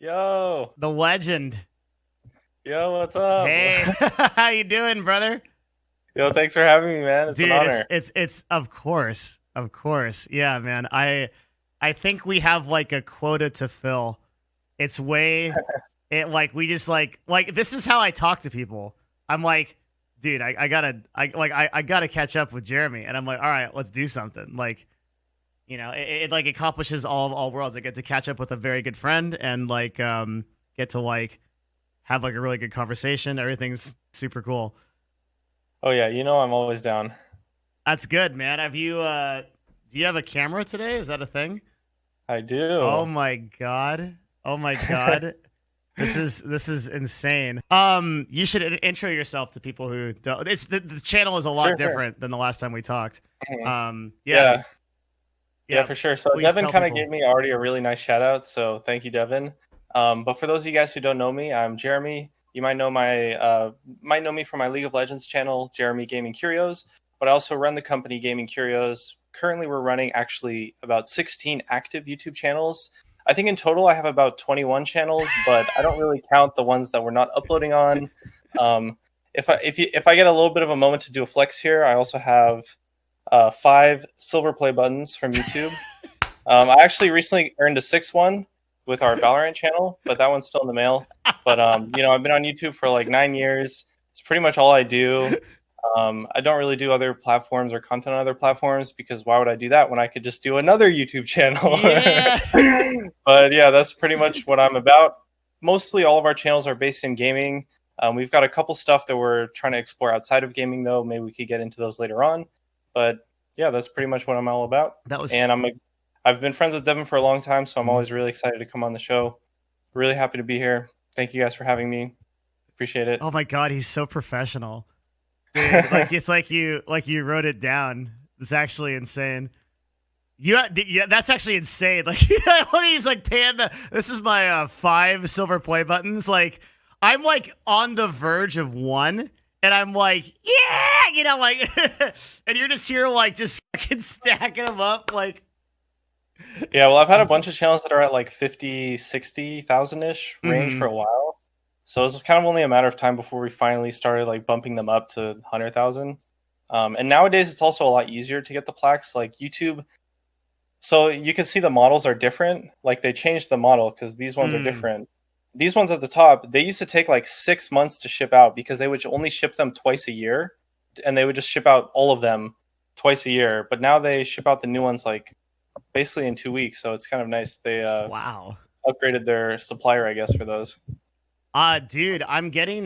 Yo, The legend. yo, what's up? Hey, how you doing, brother? Yo, thanks for having me, man. It's an Dude, honor. it's of course. Of course. Yeah, man. I think we have like a quota to fill. It's way it like we just like this is how I talk to people. I'm like, dude, I gotta catch up with Jeremy. And I'm like, all right, let's do something. Like, it like accomplishes all worlds. I get to catch up with a very good friend and get to like have like a really good conversation. Everything's super cool. Oh yeah, I'm always down. That's good, man. Have you do you have a camera today? Is that a thing? I Oh do. my god. Oh my god. This is insane. You should intro yourself to people who don't. It's the channel is a lot Sure, sure. different than the last time we talked. Mhm. Yeah, Yeah, yeah, yeah. for sure. So Please Devin tell kind of people. gave me already a really nice shout out, so thank you, Devin. But for those of you guys who don't know me, I'm Jeremy. You might know me from my League of Legends channel, Jeremy Gaming Curios, but I also run the company Gaming Curios. Currently, we're running actually about 16 active YouTube channels. I think in total I have about 21 channels, but I don't really count the ones that we're not uploading on. Um, if I get a little bit of a moment to do a flex here, I also have 5 silver play buttons from YouTube. I actually recently earned a sixth one with our Valorant channel, but that one's still in the mail. But I've been on YouTube for like 9 years. It's pretty much all I do. I don't really do other platforms or content on other platforms because why would I do that when I could just do another YouTube channel? Yeah. But yeah, that's pretty much what I'm about. Mostly all of our channels are based in gaming. We've got a couple stuff that we're trying to explore outside of gaming, though. Maybe we could get into those later on. But yeah, that's pretty much what I'm all about. That And was I've been friends with Devin for a long time, so I'm Mhm. always really excited to come on the show. Really happy to be here. Thank you guys for having me. Appreciate it. Oh my god, he's so professional. Dude, like it's like you wrote it down. It's actually insane. Yeah, that's actually insane. Like he's like paying this is my 5 silver play buttons. Like I'm like on the verge of one, and I'm like, yeah, like, and you're just here like just fucking stacking them up, like. Yeah, well, I've had a bunch of channels that are at like 50, 60,000 ish range Mm-hmm. for a while. So it was kind of only a matter of time before we finally started like bumping them up to 100,000. And nowadays it's also a lot easier to get the plaques. Like YouTube, so you can see the models are different. Like they changed the model because these ones are Mm. different. These ones at the top, they used to take like 6 months to ship out because they would only ship them twice a year, and they would just ship out all of them twice a year. But now they ship out the new ones like basically in 2 weeks, so it's kind of nice. They Wow. upgraded their supplier, I guess, for those. Dude, I'm getting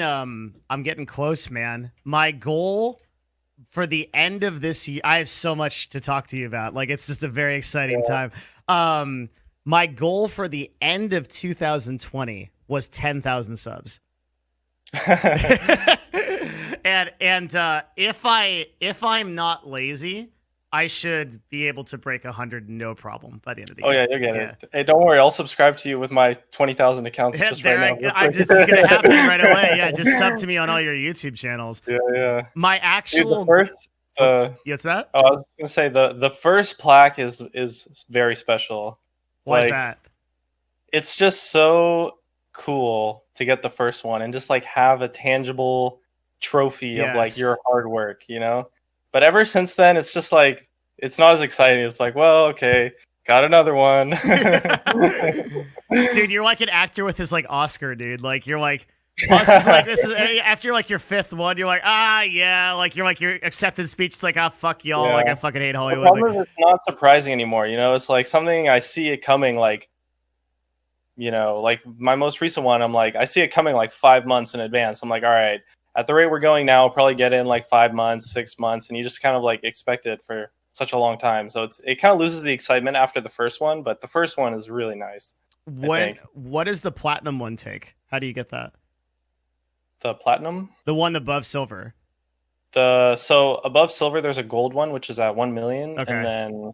close, man. My goal for the end of this year, I have so much to talk to you about. Like it's just a very exciting Yeah. time. My goal for the end of 2020 was 10,000 subs. and if I'm not lazy, I should be able to break 100 no problem by the end of the Oh year. yeah, you'll get Yeah. it. Hey, don't worry, I'll subscribe to you with my 20,000 accounts Yeah, just right there now. Real I quick. just it's gonna happen right away. Yeah, just sub to me on all your YouTube channels. Yeah, yeah. My Dude, the actual first, oh, what's that? I was gonna say the first plaque is very special. Why is Like that? it's just so cool to get the first one and just like have a tangible trophy of like Yes. your hard work, you know? But ever since then it's just like it's not as exciting. It's like, well, okay, got another one. Dude, you're like an actor with his like Oscar, dude. Like you're like us is like this is after like your 5th one, you're like, yeah, like you're like your acceptance speech, it's like, fuck y'all, like Yeah. I fucking hate The Hollywood. Like problem is it's not surprising anymore, you know? It's like something I see it coming like, like my most recent one, I'm like, I see it coming like 5 months in advance. I'm like, all right, at the rate we're going now, I'll probably get in like 5 months, 6 months, and you just kind of like expect it for such a long time. So it kind of loses the excitement after the first one, but the first one is really nice, I think. what does the platinum one take? How do you get that? The platinum, The one above silver. so above silver, there's a gold one which is at 1 million, and Okay. then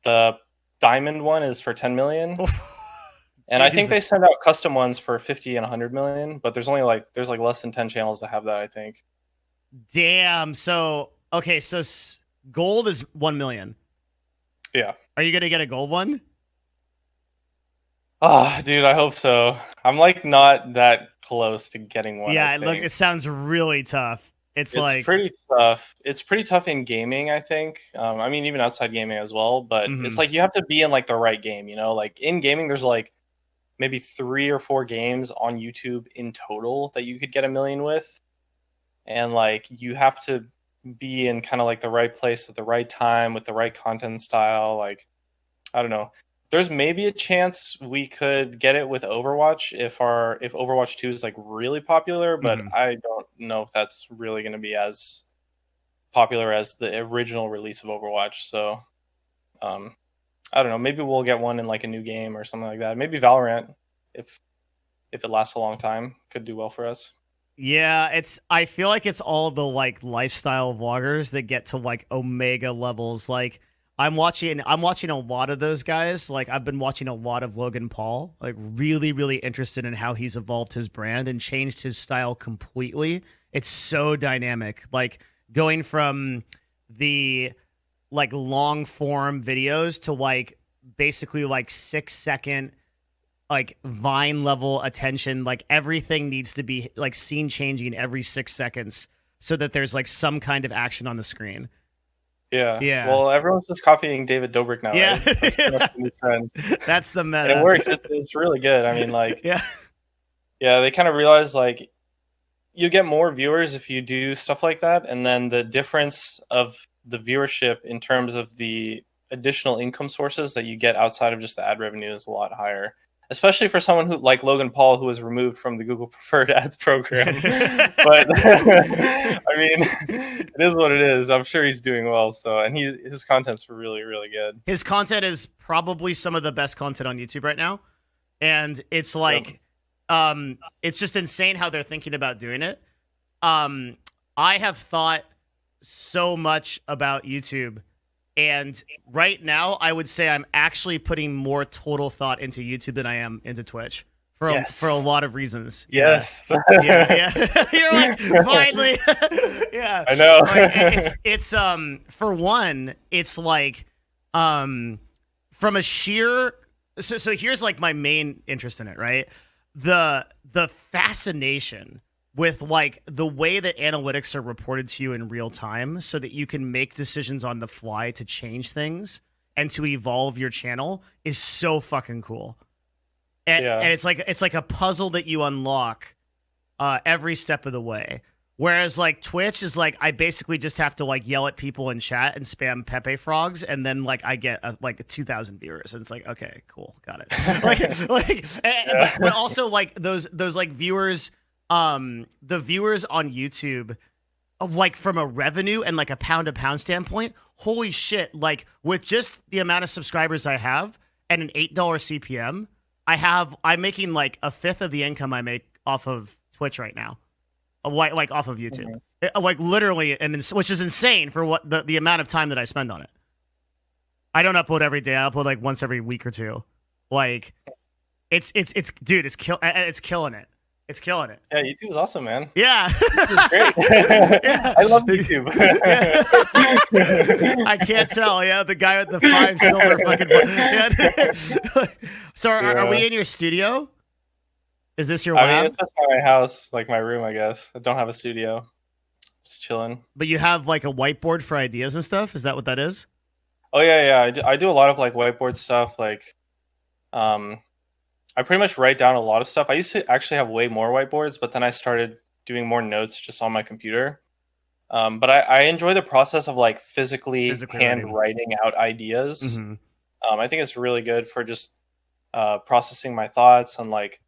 the diamond one is for 10 million. And I think they Jesus. send out custom ones for 50 and 100 million, but there's like less than 10 channels that have that, I think. Damn. So okay, so gold is 1 million. Yeah. Are you gonna get a gold one? Oh, dude, I hope so. I'm like not that close to getting one, I Yeah, look, think. it sounds really tough. It's It's like, pretty tough. It's pretty tough in gaming, I think. I mean, even outside gaming as well. But it's mhm. like you have to be in like the right game, you know? Like in gaming, there's like maybe 3 or 4 games on YouTube in total that you could get a million with. And like you have to be in kind of like the right place at the right time with the right content style. Like, I don't know. There's maybe a chance we could get it with Overwatch if Overwatch 2 is like really popular, but Mhm. I don't know if that's really going to be as popular as the original release of Overwatch. So um, I don't know. Maybe we'll get one in like a new game or something like that. Maybe Valorant, if if it lasts a long time, could do well for us. Yeah, I feel like it's all the like lifestyle vloggers that get to like omega levels. Like I'm watching a lot of those guys. Like I've been watching a lot of Logan Paul. Like really interested in how he's evolved his brand and changed his style completely. It's so dynamic. Like going from the like long form videos to like basically like 6 second like Vine level attention. Like everything needs to be like scene changing every 6 seconds so that there's like some kind of action on the screen. Yeah. Yeah. Well, everyone's just copying David Dobrik now, Yeah. right? That's pretty much the new trend, That's the and it meta. works. It's really good. I mean, like, Yeah. yeah, they kind of realize like you get more viewers if you do stuff like that, and then the difference of the viewership in terms of the additional income sources that you get outside of just the ad revenue is a lot higher, especially for someone who like Logan Paul, who was removed from the Google Preferred Ads program. But I mean, it is what it is. I'm sure he's doing well. So, and his content's really good. His content is probably some of the best content on YouTube right now. And it's Yep. like it's just insane how they're thinking about doing it. I have thought so much about YouTube, and right now I would say I'm actually putting more total thought into YouTube than I am into Twitch for a Yes. lot of reasons. Yeah. Yes. Yeah. You're like, finally. Yeah. I know. Like it's for one, it's like from a sheer so here's like my main interest in it, right? The fascination with like the way that analytics are reported to you in real time so that you can make decisions on the fly to change things and to evolve your channel is so fucking cool. Yeah. And it's like a puzzle that you unlock every step of the way. Whereas like Twitch is like I basically just have to like yell at people in chat and spam Pepe frogs, and then like I get like 2,000 viewers, and it's like okay, cool, got it. But also like those like viewers, the viewers on YouTube, like from a revenue and like a pound to pound standpoint, holy shit! Like with just the amount of subscribers I have and an $8 CPM, I'm making like a fifth of the income I make off of Twitch right now. Like off of YouTube, like literally, and which is insane for what the amount of time that I spend on it. I don't upload every day. I upload like once every week or two. Like, it's dude, it's killing it. It's killing it. Yeah, YouTube is awesome, man. Yeah, It's great. Yeah. I love YouTube. Yeah. I can't tell. Yeah, the guy with the 5 silver fucking. Yeah. So are we in your studio? Is this your lab? I mean, it's just my house, like my room, I guess. I don't have a studio. Just chilling. But you have like a whiteboard for ideas and stuff. Is that what that is? Oh yeah. I do a lot of like whiteboard stuff. Like, I pretty much write down a lot of stuff. I used to actually have way more whiteboards, but then I started doing more notes just on my computer. But I enjoy the process of like physically handwriting out ideas. Mm-hmm. I think it's really good for just processing my thoughts, and like,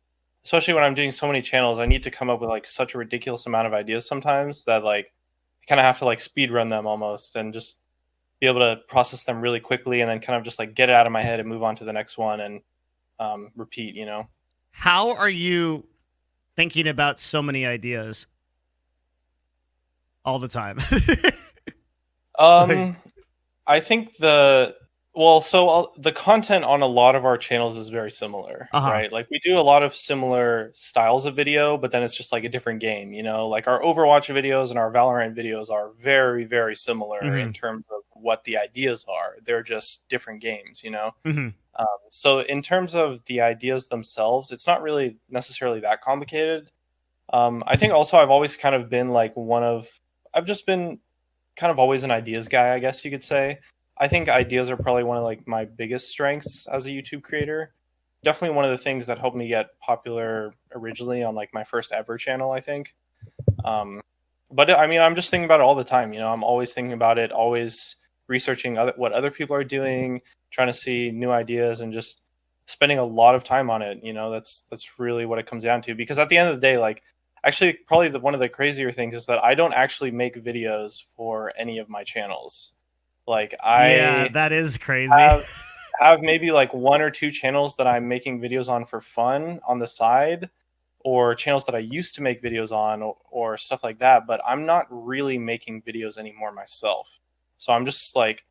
especially when I'm doing so many channels, I need to come up with like such a ridiculous amount of ideas sometimes that like I kind of have to like speed run them almost and just be able to process them really quickly and then kind of just like get it out of my head and move on to the next one and repeat, you know. How are you thinking about so many ideas all the time? I think the content on a lot of our channels is very similar, right? Like we do a lot of similar styles of video, but then it's just like a different game, you know? Like our Overwatch videos and our Valorant videos are very similar in terms of what the ideas are. They're just different games, you know? So in terms of the ideas themselves, it's not really necessarily that complicated. I think also I've always kind of been like I've just been kind of always an ideas guy, I guess you could say. I think ideas are probably one of like my biggest strengths as a YouTube creator. Definitely one of the things that helped me get popular originally on like my first ever channel, I think. Um, but I mean, I'm just thinking about it all the time. You know, I'm always thinking about it, always researching what other people are doing, trying to see new ideas, and just spending a lot of time on it. You know, that's really what it comes down to. Because at the end of the day, like, actually, probably one of the crazier things is that I don't actually make videos for any of my channels. Like, Yeah, I that is crazy. have have maybe like one or two channels that I'm making videos on for fun on the side, or channels that I used to make videos on, or stuff like that, but I'm not really making videos anymore myself. So I'm just like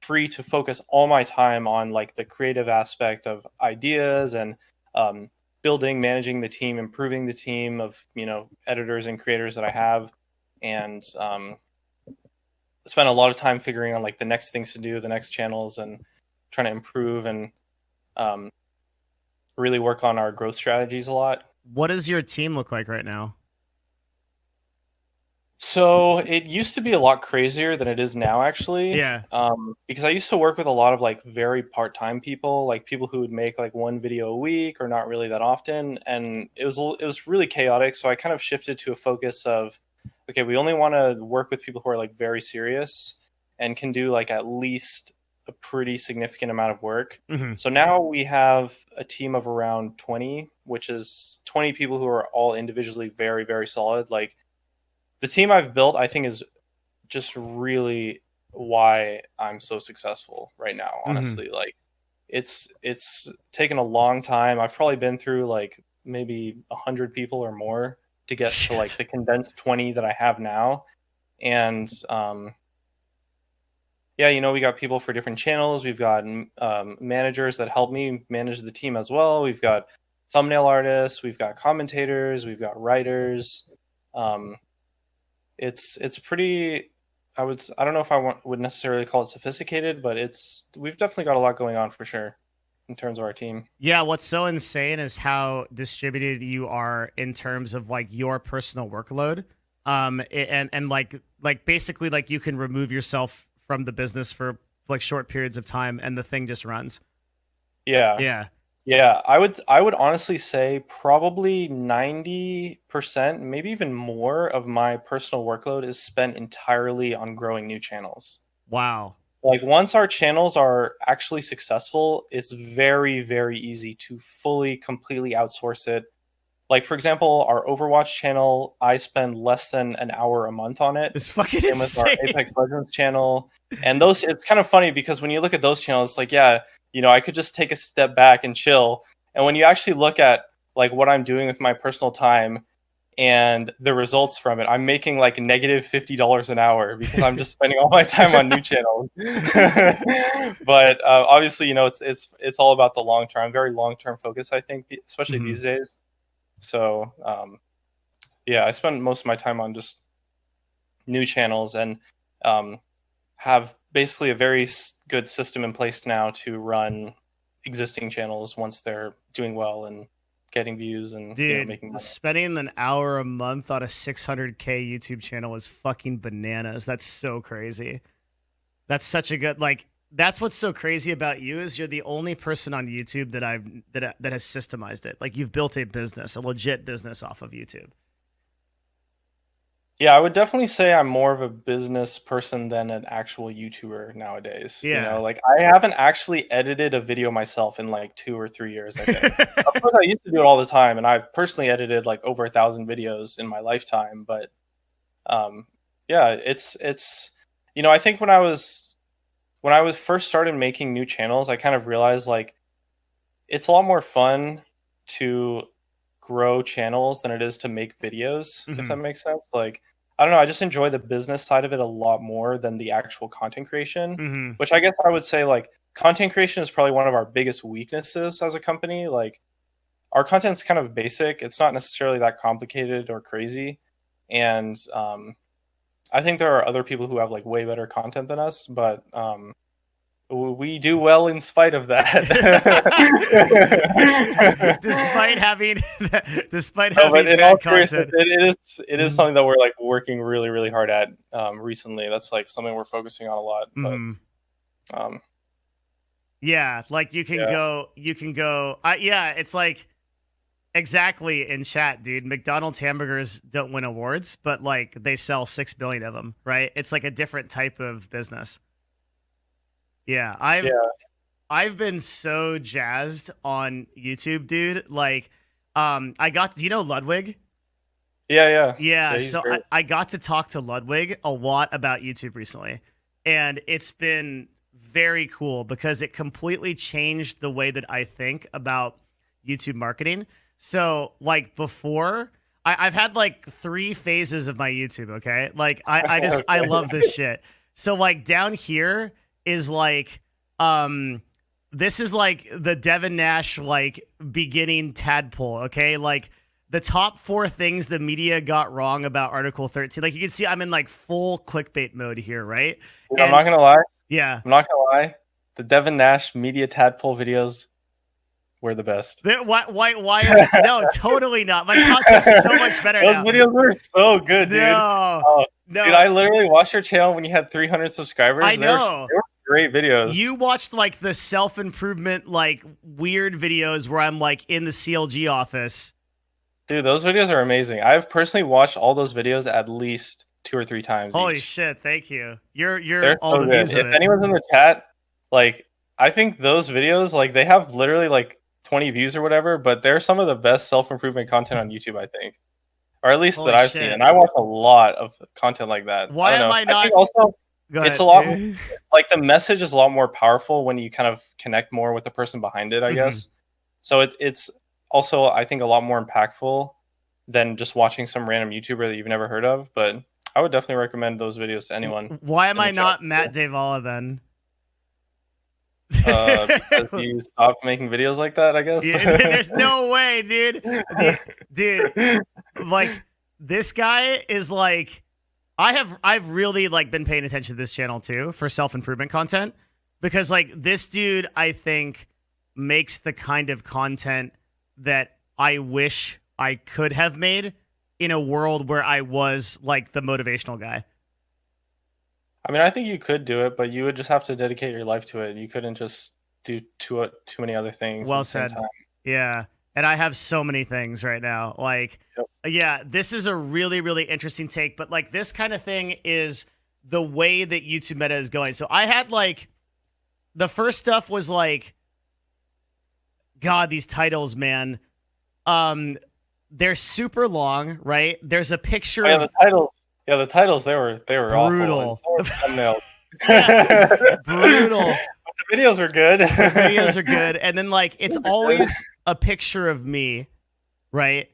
free to focus all my time on like the creative aspect of ideas and um, building, managing the team, improving the team of, you know, editors and creators that I have, and spend a lot of time figuring on like the next things to do, the next channels, and trying to improve and um, really work on our growth strategies a lot. What does your team look like right now? So it used to be a lot crazier than it is now, actually, Yeah. because I used to work with a lot of like very part-time people, like people who would make like one video a week or not really that often, and it was really chaotic. So I kind of shifted to a focus of, okay, we only want to work with people who are like very serious and can do like at least a pretty significant amount of work. Hmm. So now we have a team of around 20, which is 20 people who are all individually very, very solid. Like the team I've built, I think, is just really why I'm so successful right now. Hmm. Honestly, like it's taken a long time. I've probably been through like maybe 100 people or more to get to like Shit. the condensed 20 that I have now. And yeah, you know, we got people for different channels. We've got managers that help me manage the team as well. We've got thumbnail artists. We've got commentators. We've got writers. Um, it's pretty. I don't know if would necessarily call it sophisticated, but we've definitely got a lot going on for sure in terms of our team. Yeah, what's so insane is how distributed you are in terms of like your personal workload. And like basically like you can remove yourself from the business for like short periods of time and the thing just runs. Yeah. Yeah. Yeah, I would honestly say probably 90%, maybe even more of my personal workload is spent entirely on growing new channels. Wow. Like once our channels are actually successful, it's very, very easy to fully, completely outsource it. Like for example, our Overwatch channel, I spend less than an hour a month on it. It's fucking Same with our insane. Apex Legends channel. And those, it's kind of funny because when you look at those channels, it's like, yeah, you know, I could just take a step back and chill. And when you actually look at like what I'm doing with my personal time and the results from it, I'm making like negative $50 an hour because I'm just spending all my time on new channels. But obviously, you know, it's all about the long term, very long term focus, I think, especially Mhm. these days. So yeah, I spend most of my time on just new channels and um, have basically a very good system in place now to run existing channels once they're doing well and getting views and, you know, Dude, making money. spending an hour a month on a 600K YouTube channel is fucking bananas. That's so crazy. That's such a good like. That's what's so crazy about you is you're the only person on YouTube that has systemized it. Like you've built a business, a legit business off of YouTube. Yeah, I would definitely say I'm more of a business person than an actual YouTuber nowadays. You Yeah. know, like I haven't actually edited a video myself in like 2 or 3 years, I think. Of course, I used to do it all the time, and I've personally edited like over 1,000 videos in my lifetime. But um, yeah, it's you know, I think when I was first started making new channels, I kind of realized like it's a lot more fun to grow channels than it is to make videos, if Hmm. that makes sense. Like, I don't know, I just enjoy the business side of it a lot more than the actual content creation, Hmm. which I guess I would say like content creation is probably one of our biggest weaknesses as a company. Like, our content's kind of basic. It's not necessarily that complicated or crazy. And I think there are other people who have like way better content than us, but we do well in spite of that. despite having But in all bad seriousness, content. it is something that we're like working really, really hard at recently. That's like something we're focusing on a lot. But yeah, like you can go. Yeah, it's like exactly in chat, dude. McDonald's hamburgers don't win awards, but like they sell 6 billion of them, right? It's like a different type of business. Yeah, I've been so jazzed on YouTube, dude. Like, do you know Ludwig? Yeah. So I got to talk to Ludwig a lot about YouTube recently, and it's been very cool because it completely changed the way that I think about YouTube marketing. So, like before, I've had like 3 phases of my YouTube. Okay, like I just I love this shit. So like down here is like this is like the Devin Nash like beginning tadpole. Okay, like the top 4 things the media got wrong about Article 13. Like you can see, I'm in like full clickbait mode here, right? Dude, I'm not gonna lie. Yeah, I'm not gonna lie. The Devin Nash media tadpole videos were the best. Why is no, totally not. My content's so much better Those now. videos were so good, dude. No. Dude, I literally watched your channel when you had 300 subscribers. I know. They were great videos. You watched like the self-improvement, like weird videos where I'm like in the CLG office. Dude, those videos are amazing. I've personally watched all those videos at least 2 or 3 times. Holy each. shit! Thank you. You're They're all so the good. views If of it. anyone's in the chat, like I think those videos, like they have literally like 20 views or whatever, but they're some of the best self-improvement content on YouTube, I think, or at least that I've seen. And I watch a lot of content like that. Why am I not? I think also, it's a lot like the message is a lot more powerful when you kind of connect more with the person behind it, I guess. So it's also, I think, a lot more impactful than just watching some random YouTuber that you've never heard of. But I would definitely recommend those videos to anyone. Why am I not Matt Davala then? Because you stopped making videos like that, I guess. Yeah, there's no way, dude. Like this guy is like, I've really like been paying attention to this channel too for self-improvement content, because like this dude, I think, makes the kind of content that I wish I could have made in a world where I was like the motivational guy. I mean, I think you could do it, but you would just have to dedicate your life to it. You couldn't just do too many other things at the same time. Yeah. And I have so many things right now. Like, yeah, this is a really, really interesting take. But like this kind of thing is the way that YouTube meta is going. So I had like, the first stuff was like, God, these titles, man. They're super long, right? There's a picture of... the titles, they were brutal. Awful. Brutal. But the videos were good. The videos are good. And then like it's always a picture of me, right?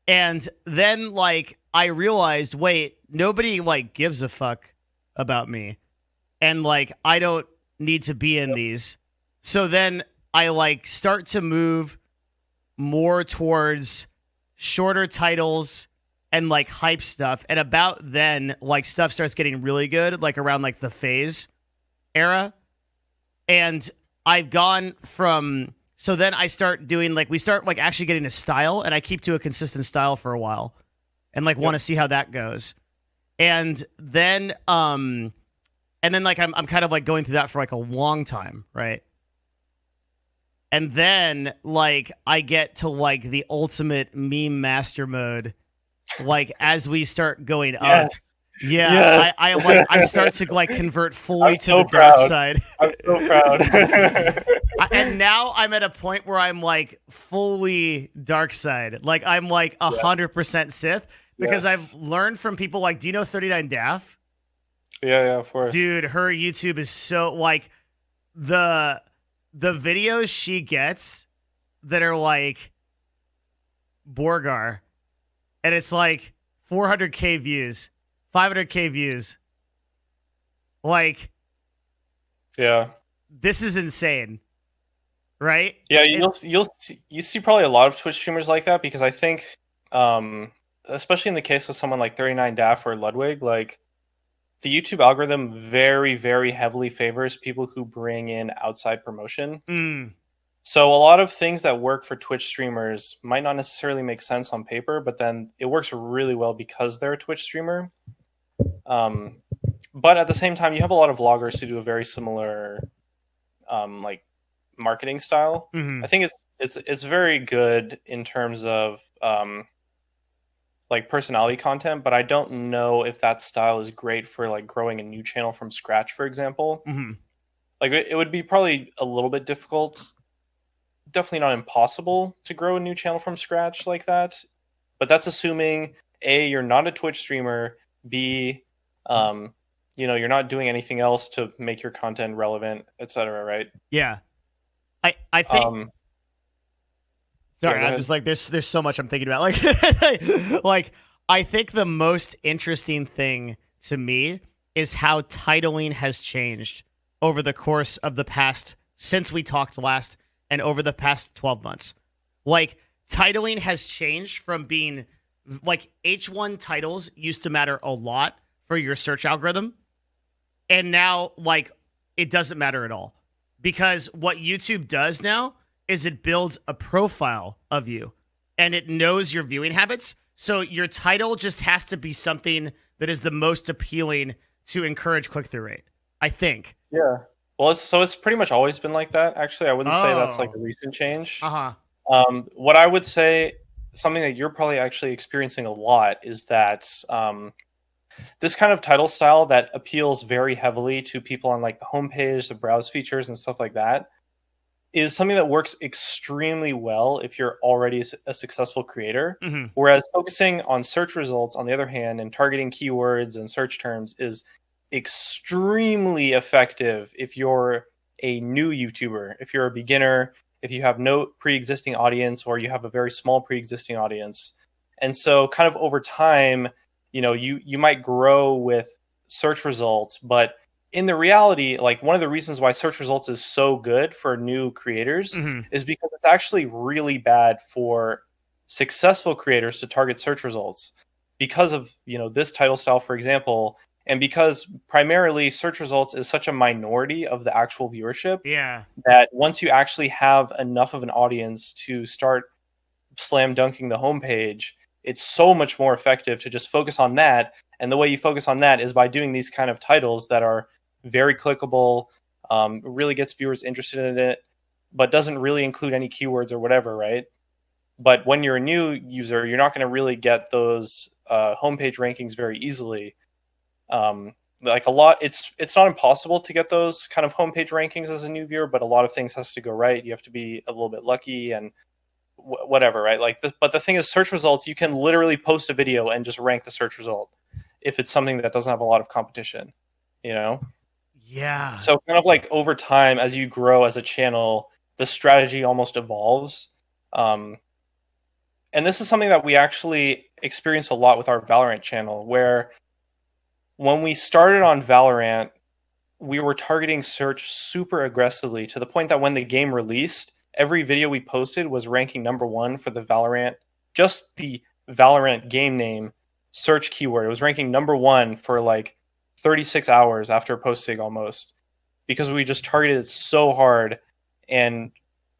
And then like I realized, wait, nobody like gives a fuck about me. And like I don't need to be in these. So then I like start to move more towards shorter titles and like hype stuff. And about then, like stuff starts getting really good, like around like the Faze era. And I've gone from, so then I start doing like, we start like actually getting a style, and I keep to a consistent style for a while and like want to see how that goes. And then like I'm kind of like going through that for like a long time, right? And then like I get to like the ultimate meme master mode, like as we start going up. Yeah, yes. I start to like convert fully to the dark side. I'm so proud. And now I'm at a point where I'm like fully dark side. Like I'm like 100% Sith, because I've learned from people like, do you know 39 Daff? Yeah, of course. Dude, her YouTube is so like the videos she gets that are like Borgar, and it's like 400k views, 500k views. Like, this is insane, right? Yeah, you see probably a lot of Twitch streamers like that, because I think, especially in the case of someone like 39 Daff or Ludwig, like the YouTube algorithm very, very heavily favors people who bring in outside promotion. Mm. So a lot of things that work for Twitch streamers might not necessarily make sense on paper, but then it works really well because they're a Twitch streamer. But at the same time, you have a lot of vloggers who do a very similar like marketing style. Mm-hmm. I think it's very good in terms of like personality content, but I don't know if that style is great for like growing a new channel from scratch, for example. Mm-hmm. Like it would be probably a little bit difficult, definitely not impossible to grow a new channel from scratch like that. But that's assuming A, you're not a Twitch streamer, B, you're not doing anything else to make your content relevant, etc. Right? Yeah. I think sorry, yeah, I'm just like there's so much I'm thinking about. Like I think the most interesting thing to me is how titling has changed over the course of the past since we talked last and over the past 12 months. Like titling has changed from being like H1 titles used to matter a lot for your search algorithm. And now like it doesn't matter at all. Because what YouTube does now is it builds a profile of you and it knows your viewing habits. So your title just has to be something that is the most appealing to encourage click-through rate, I think. Yeah. Well, it's pretty much always been like that. Actually, I wouldn't say that's like a recent change. Uh-huh. What I would say, something that you're probably actually experiencing a lot, is that this kind of title style that appeals very heavily to people on like the homepage, the browse features, and stuff like that, is something that works extremely well if you're already a successful creator. Mm-hmm. Whereas focusing on search results, on the other hand, and targeting keywords and search terms is extremely effective if you're a new YouTuber, if you're a beginner, if you have no pre-existing audience, or you have a very small pre-existing audience. And so kind of over time, you might grow with search results, but in the reality, like one of the reasons why search results is so good for new creators is because it's actually really bad for successful creators to target search results because of, this title style, for example, and because primarily search results is such a minority of the actual viewership. Yeah. That once you actually have enough of an audience to start slam dunking the homepage, it's so much more effective to just focus on that. And the way you focus on that is by doing these kind of titles that are very clickable, really gets viewers interested in it, but doesn't really include any keywords or whatever, right? But when you're a new user, you're not going to really get those homepage rankings very easily. Like a lot, it's not impossible to get those kind of homepage rankings as a new viewer, but a lot of things has to go right. You have to be a little bit lucky and whatever, right? But the thing is, search results, you can literally post a video and just rank the search result if it's something that doesn't have a lot of competition, Yeah. So kind of like over time, as you grow as a channel, the strategy almost evolves. And this is something that we actually experience a lot with our Valorant channel, where when we started on Valorant, we were targeting search super aggressively to the point that when the game released, every video we posted was ranking #1 for the Valorant, just the Valorant game name search keyword. It was ranking #1 for like 36 hours after posting almost, because we just targeted it so hard, and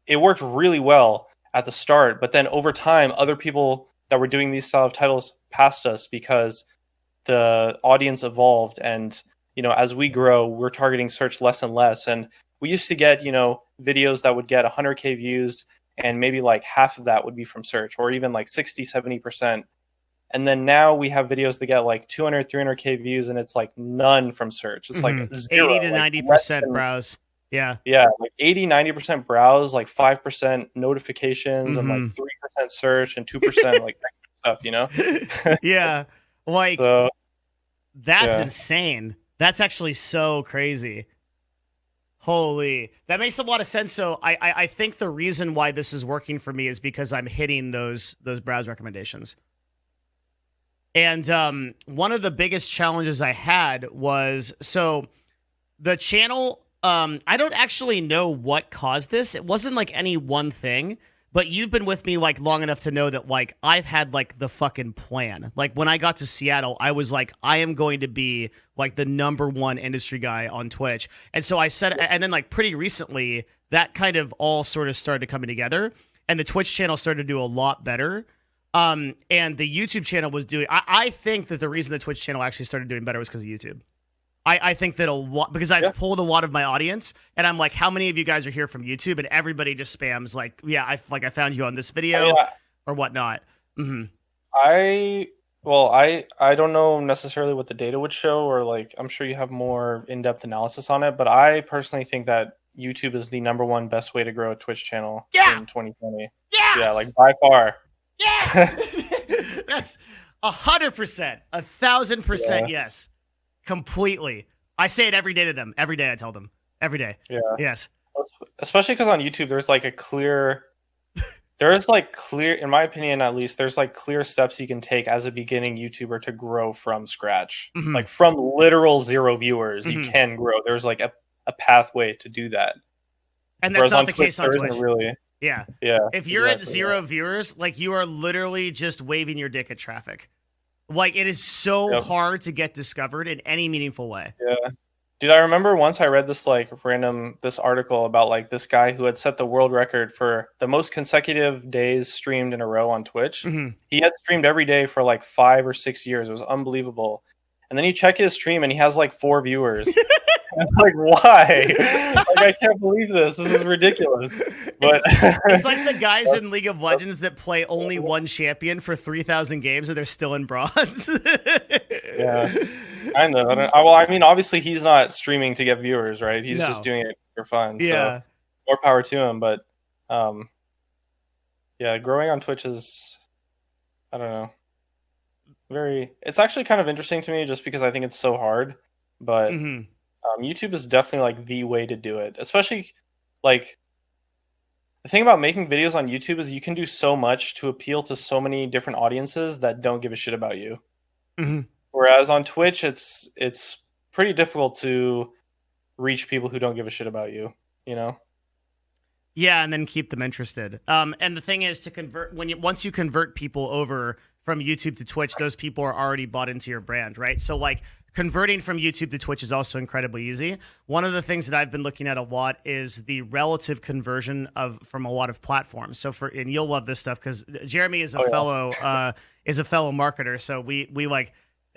it worked really well at the start. But then over time, other people that were doing these style of titles passed us because the audience evolved, and as we grow, we're targeting search less and less. And we used to get videos that would get 100K views, and maybe like half of that would be from search, or even like 60-70%. And then now we have videos that get like 200, 300K views, and it's like none from search. It's like 0, 80 to 90% browse. Yeah. Yeah, like 80-90% browse, like 5% notifications, and like 3% search, and 2% like stuff, Yeah. Like, so, that's insane. That's actually so crazy. Holy, that makes a lot of sense. So I think the reason why this is working for me is because I'm hitting those browse recommendations. And one of the biggest challenges I had was, so the channel, I don't actually know what caused this. It wasn't like any one thing, but you've been with me like long enough to know that like I've had like the fucking plan. Like when I got to Seattle, I was like, I am going to be like the #1 industry guy on Twitch. And so I said, and then like pretty recently, that kind of all sort of started coming together, and the Twitch channel started to do a lot better. And the YouTube channel was doing. I think that the reason the Twitch channel actually started doing better was because of YouTube. I think that a lot, because I've pulled a lot of my audience, and I'm like, how many of you guys are here from YouTube? And everybody just spams like, yeah, I found you on this video or whatnot. Mm-hmm. I don't know necessarily what the data would show, or like I'm sure you have more in-depth analysis on it, but I personally think that YouTube is the #1 best way to grow a Twitch channel in 2020. Yeah, like by far. Yeah, that's 100%, 1,000% yes. Completely. I say it every day to them. Every day I tell them. Every day. Yeah. Yes. Especially because on YouTube, there's like clear, in my opinion at least, there's like clear steps you can take as a beginning YouTuber to grow from scratch. Mm-hmm. Like from literal 0 viewers, you can grow. There's like a pathway to do that. And that's not the case on Twitch. Really. Yeah. If you're at 0 viewers, like you are literally just waving your dick at traffic. Like, it is so hard to get discovered in any meaningful way. Yeah. Dude, I remember once I read this article about like this guy who had set the world record for the most consecutive days streamed in a row on Twitch. Mm-hmm. He had streamed every day for like 5 or 6 years. It was unbelievable. And then you check his stream and he has like 4 viewers. It's like, why? Like, I can't believe this. This is ridiculous. But it's like the guys in League of Legends that play only one champion for 3,000 games and they're still in bronze. Yeah, I know. Well, I mean, obviously he's not streaming to get viewers, right? He's just doing it for fun. Yeah. So more power to him. But yeah, growing on Twitch is, I don't know, it's actually kind of interesting to me just because I think it's so hard. But YouTube is definitely like the way to do it, especially like the thing about making videos on YouTube is you can do so much to appeal to so many different audiences that don't give a shit about you. Mm-hmm. Whereas on Twitch, it's pretty difficult to reach people who don't give a shit about you, you know? Yeah, and then keep them interested. And the thing is to convert once you convert people over from YouTube to Twitch, those people are already bought into your brand, right? So like converting from YouTube to Twitch is also incredibly easy. One of the things that I've been looking at a lot is the relative conversion from a lot of platforms. So and you'll love this stuff because Jeremy is a fellow marketer. So we like,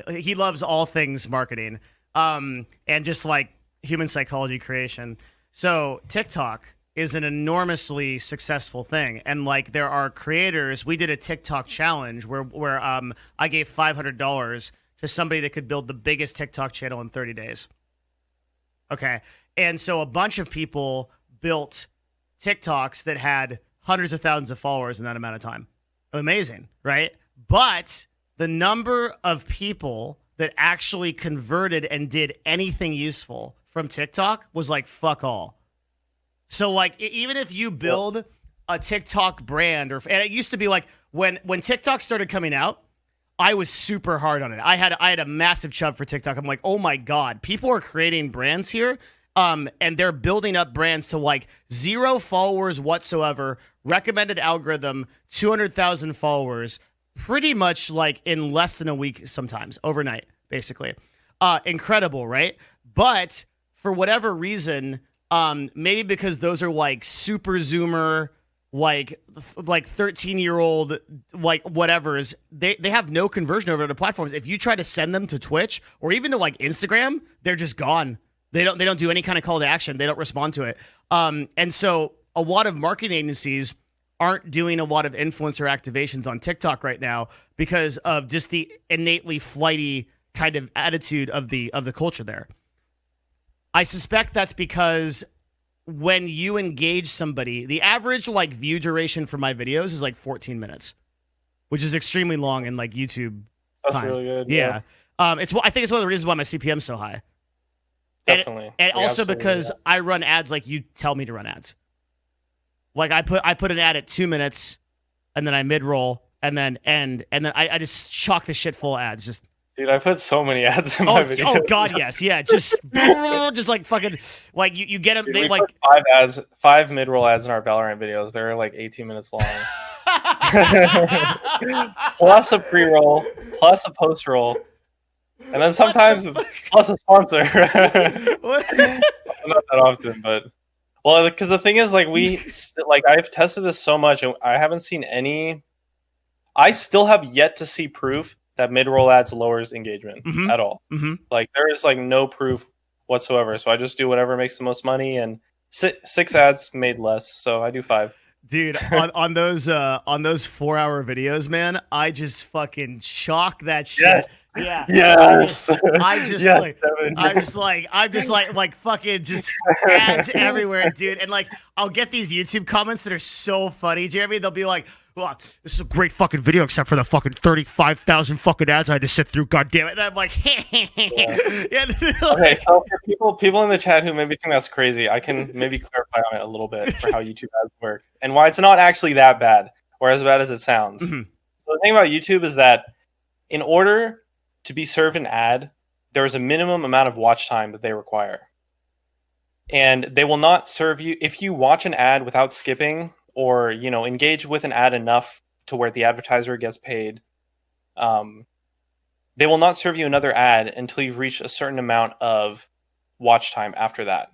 he loves all things marketing, and just like human psychology creation. So TikTok is an enormously successful thing, and like there are creators. We did a TikTok challenge where I gave $500 to somebody that could build the biggest TikTok channel in 30 days. Okay. And so a bunch of people built TikToks that had hundreds of thousands of followers in that amount of time. Amazing, right? But the number of people that actually converted and did anything useful from TikTok was like fuck all. So like even if you build a TikTok brand, and it used to be like when TikTok started coming out, I was super hard on it. I had a massive chub for TikTok. I'm like, oh my God, people are creating brands here. And they're building up brands to like 0 followers whatsoever, recommended algorithm, 200,000 followers, pretty much like in less than a week, sometimes overnight, basically. Incredible, right? But for whatever reason, maybe because those are like super zoomer, like 13-year-old, like whatevers, they have no conversion over to platforms. If you try to send them to Twitch or even to like Instagram, they're just gone. They don't do any kind of call to action. They don't respond to it. And so a lot of marketing agencies aren't doing a lot of influencer activations on TikTok right now because of just the innately flighty kind of attitude of the culture there. I suspect that's because when you engage somebody, the average like view duration for my videos is like 14 minutes, which is extremely long in like YouTube That's time. really good. Yeah. I think it's one of the reasons why my CPM is so high. Definitely. And also because I run ads like you tell me to run ads. Like I put an ad at 2 minutes and then I mid-roll and then end, and then I just chock the shit full of ads. Just Dude, I put so many ads in Oh, my videos. oh God, yes, yeah, just like fucking, like you get them. Dude, They we like put 5 ads, 5 mid-roll ads in our Valorant videos. They're like 18 minutes long. Plus a pre-roll, plus a post-roll, and then sometimes plus a sponsor. What? Not that often, but well, because the thing is, like I've tested this so much, and I haven't seen any. I still have yet to see proof that mid-roll ads lowers engagement at all. Like there is like no proof whatsoever. So I just do whatever makes the most money, and 6 ads made less, so I do 5. Dude, on those 4-hour videos, man, I just fucking chalk that shit. Yes. Yeah. Yes. I just Yes, like Devin. I'm just like fucking just ads everywhere, dude. And like I'll get these YouTube comments that are so funny, Jeremy. They'll be like, "Well, this is a great fucking video, except for the fucking 35,000 fucking ads I had to sit through. God damn it!" And I'm like, yeah. Okay, so for people in the chat who maybe think that's crazy, I can maybe clarify on it a little bit for how YouTube ads work and why it's not actually that bad or as bad as it sounds. So the thing about YouTube is that in order to be served an ad, there's a minimum amount of watch time that they require. And they will not serve you if you watch an ad without skipping or, engage with an ad enough to where the advertiser gets paid. They will not serve you another ad until you've reached a certain amount of watch time after that.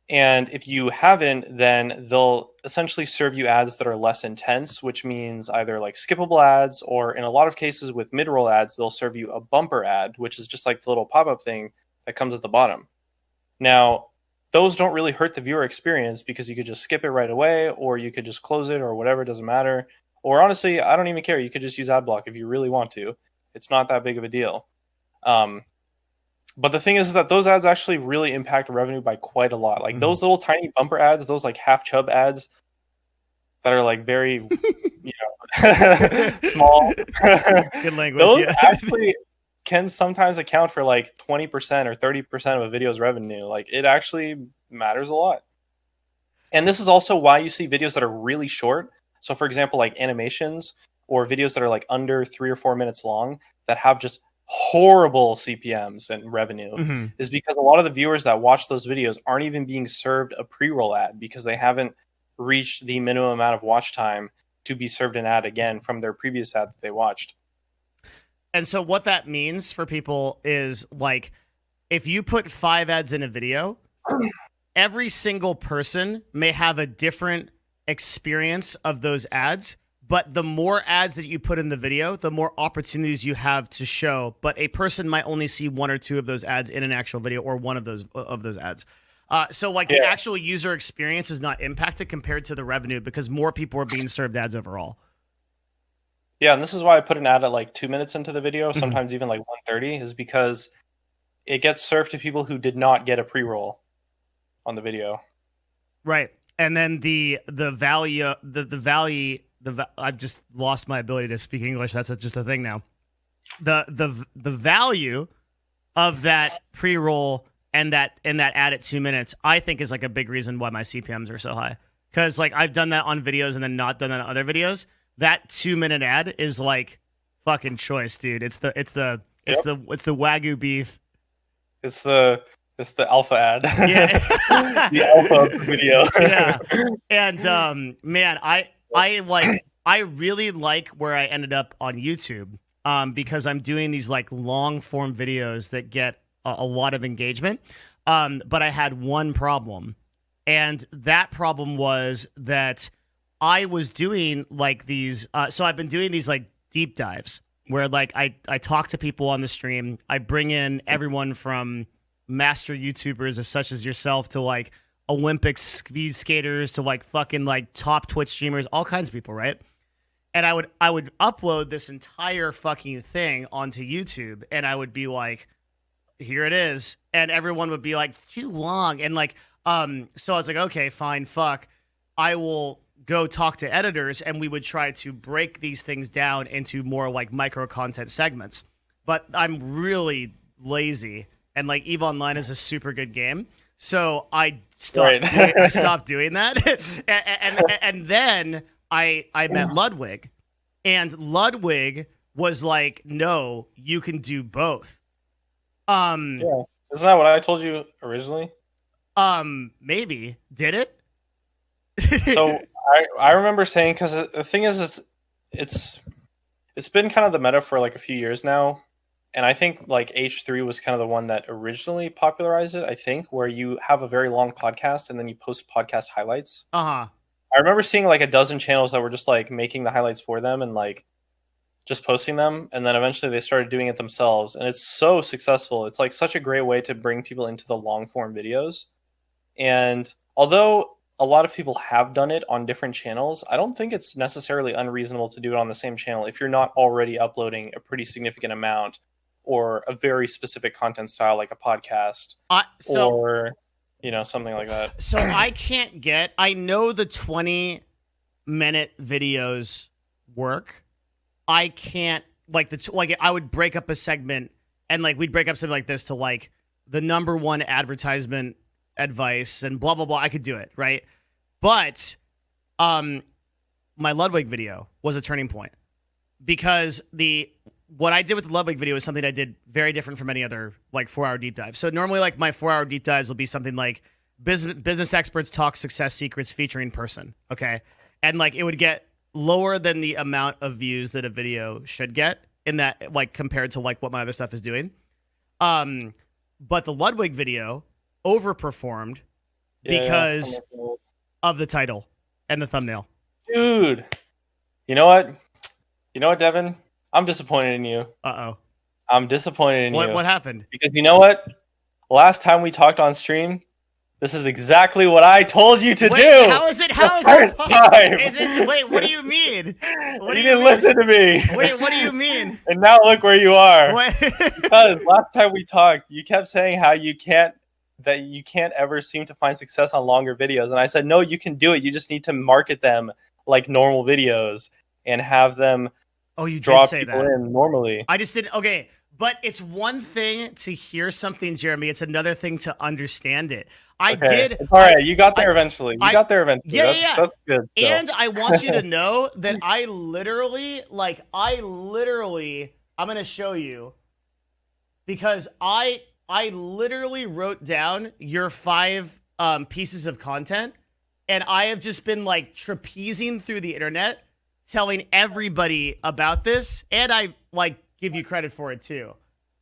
And if you haven't, then they'll essentially serve you ads that are less intense, which means either like skippable ads, or in a lot of cases with mid-roll ads, they'll serve you a bumper ad, which is just like the little pop-up thing that comes at the bottom. Now, those don't really hurt the viewer experience because you could just skip it right away, or you could just close it or whatever, it doesn't matter. Or honestly, I don't even care. You could just use ad block if you really want to. It's not that big of a deal. But the thing is that those ads actually really impact revenue by quite a lot. Like those little tiny bumper ads, those like half chub ads that are like very, small. Good language. Those actually can sometimes account for like 20% or 30% of a video's revenue. Like it actually matters a lot. And this is also why you see videos that are really short. So for example, like animations or videos that are like under 3 or 4 minutes long that have just horrible CPMs and revenue is because a lot of the viewers that watch those videos aren't even being served a pre-roll ad because they haven't reached the minimum amount of watch time to be served an ad again from their previous ad that they watched. And so what that means for people is like if you put 5 ads in a video, every single person may have a different experience of those ads. But the more ads that you put in the video, the more opportunities you have to show. But a person might only see 1 or 2 of those ads in an actual video, or one of those ads. So the actual user experience is not impacted compared to the revenue because more people are being served ads overall. Yeah, and this is why I put an ad at like 2 minutes into the video, sometimes even like 1:30, is because it gets served to people who did not get a pre-roll on the video. Right, and then the value I've just lost my ability to speak English. That's just a thing now. The value of that pre-roll and that ad at 2 minutes, I think, is like a big reason why my CPMs are so high. Because like I've done that on videos and then not done that on other videos. That 2 minute ad is like fucking choice, dude. It's the Wagyu beef. It's the alpha ad. Yeah. The alpha video. Yeah. And man, I really like where I ended up on YouTube because I'm doing these like long form videos that get a lot of engagement. But I had one problem, and that problem was that I was doing like these. So I've been doing these like deep dives where like I talk to people on the stream. I bring in everyone from master YouTubers as such as yourself to like Olympic speed skaters to like fucking like top Twitch streamers, all kinds of people, right? And I would upload this entire fucking thing onto YouTube, and I would be like, here it is, and everyone would be like, too long, and like so I was like, okay, fine, fuck, I will go talk to editors, and we would try to break these things down into more like micro content segments. But I'm really lazy, and like EVE Online is a super good game. So I stopped doing that. and then I met Ludwig, and Ludwig was like, no, you can do both. Yeah, isn't that what I told you originally? Maybe did it? So I remember saying, because the thing is, it's been kind of the meta for like a few years now, and I think like H3 was kind of the one that originally popularized it. I think where you have a very long podcast and then you post podcast highlights. Uh-huh. I remember seeing like a dozen channels that were just like making the highlights for them and like just posting them, and then eventually they started doing it themselves, and it's so successful. It's like such a great way to bring people into the long form videos. And although a lot of people have done it on different channels, I don't think it's necessarily unreasonable to do it on the same channel if you're not already uploading a pretty significant amount or a very specific content style like a podcast or something like that. So I know the 20-minute videos work. I can't I would break up a segment and like we'd break up something like this to like the number one advertisement advice and blah blah blah. I could do it, right? But my Ludwig video was a turning point because what I did with the Ludwig video is something I did very different from any other like 4-hour deep dive. So normally like my 4-hour deep dives will be something like business experts talk success secrets featuring person, okay? And like it would get lower than the amount of views that a video should get in that like compared to like what my other stuff is doing. But the Ludwig video overperformed because of the title and the thumbnail. Dude, you know what? Devin? I'm disappointed in you. Uh-oh. I'm disappointed in you. What happened? Because you know what? Last time we talked on stream, this is exactly what I told you to do. How is it? How is that? Wait, what do you mean? You didn't listen to me. Wait, what do you mean? And now look where you are. Because last time we talked, you kept saying how you can't ever seem to find success on longer videos. And I said, no, you can do it. You just need to market them like normal videos and have them draw people in normally. I just didn't. Okay. But it's one thing to hear something, Jeremy. It's another thing to understand it. It's all right. You got there eventually. Yeah. That's good. Still. And I want you to know that I literally, I'm going to show you because I literally wrote down your 5 pieces of content, and I have just been like trapezing through the internet, telling everybody about this, and I like give you credit for it too.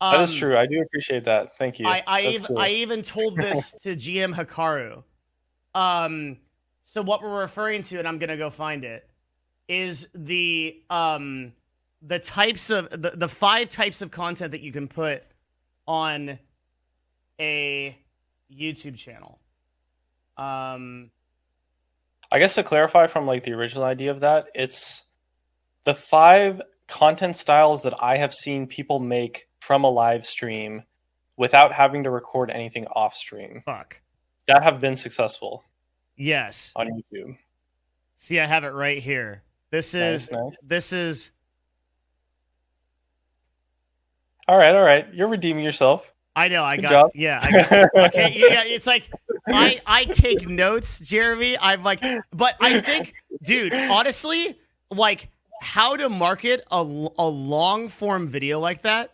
That is true. I do appreciate that. Thank you. I even told this to GM Hikaru. So what we're referring to, and I'm gonna go find it, is the types of the 5 types of content that you can put on a YouTube channel. I guess to clarify from like the original idea of that, it's the 5 content styles that I have seen people make from a live stream without having to record anything off stream. Fuck. That have been successful. Yes. On YouTube. See, I have it right here. This is All right. You're redeeming yourself. I know. Good job. Okay. Yeah. It's like I take notes, Jeremy. I'm like, but I think, dude, honestly, like how to market a long form video like that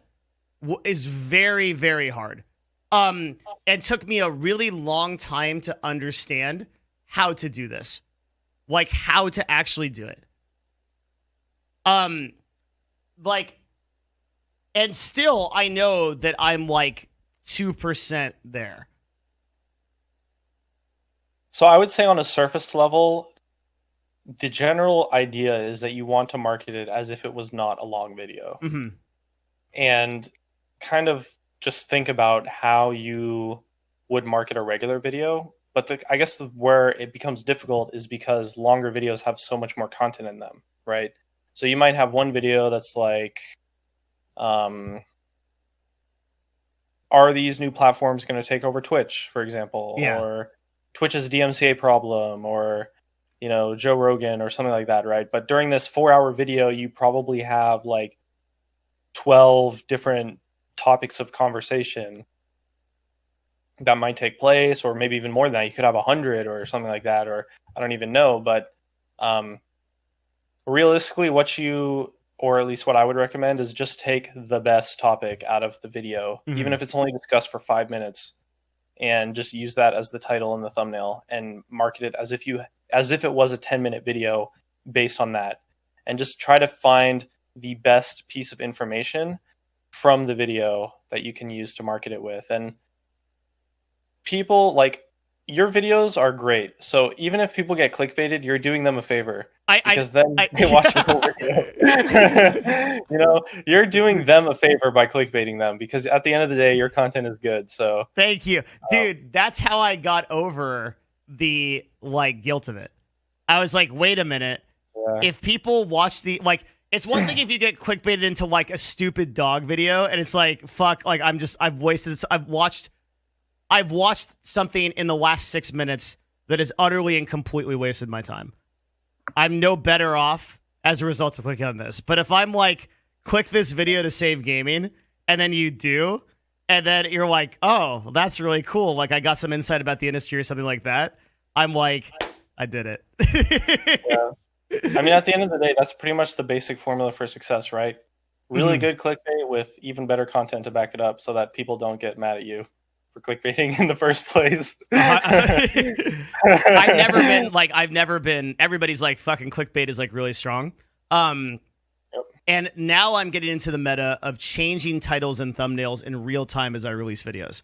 is very, very hard. And took me a really long time to understand how to do this, like how to actually do it. And still, I know that I'm like 2% there. So I would say on a surface level, the general idea is that you want to market it as if it was not a long video. Mm-hmm. And kind of just think about how you would market a regular video. But I guess where it becomes difficult is because longer videos have so much more content in them, right? So you might have one video that's like, are these new platforms going to take over Twitch, for example? Yeah. Or Twitch's DMCA problem, or Joe Rogan or something like that, right? But during this 4-hour video, you probably have like 12 different topics of conversation that might take place, or maybe even more than that. You could have 100 or something like that, or I don't even know. But realistically, what you or at least what I would recommend, is just take the best topic out of the video, even if it's only discussed for 5 minutes, and just use that as the title and the thumbnail, and market it as if it was a 10-minute video based on that, and just try to find the best piece of information from the video that you can use to market it with. And people, like, your videos are great, so even if people get clickbaited, you're doing them a favor, because then they watch the whole video. You know, you're doing them a favor by clickbaiting them, because at the end of the day, your content is good. So thank you, dude. That's how I got over the like guilt of it. I was like, wait a minute. yeah. If people watch the like, it's one thing if you get clickbaited into like a stupid dog video, and it's like, fuck, like I've wasted this. I've watched something in the last 6 minutes that has utterly and completely wasted my time. I'm no better off as a result of clicking on this. But if I'm like, click this video to save gaming, and then you do, and then you're like, oh, that's really cool. Like I got some insight about the industry or something like that. I'm like, I did it. Yeah. I mean, at the end of the day, that's pretty much the basic formula for success, right? Really good clickbait with even better content to back it up, so that people don't get mad at you for clickbaiting in the first place. I've never been, everybody's like, fucking clickbait is like really strong. And now I'm getting into the meta of changing titles and thumbnails in real time as I release videos.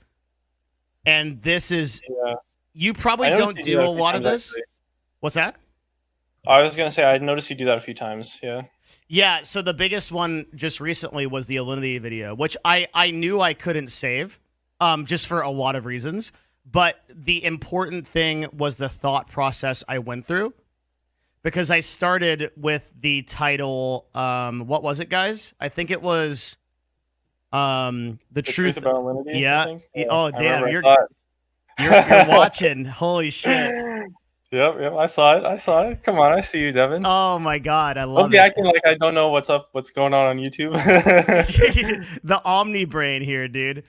And this is, you probably don't do a lot of this. Actually. What's that? I was going to say, I noticed you do that a few times. Yeah. Yeah. So the biggest one just recently was the Alinity video, which I knew I couldn't save, just for a lot of reasons. But the important thing was the thought process I went through, because I started with the title. What was it, guys? I think it was the truth about Alinity. Yeah. Oh, damn. You're watching. Holy shit. Yep, I saw it. Come on, I see you, Devin. Oh my god, I love it. Acting like I don't know what's going on YouTube. The Omni brain here, dude.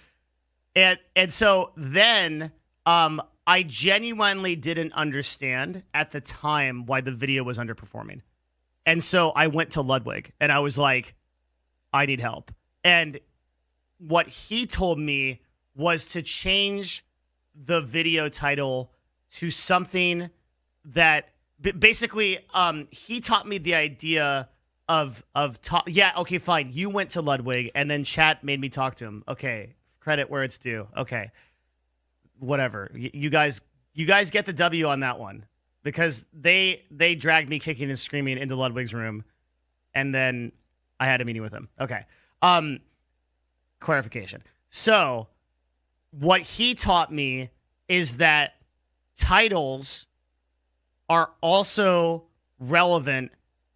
And so then I genuinely didn't understand at the time why the video was underperforming. And so I went to Ludwig and I was like, I need help. And what he told me was to change the video title to something that basically he taught me the idea of yeah, okay, fine. You went to Ludwig and then chat made me talk to him. Okay, credit where it's due. Okay, whatever. You guys get the W on that one, because they dragged me kicking and screaming into Ludwig's room, and then I had a meeting with him. Okay, clarification. So what he taught me is that titles are also relevant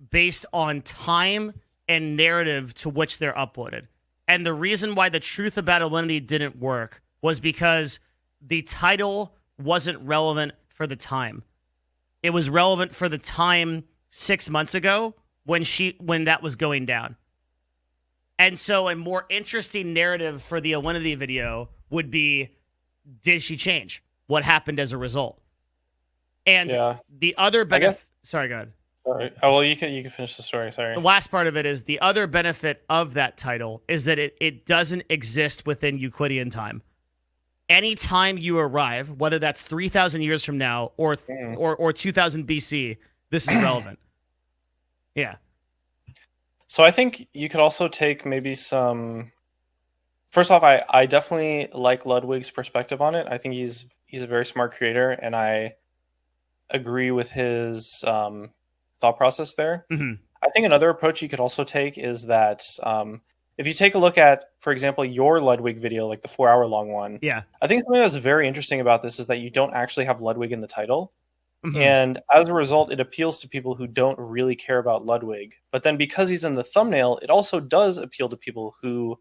based on time and narrative to which they're uploaded. And the reason why the truth about Alinity didn't work was because the title wasn't relevant for the time. It was relevant for the time 6 months ago when that was going down. And so a more interesting narrative for the Alinity video would be, did she change? What happened as a result? And the other benefit... Sorry, go ahead. Sorry. Oh, well, you can finish the story. Sorry. The last part of it is the other benefit of that title is that it doesn't exist within Euclidean time. Anytime you arrive, whether that's 3,000 years from now or 2000 BC, this is relevant. Yeah. So I think you could also take maybe some... First off, I definitely like Ludwig's perspective on it. I think he's a very smart creator, and I agree with his thought process there. Mm-hmm. I think another approach you could also take is that if you take a look at, for example, your Ludwig video, like the 4-hour-long one, I think something that's very interesting about this is that you don't actually have Ludwig in the title. Mm-hmm. And as a result, it appeals to people who don't really care about Ludwig. But then because he's in the thumbnail, it also does appeal to people who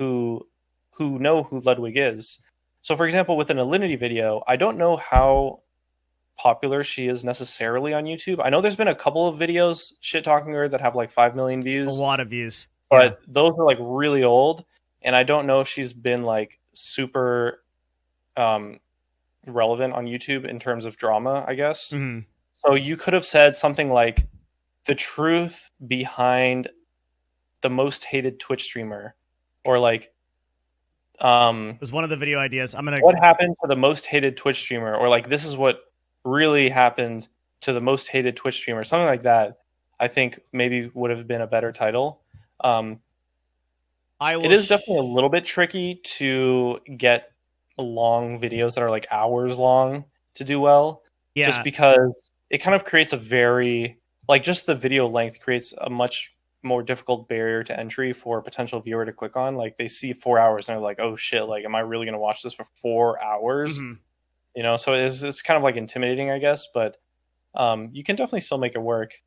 know who Ludwig is. So, for example, with an Alinity video, I don't know how popular she is necessarily on YouTube. I know there's been a couple of videos shit-talking her that have like 5 million views. A lot of views. But those are like really old, and I don't know if she's been like super relevant on YouTube in terms of drama, I guess. Mm-hmm. So you could have said something like, the truth behind the most hated Twitch streamer, or like It was one of the video ideas. what happened to the most hated Twitch streamer, or like this is what really happened to the most hated Twitch streamer, something like that. I think maybe would have been a better title. It is definitely a little bit tricky to get long videos that are like hours long to do well. Yeah. Just because it kind of creates a very, like, just the video length creates a much more difficult barrier to entry for a potential viewer to click on. Like, they see 4 hours and they're like, oh shit, like, am I really going to watch this for 4 hours? Mhm. You know, so it's kind of like intimidating, I guess, but you can definitely still make it work.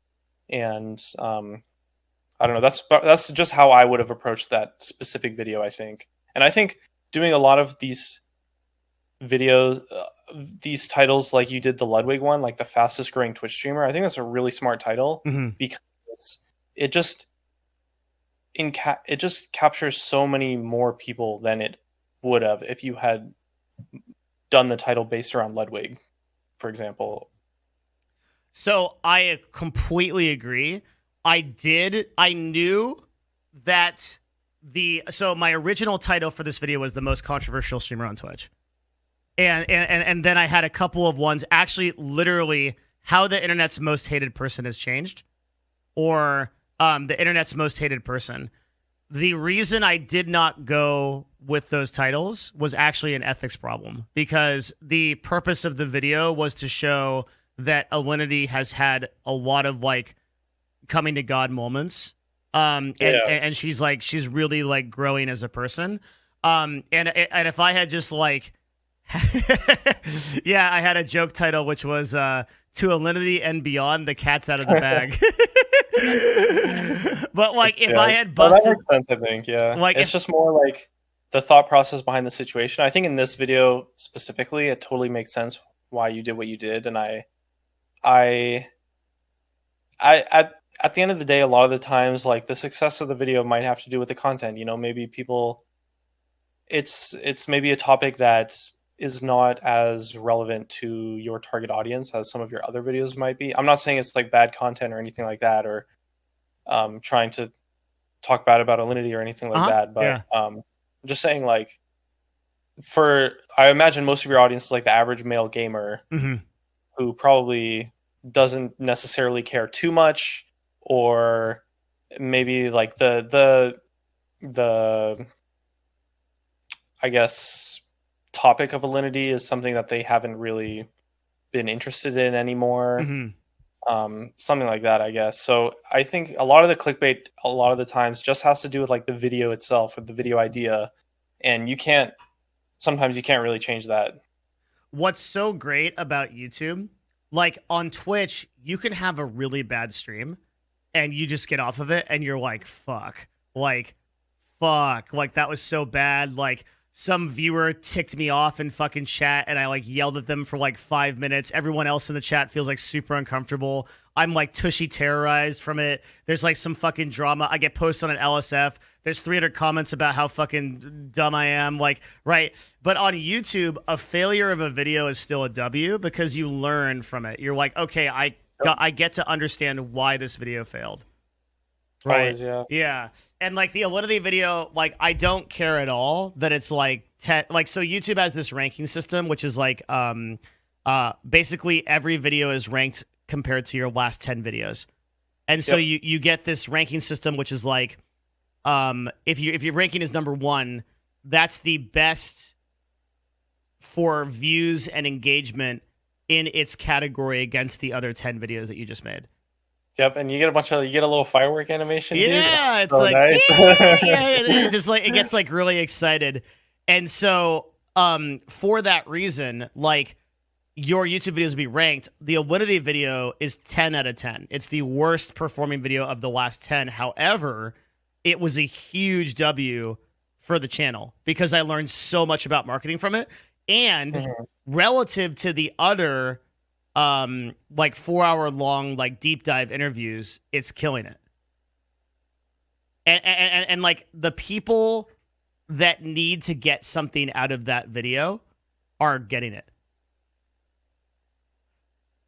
And I don't know, that's just how I would have approached that specific video, I think. And I think doing a lot of these videos, these titles, like you did the Ludwig one, like the fastest growing Twitch streamer, I think that's a really smart title, because it just it just captures so many more people than it would have if you had done the title based around Ludwig, for example. So I completely agree. I knew that so my original title for this video was the most controversial streamer on Twitch. And then I had a couple of ones, actually literally how the internet's most hated person has changed, or the internet's most hated person. The reason I did not go with those titles was actually an ethics problem, because the purpose of the video was to show that Alinity has had a lot of like coming to God moments. And she's really like growing as a person. And if I had just like, yeah, I had a joke title, which was to Alinity and beyond, the cat's out of the bag. But like, if I had busted, that makes sense, I think. Yeah, like, it's just more like the thought process behind the situation. I think in this video specifically, it totally makes sense why you did what you did, and at the end of the day, a lot of the times, like, the success of the video might have to do with the content. You know, maybe people, it's maybe a topic that is not as relevant to your target audience as some of your other videos might be. I'm not saying it's like bad content or anything like that, or trying to talk bad about Alinity or anything like that. But I'm just saying, like, I imagine most of your audience is like the average male gamer who probably doesn't necessarily care too much, or maybe like the I guess topic of Alinity is something that they haven't really been interested in anymore. Something like that, I guess. So I think a lot of the clickbait, a lot of the times, just has to do with like the video itself, or the video idea, and sometimes you can't really change that. What's so great about YouTube, like on Twitch, you can have a really bad stream and you just get off of it and you're like, fuck, like that was so bad. Like, some viewer ticked me off in fucking chat and I like yelled at them for like 5 minutes. Everyone else in the chat feels like super uncomfortable. I'm like tushy terrorized from it. There's like some fucking drama. I get posted on an LSF. There's 300 comments about how fucking dumb I am. Like, right. But on YouTube, a failure of a video is still a W, because you learn from it. You're like, okay, I get to understand why this video failed. Right. Always, yeah. And like the Alinity video, like, I don't care at all that it's like 10. Like, so YouTube has this ranking system, which is like basically every video is ranked compared to your last 10 videos. And so you get this ranking system, which is like, if your ranking is number 1, that's the best for views and engagement in its category against the other 10 videos that you just made. Yep, and you get a little firework animation. Yeah, dude. it's so like, nice. It just like, it gets like really excited. And so for that reason, like, your YouTube videos will be ranked. The Alinity video is 10 out of 10. It's the worst performing video of the last 10. However, it was a huge W for the channel because I learned so much about marketing from it. And relative to the other like 4-hour long like deep dive interviews, it's killing it. And like the people that need to get something out of that video are getting it.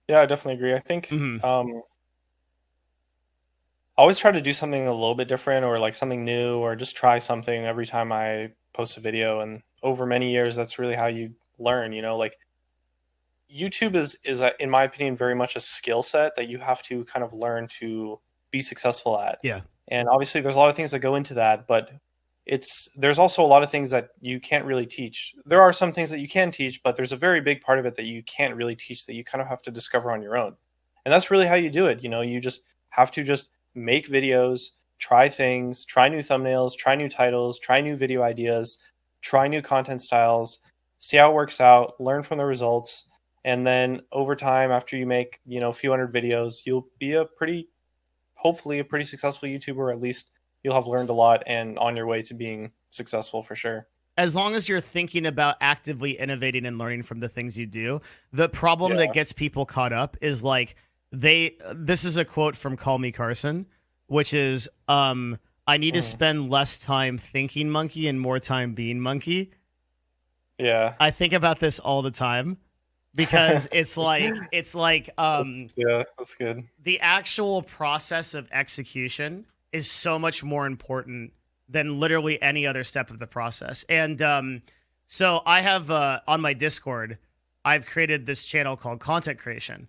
Yeah, I definitely agree. I think always try to do something a little bit different or like something new or just try something every time I post a video. And over many years, that's really how you learn, like YouTube is in my opinion very much a skill set that you have to kind of learn to be successful at. Yeah. And obviously there's a lot of things that go into that, but there's also a lot of things that you can't really teach. There are some things that you can teach, but there's a very big part of it that you can't really teach that you kind of have to discover on your own. And that's really how you do it. You just have to just make videos, try things, try new thumbnails, try new titles, try new video ideas, try new content styles, see how it works out, learn from the results, and then over time after you make, a few hundred videos, you'll be hopefully a pretty successful YouTuber. At least you'll have learned a lot and on your way to being successful for sure. As long as you're thinking about actively innovating and learning from the things you do, the problem that gets people caught up is like this is a quote from Call Me Carson, which is I need to spend less time thinking monkey and more time being monkey. Yeah. I think about this all the time because it's like yeah, that's good. The actual process of execution is so much more important than literally any other step of the process. And so I have on my Discord, I've created this channel called Content Creation.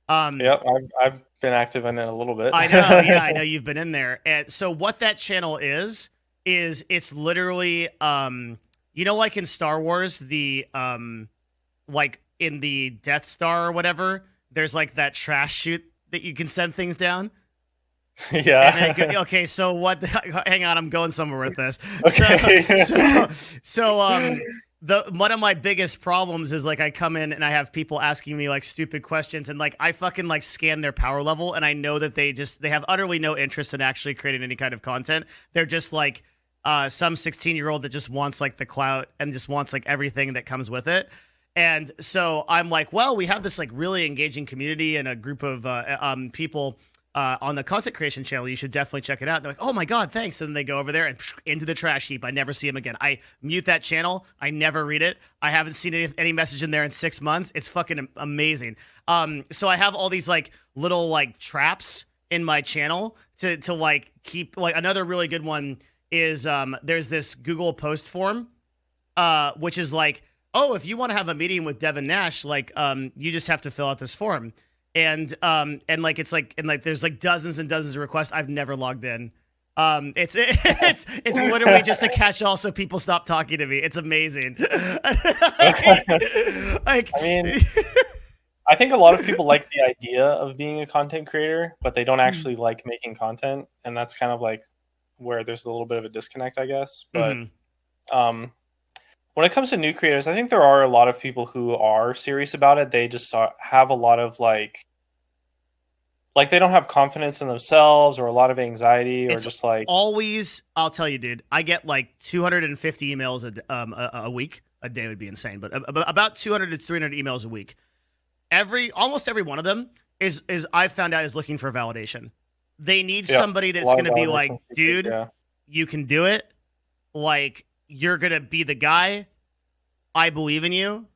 Yep, I've been active in it a little bit. I know, yeah, I know you've been in there. And so what that channel is it's literally like in Star Wars, the like in the Death Star or whatever, there's like that trash chute that you can send things down. Yeah. Okay, so what? Hang on, I'm going somewhere with this. Okay. So one of my biggest problems is like I come in and I have people asking me like stupid questions and like I fucking like scan their power level and I know that they have utterly no interest in actually creating any kind of content. They're just like some 16-year-old that just wants like the clout and just wants like everything that comes with it. And so I'm like, well, we have this like really engaging community and a group of people on the content creation channel. You should definitely check it out. They're like, oh my God, thanks. And then they go over there and into the trash heap. I never see them again. I mute that channel. I never read it. I haven't seen any message in there in 6 months. It's fucking amazing. So I have all these like little like traps in my channel to like keep like another really good one is there's this Google post form, which is like, oh, if you want to have a meeting with Devin Nash, like you just have to fill out this form. And like it's like and like there's like dozens and dozens of requests. I've never logged in. It's literally just a catch-all so people stop talking to me. It's amazing. Like I mean, I think a lot of people like the idea of being a content creator, but they don't actually like making content, and that's kind of like where there's a little bit of a disconnect, I guess. But when it comes to new creators, I think there are a lot of people who are serious about it. They just have a lot of like they don't have confidence in themselves or a lot of anxiety or it's just like always. I'll tell you, dude. I get like 250 emails a week. A day would be insane, but about 200 to 300 emails a week. Almost every one of them is I've found out is looking for validation. They need somebody that's going to be like, dude, you can do it. Like, you're going to be the guy. I believe in you.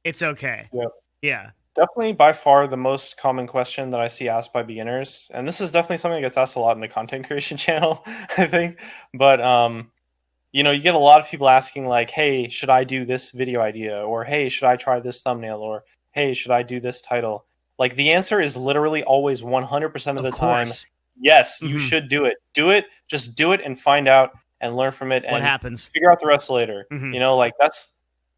It's okay. Yep. Yeah. Definitely by far the most common question that I see asked by beginners. And this is definitely something that gets asked a lot in the content creation channel, I think. But, you get a lot of people asking like, hey, should I do this video idea? Or, hey, should I try this thumbnail? Or, hey, should I do this title? Like the answer is literally always 100% of the time. Yes, you should do it. Do it. Just do it and find out and learn from it. And what happens? Figure out the rest later. Like that's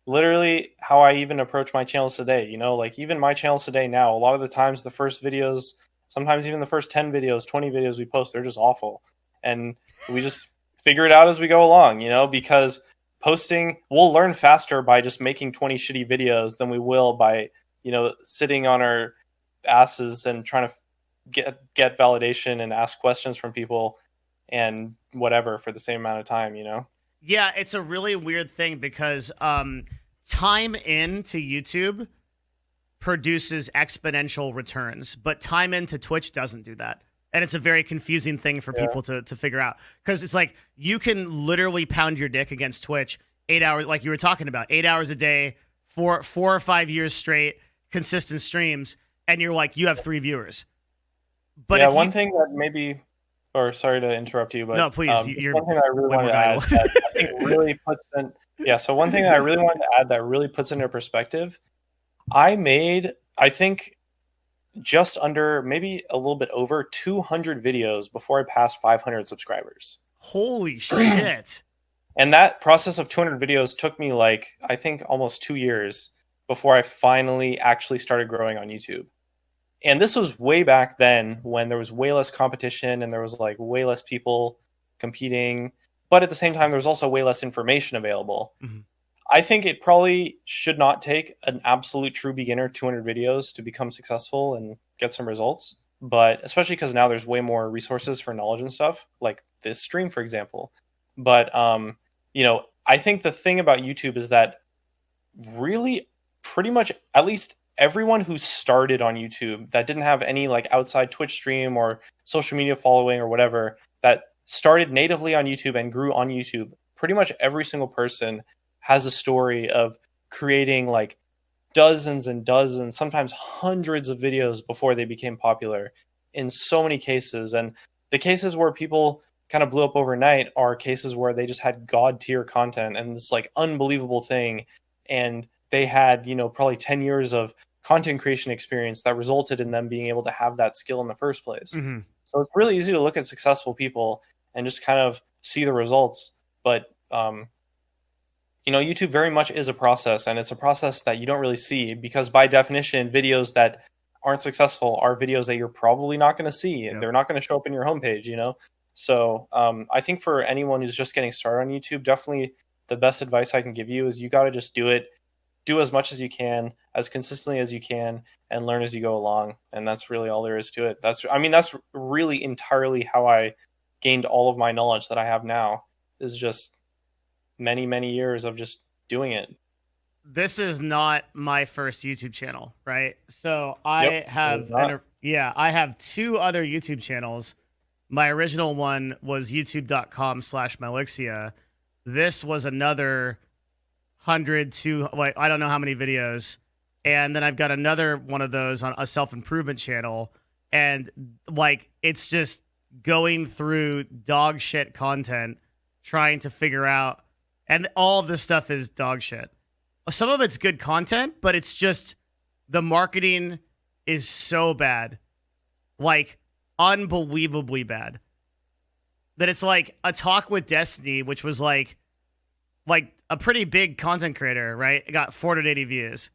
literally how I even approach my channels today. Like even my channels today now, a lot of the times the first videos, sometimes even the first 10 videos, 20 videos we post, they're just awful. And we just figure it out as we go along, because posting, we'll learn faster by just making 20 shitty videos than we will by, sitting on our asses and trying to get validation and ask questions from people and whatever for the same amount of time, Yeah, it's a really weird thing because time into YouTube produces exponential returns, but time into Twitch doesn't do that. And it's a very confusing thing for people to figure out because it's like you can literally pound your dick against Twitch 8 hours, like you were talking about, 8 hours a day, 4 or 5 years straight, consistent streams, and you're like, you have 3 viewers. But one thing that maybe or sorry to interrupt you, but No, please. You're one thing I really way more wanted to add valuable. that I think really puts in, yeah. So one thing that I really wanted to add that really puts into perspective, I made, I think, just under, maybe a little bit over 200 videos before I passed 500 subscribers. Holy shit. And that process of 200 videos took me like, I think almost 2 years before I finally actually started growing on YouTube. And this was way back then when there was way less competition and there was like way less people competing. But at the same time, there was also way less information available. Mhm. I think it probably should not take an absolute true beginner 200 videos to become successful and get some results. But especially because now there's way more resources for knowledge and stuff, like this stream, for example. But I think the thing about YouTube is that really pretty much at least everyone who started on YouTube that didn't have any like outside Twitch stream or social media following or whatever, that started natively on YouTube and grew on YouTube, pretty much every single person has a story of creating like dozens and dozens, sometimes hundreds of videos before they became popular in so many cases. And the cases where people kind of blew up overnight are cases where they just had god tier content and this like unbelievable thing. And they had, probably 10 years of content creation experience that resulted in them being able to have that skill in the first place. Mm-hmm. So it's really easy to look at successful people and just kind of see the results. But YouTube very much is a process, and it's a process that you don't really see because by definition, videos that aren't successful are videos that you're probably not going to see, and Yep. they're not going to show up in your homepage. So I think for anyone who's just getting started on YouTube, definitely the best advice I can give you is you got to just do it. Do as much as you can, as consistently as you can, and learn as you go along. And that's really all there is to it. That's really entirely how I gained all of my knowledge that I have now, is just many, many years of just doing it. This is not my first YouTube channel, right? So I have I have two other YouTube channels. My original one was youtube.com/Melixia. This was another 100 to I don't know how many videos. And then I've got another one of those on a self-improvement channel. And like it's just going through dog shit content, trying to figure out, and all of this stuff is dog shit. Some of it's good content, but it's just the marketing is so bad. Like unbelievably bad. That it's like a talk with Destiny, which was like a pretty big content creator, right? It got 480 views.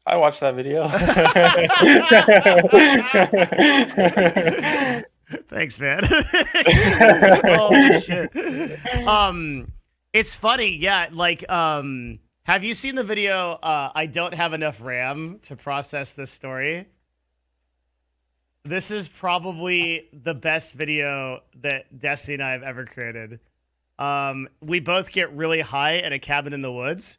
I watched that video. Thanks, man. Holy shit. It's funny, yeah. Like, have you seen the video? I don't have enough RAM to process this story. This is probably the best video that Destiny and I have ever created. We both get really high in a cabin in the woods,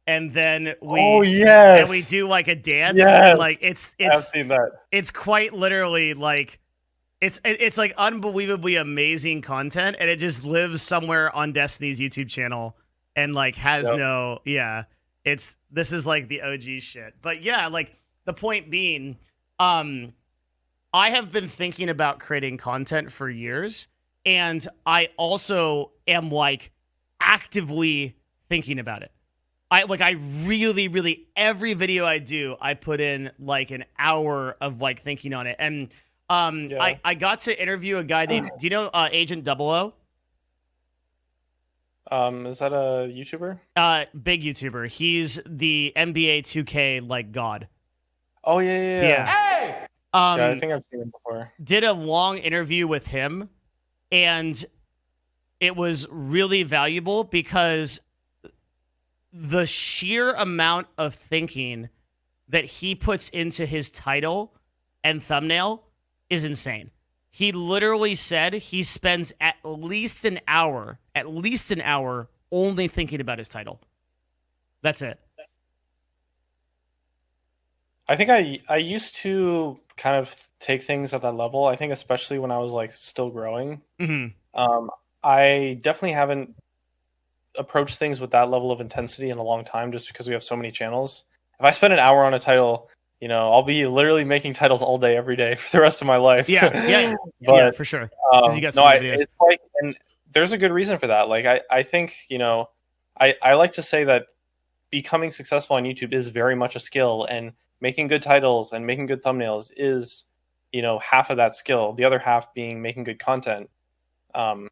and then we do like a dance. Yes. And, like I've seen that. It's quite literally like it's like unbelievably amazing content, and it just lives somewhere on Destiny's YouTube channel and like has this is like the OG shit. But yeah, like the point being, I have been thinking about creating content for years, and I also am like actively thinking about it. I really every video I do, I put in like an hour of like thinking on it. And I got to interview a guy named, do you know Agent 00? Is that a YouTuber? Big YouTuber. He's the NBA 2K like god. Oh yeah. Hey! I think I've seen him before. Did a long interview with him, and it was really valuable because the sheer amount of thinking that he puts into his title and thumbnail is insane. He literally said he spends at least an hour only thinking about his title. That's it. I think I used to kind of take things at that level. I think especially when I was like still growing. Mm-hmm. I definitely haven't approached things with that level of intensity in a long time, just because we have so many channels. If I spend an hour on a title, I'll be literally making titles all day, every day for the rest of my life. Yeah, But for sure. Because you got no, some good videos. it's like, and there's a good reason for that. Like, I think, I like to say that becoming successful on YouTube is very much a skill, and making good titles and making good thumbnails is, half of that skill. The other half being making good content. But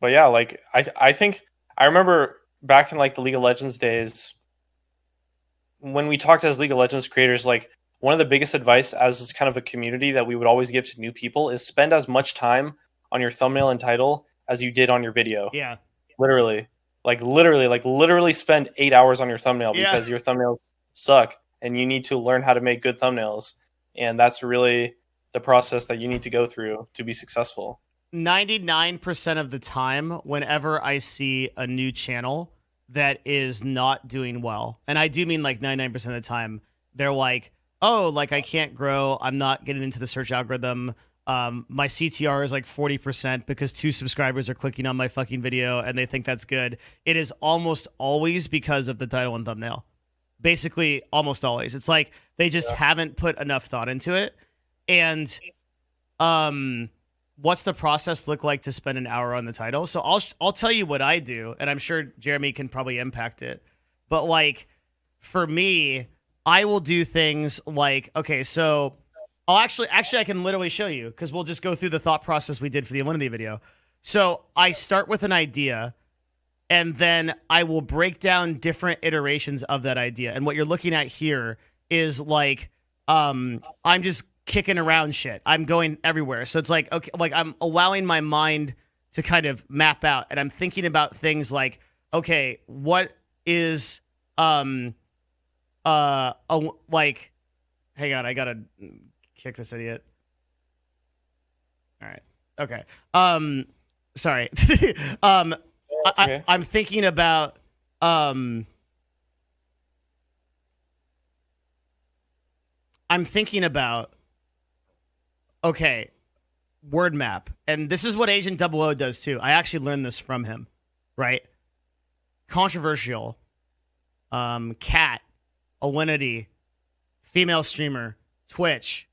yeah, like I think I remember back in like the League of Legends days when we talked as League of Legends creators, like one of the biggest advice as kind of a community that we would always give to new people is spend as much time on your thumbnail and title as you did on your video. Yeah. Literally. Literally spend 8 hours on your thumbnail because your thumbnails suck and you need to learn how to make good thumbnails. And that's really the process that you need to go through to be successful. 99% of the time, whenever I see a new channel that is not doing well, and I do mean like 99% of the time, they're like, oh, like I can't grow, I'm not getting into the search algorithm, my CTR is like 40% because 2 subscribers are clicking on my fucking video and they think that's good. It is almost always because of the title and thumbnail. Basically, almost always. It's like they just haven't put enough thought into it. And what's the process look like to spend an hour on the title? So I'll tell you what I do, and I'm sure Jeremy can probably impact it. But like for me, I will do things like, okay, so I'll actually I can literally show you because we'll just go through the thought process we did for the Alinity video. So I start with an idea, and then I will break down different iterations of that idea. And what you're looking at here is like I'm just kicking around shit. I'm going everywhere. So it's like, okay, like I'm allowing my mind to kind of map out, and I'm thinking about things like, okay, what is like, hang on, I gotta kick this idiot. All right. Okay. Sorry. Okay. I'm thinking about okay, word map. And this is what Agent 00 does too. I actually learned this from him, right? Controversial, cat, Alinity, female streamer, Twitch,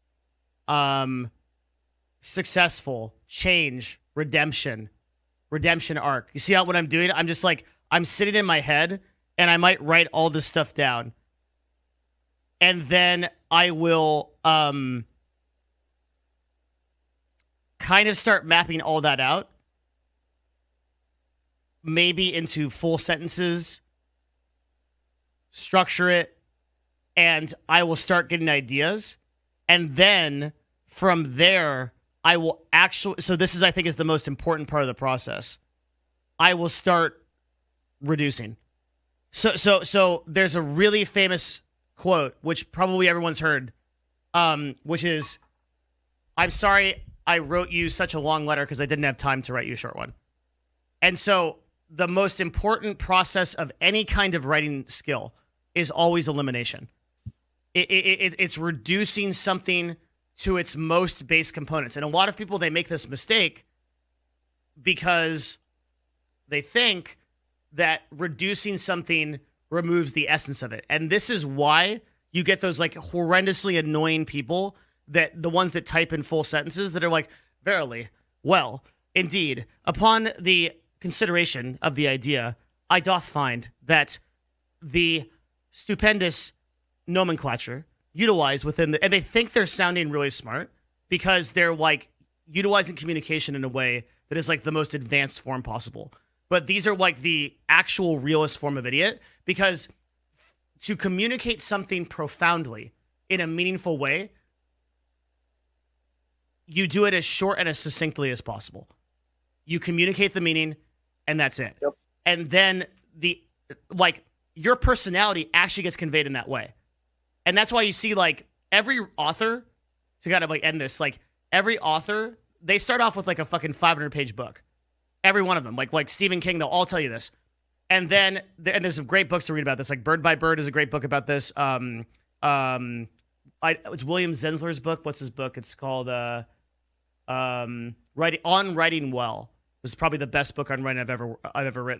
successful, change, redemption arc. You see how what I'm doing? I'm just like, I'm sitting in my head and I might write all this stuff down. And then I will kind of start mapping all that out, maybe into full sentences, structure it, and I will start getting ideas. And then from there, I will actually, so this is, I think, is the most important part of the process. I will start reducing. So there's a really famous quote, which probably everyone's heard, which is, I'm sorry I wrote you such a long letter because I didn't have time to write you a short one. And so the most important process of any kind of writing skill is always elimination. It's reducing something to its most base components. And a lot of people, they make this mistake because they think that reducing something removes the essence of it. And this is why you get those like horrendously annoying people, that the ones that type in full sentences that are like, verily, well, indeed, upon the consideration of the idea, I doth find that the stupendous nomenclature utilized within the, and they think they're sounding really smart because they're like utilizing communication in a way that is like the most advanced form possible. But these are like the actual realist form of idiot, because to communicate something profoundly in a meaningful way, you do it as short and as succinctly as possible. You communicate the meaning, and that's it. Yep. And then your personality actually gets conveyed in that way. And that's why you see like every author, to kind of like end this, like every author, they start off with like a fucking 500-page book. Every one of them, like Stephen King, they'll all tell you this. And then, and there's some great books to read about this. Like Bird by Bird is a great book about this. It's William Zensler's book. What's his book? It's called Writing Well. This is probably the best book on writing I've ever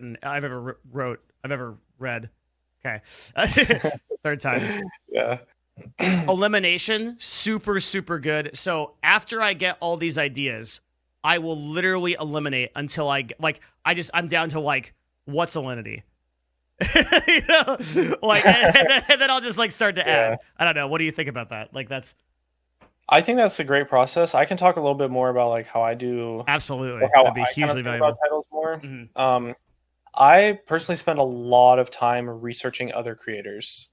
read. Okay, third time. Yeah. Elimination, super, super good. So after I get all these ideas, I will literally eliminate until I'm down to like, what's alinity? You know, like, and then I'll just like start to add. I don't know. What do you think about that? Like, I think that's a great process. I can talk a little bit more about like how I do, absolutely, how that'd be I kind of hugely think valuable. about titles more. Mm-hmm. I personally spend a lot of time researching other creators,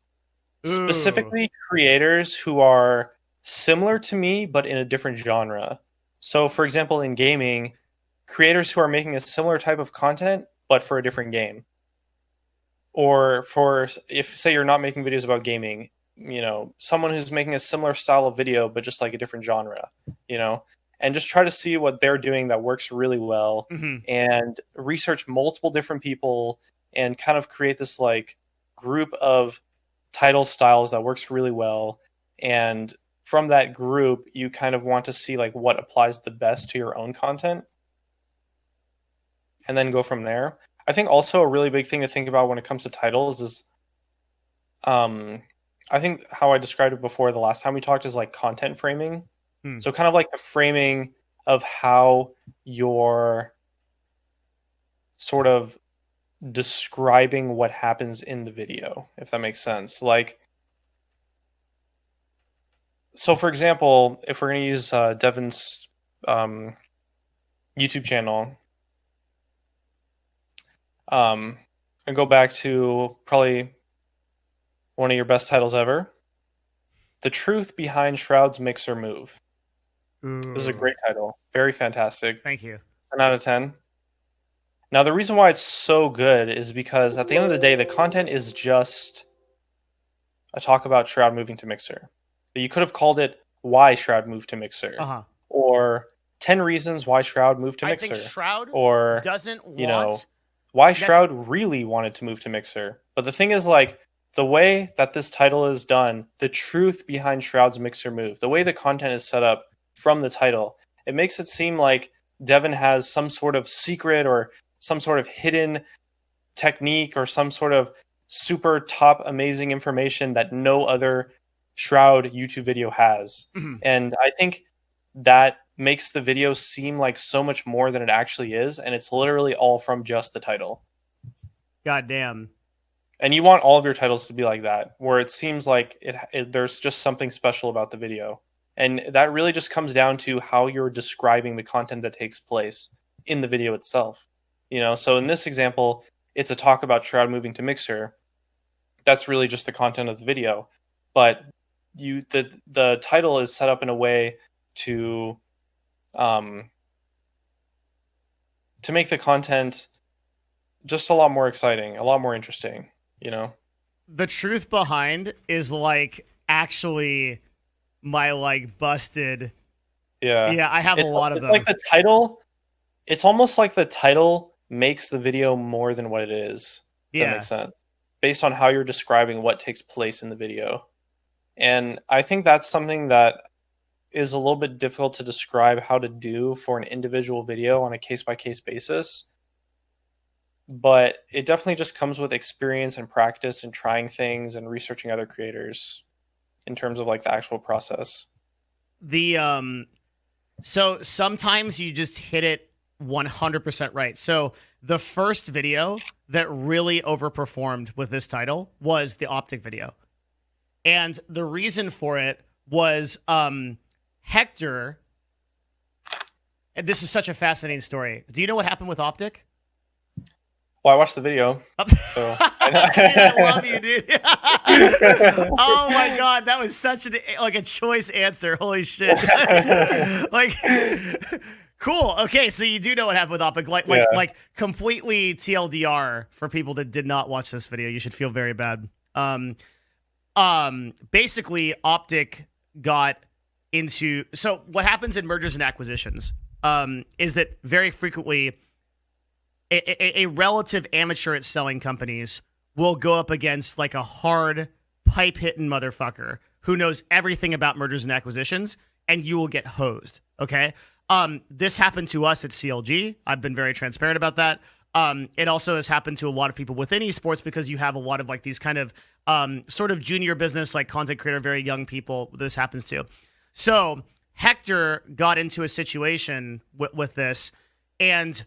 Ooh. specifically creators who are similar to me but in a different genre. So, for example, in gaming, creators who are making a similar type of content but for a different game. Or for if say you're not making videos about gaming, someone who's making a similar style of video but just like a different genre, and just try to see what they're doing that works really well, Mm-hmm. and research multiple different people and kind of create this like group of title styles that works really well. And from that group, you kind of want to see like what applies the best to your own content and then go from there. I think also a really big thing to think about when it comes to titles is, I think how I described it before the last time we talked is like content framing. So kind of like the framing of how you're sort of describing what happens in the video, if that makes sense. Like, so for example, if we're going to use Devin's YouTube channel, and go back to probably one of your best titles ever, The Truth Behind Shroud's Mixer Move. Ooh. This is a great title. Very fantastic. Thank you. 10 out of 10. Now, the reason why it's so good is because at the end of the day, the content is just a talk about Shroud moving to Mixer. So you could have called it Why Shroud Moved to Mixer. Or 10 Reasons Why Shroud Moved to Mixer. I think Shroud or doesn't want... why Shroud really wanted to move to Mixer. But the thing is, like, the way that this title is done, the truth behind Shroud's Mixer move, the way the content is set up from the title, it makes it seem like Devin has some sort of secret or some sort of hidden technique or some sort of super top amazing information that no other Shroud YouTube video has. Mm-hmm. And I think that makes the video seem like so much more than it actually is, and it's literally all from just the title. God damn. And you want all of your titles to be like that, where it seems like there's just something special about the video. And that really just comes down to how you're describing the content that takes place in the video itself. So in this example, it's a talk about Shroud moving to Mixer. That's really just the content of the video. But the title is set up in a way to make the content just a lot more exciting, a lot more interesting, The truth behind is like actually my like busted. Yeah, I have a lot of them. Like the title, it's almost like the title makes the video more than what it is. Does that make sense? Based on how you're describing what takes place in the video. And I think that's something that is a little bit difficult to describe how to do for an individual video on a case-by-case basis. But it definitely just comes with experience and practice and trying things and researching other creators in terms of like the actual process. So sometimes you just hit it 100% right. So the first video that really overperformed with this title was the Optic video. And the reason for it was Hector, and this is such a fascinating story. Do you know what happened with Optic? Well, I watched the video, so I love you, dude. Oh my god, that was such a choice answer. Holy shit! Like, cool. Okay, so you do know what happened with Optic, like completely TLDR for people that did not watch this video. You should feel very bad. Basically, Optic got into. So what happens in mergers and acquisitions is that very frequently a relative amateur at selling companies will go up against like a hard pipe hitting motherfucker who knows everything about mergers and acquisitions, and you will get hosed. Okay. This happened to us at CLG. I've been very transparent about that. It also has happened to a lot of people within esports because you have a lot of like these kind of sort of junior business, like content creator, very young people this happens to. So Hector got into a situation with this, and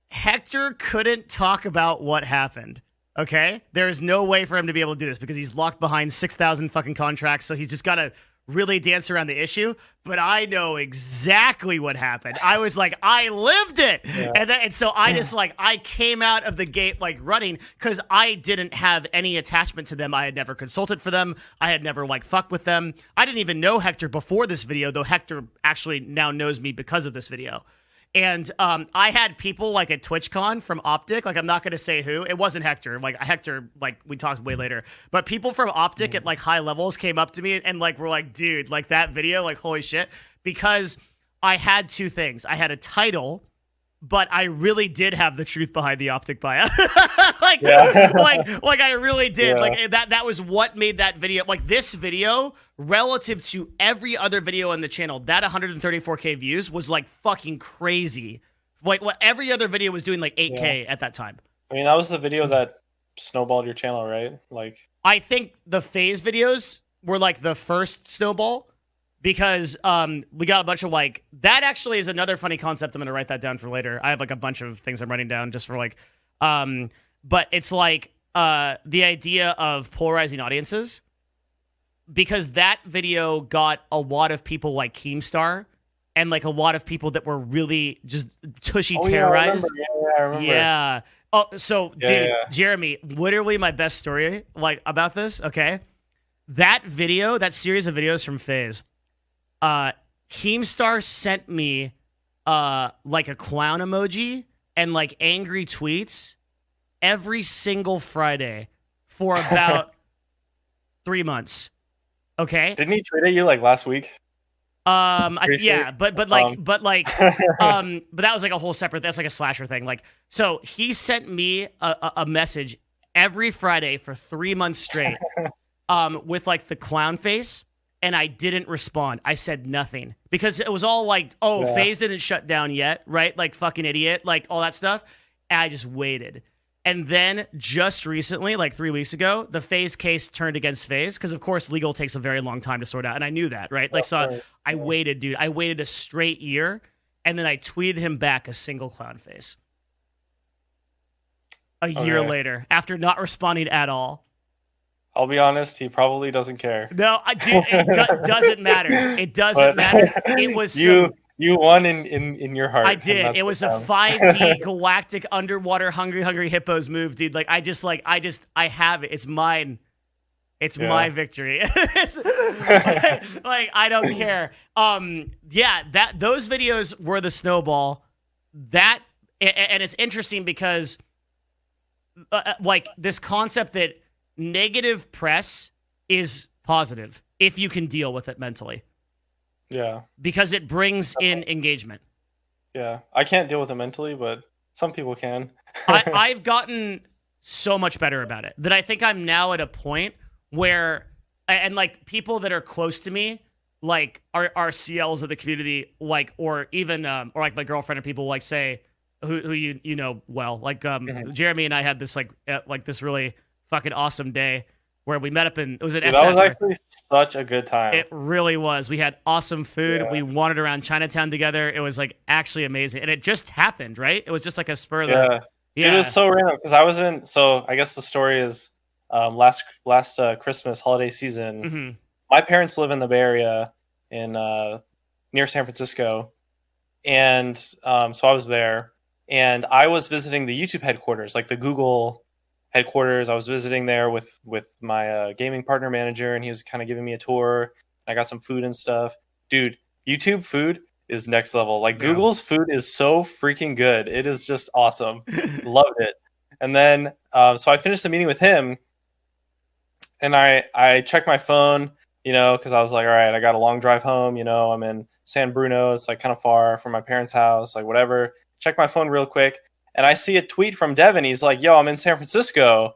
Hector couldn't talk about what happened. Okay, there's no way for him to be able to do this because he's locked behind 6,000 fucking contracts. So he's just got to really dance around the issue. But I know exactly what happened. I was like, I lived it, and so I just I came out of the gate like running because I didn't have any attachment to them. I had never consulted for them. I had never fucked with them. I didn't even know Hector before this video, though Hector actually now knows me because of this video. And I had people at TwitchCon from Optic, I'm not going to say who. It wasn't Hector. Hector, we talked way later. But people from Optic at high levels came up to me and were like, dude, that video, holy shit. Because I had two things. I had a title, but I really did have the truth behind the Optic bio. I really did. Yeah. That was what made that video. This video, relative to every other video on the channel, that 134K views was fucking crazy. What every other video was doing 8K at that time. I mean, that was the video that snowballed your channel, right? I think the Faze videos were the first snowball. Because we got a bunch of that actually is another funny concept. I'm going to write that down for later. I have a bunch of things I'm writing down just for but it's the idea of polarizing audiences, because that video got a lot of people like Keemstar and a lot of people that were really just tushy terrorized. I remember. Yeah. Oh, so dude, Jeremy, literally my best story about this. Okay. That video, that series of videos from Faze, Keemstar sent me a clown emoji and angry tweets every single Friday for about 3 months. Okay. Didn't he tweet at you last week? Yeah, but that was a whole separate. That's a slasher thing. So he sent me a message every Friday for 3 months straight, with the clown face. And I didn't respond. I said nothing because it was all Faze didn't shut down yet, right? Fucking idiot, all that stuff. And I just waited. And then just recently, 3 weeks ago, the Faze case turned against Faze because, of course, legal takes a very long time to sort out. And I knew that, right? I waited, dude. I waited a straight year. And then I tweeted him back a single clown face. A year later, after not responding at all. I'll be honest, he probably doesn't care. No, dude, it doesn't matter. It doesn't matter. It was you won in your heart. I did. It was a 5D galactic underwater hungry hippos move, dude. I have it. It's mine. It's my victory. I don't care. Those videos were the snowball. And it's interesting because this concept that negative press is positive if you can deal with it mentally. Yeah. Because it brings in engagement. Yeah. I can't deal with it mentally, but some people can. I've gotten so much better about it that I think I'm now at a point where, and people that are close to me, are CLs of the community, or even, or my girlfriend or people say, who you know well, Jeremy and I had this, this really fucking awesome day where we met up in, it was an SF. That was actually such a good time. It really was. We had awesome food. Yeah. We wandered around Chinatown together. It was actually amazing. And it just happened, right? It was just a spur of the... Yeah. It was so random because I was in, so I guess the story is last Christmas holiday season, my parents live in the Bay Area in near San Francisco. And so I was there and I was visiting the YouTube headquarters, the Google headquarters. I was visiting there with my gaming partner manager, and he was kind of giving me a tour. I got some food and stuff. Dude, YouTube food is next level. Google's food is so freaking good. It is just awesome. Loved it. And then so I finished the meeting with him, and I checked my phone, because I was all right, I got a long drive home. I'm in San Bruno. It's kind of far from my parents' house. Whatever. Check my phone real quick. And I see a tweet from Devin. He's like, yo, I'm in San Francisco.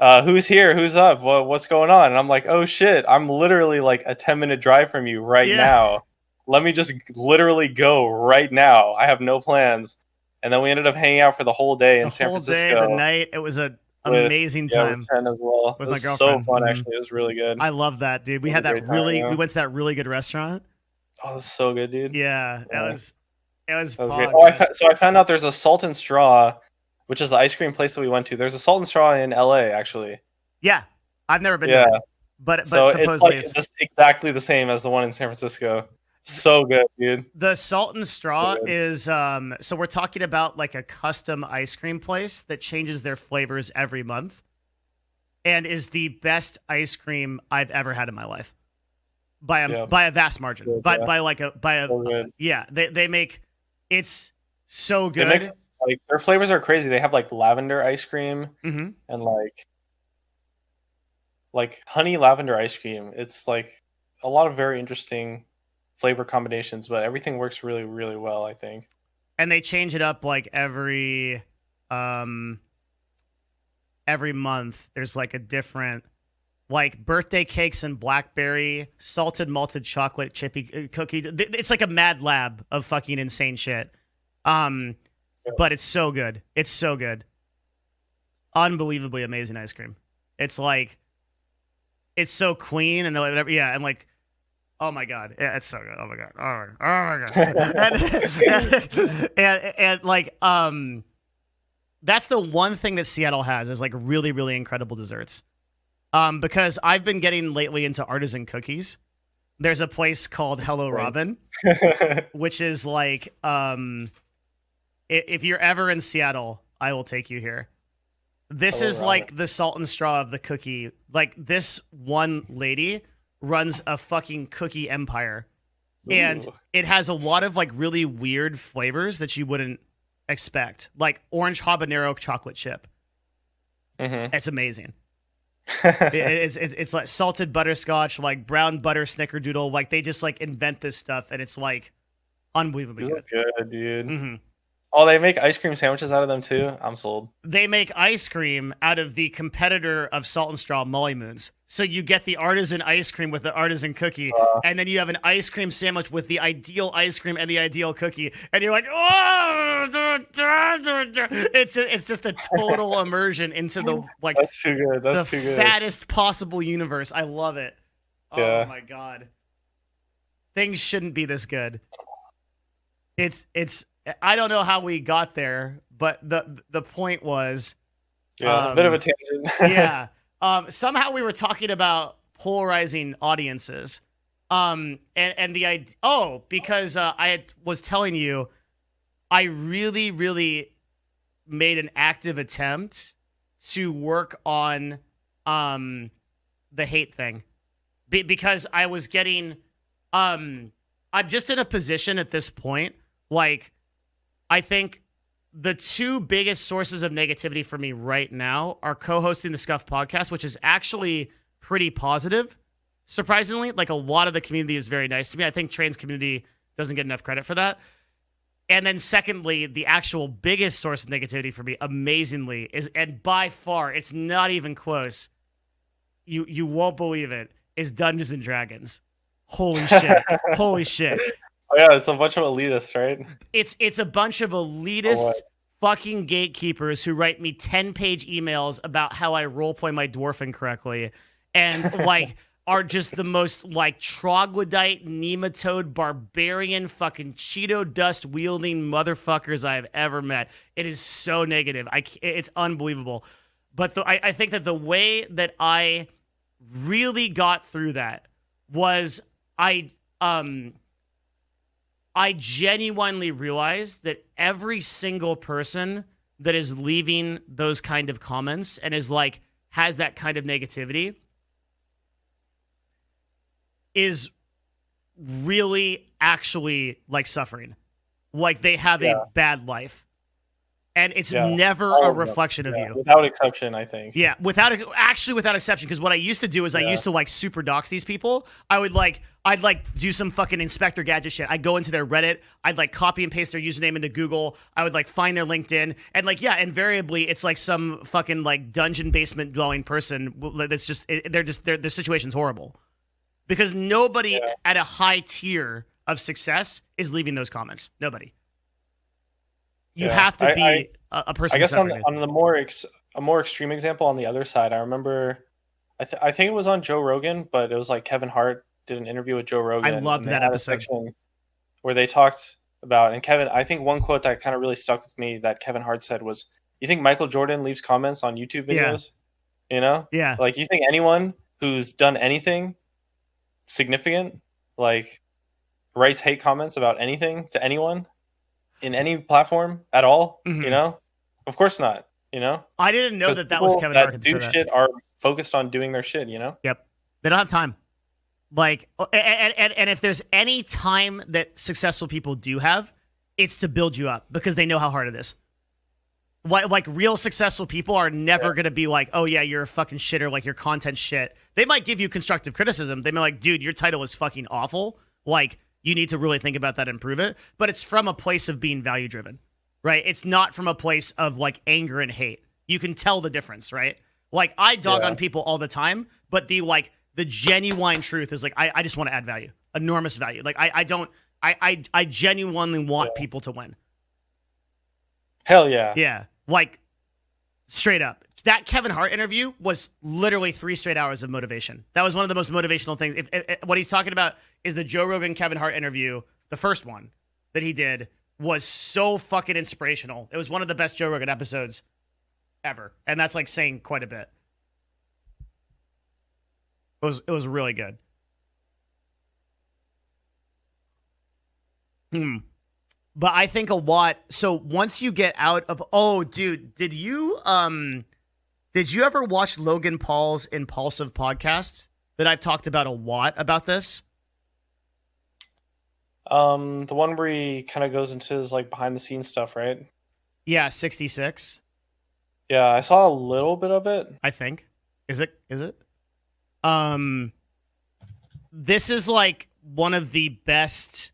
Who's here? Who's up? What's going on? And I'm like, oh, shit. I'm literally a 10-minute drive from you right now. Let me just literally go right now. I have no plans. And then we ended up hanging out for the whole day in San Francisco. The night. It was amazing time with Chen as well. with It my was so girlfriend. fun, actually. It was really good. I love that, dude. We It had was a that great time, really. yeah. We went to that really good restaurant. Oh, it was so good, dude. Yeah, Yeah. it was That was great. pog, Oh, man. so I found out there's a Salt and Straw, which is the ice cream place that we went to. There's a Salt and Straw in LA, actually. Yeah, I've never been Yeah. to it, but So it's supposedly like it's exactly the same as the one in San Francisco. So good, dude. the Salt and Straw So good. is so we're talking about like a custom ice cream place that changes their flavors every month and is the best ice cream I've ever had in my life by a vast margin. Good, So good. Yeah, they make it's so They good. make, like, their flavors are crazy. They have like lavender ice cream Mhm. and like honey lavender ice cream. It's like a lot of very interesting flavor combinations, but everything works really, really well, I think. And they change it up like every month. There's like a different, like birthday cakes and blackberry, salted malted chocolate chippy cookie. It's like a mad lab of fucking insane shit. But it's so good. It's so good. Unbelievably amazing ice cream. It's like, it's so clean and whatever. Yeah, and like, oh my god, yeah, it's so good. Oh my god, and like, that's the one thing that Seattle has is like really, really incredible desserts. Because I've been getting lately into artisan cookies. There's a place called Hello Robin, which is like, if you're ever in Seattle, I will take you here. This is like the Salt and Straw of the cookie. Like, this one lady runs a fucking cookie empire. Ooh. And it has a lot of like really weird flavors that you wouldn't expect. Like orange habanero chocolate chip. Mm-hmm. It's amazing. It's like salted butterscotch, like brown butter snickerdoodle. Like, they just like invent this stuff and it's like unbelievably good. Good, dude. Mm-hmm. Oh, they make ice cream sandwiches out of them too? I'm sold. They make ice cream out of the competitor of Salt and Straw, Molly Moons. So you get the artisan ice cream with the artisan cookie, and then you have an ice cream sandwich with the ideal ice cream and the ideal cookie, and you're like, oh! It's just a total immersion into the like that's too good. That's too good. Fattest possible universe. I love it. Yeah. Oh my god, things shouldn't be this good. It's. I don't know how we got there, but the point was, a bit of a tangent. Yeah. Somehow we were talking about polarizing audiences. And the idea, because I was telling you, I really, really made an active attempt to work on the hate thing. Because I was getting, I'm just in a position at this point, like, I think the two biggest sources of negativity for me right now are co-hosting the Scuffed podcast, which is actually pretty positive. Surprisingly, like, a lot of the community is very nice to me. I think trans community doesn't get enough credit for that. And then secondly, the actual biggest source of negativity for me, amazingly, is, and by far, it's not even close, you won't believe it, is Dungeons and Dragons. Holy shit. Holy shit. Oh yeah, it's a bunch of elitists, right? It's a bunch of elitist fucking gatekeepers who write me 10-page emails about how I roleplay my dwarf incorrectly, and like are just the most like troglodyte, nematode, barbarian, fucking Cheeto dust wielding motherfuckers I have ever met. It is so negative. It's unbelievable. But I think that the way that I really got through that was I genuinely realized that every single person that is leaving those kind of comments and is like, has that kind of negativity is really actually like suffering. Like, they have a bad life. And it's never a reflection of you. Without exception, I think. Yeah, without exception. Because what I used to do is I used to like super dox these people. I'd do some fucking Inspector Gadget shit. I'd go into their Reddit. I'd like copy and paste their username into Google. I would like find their LinkedIn. And like, invariably it's like some fucking like dungeon basement dwelling person that's just, their situation's horrible. Because nobody at a high tier of success is leaving those comments. Nobody. You have to be a person. I guess on the more a more extreme example on the other side. I remember, I think it was on Joe Rogan, but it was like Kevin Hart did an interview with Joe I Rogan, loved and they that had a episode. section where they talked about, and Kevin, I think one quote that kind of really stuck with me that Kevin Hart said was, "You think Michael Jordan leaves comments on YouTube Yeah. videos? You know, Yeah. like you think anyone who's done anything significant, like writes hate comments about anything to anyone in any platform at all? Mhm. You know, of course not. You know, I didn't know because that was people Kevin Hart that to say do that. shit are focused on doing their shit. You know. Yep. They don't have time. Like, and if there's any time that successful people do have, it's to build you up because they know how hard it is. Like real successful people are never going to be like, oh yeah, you're a fucking shitter, like your content shit. They might give you constructive criticism. They may like, dude, your title is fucking awful. Like, you need to really think about that and improve it. But it's from a place of being value driven, right? It's not from a place of like anger and hate. You can tell the difference, right? Like, I dog on people all the time, but the genuine truth is like, I just want to add value, enormous value. Like, I genuinely want people to win. Hell yeah. Yeah. Like, straight up. That Kevin Hart interview was literally 3 straight hours of motivation. That was one of the most motivational things. If what he's talking about is the Joe Rogan Kevin Hart interview, the first one that he did was so fucking inspirational. It was one of the best Joe Rogan episodes ever. And that's like saying quite a bit. It was really good. But I think a lot. So once you get out of, oh, dude, did you ever watch Logan Paul's Impulsive podcast that I've talked about a lot about this? The one where he kind of goes into his like behind the scenes stuff, right? Yeah, 66. Yeah, I saw a little bit of it. I think. Is it? This is like one of the best.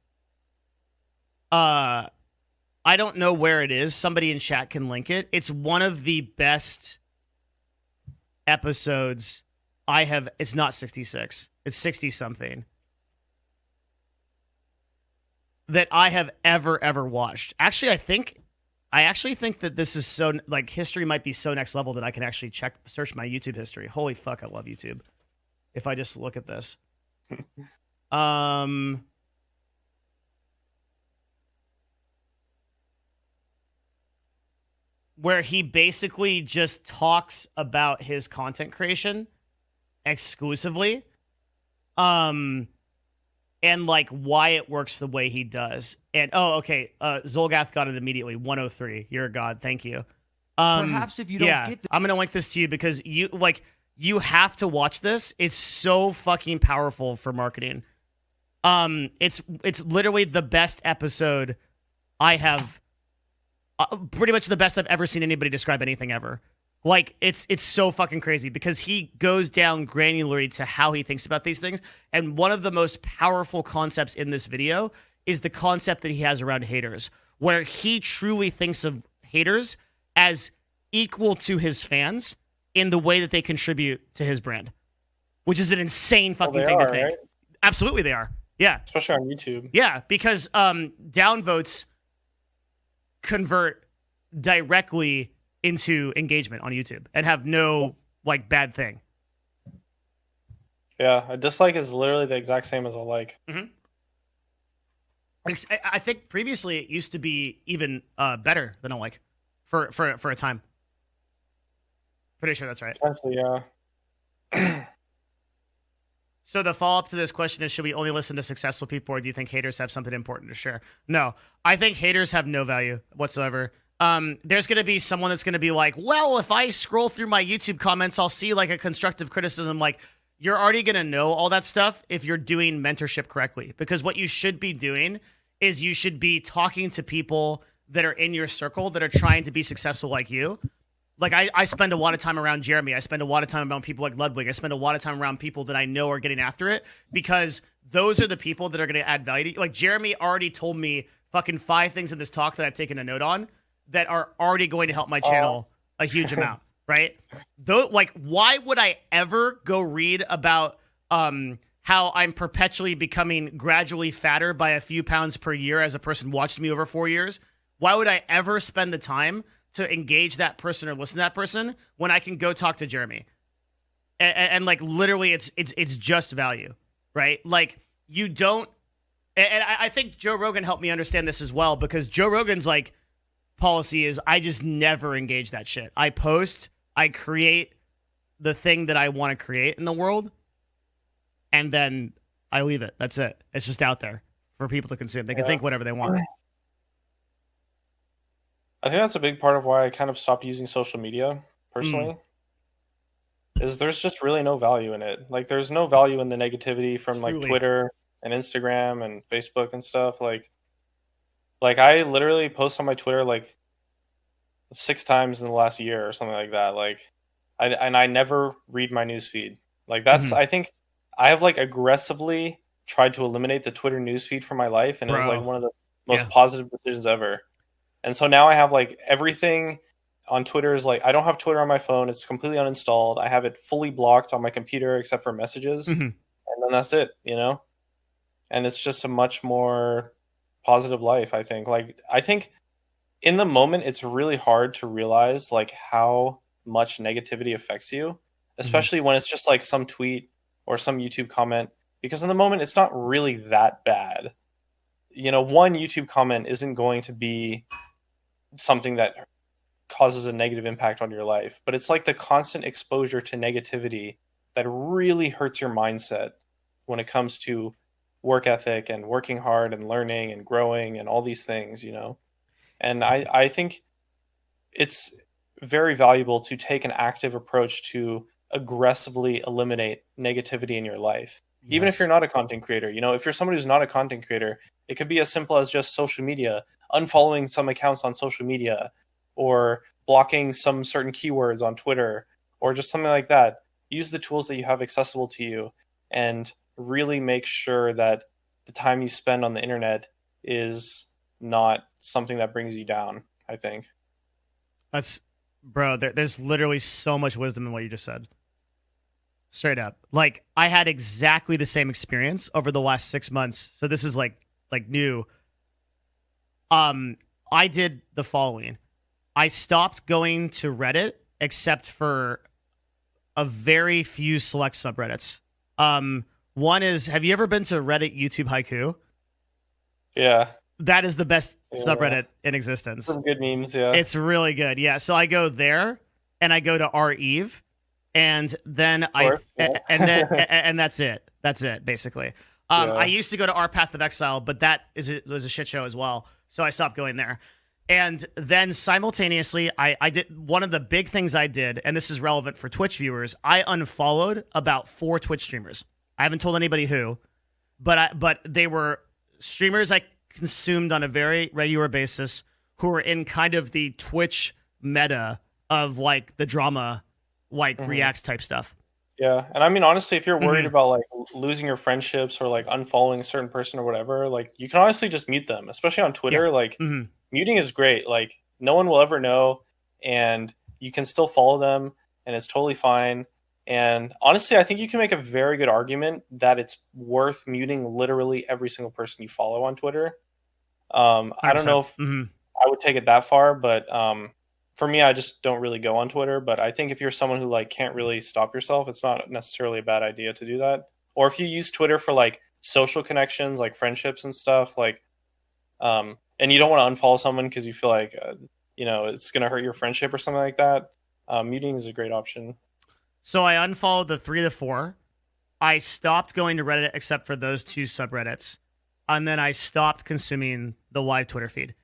I don't know where it is. Somebody in chat can link it. It's one of the best episodes I have. It's not 66. It's 60 something that I have ever watched. Actually, I actually think that this is so like history might be so next level that I can actually search my YouTube history. Holy fuck, I love YouTube. If I just look at this. Where he basically just talks about his content creation exclusively. And like why it works the way he does. And okay, Zolgath got it immediately. 103. You're a god. Thank you. Perhaps if you don't get I'm gonna link this to you because you have to watch this. It's so fucking powerful for marketing. It's literally the best episode I have. Pretty much the best I've ever seen anybody describe anything ever. Like, it's so fucking crazy because he goes down granularly to how he thinks about these things. And one of the most powerful concepts in this video is the concept that he has around haters, where he truly thinks of haters as equal to his fans in the way that they contribute to his brand, which is an insane fucking thing to think. Right? Absolutely, they are. Yeah. Especially on YouTube. Yeah, because downvotes convert directly into engagement on YouTube and have no like bad thing. Yeah, a dislike is literally the exact same as a like. Mm-hmm. I think previously it used to be even better than a like for a time. Pretty sure that's right. Actually, yeah. So the follow-up to this question is, should we only listen to successful people, or do you think haters have something important to share? No, I think haters have no value whatsoever. There's going to be someone that's going to be like, well, if I scroll through my YouTube comments, I'll see like a constructive criticism. Like, you're already going to know all that stuff if you're doing mentorship correctly. Because what you should be doing is you should be talking to people that are in your circle that are trying to be successful like you. Like, I spend a lot of time around Jeremy. I spend a lot of time around people like Ludwig. I spend a lot of time around people that I know are getting after it because those are the people that are going to add value to you. Like, Jeremy already told me fucking 5 things in this talk that I've taken a note on that are already going to help my channel a huge amount, right? Though, like, why would I ever go read about how I'm perpetually becoming gradually fatter by a few pounds per year as a person watched me over 4 years? Why would I ever spend the time to engage that person or listen to that person when I can go talk to Jeremy. And like literally it's just value, right? Like you don't, and I think Joe Rogan helped me understand this as well, because Joe Rogan's like policy is I just never engage that shit. I post, I create the thing that I want to create in the world, and then I leave it. That's it. It's just out there for people to consume. They can think whatever they want. I think that's a big part of why I kind of stopped using social media personally. Is there's just really no value in it. Like there's no value in the negativity from like Twitter and Instagram and Facebook and stuff. Like I literally post on my Twitter like 6 times in the last year or something like that. Like I never read my newsfeed. Like that's I think I have like aggressively tried to eliminate the Twitter newsfeed from my life, and it was like one of the most positive decisions ever. And so now I have like everything on Twitter is like, I don't have Twitter on my phone. It's completely uninstalled. I have it fully blocked on my computer except for messages. And then that's it, you know? And it's just a much more positive life, I think. Like, I think in the moment, it's really hard to realize like how much negativity affects you, especially when it's just like some tweet or some YouTube comment, because in the moment, it's not really that bad. You know, one YouTube comment isn't going to be something that causes a negative impact on your life, but it's like the constant exposure to negativity that really hurts your mindset when it comes to work ethic and working hard and learning and growing and all these things, you know. And I think it's very valuable to take an active approach to aggressively eliminate negativity in your life. Even if you're not a content creator, you know, if you're somebody who's not a content creator, it could be as simple as just social media, unfollowing some accounts on social media, or blocking some certain keywords on Twitter, or just something like that. Use the tools that you have accessible to you and really make sure that the time you spend on the internet is not something that brings you down, I think. That's, bro, there's literally so much wisdom in what you just said. Straight up. Like, I had exactly the same experience over the last 6 months. So this is like new. I did the following. I stopped going to Reddit except for a very few select subreddits. One is, have you ever been to Reddit YouTube Haiku? Yeah. That is the best subreddit in existence. Some good memes, yeah. It's really good, yeah. So I go there, and I go to R-Eve, and then and that's it. That's it, basically. I used to go to R Path of Exile, but that was a shit show as well, so I stopped going there. And then simultaneously, I did one of the big things I did, and this is relevant for Twitch viewers. I unfollowed about 4 Twitch streamers. I haven't told anybody who, but they were streamers I consumed on a very regular basis who were in kind of the Twitch meta of like the drama, like reacts type stuff. Yeah, and I mean, honestly, if you're worried about like losing your friendships or like unfollowing a certain person or whatever, like you can honestly just mute them, especially on Twitter. Like muting is great. Like no one will ever know, and you can still follow them, and it's totally fine. And honestly, I think you can make a very good argument that it's worth muting literally every single person you follow on Twitter. I don't know if I would take it that far, but for me, I just don't really go on Twitter. But I think if you're someone who like can't really stop yourself, it's not necessarily a bad idea to do that. Or if you use Twitter for like social connections, like friendships and stuff, like, and you don't want to unfollow someone because you feel like, you know, it's going to hurt your friendship or something like that, muting is a great option. So I unfollowed the 3 to 4. I stopped going to Reddit except for those 2 subreddits. And then I stopped consuming the live Twitter feed.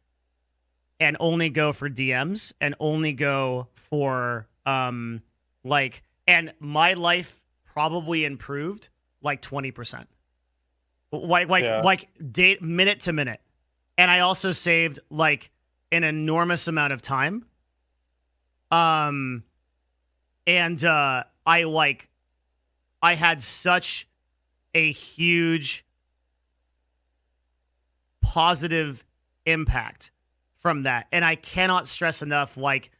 And only go for DMs and only go for and my life probably improved like 20%. Like date minute to minute. And I also saved like an enormous amount of time. I had such a huge positive impact from that. And I cannot stress enough, like,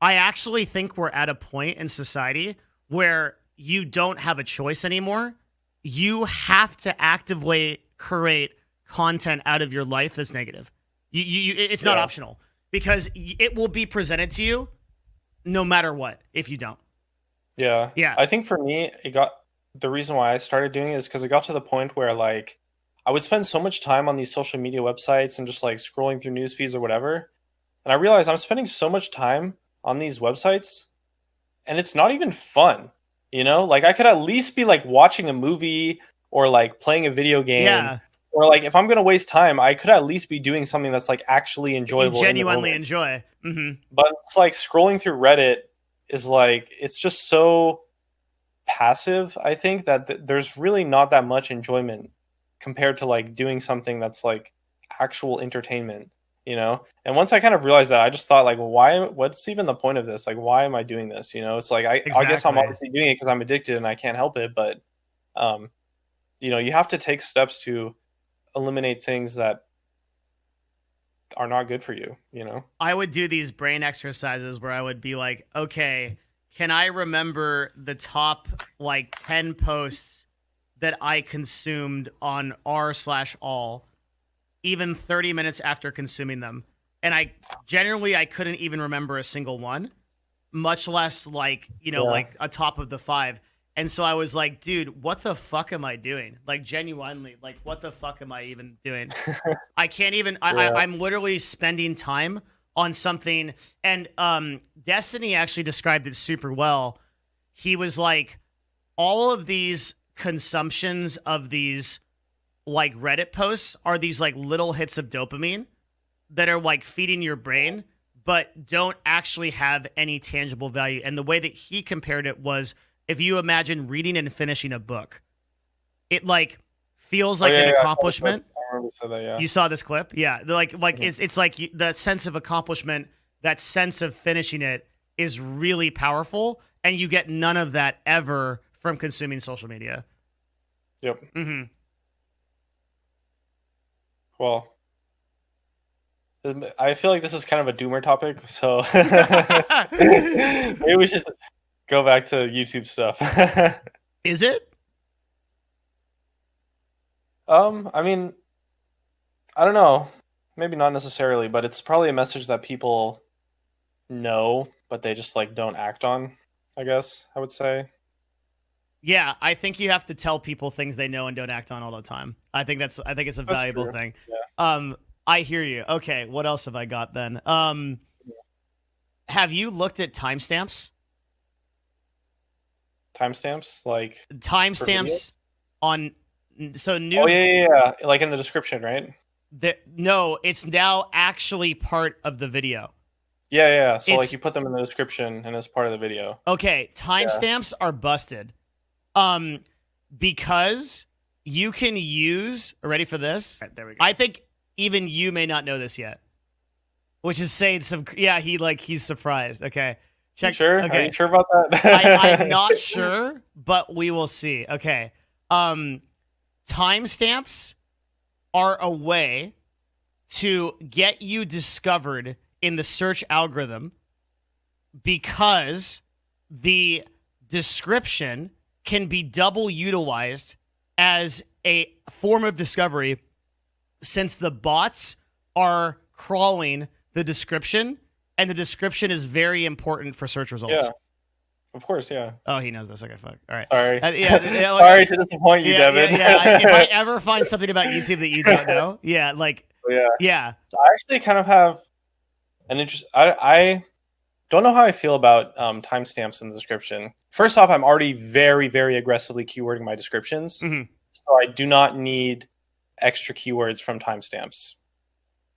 I actually think we're at a point in society where you don't have a choice anymore. You have to actively create content out of your life that's negative. It's not optional. because it will be presented to you no matter what if you don't. Yeah. Yeah. I think for me, the reason why I started doing it is because it got to the point where like I would spend so much time on these social media websites and just like scrolling through news feeds or whatever. And I realized I'm spending so much time on these websites and it's not even fun. You know, like I could at least be like watching a movie or like playing a video game. Yeah. Or like if I'm gonna waste time, I could at least be doing something that's like actually enjoyable. You genuinely enjoy. But it's like scrolling through Reddit is like it's just so passive. I think that there's really not that much enjoyment compared to like doing something that's like actual entertainment, you know. And once I kind of realized that, I just thought like, well, what's even the point of this? Like, why am I doing this? You know, it's like I guess I'm obviously doing it because I'm addicted and I can't help it. But you know, you have to take steps to eliminate things that are not good for you, you know. I would do these brain exercises where I would be like, okay, can I remember the top like 10 posts that I consumed on r/all even 30 minutes after consuming them? And I couldn't even remember a single one, much less like, you know, like a top of the 5. And so I was like, dude, what the fuck am I doing? Like, genuinely, like, what the fuck am I even doing? I can't even, I'm literally spending time on something. And Destiny actually described it super well. He was like, all of these consumptions of these, like, Reddit posts are these, like, little hits of dopamine that are, like, feeding your brain, but don't actually have any tangible value. And the way that he compared it was, if you imagine reading and finishing a book, it like feels like an accomplishment. I remember you said that, yeah. You saw this clip? Yeah. Like it's like the sense of accomplishment, that sense of finishing it is really powerful, and you get none of that ever from consuming social media. Yep. Mm-hmm. Well, I feel like this is kind of a doomer topic, so maybe we should go back to YouTube stuff. Is it? I mean, I don't know. Maybe not necessarily, but it's probably a message that people know, but they just like don't act on, I guess I would say. Yeah, I think you have to tell people things they know and don't act on all the time. I think it's a valuable thing. Yeah. I hear you. Okay, what else have I got then? Have you looked at timestamps? Timestamps, like timestamps on new. Oh yeah, like in the description, right? No, it's now actually part of the video. Yeah. So like you put them in the description and it's part of the video. Okay, timestamps are busted. Because you can use. Ready for this? Right, there we go. I think even you may not know this yet, which is saying some. Yeah, he's surprised. Okay. Check. Sure? Okay. Are you sure about that? I'm not sure, but we will see. Okay. Timestamps are a way to get you discovered in the search algorithm because the description can be double utilized as a form of discovery, since the bots are crawling the description. And the description is very important for search results. Yeah, of course, yeah. Oh, he knows this. Okay, fuck. All right. Sorry. Yeah, sorry to disappoint you, Devin. Yeah. If I ever find something about YouTube that you don't know, yeah. So I actually kind of have an interest. I don't know how I feel about timestamps in the description. First off, I'm already very, very aggressively keywording my descriptions. Mm-hmm. So I do not need extra keywords from timestamps.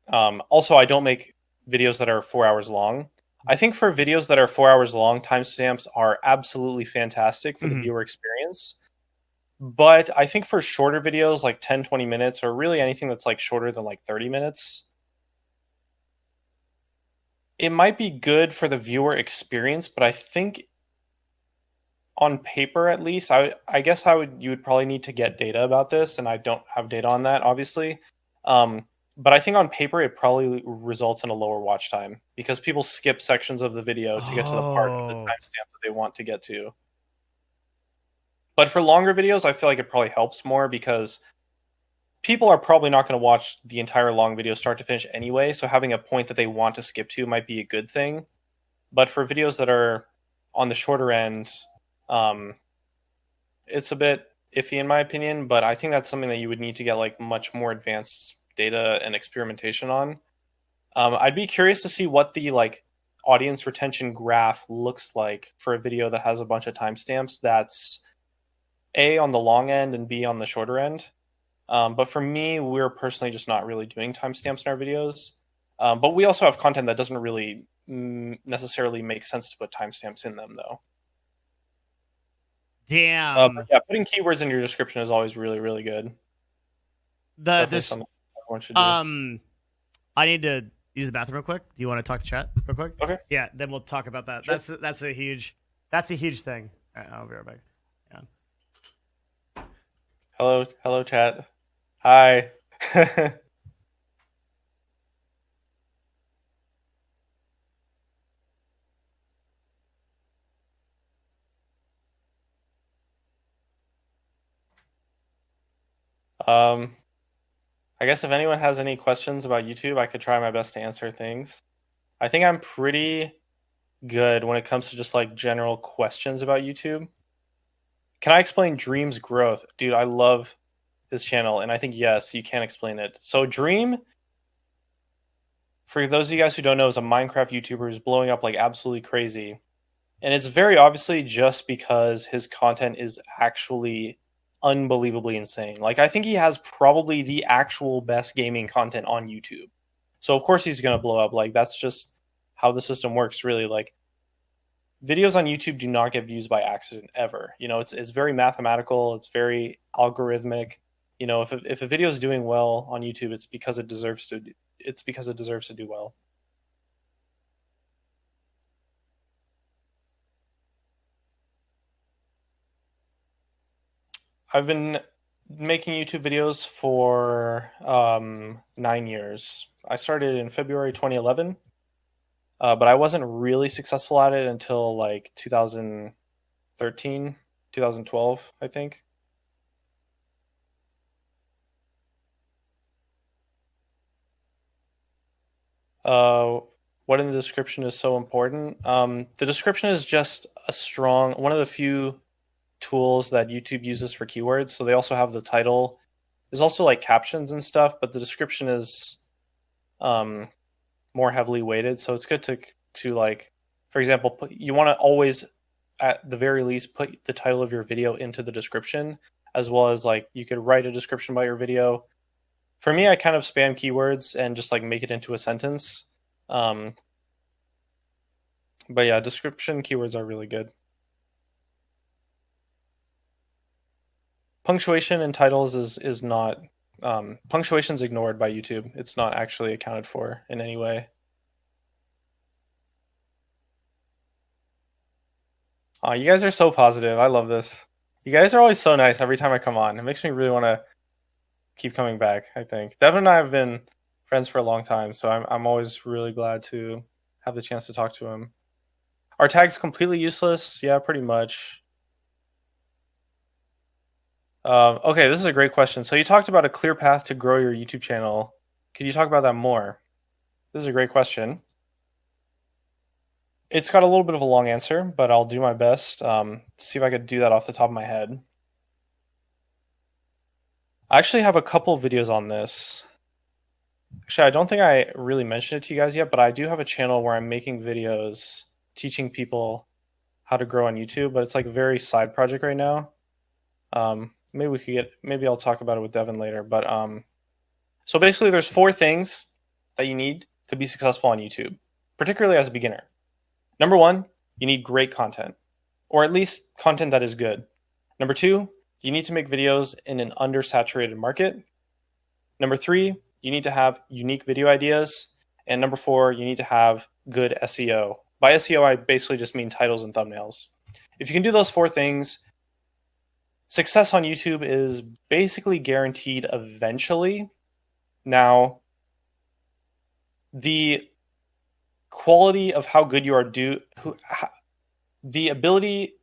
Also, I don't make videos that are 4 hours long. I think for videos that are 4 hours long, timestamps are absolutely fantastic for the viewer experience. But I think for shorter videos, like 10, 20 minutes, or really anything that's like shorter than like 30 minutes, it might be good for the viewer experience, but I think on paper, at least, I guess you would probably need to get data about this, and I don't have data on that, obviously. But I think on paper, it probably results in a lower watch time because people skip sections of the video to get to the part of the timestamp that they want to get to. But for longer videos, I feel like it probably helps more because people are probably not going to watch the entire long video start to finish anyway, so having a point that they want to skip to might be a good thing. But for videos that are on the shorter end, it's a bit iffy in my opinion, but I think that's something that you would need to get like much more advanced data and experimentation on. I'd be curious to see what the like audience retention graph looks like for a video that has a bunch of timestamps that's A on the long end and B on the shorter end. But for me, we're personally just not really doing timestamps in our videos. But we also have content that doesn't really necessarily make sense to put timestamps in them, though. Damn. Yeah, putting keywords in your description is always really, really good. Definitely something everyone should do. I need to use the bathroom real quick. Do you want to talk to chat real quick? Okay. Yeah, then we'll talk about that. Sure. That's a huge thing. All right, I'll be right back. Yeah. Hello, chat. Hi. I guess if anyone has any questions about YouTube, I could try my best to answer things. I think I'm pretty good when it comes to just like general questions about YouTube. Can I explain Dream's growth? Dude, I love his channel, and I think, yes, you can explain it. So Dream, for those of you guys who don't know, is a Minecraft YouTuber who's blowing up like absolutely crazy. And it's very obviously just because his content is actually unbelievably insane. Like, I think he has probably the actual best gaming content on YouTube. So of course he's going to blow up. Like, that's just how the system works, really. Like, videos on YouTube do not get views by accident ever. You know, it's very mathematical. It's very algorithmic. You know, if a video is doing well on YouTube, it's because it deserves to. It's because it deserves to do well. I've been making YouTube videos for 9 years. I started in February 2011, but I wasn't really successful at it until like 2013, 2012, I think. What in the description is so important? The description is just one of the few tools that YouTube uses for keywords. So they also have the title. There's also like captions and stuff, but the description is more heavily weighted. So it's good to like, for example, you want to always, at the very least, put the title of your video into the description, as well as like you could write a description about your video. For me, I kind of spam keywords and just like make it into a sentence. But yeah, description keywords are really good. Punctuation in titles is not punctuation's ignored by YouTube. It's not actually accounted for in any way. You guys are so positive. I love this. You guys are always so nice every time I come on. It makes me really want to keep coming back, I think. Devin and I have been friends for a long time, so I'm always really glad to have the chance to talk to him. Are tags completely useless? Yeah, pretty much. Okay, this is a great question. So you talked about a clear path to grow your YouTube channel. Could you talk about that more? This is a great question. It's got a little bit of a long answer, but I'll do my best to see if I could do that off the top of my head. I actually have a couple of videos on this. Actually, I don't think I really mentioned it to you guys yet, but I do have a channel where I'm making videos teaching people how to grow on YouTube, but it's like a very side project right now. Maybe I'll talk about it with Devin later. But so basically there's 4 things that you need to be successful on YouTube, particularly as a beginner. Number 1, you need great content, or at least content that is good. Number 2, you need to make videos in an undersaturated market. Number 3, you need to have unique video ideas. And number 4, you need to have good SEO. By SEO, I basically just mean titles and thumbnails. If you can do those 4 things, success on YouTube is basically guaranteed eventually. Now, the quality of how good you are the ability,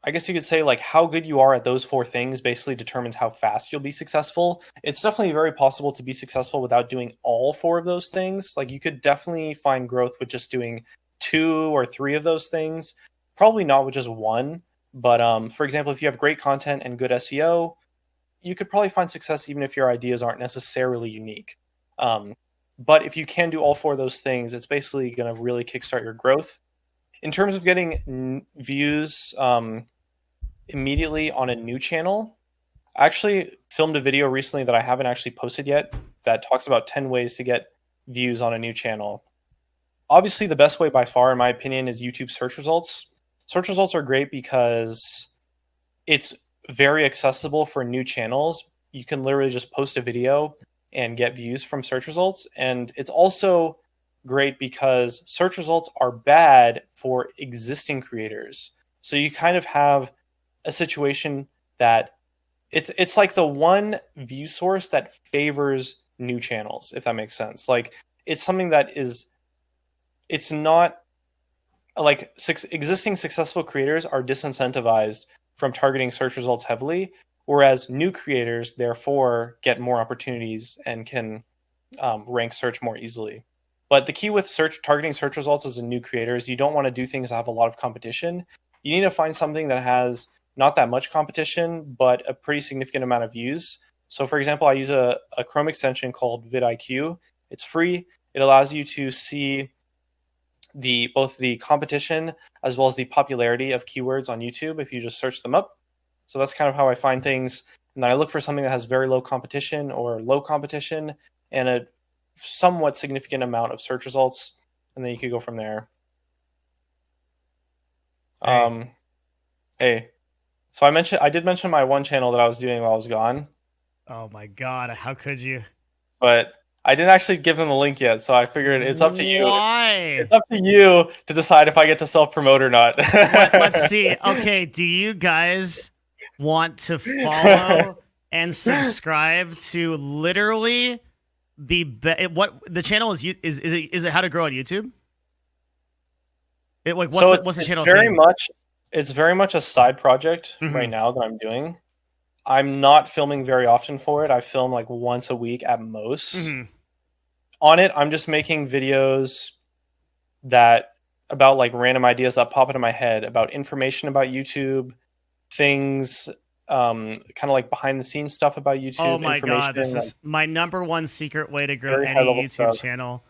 I guess you could say like how good you are at those 4 things basically determines how fast you'll be successful. It's definitely very possible to be successful without doing all 4 of those things. Like you could definitely find growth with just doing 2 or 3 of those things. Probably not with just 1. But for example, if you have great content and good SEO, you could probably find success even if your ideas aren't necessarily unique. But if you can do all 4 of those things, it's basically going to really kickstart your growth. In terms of getting views immediately on a new channel, I actually filmed a video recently that I haven't actually posted yet that talks about 10 ways to get views on a new channel. Obviously, the best way by far, in my opinion, is YouTube search results. Search results are great because it's very accessible for new channels. You can literally just post a video and get views from search results. And it's also great because search results are bad for existing creators. So you kind of have a situation that it's like the one view source that favors new channels, if that makes sense. Like it's something that it's not like existing successful creators are disincentivized from targeting search results heavily, whereas new creators therefore get more opportunities and can rank search more easily. But the key with targeting search results as a new creator is you don't want to do things that have a lot of competition. You need to find something that has not that much competition, but a pretty significant amount of views. So for example, I use a Chrome extension called vidIQ. It's free. It allows you to see both the competition as well as the popularity of keywords on YouTube if you just search them up. So that's kind of how I find things. And then I look for something that has very low competition or low competition and a somewhat significant amount of search results. And then you could go from there. Hey. So I did mention my one channel that I was doing while I was gone. Oh my God. How could you? But I didn't actually give them the link yet, so I figured it's up to you. Why? It's up to you to decide if I get to self-promote or not. Let's see. Okay, do you guys want to follow and subscribe to literally what the channel is it how to grow on YouTube? What's the channel thing? It's very much a side project right now that I'm doing. I'm not filming very often for it. I film like once a week at most. On it, I'm just making videos about like random ideas that pop into my head about information about YouTube, things kind of like behind the scenes stuff about YouTube. Oh my God, this is my #1 secret way to grow any YouTube channel.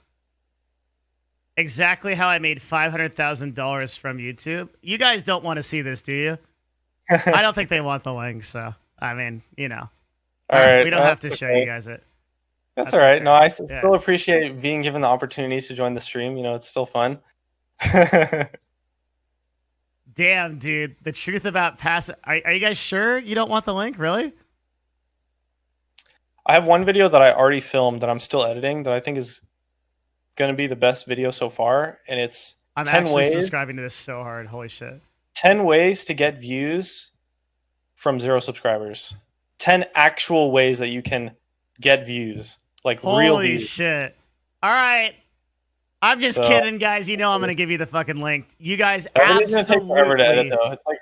Exactly how I made $500,000 from YouTube. You guys don't want to see this, do you? I don't think they want the link, so I mean, you know. All right, we don't have to show you guys it. That's all right. Okay. No, I still appreciate being given the opportunity to join the stream. You know, it's still fun. Damn, dude. The truth about are you guys sure you don't want the link? Really? I have one video that I already filmed that I'm still editing that I think is going to be the best video so far. And it's I'm 10 actually ways, subscribing to this so hard. Holy shit. 10 ways to get views from 0 subscribers. 10 actual ways that you can get views. Like real views. Holy shit. All right. I'm just kidding, guys. You know I'm going to give you the fucking link. You guys absolutely it's like,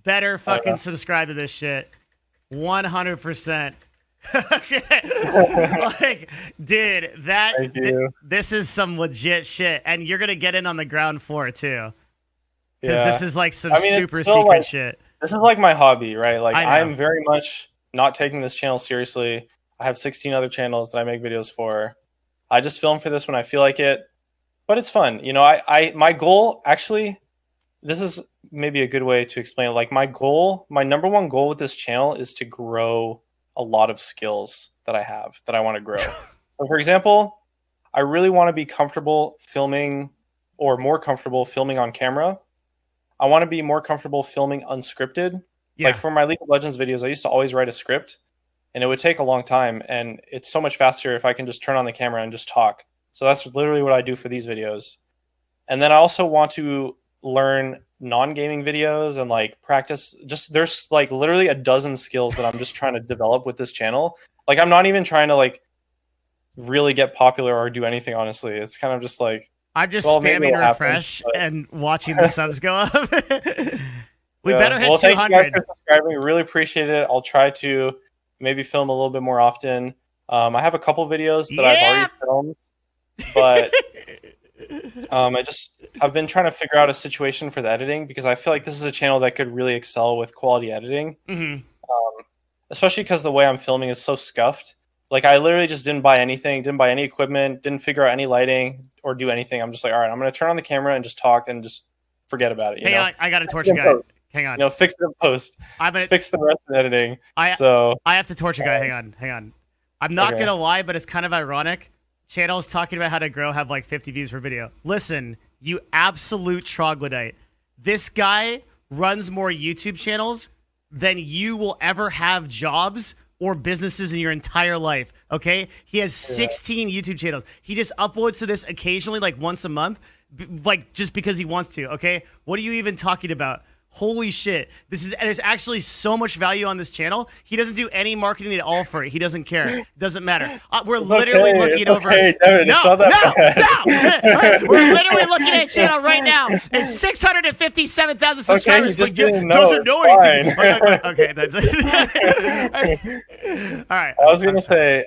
better fucking subscribe to this shit. 100%. Like, dude, this is some legit shit. And you're going to get in on the ground floor, too. Because this is like some super secret shit. This is like my hobby, right? Like, I'm very much not taking this channel seriously. I have 16 other channels that I make videos for. I just film for this when I feel like it, but it's fun. You know, my goal, actually, this is maybe a good way to explain it. Like my #1 goal with this channel is to grow a lot of skills that I have that I want to grow. So for example, I really want to be comfortable filming or more comfortable filming on camera. I want to be more comfortable filming unscripted. Yeah. Like for my League of Legends videos, I used to always write a script. And it would take a long time, and it's so much faster if I can just turn on the camera and just talk. So that's literally what I do for these videos. And then I also want to learn non-gaming videos and like practice. There's like literally a dozen skills that I'm just trying to develop with this channel. Like I'm not even trying to like really get popular or do anything, honestly. It's kind of just like I'm just spamming refresh and watching the subs go up. We better hit 200. Thank you guys for subscribing. Really appreciate it. I'll try to maybe film a little bit more often. I have a couple videos that I've already filmed, but I just have been trying to figure out a situation for the editing because I feel like this is a channel that could really excel with quality editing. Especially because the way I'm filming is so scuffed. Like, I literally just didn't buy anything, didn't buy any equipment, didn't figure out any lighting or do anything. I'm just like, all right, I'm going to turn on the camera and just talk and just forget about it. You know? I got to torch a guy. Hang on. You know, fix it in post. Fix the rest of the editing. I have to torch a guy. Hang on. I'm not going to lie, but it's kind of ironic. Channels talking about how to grow have like 50 views per video. Listen, you absolute troglodyte. This guy runs more YouTube channels than you will ever have jobs or businesses in your entire life, okay? He has 16 YouTube channels. He just uploads to this occasionally, like once a month, like just because he wants to, okay? What are you even talking about? Holy shit. There's actually so much value on this channel. He doesn't do any marketing at all for it. He doesn't care. It doesn't matter. We're literally looking over. Devin, no. We're literally looking at a channel right now. It's 657,000 subscribers, but doesn't know anything. Okay, that's it. All right. I was going to say,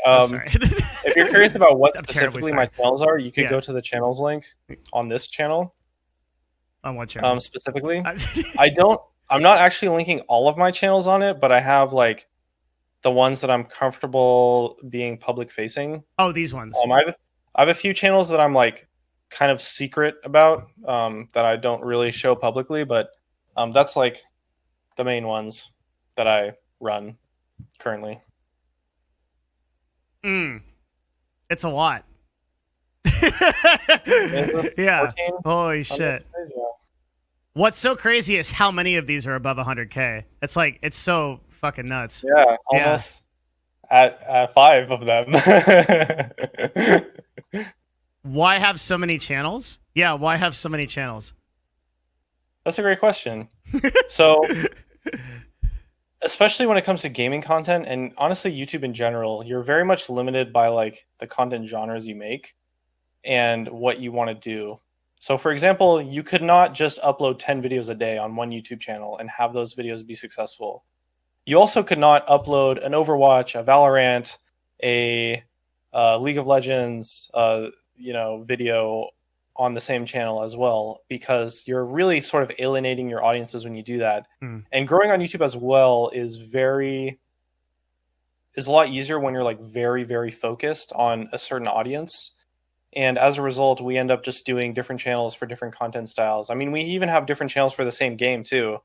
if you're curious about what specifically my channels are, you could go to the channels link on this channel. On what channel? Specifically, I'm not actually linking all of my channels on it, but I have like the ones that I'm comfortable being public facing. Oh, these ones. I have a few channels that I'm like kind of secret about that I don't really show publicly, but that's like the main ones that I run currently. It's a lot. Yeah. 14? Holy shit. What's so crazy is how many of these are above 100K. It's like, it's so fucking nuts. Yeah, almost at 5 of them. Why have so many channels? Yeah, why have so many channels? That's a great question. So, especially when it comes to gaming content and honestly YouTube in general, you're very much limited by like the content genres you make and what you want to do. So for example, you could not just upload 10 videos a day on one YouTube channel and have those videos be successful. You also could not upload an Overwatch, a Valorant, a League of Legends, video on the same channel as well, because you're really sort of alienating your audiences when you do that. And growing on YouTube as well is a lot easier when you're like very, very focused on a certain audience. And as a result, we end up just doing different channels for different content styles. I mean, we even have different channels for the same game too.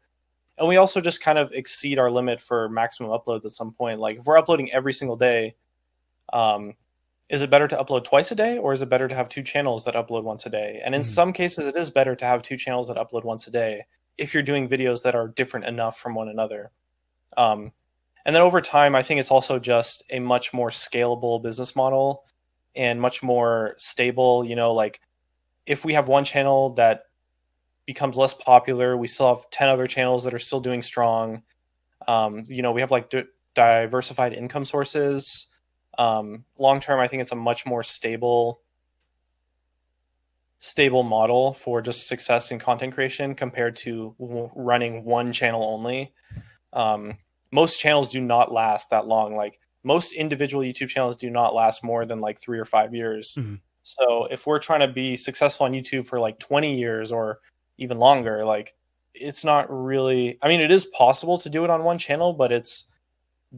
And we also just kind of exceed our limit for maximum uploads at some point. Like if we're uploading every single day, is it better to upload twice a day, or is it better to have 2 channels that upload once a day? And in some cases, it is better to have 2 channels that upload once a day if you're doing videos that are different enough from one another. And then over time, I think it's also just a much more scalable business model and much more stable. Like if we have one channel that becomes less popular, we still have 10 other channels that are still doing strong. We have like diversified income sources. Long term, I think it's a much more stable model for just success in content creation compared to running one channel only. Most channels do not last that long. Like most individual YouTube channels do not last more than like 3 or 5 years. So if we're trying to be successful on YouTube for like 20 years or even longer, like it's not really, I mean, it is possible to do it on one channel, but it's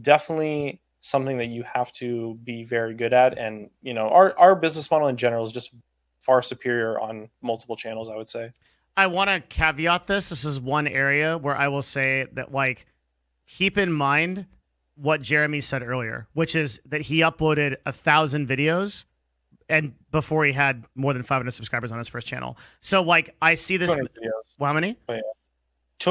definitely something that you have to be very good at. And, our business model in general is just far superior on multiple channels, I would say. I want to caveat this. This is one area where I will say that, like, keep in mind what Jeremy said earlier, which is that he uploaded 1,000 videos and before he had more than 500 subscribers on his first channel. So like I see this. Videos. Well, how many? Oh, yeah.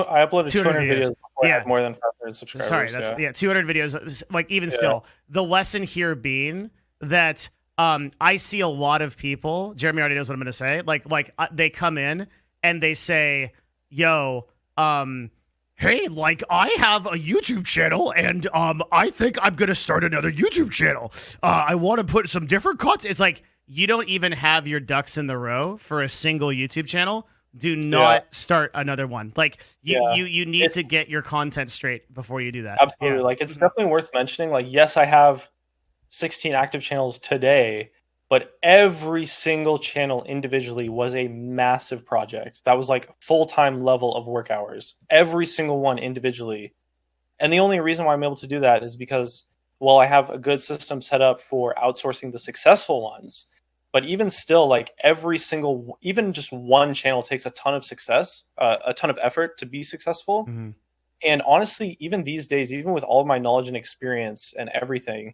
I uploaded 200 videos before I had more than 500 subscribers. Sorry, that's 200 videos. Like even still, the lesson here being that I see a lot of people. Jeremy already knows what I'm going to say. Like they come in and they say, "Yo, hey, like I have a YouTube channel and I think I'm going to start another YouTube channel. I want to put some different content." It's like you don't even have your ducks in the row for a single YouTube channel. Do not start another one. Like you need to get your content straight before you do that. Absolutely. Like it's definitely worth mentioning. Like, yes, I have 16 active channels today, but every single channel individually was a massive project. That was like full-time level of work hours. Every single one individually. And the only reason why I'm able to do that is because, well, I have a good system set up for outsourcing the successful ones. But even still, like every single, even just one channel takes a ton of success, a ton of effort to be successful. Mm-hmm. And honestly, even these days, even with all of my knowledge and experience and everything,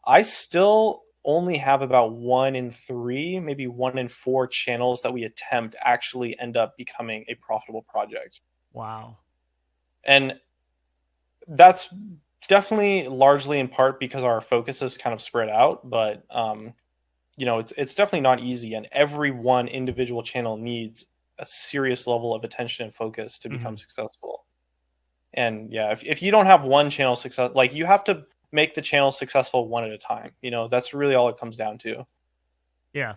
I still only have about 1 in 3, maybe 1 in 4 channels that we attempt actually end up becoming a profitable project. Wow. And that's definitely largely in part because our focus is kind of spread out, but you know, it's definitely not easy, and every one individual channel needs a serious level of attention and focus to become successful. And yeah, if you don't have one channel success, like you have to make the channel successful one at a time. You know, that's really all it comes down to. Yeah.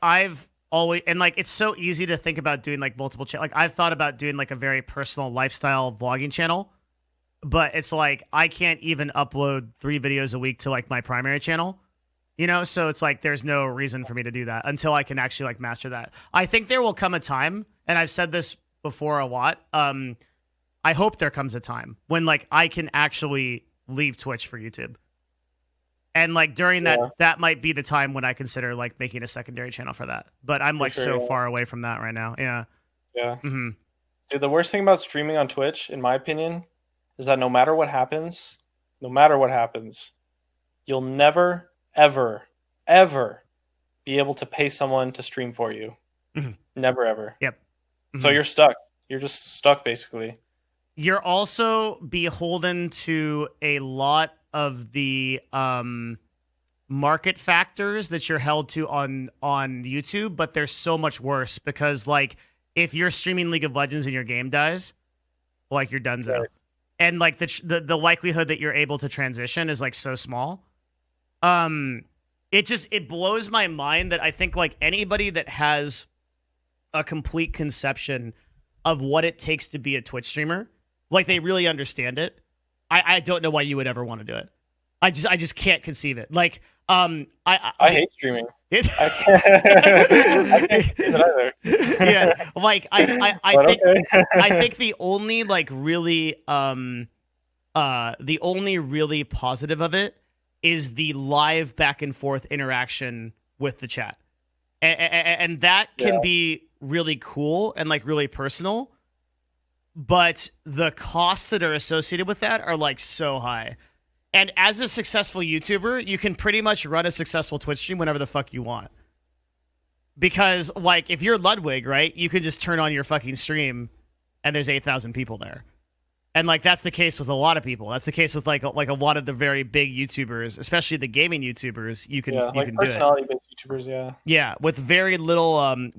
I've always, and like it's so easy to think about doing like multiple channels. Like I've thought about doing like a very personal lifestyle vlogging channel, but it's like I can't even upload 3 videos a week to like my primary channel. You know, so it's like there's no reason for me to do that until I can actually like master that. I think there will come a time, and I've said this before a lot. I hope there comes a time when like I can actually leave Twitch for YouTube. And like during that might be the time when I consider like making a secondary channel for that. But I'm like so far away from that right now. Yeah. Yeah. Mm-hmm. Dude, the worst thing about streaming on Twitch, in my opinion, is that no matter what happens, you'll never ever be able to pay someone to stream for you. Never ever. Yep. So you're stuck. You're just stuck basically. You're also beholden to a lot of the market factors that you're held to on YouTube, but they're so much worse because like if you're streaming League of Legends and your game dies, like you're donezo. Right. And like the likelihood that you're able to transition is like so small. It blows my mind that I think like anybody that has a complete conception of what it takes to be a Twitch streamer, like they really understand it. I don't know why you would ever want to do it. I just can't conceive it. Like, I hate streaming. I can't conceive it either. Yeah, like I think the only like really the only really positive of it is the live back and forth interaction with the chat. And that can be really cool and like really personal, but the costs that are associated with that are like so high. And as a successful YouTuber, you can pretty much run a successful Twitch stream whenever the fuck you want. Because like if you're Ludwig, right, you can just turn on your fucking stream and there's 8,000 people there. And like that's the case with a lot of people. That's the case with like a lot of the very big YouTubers, especially the gaming YouTubers. You can personality-based YouTubers, yeah, with very little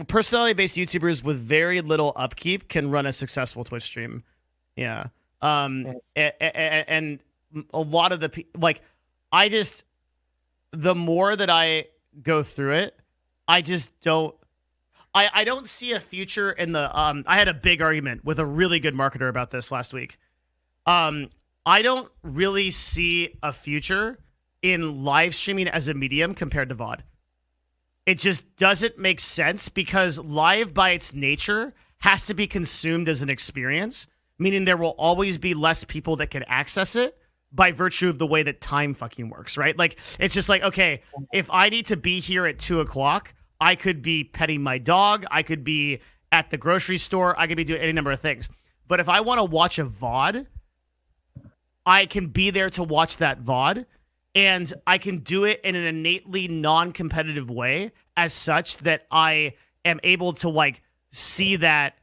personality-based YouTubers with very little upkeep can run a successful Twitch stream. Yeah, and a lot of the like, the more that I go through it, I just don't. I don't see a future in the I had a big argument with a really good marketer about this last week. I don't really see a future in live streaming as a medium compared to VOD. It just doesn't make sense because live by its nature has to be consumed as an experience, meaning there will always be less people that can access it by virtue of the way that time fucking works, right? Like it's just like, okay, if I need to be here at 2:00, I could be petting my dog. I could be at the grocery store. I could be doing any number of things. But if I want to watch a VOD, I can be there to watch that VOD. And I can do it in an innately non-competitive way as such that I am able to like see that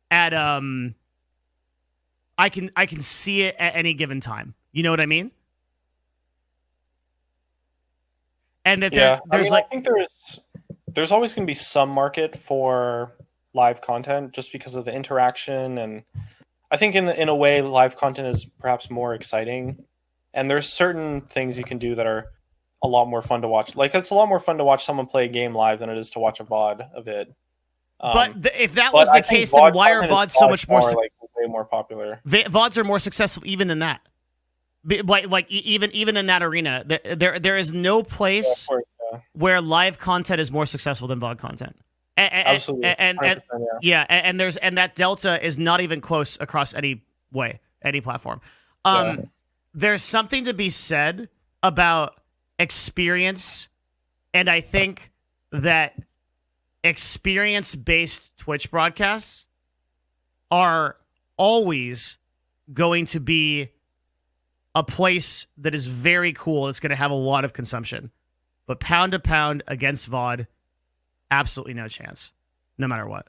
at I can see it at any given time. You know what I mean? And that I think there's always going to be some market for live content just because of the interaction, and I think in a way live content is perhaps more exciting, and there's certain things you can do that are a lot more fun to watch. Like, it's a lot more fun to watch someone play a game live than it is to watch a VOD of it. If that was the case, then why are VODs so much more way more popular? VODs are more successful even in that. Even in that arena, there is no place where live content is more successful than VOD content. Absolutely, and that delta is not even close across any platform. There's something to be said about experience, and I think that experience-based Twitch broadcasts are always going to be a place that is very cool. It's going to have a lot of consumption. But pound to pound against VOD, absolutely no chance, no matter what.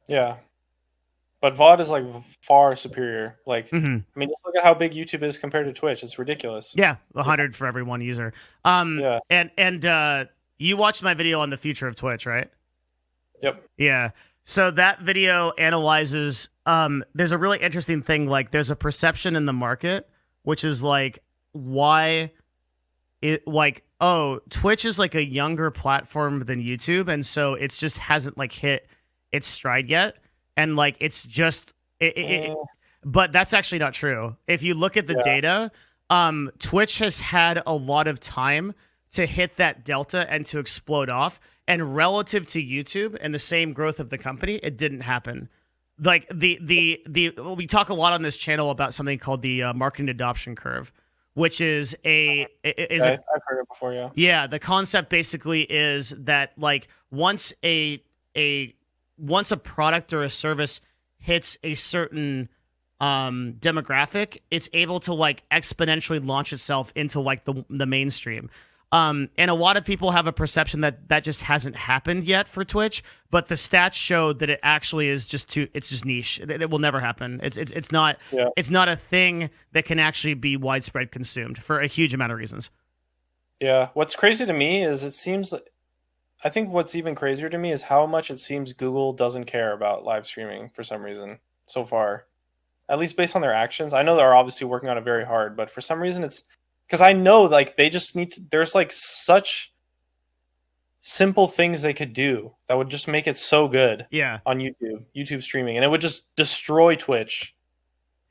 Yeah. But VOD is like far superior. Like, I mean, just look at how big YouTube is compared to Twitch. It's ridiculous. Yeah, 100 for every one user. And you watched my video on the future of Twitch, right? Yep. Yeah. So that video analyzes. There's a really interesting thing. Like, there's a perception in the market, which is like why Twitch is like a younger platform than YouTube, and so it's just hasn't like hit its stride yet. And like it's just but that's actually not true. If you look at the data, Twitch has had a lot of time to hit that delta and to explode off. And relative to YouTube and the same growth of the company, it didn't happen. Like we talk a lot on this channel about something called the marketing adoption curve, which is I've heard it before. Yeah. Yeah. The concept basically is that like once a product or a service hits a certain demographic, it's able to like exponentially launch itself into like the mainstream. And a lot of people have a perception that just hasn't happened yet for Twitch, but the stats show that it actually is just niche. It will never happen. It's not a thing that can actually be widespread consumed for a huge amount of reasons. Yeah. What's crazy to me is I think what's even crazier to me is how much it seems Google doesn't care about live streaming for some reason so far, at least based on their actions. I know they're obviously working on it very hard, but for some reason it's because I know like they just need to, there's like such simple things they could do that would just make it so good on YouTube streaming, and it would just destroy Twitch,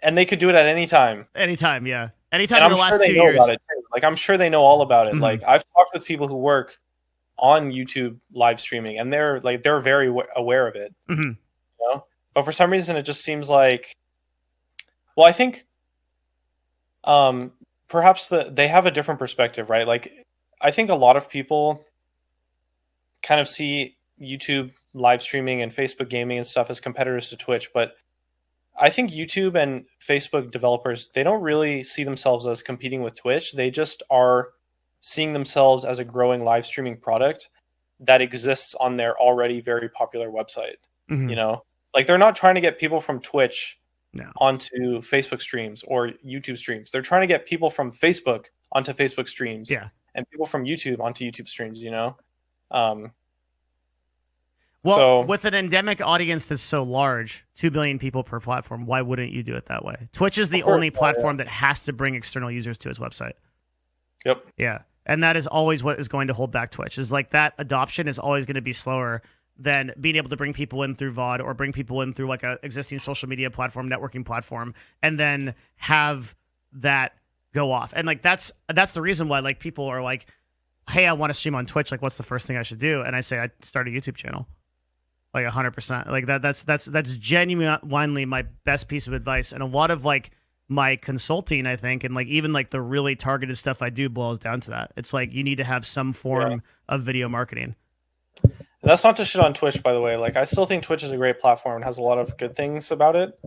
and they could do it at any time. Anytime in I'm the last sure 2 years. About it too. Like I'm sure they know all about it. Like I've talked with people who work on YouTube live streaming, and they're very aware of it. You know? But for some reason, it just seems like, well, I think perhaps they have a different perspective, right? Like, I think a lot of people kind of see YouTube live streaming and Facebook gaming and stuff as competitors to Twitch, but I think YouTube and Facebook developers, they don't really see themselves as competing with Twitch. They just are seeing themselves as a growing live streaming product that exists on their already very popular website. You know, like they're not trying to get people from Twitch onto Facebook streams or YouTube streams. They're trying to get people from Facebook onto Facebook streams and people from YouTube onto YouTube streams, you know? So, with an endemic audience that's so large, 2 billion people per platform, why wouldn't you do it that way? Twitch is the only platform that has to bring external users to its website. Yep. Yeah. And that is always what is going to hold back Twitch. Is like that adoption is always going to be slower than being able to bring people in through VOD or bring people in through like a existing social media platform, networking platform, and then have that go off. And like that's the reason why like people are like, hey, I want to stream on Twitch. Like, what's the first thing I should do? And I say I start a YouTube channel. Like 100%. Like that's genuinely my best piece of advice. And a lot of like my consulting, I think, and like even like the really targeted stuff I do boils down to that. It's like you need to have some form of video marketing. That's not to shit on Twitch, by the way. Like I still think Twitch is a great platform and has a lot of good things about it.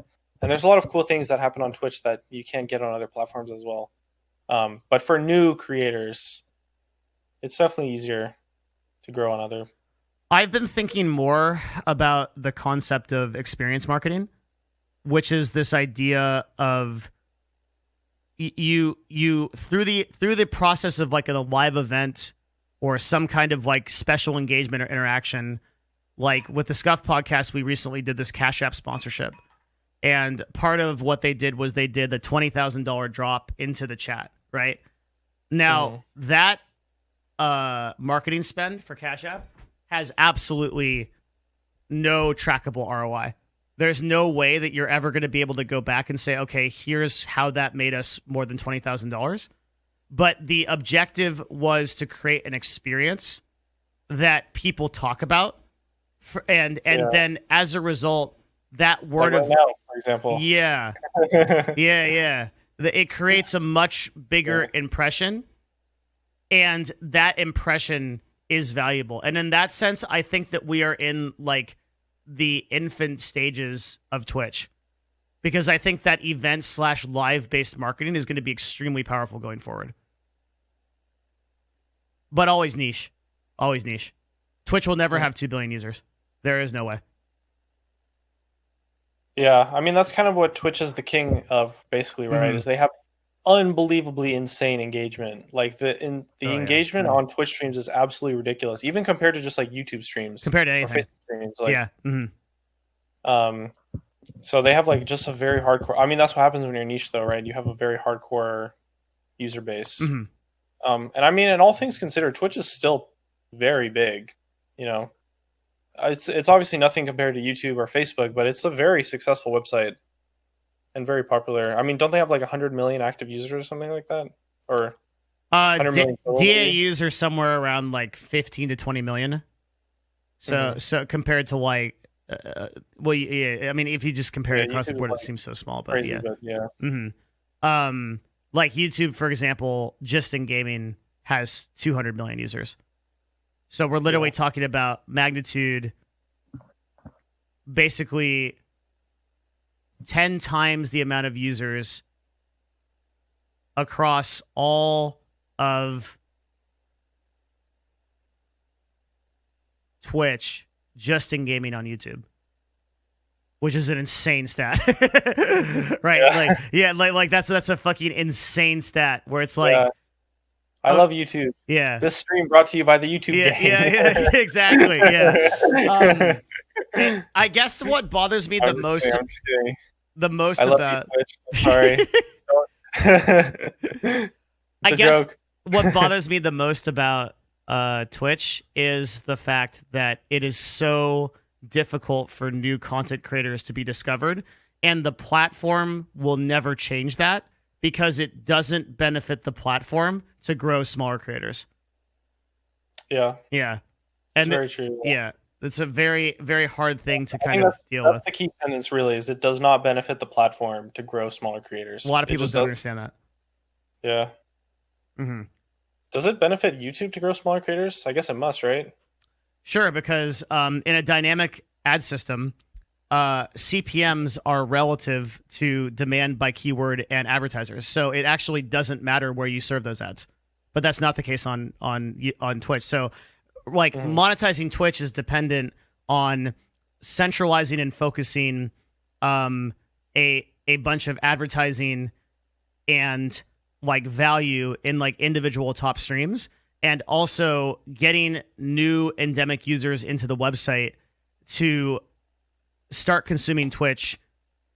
And there's a lot of cool things that happen on Twitch that you can't get on other platforms as well. But for new creators, it's definitely easier to grow on other. I've been thinking more about the concept of experience marketing, which is this idea of you through the process of like a live event or some kind of like special engagement or interaction, like with the Scuffed podcast, we recently did this CashApp sponsorship. And part of what they did was they did the $20,000 drop into the chat, right? Now, that marketing spend for CashApp has absolutely no trackable ROI. There's no way that you're ever going to be able to go back and say, okay, here's how that made us more than $20,000. But the objective was to create an experience that people talk about. And then as a result, that word like of right now, for example. Yeah. It creates a much bigger impression, and that impression is valuable. And in that sense, I think that we are in like the infant stages of Twitch, because I think that event/live based marketing is going to be extremely powerful going forward. But always niche. Always niche. Twitch will never have 2 billion users. There is no way. Yeah, I mean, that's kind of what Twitch is the king of, basically, right? Is they have unbelievably insane engagement. Like the engagement on Twitch streams is absolutely ridiculous, even compared to just like YouTube streams. Compared to anything. Or Facebook streams. Like, so they have like just a very hardcore. I mean, that's what happens when you're niche, though, right? You have a very hardcore user base. And I mean, in all things considered, Twitch is still very big. You know, it's obviously nothing compared to YouTube or Facebook, but it's a very successful website and very popular. I mean, don't they have like 100 million active users or something like that? Or 100 million DAUs are somewhere around like 15 to 20 million. So compared to like, well, yeah, I mean, if you just compare it across the board, it seems so small, but crazy, like YouTube, for example, just in gaming has 200 million users. So we're literally talking about magnitude, basically 10 times the amount of users across all of Twitch just in gaming on YouTube, which is an insane stat. Right? Like that's a fucking insane stat where it's like, I love YouTube. Yeah. This stream brought to you by the YouTube game. Yeah, exactly. Yeah. I guess what bothers me the most. I'm just kidding. The most I about. Love you, sorry. I guess what bothers me the most about Twitch is the fact that it is so difficult for new content creators to be discovered, and the platform will never change that because it doesn't benefit the platform to grow smaller creators. Yeah. Yeah. That's very true. Yeah. It's a very, very hard thing to kind of deal with. That's the key sentence, really, is it does not benefit the platform to grow smaller creators. A lot of people don't understand that. Yeah. Does it benefit YouTube to grow smaller creators? I guess it must, right? Sure, because in a dynamic ad system, CPMs are relative to demand by keyword and advertisers. So it actually doesn't matter where you serve those ads. But that's not the case on Twitch. So like monetizing Twitch is dependent on centralizing and focusing a bunch of advertising and like value in like individual top streams, and also getting new endemic users into the website to start consuming Twitch.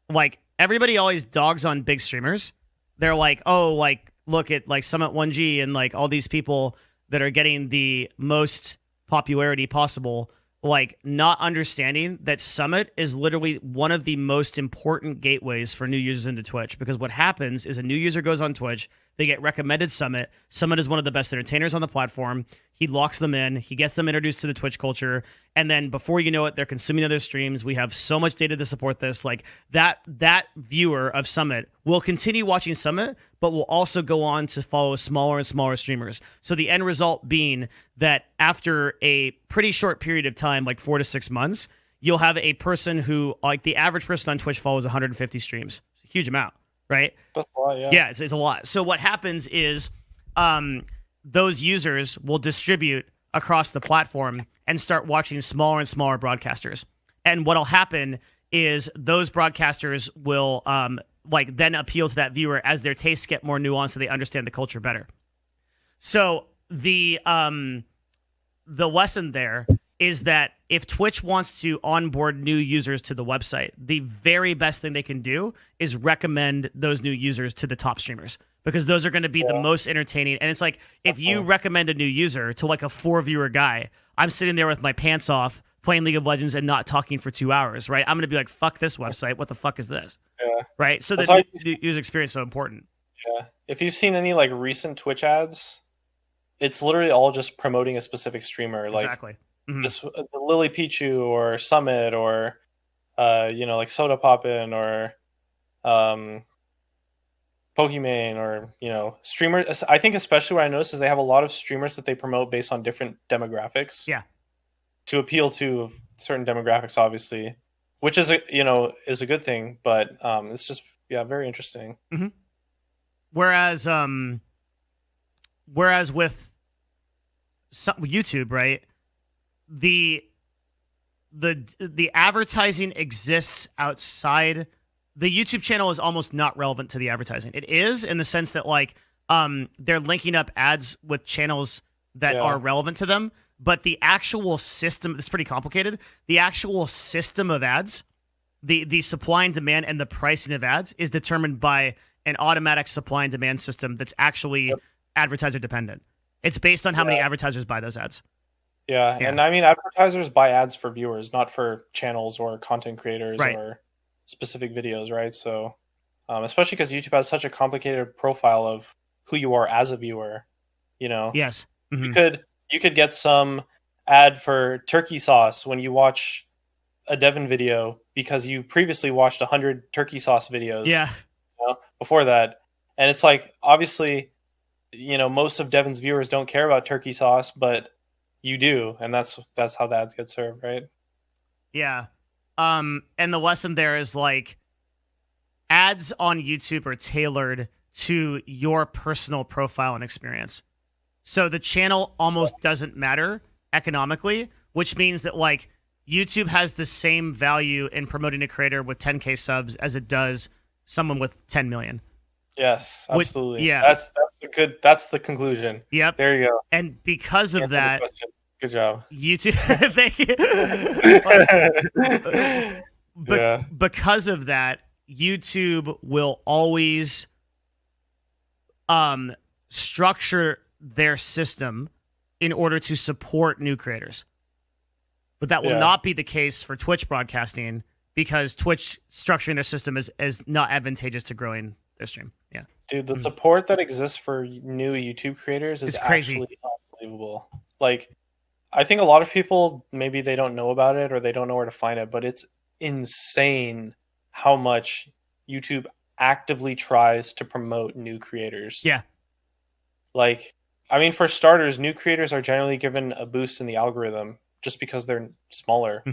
Like everybody always dogs on big streamers. They're like, oh, like look at like Summit 1G and like all these people that are getting the most popularity possible, like not understanding that Summit is literally one of the most important gateways for new users into Twitch. Because what happens is a new user goes on Twitch, they get recommended Summit. Summit is one of the best entertainers on the platform. He locks them in. He gets them introduced to the Twitch culture. And then before you know it, they're consuming other streams. We have so much data to support this. Like that viewer of Summit will continue watching Summit, but will also go on to follow smaller and smaller streamers. So the end result being that after a pretty short period of time, like 4 to 6 months, you'll have a person who, like the average person on Twitch follows 150 streams. It's a huge amount. Right? That's a lot, yeah. Yeah, it's a lot. So what happens is those users will distribute across the platform and start watching smaller and smaller broadcasters. And what'll happen is those broadcasters will like then appeal to that viewer as their tastes get more nuanced so they understand the culture better. So the lesson there is that if Twitch wants to onboard new users to the website, the very best thing they can do is recommend those new users to the top streamers, because those are going to be the most entertaining. And it's like, if you recommend a new user to like a 4-viewer guy, I'm sitting there with my pants off playing League of Legends and not talking for 2 hours, right? I'm going to be like, fuck this website. What the fuck is this? Yeah. Right? So the user experience is so important. Yeah. If you've seen any like recent Twitch ads, it's literally all just promoting a specific streamer. Like, exactly. This Lily Pichu or Summit or like Soda Poppin or Pokimane or streamers. I think especially what I noticed is they have a lot of streamers that they promote based on different demographics. Yeah. To appeal to certain demographics, obviously, which is a good thing, but it's just very interesting. Mm-hmm. Whereas with YouTube, right? The advertising exists outside. The YouTube channel is almost not relevant to the advertising. It is in the sense that like they're linking up ads with channels that are relevant to them, but the actual system, it's pretty complicated. The actual system of ads, the supply and demand and the pricing of ads is determined by an automatic supply and demand system that's actually advertiser dependent. It's based on how many advertisers buy those ads. Yeah, and I mean, advertisers buy ads for viewers, not for channels or content creators or specific videos, right? So, especially because YouTube has such a complicated profile of who you are as a viewer, Yes. Mm-hmm. You could get some ad for turkey sauce when you watch a Devin video because you previously watched 100 turkey sauce videos. Yeah. Before that, and it's like, obviously, most of Devin's viewers don't care about turkey sauce, but you do, and that's how the ads get served, right? Yeah. And the lesson there is like ads on YouTube are tailored to your personal profile and experience. So the channel almost doesn't matter economically, which means that like YouTube has the same value in promoting a creator with 10K subs as it does someone with 10 million. Yes, absolutely. Yeah. That's the conclusion. Yep. There you go. And because of that, good job. YouTube, thank you. Because of that, YouTube will always structure their system in order to support new creators. But that will not be the case for Twitch broadcasting, because Twitch structuring their system is not advantageous to growing their stream. Yeah. Dude, the support that exists for new YouTube creators is actually unbelievable. Like, I think a lot of people, maybe they don't know about it or they don't know where to find it, but it's insane how much YouTube actively tries to promote new creators. Yeah. Like, I mean, for starters, new creators are generally given a boost in the algorithm just because they're smaller,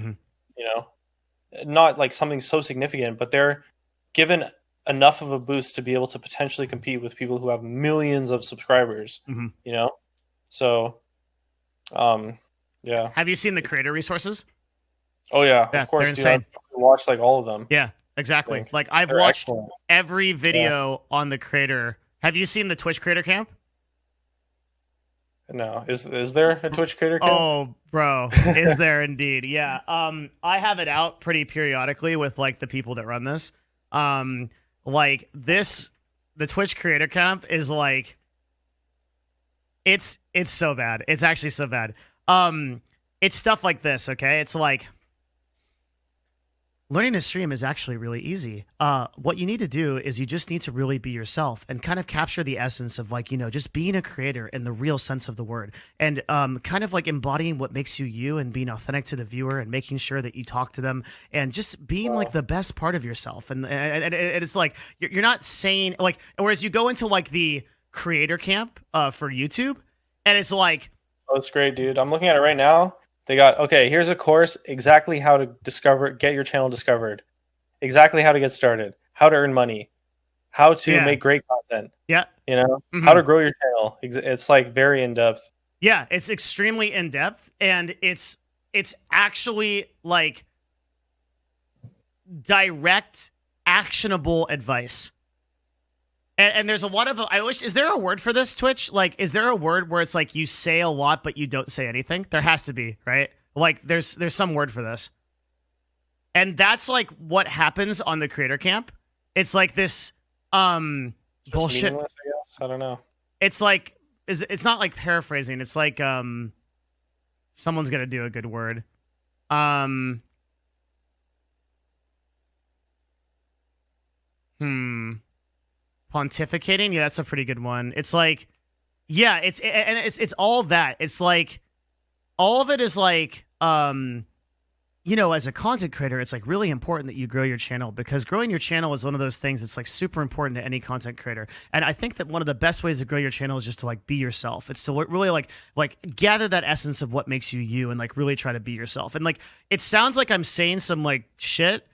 not like something so significant, but they're given enough of a boost to be able to potentially compete with people who have millions of subscribers, So, yeah. Have you seen the creator resources? Oh yeah, of course. They're insane. Dude, I've watched like all of them. Yeah, exactly. Like I've watched every video on the creator. Have you seen the Twitch creator camp? No. Is there a Twitch creator camp? Oh, bro. Is there indeed? Yeah. I have it out pretty periodically with like the people that run this. Like this, the Twitch creator camp is like, it's so bad. It's actually so bad. It's stuff like this, okay? It's like, learning to stream is actually really easy. What you need to do is you just need to really be yourself and kind of capture the essence of like, just being a creator in the real sense of the word, and kind of like embodying what makes you you and being authentic to the viewer and making sure that you talk to them and just being like the best part of yourself. And it's like, you're not saying like, whereas you go into like the creator camp for YouTube and it's like, oh, it's great, dude. I'm looking at it right now. They got, okay, here's a course, exactly how to get your channel discovered, exactly how to get started, how to earn money, how to make great content. Yeah. How to grow your channel. It's like very in-depth. Yeah, it's extremely in-depth, and it's actually like direct, actionable advice. And there's a lot of, is there a word for this, Twitch? Like, is there a word where it's like you say a lot, but you don't say anything? There has to be, right? Like there's some word for this. And that's like what happens on the creator camp. It's like this bullshit. I guess. I don't know. It's like it's not like paraphrasing. It's like someone's gonna do a good word. Pontificating. Yeah, that's a pretty good one. It's like, yeah, it's all of that. It's like all of it is like you know, as a content creator, it's like really important that you grow your channel, because growing your channel is one of those things that's like super important to any content creator. And I think that one of the best ways to grow your channel is just to like be yourself. It's to really like gather that essence of what makes you you and like really try to be yourself. And like it sounds like I'm saying some like shit,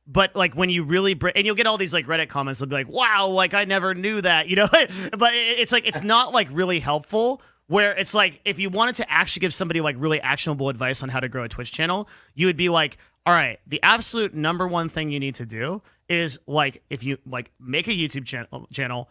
but like when you really and you'll get all these like Reddit comments, they'll be like, wow, like I never knew that, you know. But it's like it's not like really helpful. Where it's like, if you wanted to actually give somebody like really actionable advice on how to grow a Twitch channel, you would be like, all right, the absolute number one thing you need to do is like, if you like make a YouTube channel,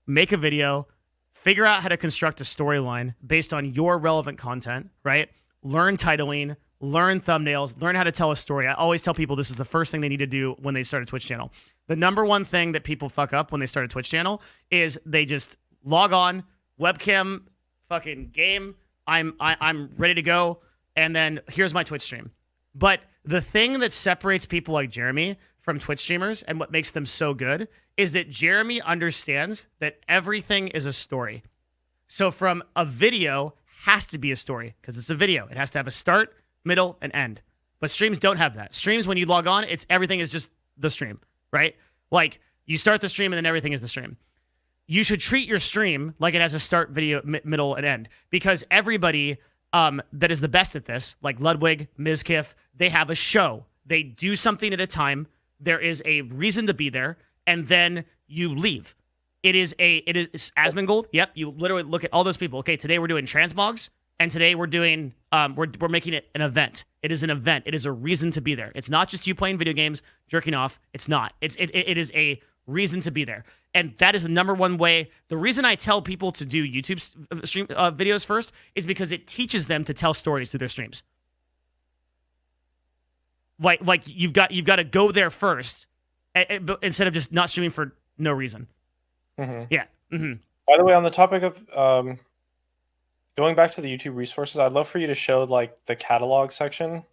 make a video, figure out how to construct a storyline based on your relevant content, right? Learn titling, learn thumbnails, learn how to tell a story. I always tell people this is the first thing they need to do when they start a Twitch channel. The number one thing that people fuck up when they start a Twitch channel is they just log on, webcam, fucking game, I'm ready to go, and then here's my Twitch stream. But the thing that separates people like Jeremy from Twitch streamers and what makes them so good is that Jeremy understands that everything is a story. So from a video has to be a story because it's a video. It has to have a start, middle, and end. But streams don't have that. Streams, when you log on, it's everything is just the stream, right? Like you start the stream and then everything is the stream. You should treat your stream like it has a start, video, middle, and end, because everybody that is the best at this, like Ludwig, Mizkif, they have a show. They do something at a time. There is a reason to be there, and then you leave. It is Asmongold. Yep, you literally look at all those people. Okay, today we're doing transmogs, and today we're doing we're making it an event. It is an event. It is a reason to be there. It's not just you playing video games, jerking off. It's not. It is a reason to be there. And that is the number one way. The reason I tell people to do YouTube stream videos first is because it teaches them to tell stories through their streams. Like you've got to go there first instead of just not streaming for no reason. Mm-hmm. Yeah. Mm-hmm. By the way, on the topic of going back to the YouTube resources, I'd love for you to show like the catalog section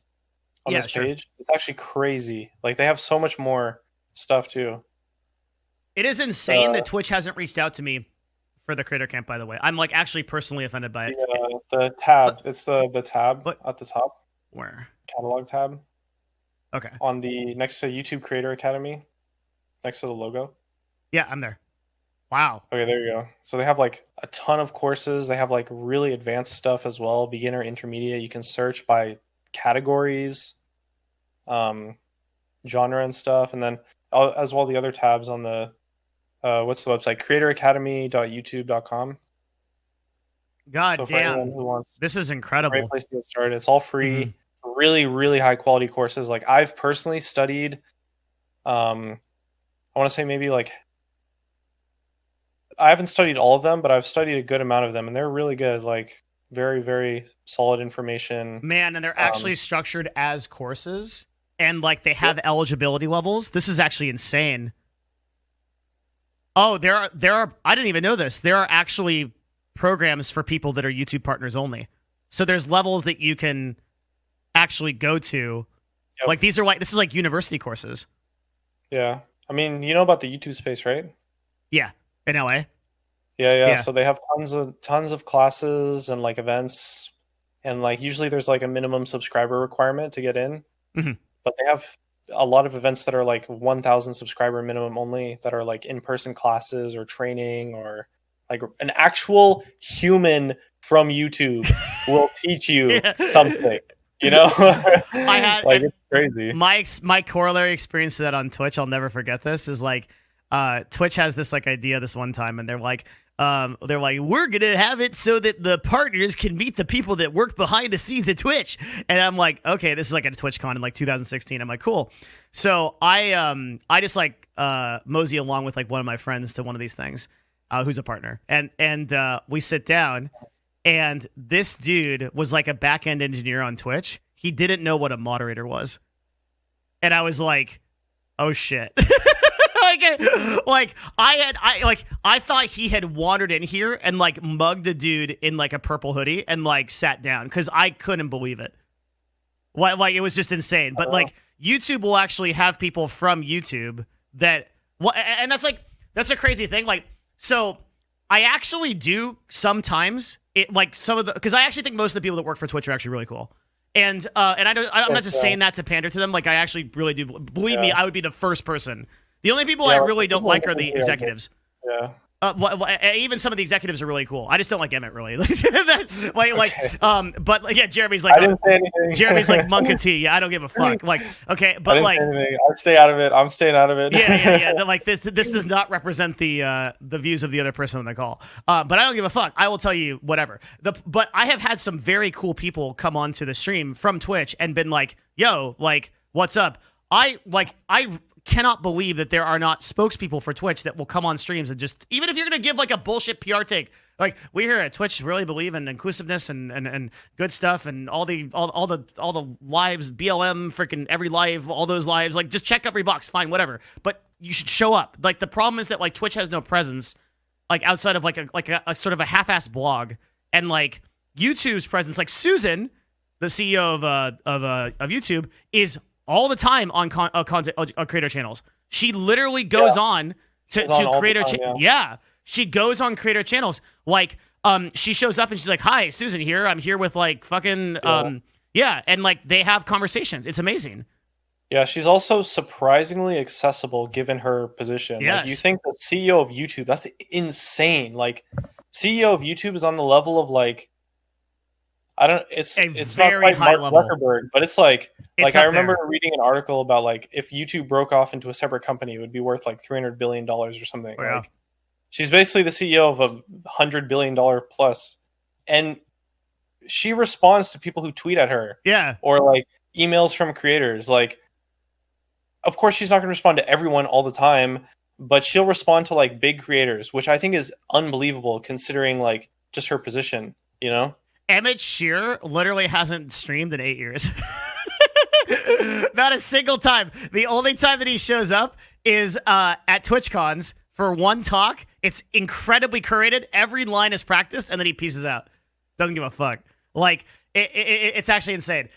on this page. It's actually crazy. Like they have so much more stuff too. It is insane that Twitch hasn't reached out to me for the Creator Camp, by the way. I'm like actually personally offended by it. The tab. It's the tab at the top. Where? Catalog tab. Okay. On the next to YouTube Creator Academy, next to the logo. Yeah, I'm there. Wow. Okay, there you go. So they have like a ton of courses. They have like really advanced stuff as well, beginner, intermediate. You can search by categories, genre and stuff, and then as well the other tabs on the what's the website? creatoracademy.youtube.com. God damn. This is incredible. Great place to get started. It's all free. Mm-hmm. Really, really high quality courses. Like I've personally studied, I want to say maybe like, I haven't studied all of them, but I've studied a good amount of them, and they're really good. Like very, very solid information. Man, and they're actually structured as courses, and like they have eligibility levels. This is actually insane. Oh, there are. I didn't even know this. There are actually programs for people that are YouTube partners only. So there's levels that you can actually go to. Yep. Like these are like this is like university courses. Yeah, I mean, you know about the YouTube space, right? Yeah, in LA. Yeah. So they have tons of classes and like events, and like usually there's like a minimum subscriber requirement to get in. Mm-hmm. But they have a lot of events that are like 1,000 subscriber minimum only, that are like in-person classes or training, or like an actual human from YouTube will teach you something, you know? I had like it's crazy. My corollary experience to that on Twitch, I'll never forget this, is like Twitch has this like idea this one time, and they're like, we're gonna have it so that the partners can meet the people that work behind the scenes at Twitch. And I'm like, okay, this is like at a TwitchCon in like 2016. I'm like, cool. So I just like mosey along with like one of my friends to one of these things, who's a partner, and we sit down, and this dude was like a back-end engineer on Twitch. he didn't know what a moderator was. And I was like, oh shit. I thought he had wandered in here and like mugged a dude in like a purple hoodie and like sat down because I couldn't believe it. Like it was just insane. But like YouTube will actually have people from YouTube that, and that's a crazy thing. Like, so I actually do sometimes it like some of the, because I actually think most of the people that work for Twitch are actually really cool. And I'm not just saying that to pander to them. Like I actually really do believe me. I would be the first person. The only people I really don't like are the executives. Yeah. Even some of the executives are really cool. I just don't like Emmett really. But yeah, Jeremy's like, I didn't say anything. Jeremy's like Monka T. Yeah, I don't give a fuck. Like, okay, but like, I'll stay out of it. I'm staying out of it. Yeah. Like this does not represent the views of the other person on the call. But I don't give a fuck. I will tell you whatever. But I have had some very cool people come onto the stream from Twitch and been like, yo, like, what's up? I cannot believe that there are not spokespeople for Twitch that will come on streams and just, even if you're gonna give like a bullshit PR take, like we here at Twitch really believe in inclusiveness and good stuff and all the lives, BLM, freaking every live, all those lives, like just check every box, fine, whatever. But you should show up. Like the problem is that like Twitch has no presence, like outside of like a sort of a half-assed blog, and like YouTube's presence, like Susan, the CEO of YouTube, is all the time on content creator channels. She literally goes on to creator channels. Yeah, she goes on creator channels. Like, she shows up and she's like, "Hi, Susan here. I'm here with like fucking and like they have conversations. It's amazing." Yeah, she's also surprisingly accessible given her position. Yes. Like, you think the CEO of YouTube, that's insane. Like, CEO of YouTube is on the level of like, I don't. It's not quite high Mark level. Zuckerberg, but it's like I remember there. reading an article about like if YouTube broke off into a separate company, it would be worth like $300 billion or something. Oh, yeah. Like, she's basically the CEO of $100 billion plus, and she responds to people who tweet at her. Yeah, or like emails from creators. Like, of course, she's not going to respond to everyone all the time, but she'll respond to like big creators, which I think is unbelievable considering like just her position. You know. Emmett Shear literally hasn't streamed in 8 years. Not a single time. The only time that he shows up is at TwitchCons for one talk. It's incredibly curated. Every line is practiced, and then he pieces out. Doesn't give a fuck. Like, it's actually insane.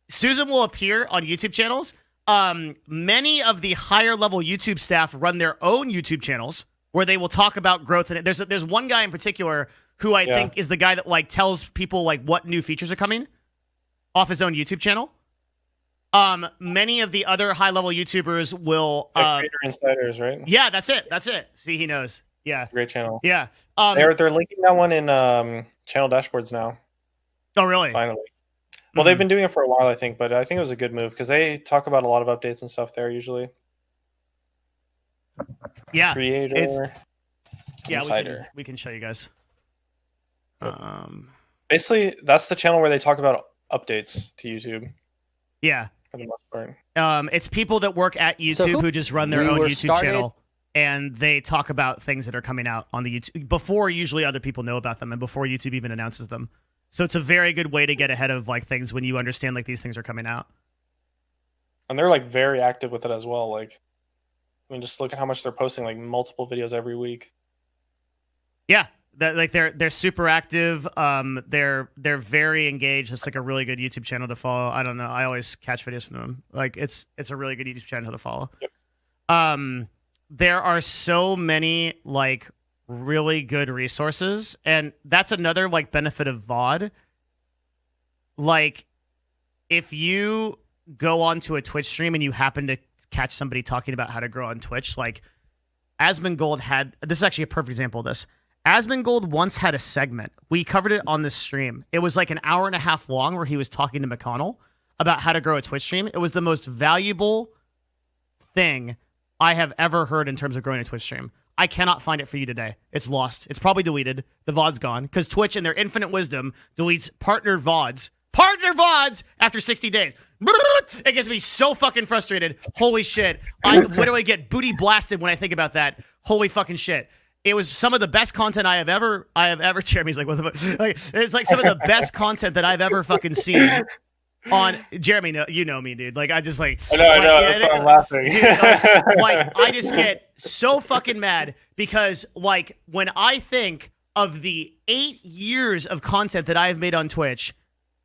Susan will appear on YouTube channels. Many of the higher-level YouTube staff run their own YouTube channels where they will talk about growth. And there's one guy in particular who I think is the guy that like tells people like what new features are coming off his own YouTube channel. Many of the other high-level YouTubers will Creator Insiders, right? Yeah, that's it. See, he knows. Yeah. Great channel. Yeah. They're linking that one in channel dashboards now. Oh, really? Finally. Well, they've been doing it for a while, I think, but I think it was a good move because they talk about a lot of updates and stuff there usually. Yeah. Creator Insider. We can show you guys. Basically, that's the channel where they talk about updates to YouTube. Yeah. For the most part. It's people that work at YouTube who just run their own YouTube channel, and they talk about things that are coming out on the YouTube before usually other people know about them and before YouTube even announces them. So it's a very good way to get ahead of like things when you understand like these things are coming out. And they're like very active with it as well. Like, I mean, just look at how much they're posting, like multiple videos every week. Yeah. They're super active. They're very engaged. It's like a really good YouTube channel to follow. I don't know. I always catch videos from them. Like it's a really good YouTube channel to follow. Yep. There are so many like really good resources, and that's another like benefit of VOD. Like if you go onto a Twitch stream and you happen to catch somebody talking about how to grow on Twitch, like Asmongold had, this is actually a perfect example of this. Asmongold once had a segment. We covered it on this stream. It was like an hour and a half long where he was talking to McConnell about how to grow a Twitch stream. It was the most valuable thing I have ever heard in terms of growing a Twitch stream. I cannot find it for you today. It's lost. It's probably deleted. The VOD's gone because Twitch, in their infinite wisdom, deletes partner VODs after 60 days. It gets me so fucking frustrated. Holy shit. I literally get booty blasted when I think about that. Holy fucking shit. It was some of the best content I have ever. Jeremy's like, what the fuck? Like, it's like some of the best content that I've ever fucking seen. on Jeremy, no, you know me, dude. Like I just like I know, that's why I'm laughing. Dude, like I just get so fucking mad because like when I think of the 8 years of content that I have made on Twitch,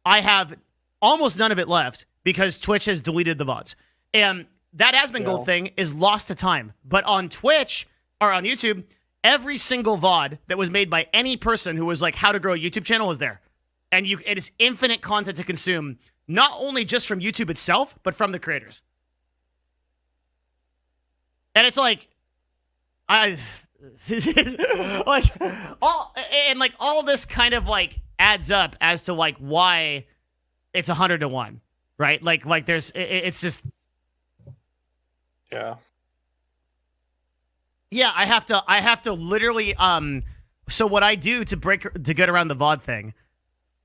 I have almost none of it left because Twitch has deleted the VODs. And that Has Been Gold thing is lost to time. But on Twitch or on YouTube, every single VOD that was made by any person who was like how to grow a YouTube channel is there. And it is infinite content to consume, not only just from YouTube itself, but from the creators. And it's like, like all this kind of like adds up as to like why it's 100 to 1, right? Like there's it's just yeah. I have to literally so what I do to get around the VOD thing,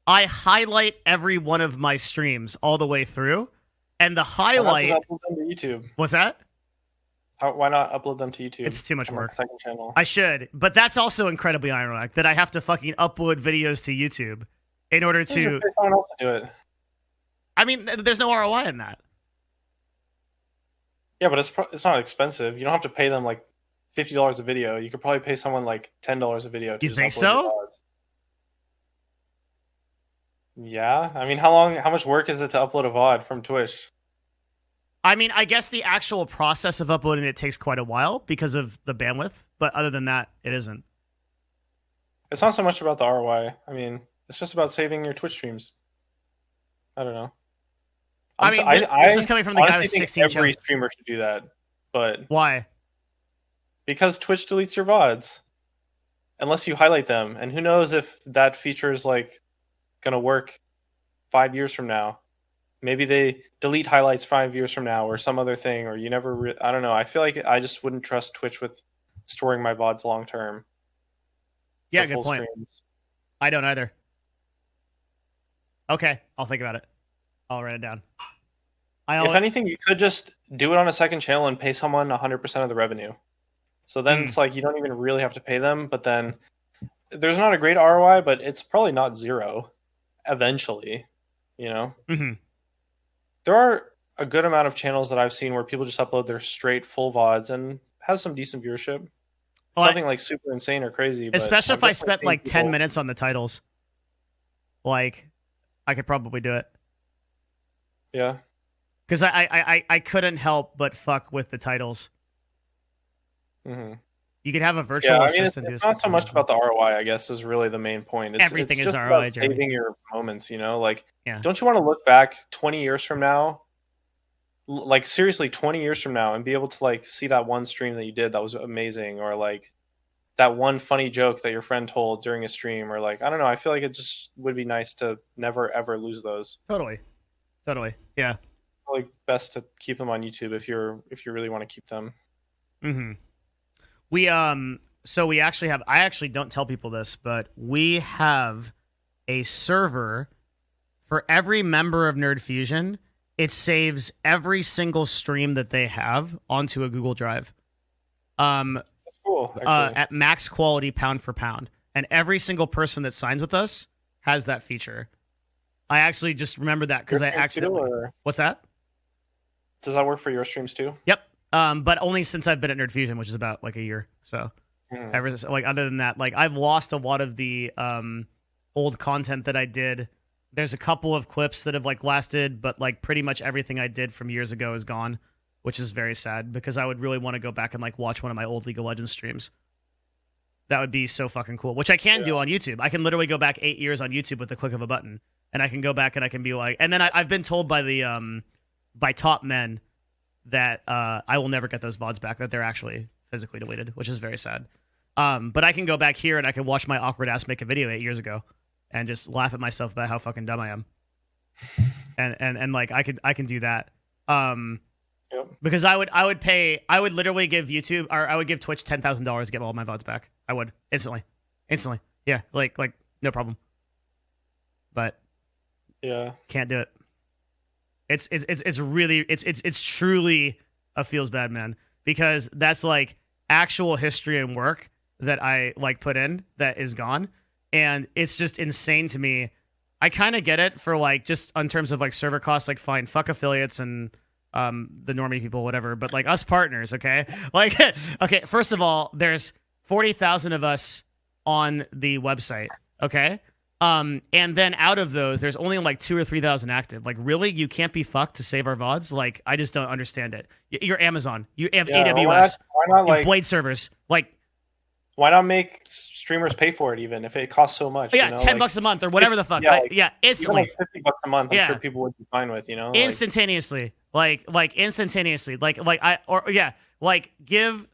I highlight every one of my streams all the way through, and the highlight. Why not upload them to YouTube? What's that? Why not upload them to YouTube? It's too much work. Second channel. I should, but that's also incredibly ironic that I have to fucking upload videos to YouTube in order to. Just pay someone else to do it. I mean, there's no ROI in that. Yeah, but it's not expensive. You don't have to pay them like $50 a video. You could probably pay someone like $10 a video. You think so? Yeah, I mean, how much work is it to upload a VOD from Twitch? I mean, I guess the actual process of uploading it takes quite a while because of the bandwidth, but other than that, it isn't. It's not so much about the ROI. I mean, it's just about saving your Twitch streams. I don't know. This is coming from the guy with 16 every streamer should do that, but why? Because Twitch deletes your VODs unless you highlight them, and who knows if that feature is like gonna work 5 years from now. Maybe they delete highlights 5 years from now, or some other thing, or you never. I don't know. I feel like I just wouldn't trust Twitch with storing my VODs long term. Yeah, good point. Streams. I don't either. Okay, I'll think about it. I'll write it down. If anything, you could just do it on a second channel and pay someone 100% of the revenue. So then it's like you don't even really have to pay them, but then there's not a great ROI, but it's probably not zero eventually, you know? Mm-hmm. There are a good amount of channels that I've seen where people just upload their straight full VODs and has some decent viewership. Something like super insane or crazy. Especially if I spent like 10 minutes on the titles. Like, I could probably do it. Yeah. Because I couldn't help but fuck with the titles. Mm-hmm. You could have a virtual assistant. It's not so much about the ROI, I guess, is really the main point. Everything is ROI, Jeremy. Saving your moments, you know? Like, yeah. Don't you want to look back 20 years from now? Like, seriously, 20 years from now and be able to, like, see that one stream that you did that was amazing, or, like, that one funny joke that your friend told during a stream, or, like, I don't know. I feel like it just would be nice to never, ever lose those. Totally. Yeah. Like, best to keep them on YouTube if you really want to keep them. Mm-hmm. So we actually have, I actually don't tell people this, but we have a server for every member of Nerd Fusion. It saves every single stream that they have onto a Google Drive. That's cool, actually. At max quality pound for pound. And every single person that signs with us has that feature. I actually just remembered that because I accidentally... What's that? Does that work for your streams too? Yep. But only since I've been at Nerd Fusion, which is about like a year. So other than that, like I've lost a lot of the old content that I did. There's a couple of clips that have like lasted, but like pretty much everything I did from years ago is gone, which is very sad because I would really want to go back and like watch one of my old League of Legends streams. That would be so fucking cool, which I can do on YouTube. I can literally go back 8 years on YouTube with the click of a button, and I can go back and I can be like, and then I've been told by the by top men that I will never get those VODs back, that they're actually physically deleted, which is very sad. But I can go back here and I can watch my awkward ass make a video 8 years ago and just laugh at myself about how fucking dumb I am. And like I can do that. Because I would literally give YouTube, or I would give Twitch $10,000 to get all my VODs back. I would instantly. Yeah, like no problem. But yeah, can't do it. It's really truly a feels bad, man, because that's like actual history and work that I like put in that is gone, and it's just insane to me I kind of get it for like just in terms of like server costs. Like, fine, fuck affiliates and the normie people, whatever. But like us partners, okay? Like, okay. First of all, there's 40,000 of us on the website, okay? And then out of those, there's only like 2,000 or 3,000 active. Like, really, you can't be fucked to save our VODs? Like, I just don't understand it. You're Amazon. You have AWS. Why not you have Blade servers. Like, why not make streamers pay for it even if it costs so much? Yeah, $10 a month or whatever the fuck. Instantly. Even like $50 a month, I'm sure people would be fine with. Instantaneously, like instantaneously, give.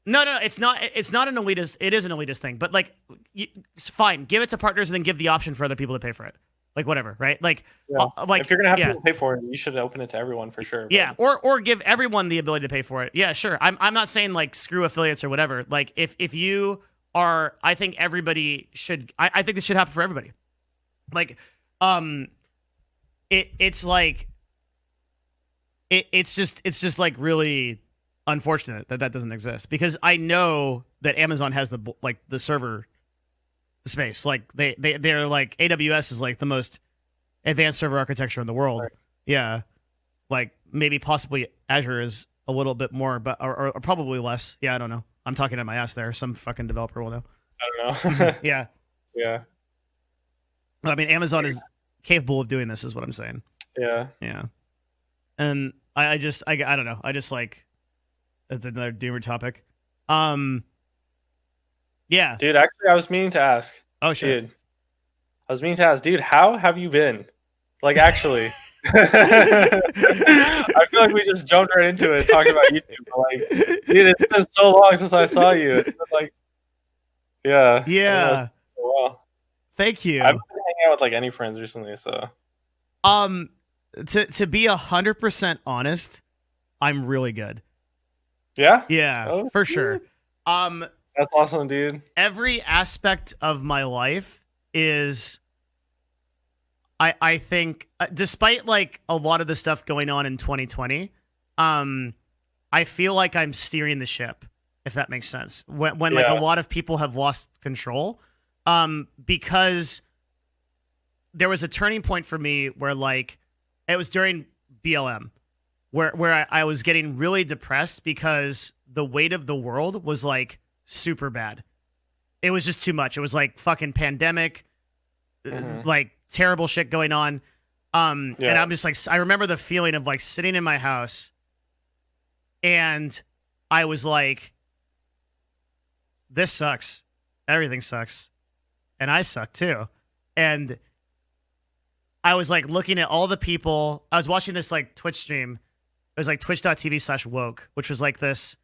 No, it's not. It's not an elitist. It is an elitist thing, but like, it's fine. Give it to partners and then give the option for other people to pay for it. Like, whatever, right? Like, if you're gonna have people pay for it, you should open it to everyone for sure. Yeah, or give everyone the ability to pay for it. Yeah, sure. I'm not saying like screw affiliates or whatever. Like, if you are, I think everybody should. I think this should happen for everybody. Like, it's like, it's just like really unfortunate that doesn't exist, because I know that Amazon has the server space. Like they're like, AWS is like the most advanced server architecture in the world. Right. Yeah, like maybe possibly Azure is a little bit more, but or probably less. Yeah, I don't know. I'm talking at my ass there. Some fucking developer will know. I don't know. Yeah. I mean, Amazon is capable of doing this, is what I'm saying. Yeah. And I don't know. I just like, that's another doomer topic. Yeah. Dude, actually, I was meaning to ask. Oh, shit. Dude, I was meaning to ask, dude, how have you been? Like, actually. I feel like we just jumped right into it talking about YouTube. But like, dude, it's been so long since I saw you. It's been like, yeah. Yeah. Well, thank you. I've been hanging out with like any friends recently, so. To be 100% honest, I'm really good. Yeah? Yeah, oh, for sure. That's awesome, dude. Every aspect of my life is, I think, despite like a lot of the stuff going on in 2020, I feel like I'm steering the ship, if that makes sense. When like a lot of people have lost control, because there was a turning point for me where like, it was during BLM, where I was getting really depressed because the weight of the world was like super bad. It was just too much. It was like fucking pandemic, like terrible shit going on. And I'm just like, I remember the feeling of like sitting in my house and I was like, this sucks. Everything sucks. And I suck too. And I was like looking at all the people. I was watching this like Twitch stream. It was like twitch.tv/woke, which was like this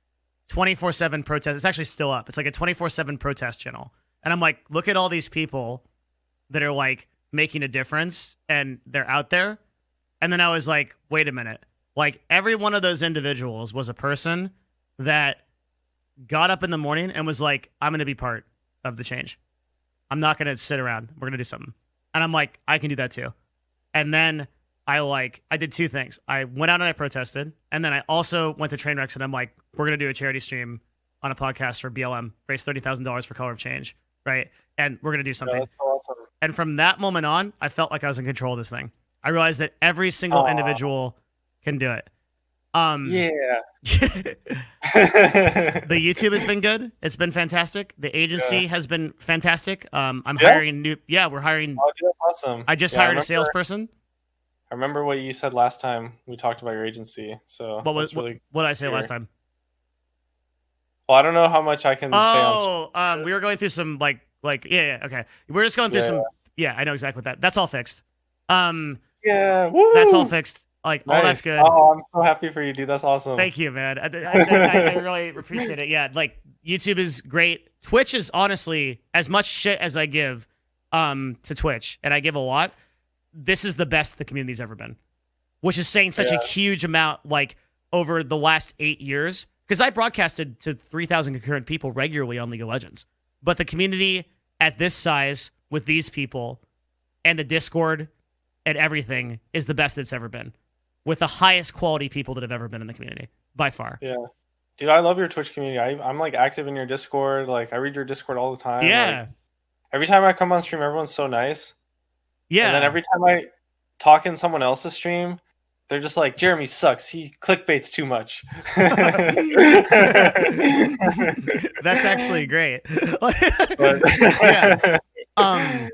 24/7 protest. It's actually still up. It's like a 24/7 protest channel. And I'm like, look at all these people that are like making a difference and they're out there. And then I was like, wait a minute. Like, every one of those individuals was a person that got up in the morning and was like, I'm going to be part of the change. I'm not going to sit around. We're going to do something. And I'm like, I can do that too. And then I did two things. I went out and I protested. And then I also went to Trainwrecks and I'm like, we're going to do a charity stream on a podcast for BLM, raise $30,000 for Color of Change. Right. And we're going to do something. That's awesome. And from that moment on, I felt like I was in control of this thing. I realized that every single individual can do it. The YouTube has been good. It's been fantastic. The agency has been fantastic. I'm hiring new. Yeah, we're hiring. Oh, dude, that's awesome. I just hired a salesperson. I remember what you said last time we talked about your agency. So what did I say last time? Well, I don't know how much I can say on. We were going through some okay. We're just going through some. Yeah, I know exactly what that. That's all fixed. Woo! That's all fixed. Like, nice. All that's good. Oh, I'm so happy for you, dude. That's awesome. Thank you, man. I really appreciate it. Yeah, like, YouTube is great. Twitch is honestly, as much shit as I give to Twitch, and I give a lot, this is the best the community's ever been. Which is saying such a huge amount, like, over the last 8 years. Because I broadcasted to 3,000 concurrent people regularly on League of Legends. But the community at this size, with these people, and the Discord and everything, is the best it's ever been. With the highest quality people that have ever been in the community, by far. Yeah. Dude, I love your Twitch community. I'm like active in your Discord. Like, I read your Discord all the time. Yeah. Like, every time I come on stream, everyone's so nice. Yeah. And then every time I talk in someone else's stream, they're just like, Jeremy sucks. He clickbaits too much. That's actually great. But yeah.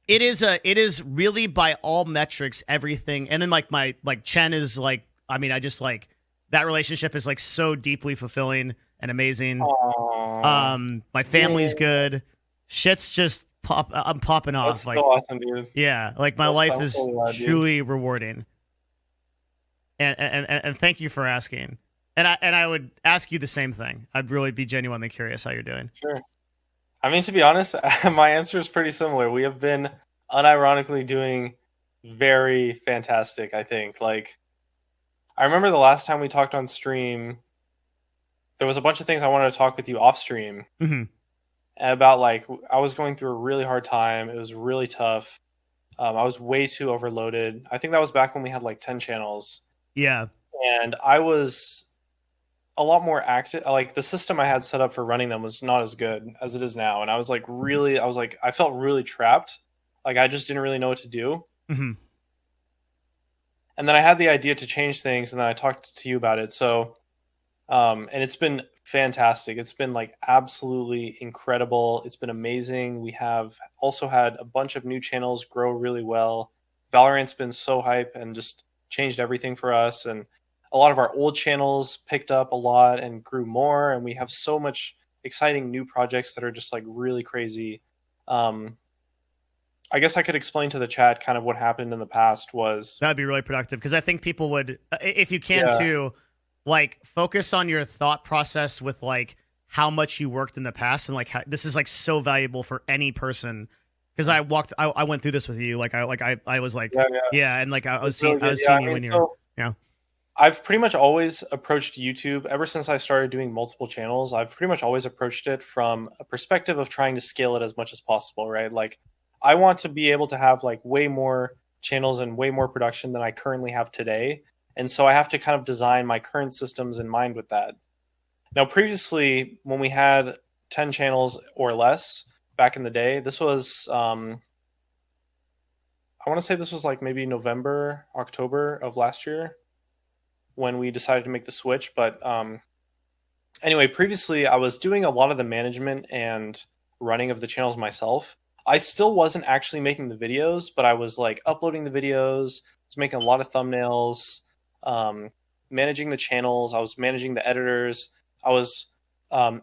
It is really by all metrics, everything. And then like Chen is like, I mean, I just like that relationship is like so deeply fulfilling and amazing. Aww. My family's good. Shit's just I'm popping off. That's like, so awesome, dude. Yeah, like my life is truly rewarding. And thank you for asking. And I would ask you the same thing. I'd really be genuinely curious how you're doing. Sure. I mean, to be honest, my answer is pretty similar. We have been unironically doing very fantastic, I think. Like, I remember the last time we talked on stream, there was a bunch of things I wanted to talk with you off stream about. Like, I was going through a really hard time. It was really tough. I was way too overloaded. I think that was back when we had like 10 channels. Yeah. And I was a lot more active. Like, the system I had set up for running them was not as good as it is now. And I was like, I felt really trapped. Like, I just didn't really know what to do. And then I had the idea to change things, and then I talked to you about it. So, and it's been fantastic. It's been like absolutely incredible. It's been amazing. We have also had a bunch of new channels grow really well. Valorant's been so hype and just changed everything for us. And a lot of our old channels picked up a lot and grew more. And we have so much exciting new projects that are just like really crazy. I guess I could explain to the chat kind of what happened in the past was... That'd be really productive, because I think people would, if you can too, like focus on your thought process with like how much you worked in the past, and like how, this is like so valuable for any person. Because I went through this with you. Like I was like, and like I was seeing you when you're, I've pretty much always approached YouTube ever since I started doing multiple channels. I've pretty much always approached it from a perspective of trying to scale it as much as possible, right? Like, I want to be able to have like way more channels and way more production than I currently have today. And so I have to kind of design my current systems in mind with that. Now, previously, when we had 10 channels or less back in the day, this was, I want to say this was like maybe November, October of last year when we decided to make the switch. But anyway, previously I was doing a lot of the management and running of the channels myself. I still wasn't actually making the videos, but I was like uploading the videos, I was making a lot of thumbnails, managing the channels, I was managing the editors, I was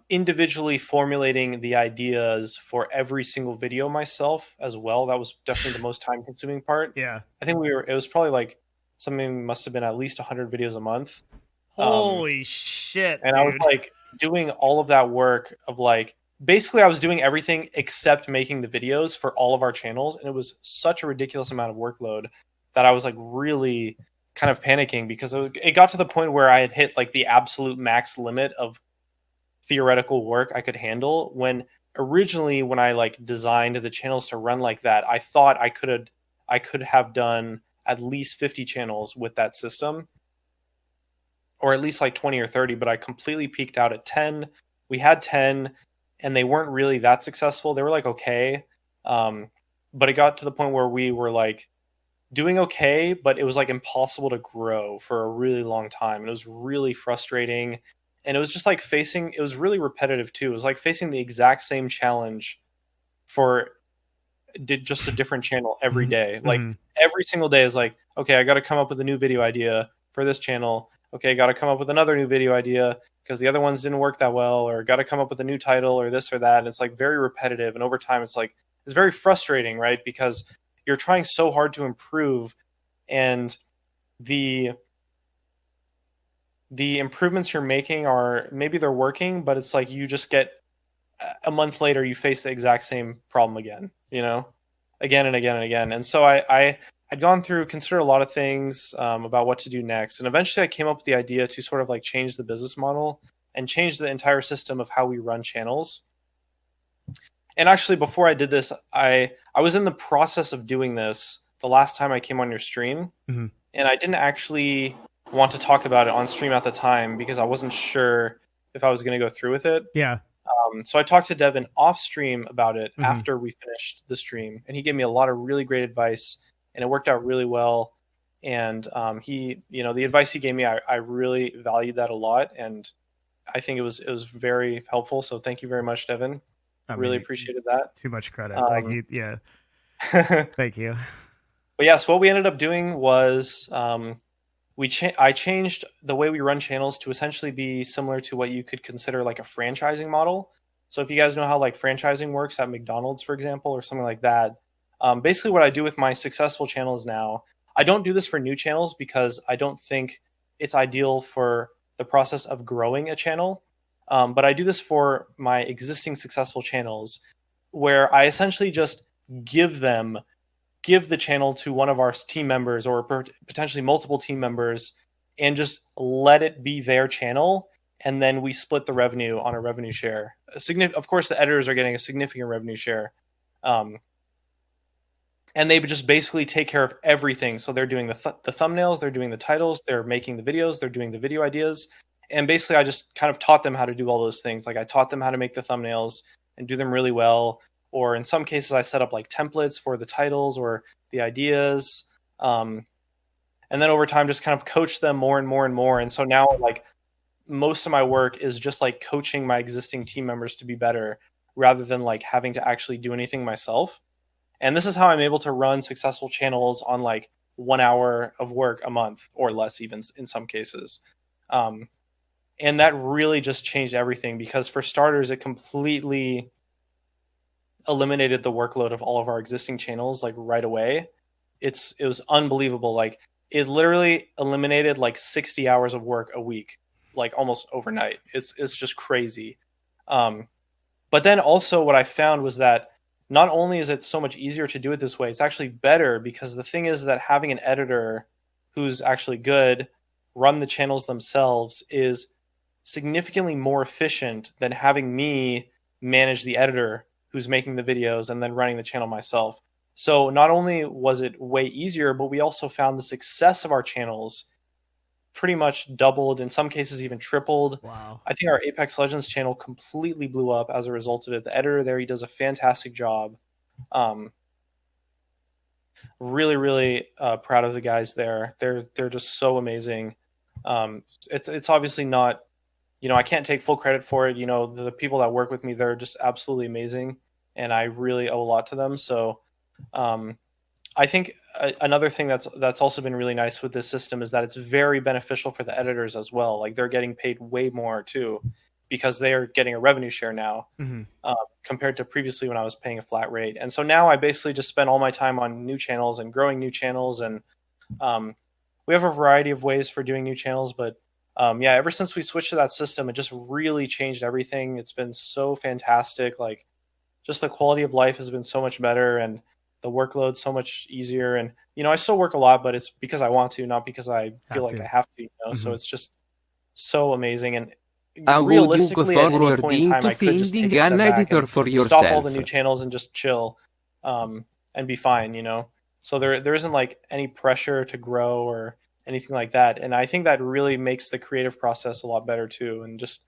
individually formulating the ideas for every single video myself as well. That was definitely the most time consuming part. Yeah. I think it was probably like something must have been at least 100 videos a month. Holy shit. And dude. I was like doing all of that work of like, basically I was doing everything except making the videos for all of our channels. And it was such a ridiculous amount of workload that I was like really kind of panicking, because it got to the point where I had hit like the absolute max limit of theoretical work I could handle. When originally, when I like designed the channels to run like that, I thought I could have done at least 50 channels with that system, or at least like 20 or 30, but I completely peaked out at 10. We had 10 and they weren't really that successful. They were like, okay. But it got to the point where we were like doing okay, but it was like impossible to grow for a really long time. And it was really frustrating. And it was just like it was really repetitive too. It was like facing the exact same challenge for just a different channel every day. Like every single day is like, okay, I got to come up with a new video idea for this channel. Okay, got to come up with another new video idea because the other ones didn't work that well, or got to come up with a new title or this or that. And it's like very repetitive. And over time, it's very frustrating, right? Because you're trying so hard to improve, and the improvements you're making are, maybe they're working, but it's like you just get a month later, you face the exact same problem again, again and again and again. And so I had considered a lot of things about what to do next. And eventually I came up with the idea to sort of like change the business model and change the entire system of how we run channels. And actually, before I did this, I was in the process of doing this the last time I came on your stream. And I didn't actually want to talk about it on stream at the time because I wasn't sure if I was going to go through with it. Yeah. So I talked to Devin off stream about it after we finished the stream, and he gave me a lot of really great advice, and it worked out really well. And he, the advice he gave me, I really valued that a lot, and I think it was very helpful. So thank you very much, Devin. Really appreciated that. Too much credit. Yeah. Thank you. But yes, what we ended up doing was I changed the way we run channels to essentially be similar to what you could consider like a franchising model. So if you guys know how like franchising works at McDonald's, for example, or something like that, basically what I do with my successful channels now, I don't do this for new channels because I don't think it's ideal for the process of growing a channel. But I do this for my existing successful channels where I essentially just give the channel to one of our team members or potentially multiple team members and just let it be their channel. And then we split the revenue on a revenue share. Of course, the editors are getting a significant revenue share. And they just basically take care of everything. So they're doing the thumbnails, they're doing the titles, they're making the videos, they're doing the video ideas. And basically, I just kind of taught them how to do all those things. Like I taught them how to make the thumbnails and do them really well. Or in some cases, I set up like templates for the titles or the ideas. And then over time, just kind of coach them more and more and more. And so now like most of my work is just like coaching my existing team members to be better rather than like having to actually do anything myself. And this is how I'm able to run successful channels on like 1 hour of work a month or less, even in some cases. And that really just changed everything because for starters, it completely eliminated the workload of all of our existing channels like right away. It was unbelievable. Like it literally eliminated like 60 hours of work a week, like almost overnight. It's just crazy. But then also what I found was that not only is it so much easier to do it this way, it's actually better because the thing is that having an editor who's actually good run the channels themselves is significantly more efficient than having me manage the editor who's making the videos and then running the channel myself. So not only was it way easier, but we also found the success of our channels pretty much doubled, in some cases even tripled. Wow. I think our Apex Legends channel completely blew up as a result of it. The editor there, he does a fantastic job. Really, really proud of the guys there. They're just so amazing. It's obviously not, I can't take full credit for it. The people that work with me, they're just absolutely amazing, and I really owe a lot to them. So I think another thing that's also been really nice with this system is that it's very beneficial for the editors as well. Like they're getting paid way more too, because they are getting a revenue share now compared to previously when I was paying a flat rate. And so now I basically just spend all my time on new channels and growing new channels. And we have a variety of ways for doing new channels, but ever since we switched to that system, it just really changed everything. It's been so fantastic. Like just the quality of life has been so much better and the workload so much easier. And, I still work a lot, but it's because I want to, not because I feel like I have to, So it's just so amazing. And realistically, at any point in time, I could just take a step back and stop all the new channels and just chill and be fine, So there isn't like any pressure to grow or anything like that. And I think that really makes the creative process a lot better too. And just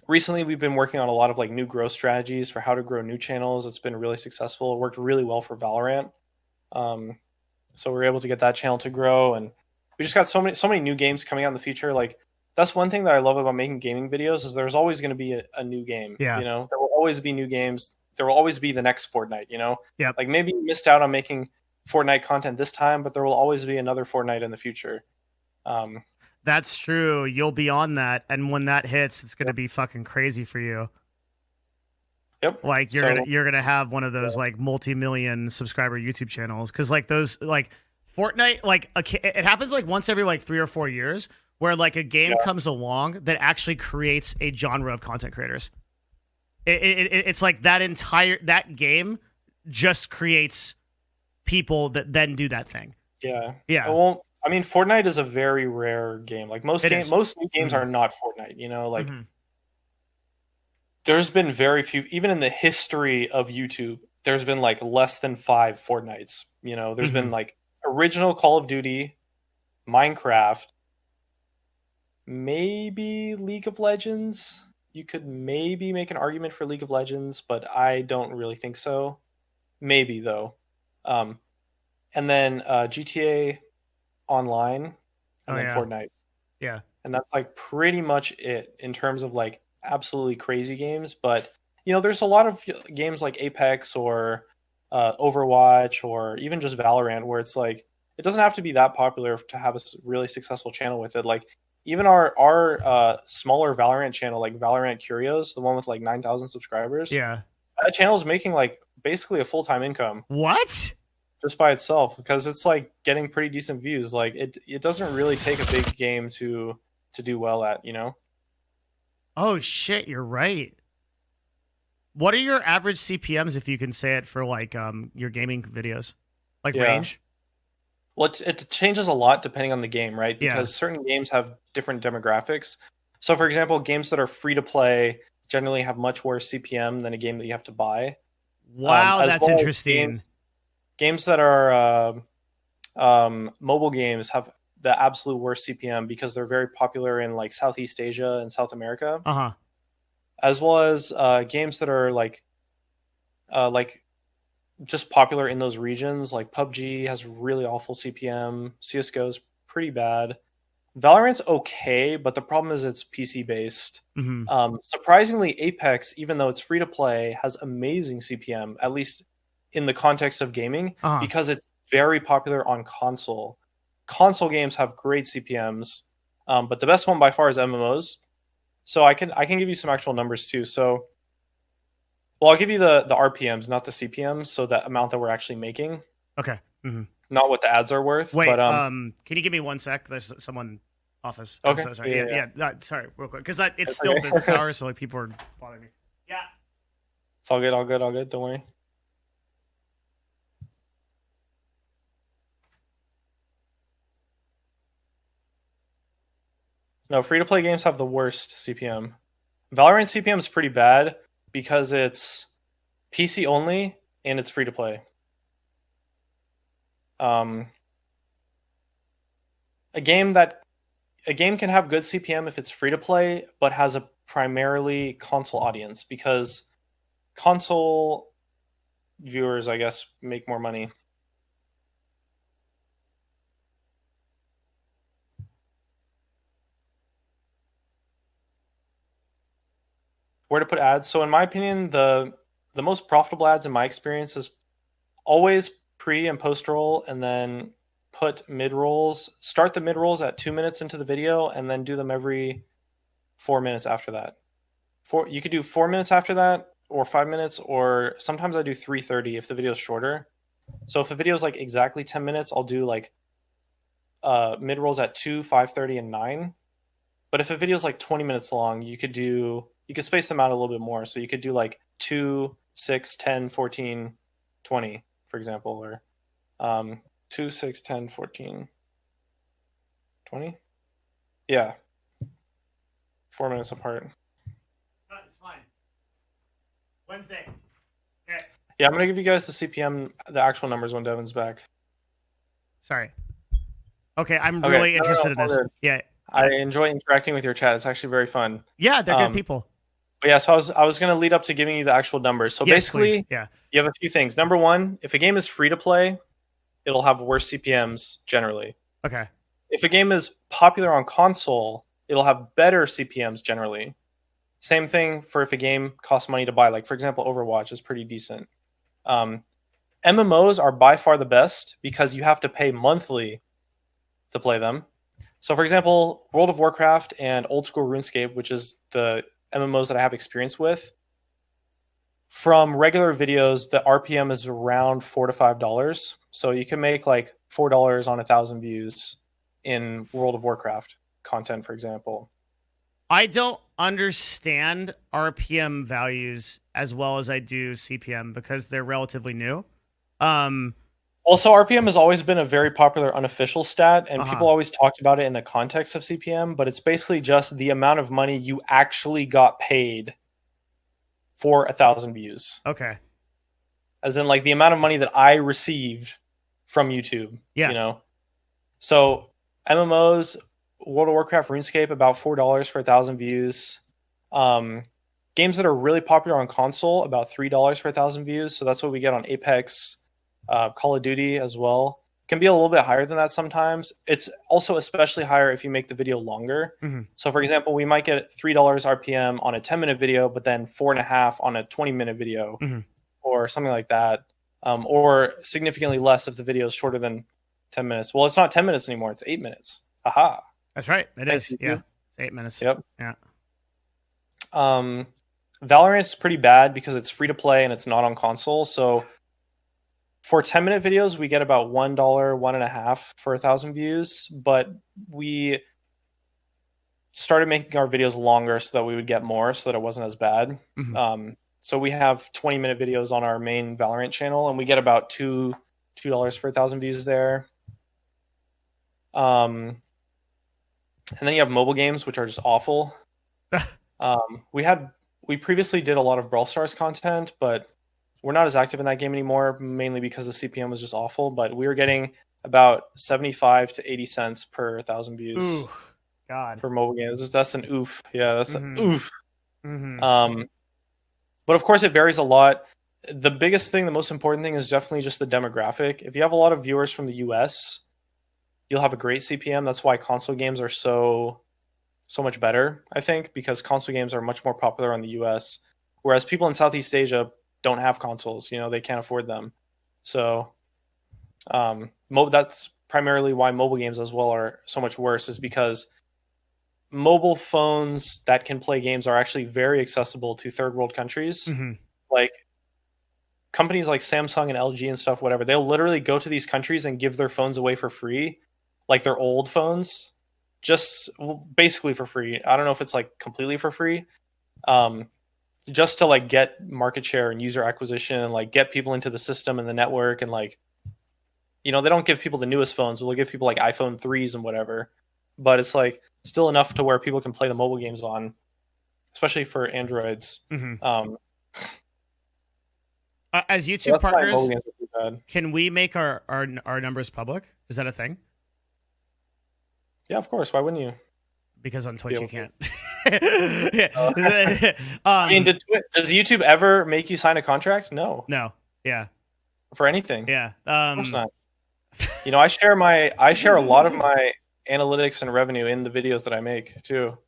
recently we've been working on a lot of like new growth strategies for how to grow new channels. It's been really successful. It worked really well for Valorant. So we're able to get that channel to grow, and we just got so many new games coming out in the future. Like that's one thing that I love about making gaming videos is there's always going to be a new game. Yeah. There will always be new games. There will always be the next Fortnite, Yep. Like maybe you missed out on making Fortnite content this time, but there will always be another Fortnite in the future. That's true. You'll be on that, and when that hits, it's gonna be fucking crazy for you. Yep. Like you're gonna have one of those like multi-million subscriber YouTube channels because like those like Fortnite like it happens like once every like 3 or 4 years where like a game comes along that actually creates a genre of content creators. It's like that game just creates people that then do that thing. Yeah. Yeah. Well, I mean, Fortnite is a very rare game. Like most new games are not Fortnite. Like there's been very few, even in the history of YouTube, there's been like less than 5 Fortnites. There's been like original Call of Duty, Minecraft, maybe League of Legends. you could maybe make an argument for League of Legends, but I don't really think so. Maybe though. And then GTA Online, and then Fortnite. Yeah. And that's like pretty much it in terms of like absolutely crazy games. But there's a lot of games like Apex or Overwatch or even just Valorant where it's like it doesn't have to be that popular to have a really successful channel with it. Like even our smaller Valorant channel, like ValorantCurios, the one with like 9,000 subscribers. Yeah. That channel is making like basically a full-time income. What? Just by itself, because it's like getting pretty decent views. Like it doesn't really take a big game to do well at, Oh shit, you're right. What are your average CPMs, if you can say it, for like your gaming videos? Like range? Well, it changes a lot depending on the game, right? Because certain games have different demographics. So for example, games that are free to play generally have much worse CPM than a game that you have to buy. Wow, that's interesting. Games that are mobile games have the absolute worst CPM because they're very popular in like Southeast Asia and South America. As well as games that are like just popular in those regions. Like PUBG has really awful CPM. CS:GO is pretty bad. Valorant's okay, but the problem is it's PC based. Surprisingly, Apex, even though it's free to play, has amazing CPM, at least in the context of gaming, because it's very popular on console. Console games have great CPMs, but the best one by far is MMOs. So I can give you some actual numbers too. So, well, I'll give you the RPMs, not the CPMs, so that amount that we're actually making. Okay. Not what the ads are worth. Wait, but, can you give me 1 sec? There's someone office. Okay. I'm so sorry. Yeah. Sorry, real quick, because it's still business hours, so like people are bothering me. Yeah. It's all good. Don't worry. No, free-to-play games have the worst CPM. Valorant CPM is pretty bad because it's PC only and it's free-to-play. A game can have good CPM if it's free-to-play, but has a primarily console audience because console viewers, I guess, make more money. Where to put ads? So in my opinion, the most profitable ads in my experience is always pre and post roll, and then put mid rolls. Start the mid rolls at 2 minutes into the video, and then do them every 4 minutes after that. You could do 4 minutes after that, or 5 minutes, or sometimes I do 3:30 if the video is shorter. So if the video is like exactly 10 minutes, I'll do like mid rolls at 2, 5:30, and 9. But if a video is like 20 minutes long, you could space them out a little bit more. So you could do like 2, 6, 10, 14, 20, for example, or 2, 6, 10, 14, 20. Yeah. 4 minutes apart. It's fine. Wednesday. Okay. Yeah, I'm going to give you guys the CPM, the actual numbers when Devin's back. Sorry. Okay, I'm really interested in this. Yeah. I enjoy interacting with your chat. It's actually very fun. Yeah, they're good people. But yeah, so I was going to lead up to giving you the actual numbers. So basically, please. You have a few things. Number one, if a game is free to play, it'll have worse CPMs generally. Okay. If a game is popular on console, it'll have better CPMs generally. Same thing for if a game costs money to buy. Like, for example, Overwatch is pretty decent. MMOs are by far the best because you have to pay monthly to play them. So, for example, World of Warcraft and old school RuneScape, which is the MMOs that I have experience with, from regular videos, the RPM is around $4 to $5. So you can make like $4 on 1,000 views in World of Warcraft content, for example. I don't understand RPM values as well as I do CPM because they're relatively new. Also, RPM has always been a very popular unofficial stat, and people always talked about it in the context of CPM, but it's basically just the amount of money you actually got paid for 1,000 views. Okay. As in, like, the amount of money that I received from YouTube. Yeah. You know? So, MMOs, World of Warcraft, RuneScape, about $4 for 1,000 views. Games that are really popular on console, about $3 for 1,000 views. So that's what we get on Apex, Call of Duty as well. Can be a little bit higher than that sometimes. It's also especially higher if you make the video longer. So for example, we might get $3 RPM on a 10-minute video, but then 4.5 on a 20-minute video, or something like that. Or significantly less if the video is shorter than 10 minutes. Well, it's not 10 minutes anymore. It's 8 minutes. Aha. That's right. It is. Yeah. It's 8 minutes. Yep. Yeah. Valorant's pretty bad because it's free to play and it's not on console. So for 10-minute videos, we get about $1, $1.50 for 1,000 views. But we started making our videos longer so that we would get more, so that it wasn't as bad. So we have 20-minute videos on our main Valorant channel, and we get about $2 for 1,000 views there. And then you have mobile games, which are just awful. We previously did a lot of Brawl Stars content, but we're not as active in that game anymore, mainly because the CPM was just awful. But we were getting about 75 to 80 cents per 1,000 views. Ooh, God. For mobile games. That's an oof. Yeah, that's an oof. But of course, it varies a lot. The biggest thing, the most important thing is definitely just the demographic. If you have a lot of viewers from the US, you'll have a great CPM. That's why console games are so much better, I think, because console games are much more popular in the US, whereas people in Southeast Asia don't have consoles. They can't afford them. So that's primarily why mobile games as well are so much worse, is because mobile phones that can play games are actually very accessible to third world countries. Like companies like Samsung and LG and stuff, whatever, they'll literally go to these countries and give their phones away for free, like their old phones, just basically for free. I don't know if it's like completely for free, just to like get market share and user acquisition and like get people into the system and the network. And like, they don't give people the newest phones. They'll give people like iPhone 3s and whatever, but it's like still enough to where people can play the mobile games on, especially for Androids. As YouTube partners, can we make our numbers public? Is that a thing? Yeah, of course. Why wouldn't you? Because on Twitch you can't. I mean, does YouTube ever make you sign a contract? No. Yeah. For anything. Yeah. Of course not. I share a lot of my analytics and revenue in the videos that I make too.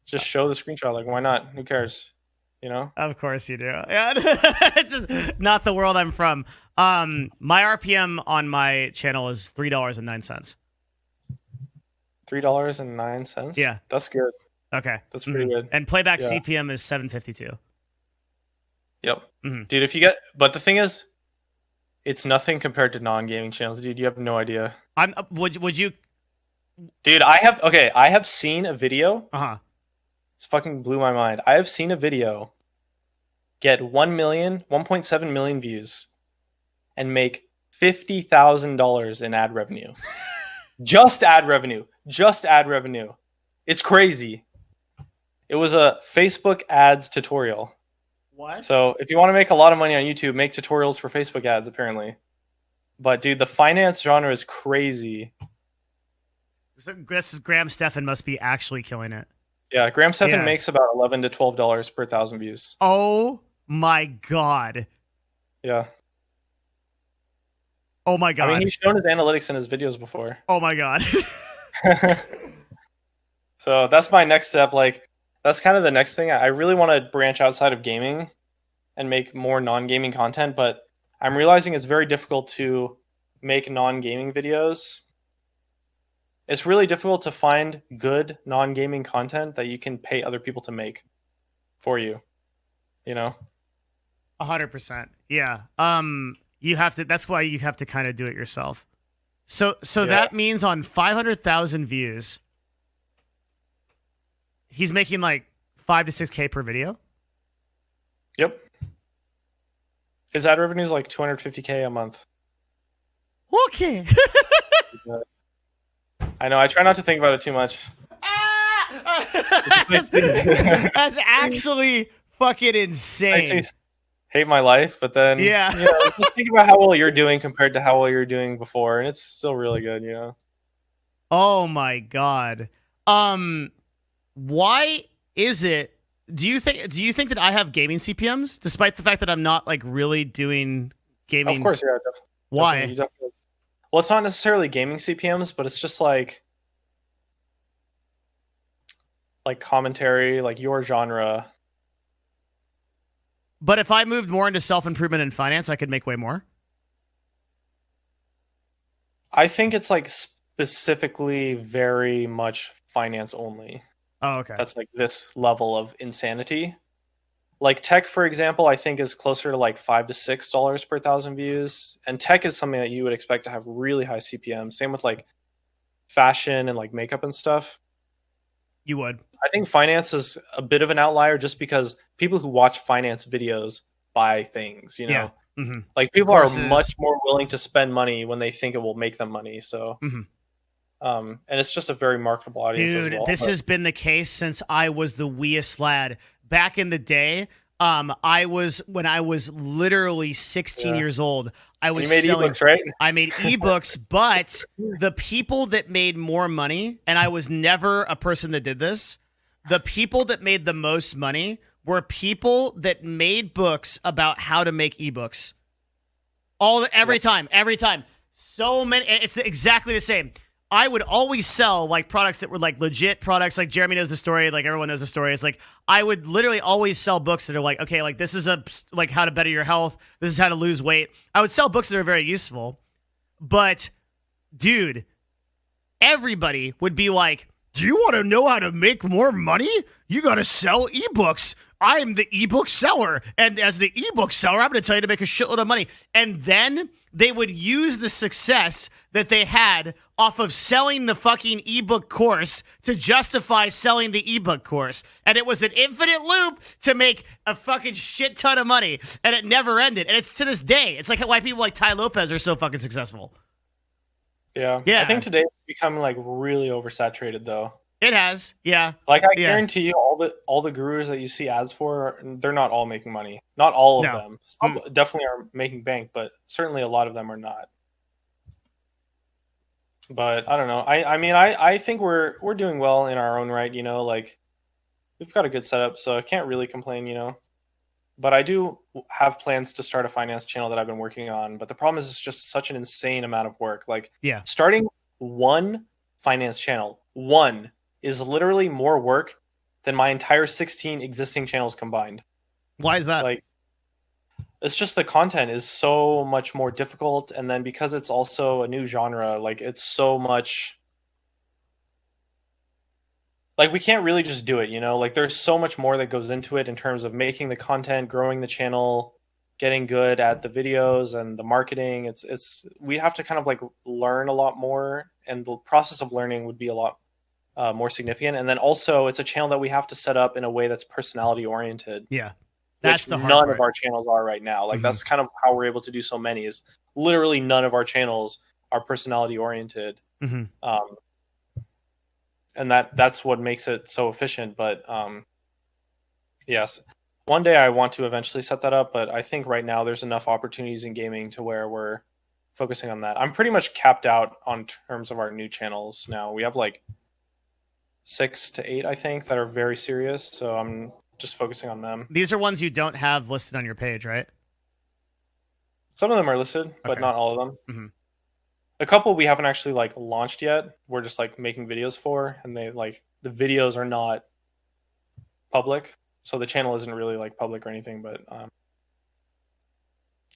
Just show the screenshot. Like, why not? Who cares? Of course you do. Yeah. It's just not the world I'm from. My RPM on my channel is $3.09. $3.09? Yeah. That's good. Okay. That's pretty good. And playback CPM is 752. Yep. Dude, but the thing is, it's nothing compared to non-gaming channels, dude. You have no idea. Would you? Dude, I have seen a video. It's fucking blew my mind. I have seen a video get 1.7 million views and make $50,000 in ad revenue. Just ad revenue. It's crazy. It was a Facebook ads tutorial. What? So if you want to make a lot of money on YouTube, make tutorials for Facebook ads, apparently. But dude, the finance genre is crazy. So Graham Stephan must be actually killing it. Yeah, Graham Stephan makes about $11 to $12 per 1,000 views. Oh my God. Yeah. Oh my God. I mean, he's shown his analytics in his videos before. Oh my God. So that's my next step. Like, that's kind of the next thing. I really want to branch outside of gaming and make more non-gaming content, but I'm realizing it's very difficult to make non-gaming videos. It's really difficult to find good non-gaming content that you can pay other people to make for you. 100%. Yeah. You have to. That's why you have to kind of do it yourself. So that means on 500,000 views, he's making like 5 to 6K per video. Yep. His ad revenue is like $250K a month. Okay. I know. I try not to think about it too much. That's actually fucking insane. I hate my life, but then just think about how well you're doing compared to how well you're doing before, and it's still really good, Oh my God. Why is it Do you think that I have gaming CPMs, despite the fact that I'm not like really doing gaming? Of course, yeah. Why? Definitely. Well, it's not necessarily gaming CPMs, but it's just like commentary, like your genre. But if I moved more into self-improvement and finance, I could make way more. I think it's like specifically very much finance only. Oh, okay. That's like this level of insanity. Like tech, for example, I think is closer to like $5 to $6 per 1,000 views. And tech is something that you would expect to have really high CPM. Same with like fashion and like makeup and stuff. You would. I think finance is a bit of an outlier just because people who watch finance videos buy things, you know? Yeah. Mm-hmm. Like people are much more willing to spend money when they think it will make them money. So, and it's just a very marketable audience. Dude, as well. This has been the case since I was the weeest lad. Back in the day, when I was literally 16 years old, I was selling ebooks, right? I made ebooks, but the people that made more money, and I was never a person that did this, the people that made the most money were people that made books about how to make ebooks. Every time. So many, it's exactly the same. I would always sell like products that were like legit products. Like Jeremy knows the story. Like everyone knows the story. It's like I would literally always sell books that are like, okay, like this is like how to better your health. This is how to lose weight. I would sell books that are very useful. But dude, everybody would be like, do you want to know how to make more money? You got to sell ebooks. I'm the ebook seller. And as the ebook seller, I'm going to tell you to make a shitload of money. And then they would use the success that they had off of selling the fucking ebook course to justify selling the ebook course. And it was an infinite loop to make a fucking shit ton of money. And it never ended. And it's to this day. It's like why people like Ty Lopez are so fucking successful. Yeah. I think today it's becoming like really oversaturated though. It has, yeah. Like I guarantee you, all the gurus that you see ads for, they're not all making money. Not all of them. Some definitely are making bank, but certainly a lot of them are not. But I don't know. I think we're doing well in our own right. You know, like we've got a good setup, so I can't really complain. You know, but I do have plans to start a finance channel that I've been working on. But the problem is, it's just such an insane amount of work. Like, starting one finance channel, is literally more work than my entire 16 existing channels combined. Why is that? Like, it's just the content is so much more difficult, and then because it's also a new genre, like it's so much like we can't really just do it, you know? Like there's so much more that goes into it in terms of making the content, growing the channel, getting good at the videos and the marketing. It's we have to kind of like learn a lot more, and the process of learning would be a lot more significant. And then also it's a channel that we have to set up in a way that's personality oriented. Yeah. That's the hard none part. of our channels are right now. Like that's kind of how we're able to do so many, is literally none of our channels are personality oriented. And that's what makes it so efficient. But yes, one day I want to eventually set that up, but I think right now there's enough opportunities in gaming to where we're focusing on that. I'm pretty much capped out on terms of our new channels now. We have like 6 to 8, I think, that are very serious. So I'm just focusing on them. These are ones you don't have listed on your page, right? Some of them are listed, but not all of them. A couple we haven't actually like launched yet. We're just like making videos for, and they like the videos are not public, so the channel isn't really like public or anything. But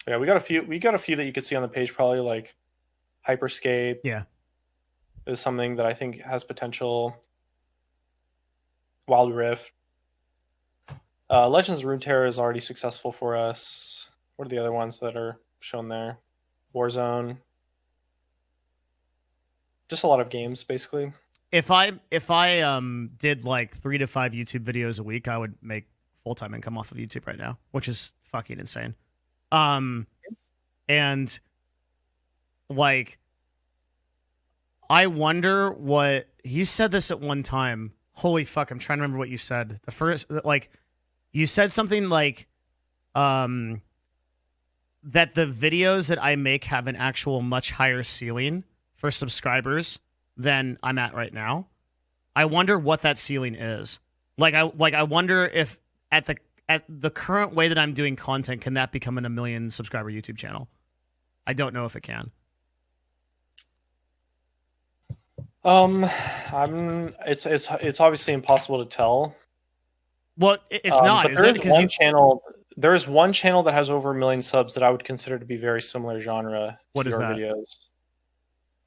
yeah, we got a few that you could see on the page. Probably like Hyperscape. Yeah, is something that I think has potential. Wild Rift. Legends of Runeterra is already successful for us. What are the other ones that are shown there? Warzone. Just a lot of games, basically. If I did like 3 to 5 YouTube videos a week, I would make full-time income off of YouTube right now, which is fucking insane. And like, I wonder what you said this at one time. Holy fuck, I'm trying to remember what you said. The first, like, you said something like, that the videos that I make have an actual much higher ceiling for subscribers than I'm at right now. I wonder what that ceiling is. I wonder at the current way that I'm doing content, can that become a 1 million subscriber YouTube channel? I don't know if it can. It's obviously impossible to tell. Well, it's not. But there's one channel that has over 1 million subs that I would consider to be very similar genre to your videos.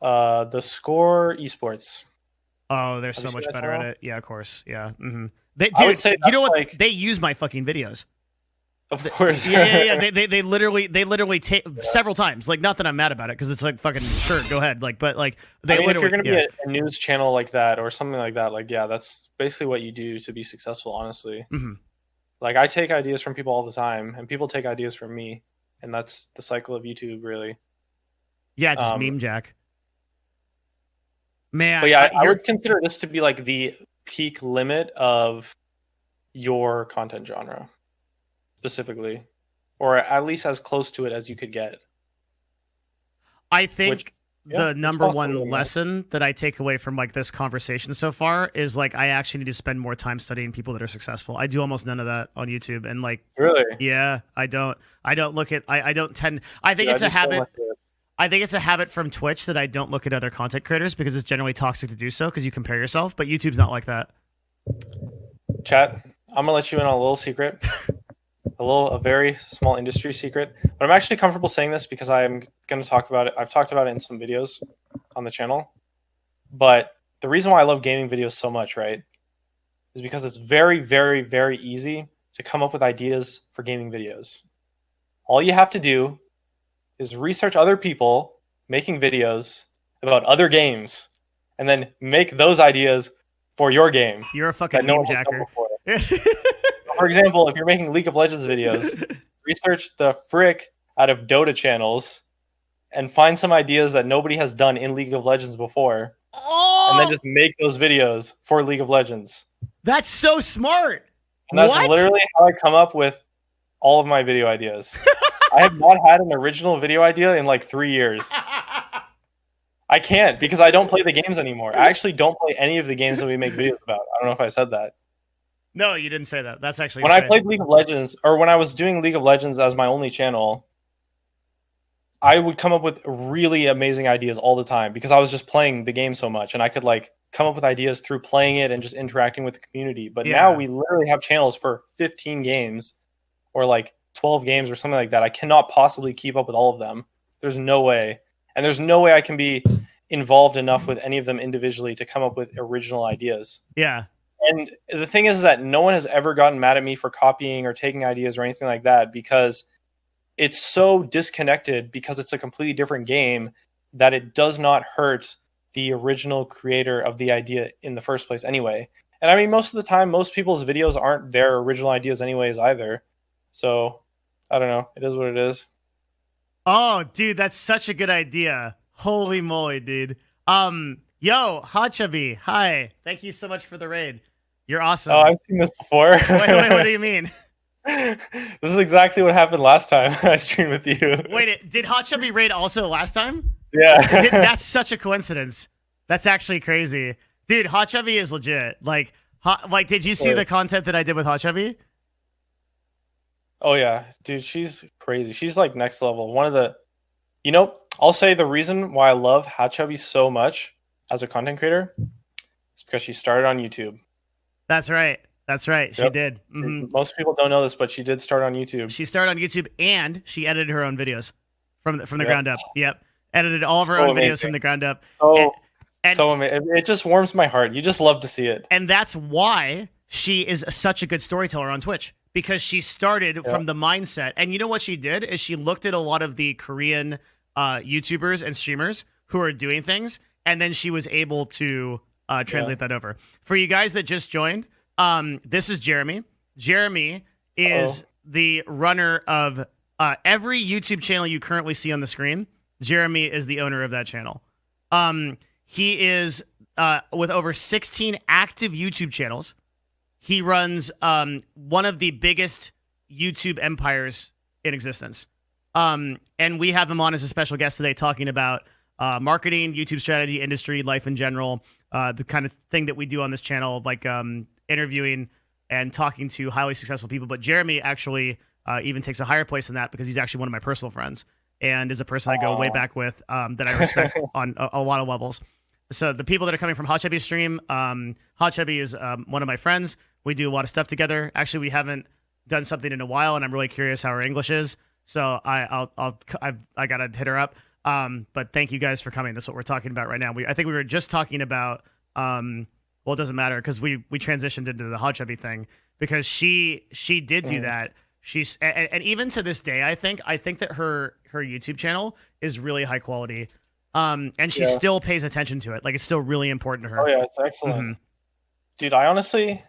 The Score Esports. Oh, they're so much better at it. Yeah, of course. Yeah. Mm-hmm. I would say, you know what? They use my fucking videos. Of course. Yeah. They literally take several times. Like, not that I'm mad about it, because it's like fucking sure, go ahead. Like, but like they if you're gonna be a news channel like that or something like that, like that's basically what you do to be successful, honestly. Mm-hmm. Like, I take ideas from people all the time, and people take ideas from me, and that's the cycle of YouTube, really. Yeah, just meme jack. Man, but yeah, I would consider this to be like the peak limit of your content genre, specifically, or at least as close to it as you could get. I think the number one lesson that I take away from like this conversation so far is like I actually need to spend more time studying people that are successful. I do almost none of that on YouTube, and like really, yeah, I don't look at I don't tend. I think it's a habit. I think it's a habit from Twitch that I don't look at other content creators because it's generally toxic to do so because you compare yourself, but YouTube's not like that. Chat, I'm gonna let you in on a little secret, a very small industry secret, but I'm actually comfortable saying this because I'm gonna talk about it. I've talked about it in some videos on the channel, but the reason why I love gaming videos so much, right, is because it's very, very, very easy to come up with ideas for gaming videos. All you have to do is research other people making videos about other games, and then make those ideas for your game. You're a fucking meme jacker. For example, if you're making League of Legends videos, research the frick out of Dota channels and find some ideas that nobody has done in League of Legends before, and then just make those videos for League of Legends. That's so smart. And that's literally how I come up with all of my video ideas. I have not had an original video idea in like 3 years. I can't because I don't play the games anymore. I actually don't play any of the games that we make videos about. I don't know if I said that. No, you didn't say that. That's actually when I played League of Legends, or when I was doing League of Legends as my only channel, I would come up with really amazing ideas all the time because I was just playing the game so much, and I could like come up with ideas through playing it and just interacting with the community. But now we literally have channels for 15 games or like 12 games or something like that. I cannot possibly keep up with all of them. There's no way. And there's no way I can be involved enough with any of them individually to come up with original ideas. Yeah. And the thing is that no one has ever gotten mad at me for copying or taking ideas or anything like that because it's so disconnected because it's a completely different game that it does not hurt the original creator of the idea in the first place anyway. And I mean, most of the time, most people's videos aren't their original ideas anyways either. So I don't know. It is what it is. Oh, dude, that's such a good idea. Holy moly, dude. Yo, Hot Chubby, hi. Thank you so much for the raid. You're awesome. Oh, I've seen this before. wait, what do you mean? This is exactly what happened last time I streamed with you. Wait, did Hot Chubby raid also last time? Yeah. That's such a coincidence. That's actually crazy. Dude, Hot Chubby is legit. Like, did you see the content that I did with Hot Chubby? Oh, yeah. Dude, she's crazy. She's like next level. One of the... I'll say the reason why I love Hot Chubby so much as a content creator is because she started on YouTube. That's right. Yep. She did. Mm-hmm. Most people don't know this, but she did start on YouTube. She started on YouTube, and she edited her own videos from the ground up. Yep. Edited all of her own videos from the ground up. So amazing. It just warms my heart. You just love to see it. And that's why she is such a good storyteller on Twitch. Because she started from the mindset. And you know what she did is she looked at a lot of the Korean YouTubers and streamers who are doing things, and then she was able to translate that over. For you guys that just joined, this is Jeremy. Jeremy is the runner of every YouTube channel you currently see on the screen. Jeremy is the owner of that channel. He is with over 16 active YouTube channels. He runs one of the biggest YouTube empires in existence. And we have him on as a special guest today talking about marketing, YouTube strategy, industry, life in general, the kind of thing that we do on this channel, like interviewing and talking to highly successful people. But Jeremy actually even takes a higher place in that because he's actually one of my personal friends and is a person I go way back with that I respect on a lot of levels. So the people that are coming from Hot Chubby's stream, Hot Chubby is one of my friends. We do a lot of stuff together. Actually, we haven't done something in a while, and I'm really curious how her English is. So I gotta hit her up. But thank you guys for coming. That's what we're talking about right now. I think we were just talking about well, it doesn't matter because we transitioned into the Hot Chubby thing because she did do that. She's and even to this day, I think that her YouTube channel is really high quality. And she still pays attention to it. Like, it's still really important to her. Oh yeah, it's excellent. Dude, I honestly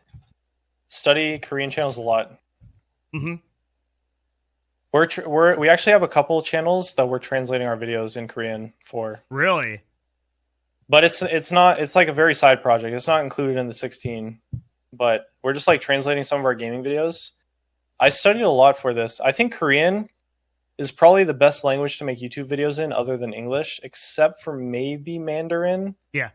study Korean channels a lot. We actually have a couple channels that we're translating our videos in Korean for. Really? But it's not, it's like a very side project. It's not included in the 16, but we're just like translating some of our gaming videos. I studied a lot for this. I think Korean is probably the best language to make YouTube videos in other than English, except for maybe Mandarin. Yeah.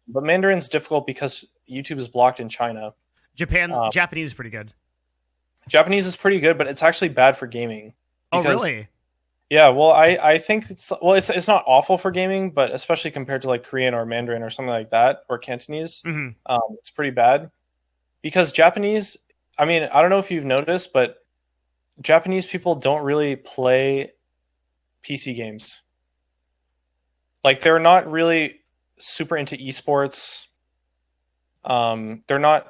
But Mandarin's difficult because YouTube is blocked in China. Japanese is pretty good. Japanese is pretty good, but it's actually bad for gaming. Oh, really? Yeah, well, I think it's not awful for gaming, but especially compared to like Korean or Mandarin or something like that, or Cantonese, it's pretty bad. Because Japanese, I mean, I don't know if you've noticed, but Japanese people don't really play PC games. Like, they're not really super into esports. They're not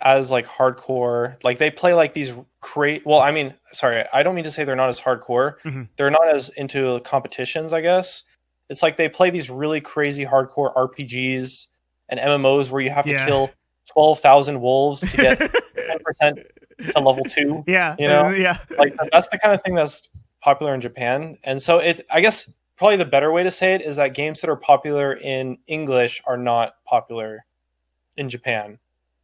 as like hardcore. Like, they play like these well, I mean, sorry, I don't mean to say they're not as hardcore. They're not as into competitions, I guess. It's like they play these really crazy hardcore RPGs and MMOs where you have to kill 12,000 wolves to get 10% to level 2. Yeah. You know? Yeah. Like, that's the kind of thing that's popular in Japan. And so I guess probably the better way to say it is that games that are popular in English are not popular in Japan.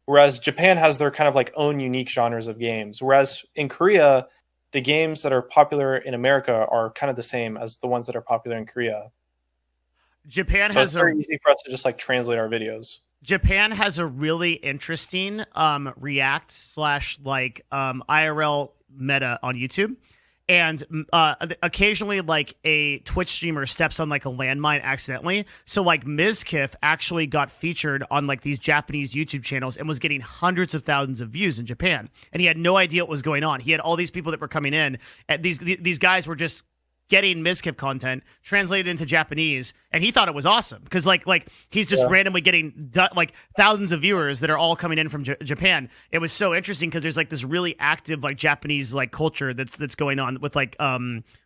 Whereas Japan has their kind of like own unique genres of games. Whereas in Korea, the games that are popular in America are kind of the same as the ones that are popular in Korea. Japan so it's very easy for us to just like translate our videos. Japan has a really interesting React / like IRL meta on YouTube. And occasionally, like, a Twitch streamer steps on like a landmine accidentally. So like Mizkif actually got featured on like these Japanese YouTube channels and was getting hundreds of thousands of views in Japan. And he had no idea what was going on. He had all these people that were coming in, and these guys were just getting Mizkif content translated into Japanese, and he thought it was awesome because like he's just randomly getting like thousands of viewers that are all coming in from Japan. It was so interesting because there's like this really active like Japanese like culture that's going on with like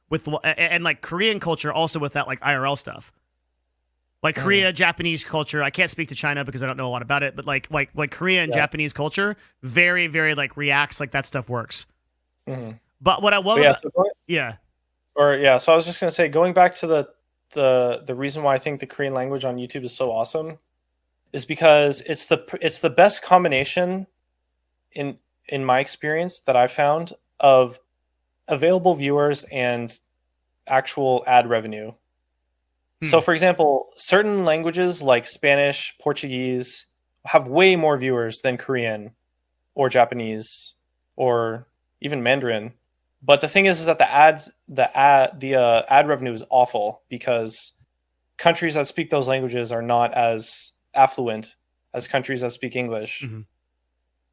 with and like Korean culture also with that like IRL stuff. Like Korea, Japanese culture. I can't speak to China because I don't know a lot about it, but like Korea and Japanese culture, very, very like reacts, like that stuff works. But what I love so I was just gonna say, going back to the reason why I think the Korean language on YouTube is so awesome is because it's the best combination in my experience that I've found of available viewers and actual ad revenue. So for example, certain languages like Spanish, Portuguese have way more viewers than Korean or Japanese or even Mandarin. But the thing is that the ad revenue is awful because countries that speak those languages are not as affluent as countries that speak English.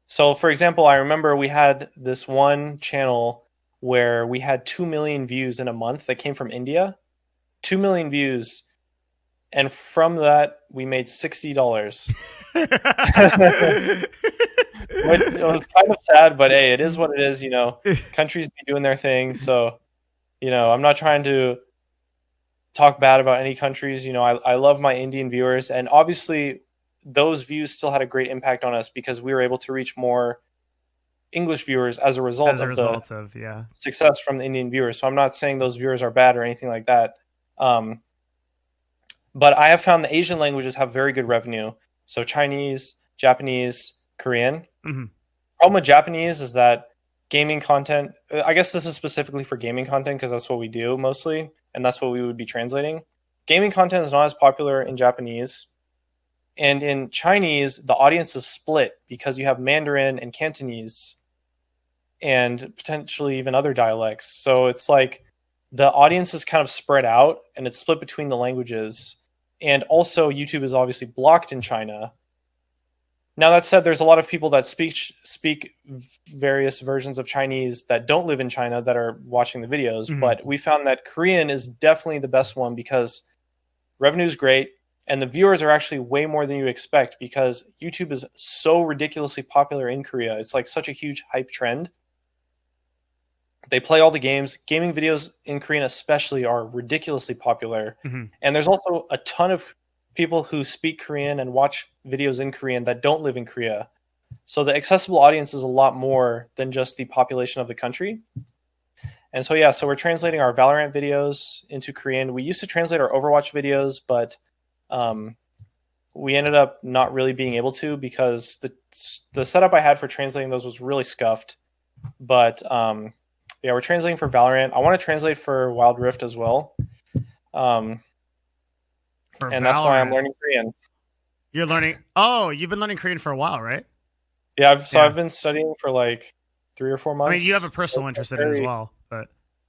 So, for example, I remember we had this one channel where we had 2 million views in a month that came from India. 2 million views. And from that, we made $60. It was kind of sad, but hey, it is what it is, you know. Countries be doing their thing, so, you know, I'm not trying to talk bad about any countries. You know, I love my Indian viewers, and obviously those views still had a great impact on us because we were able to reach more English viewers as a result of the success from the Indian viewers. So I'm not saying those viewers are bad or anything like that. But I have found the Asian languages have very good revenue. So Chinese, Japanese, Korean. Problem with Japanese is that gaming content, I guess this is specifically for gaming content because that's what we do mostly, and that's what we would be translating. Gaming content is not as popular in Japanese, And in Chinese, the audience is split because you have Mandarin and Cantonese and potentially even other dialects. So it's like the audience is kind of spread out and it's split between the languages. And also YouTube is obviously blocked in China. Now that said, there's a lot of people that speak various versions of Chinese that don't live in China that are watching the videos. Mhm. But we found that Korean is definitely the best one because revenue is great. And the viewers are actually way more than you expect because YouTube is so ridiculously popular in Korea. It's like such a huge hype trend. They play all the games. Gaming videos in Korean especially are ridiculously popular. Mhm. And there's also a ton of people who speak Korean and watch videos in Korean that don't live in Korea. So the accessible audience is a lot more than just the population of the country. And so, yeah, so we're translating our Valorant videos into Korean. We used to translate our Overwatch videos, but we ended up not really being able to because the setup I had for translating those was really scuffed. But yeah, we're translating for Valorant. I want to translate for Wild Rift as well. And that's why I'm learning Korean. You're learning. Oh, you've been learning Korean for a while, right? Yeah, I've been studying for like 3 or 4 months. I mean, you have a personal interest in it as well, but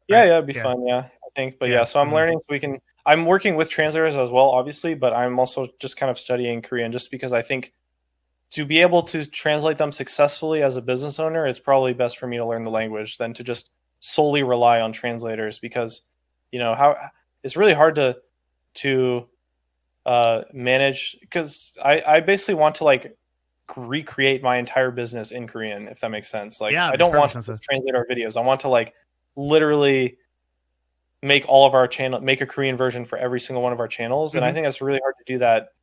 yeah, it'd be fun. Yeah, I think. But yeah, so I'm learning so I'm working with translators as well, obviously, but I'm also just kind of studying Korean just because I think to be able to translate them successfully as a business owner, it's probably best for me to learn the language than to just solely rely on translators because, how it's really hard to manage because I basically want to like recreate my entire business in Korean, if that makes sense. Like, I don't want to translate our videos. I want to like literally make all of our make a Korean version for every single one of our channels. And I think that's really hard to do that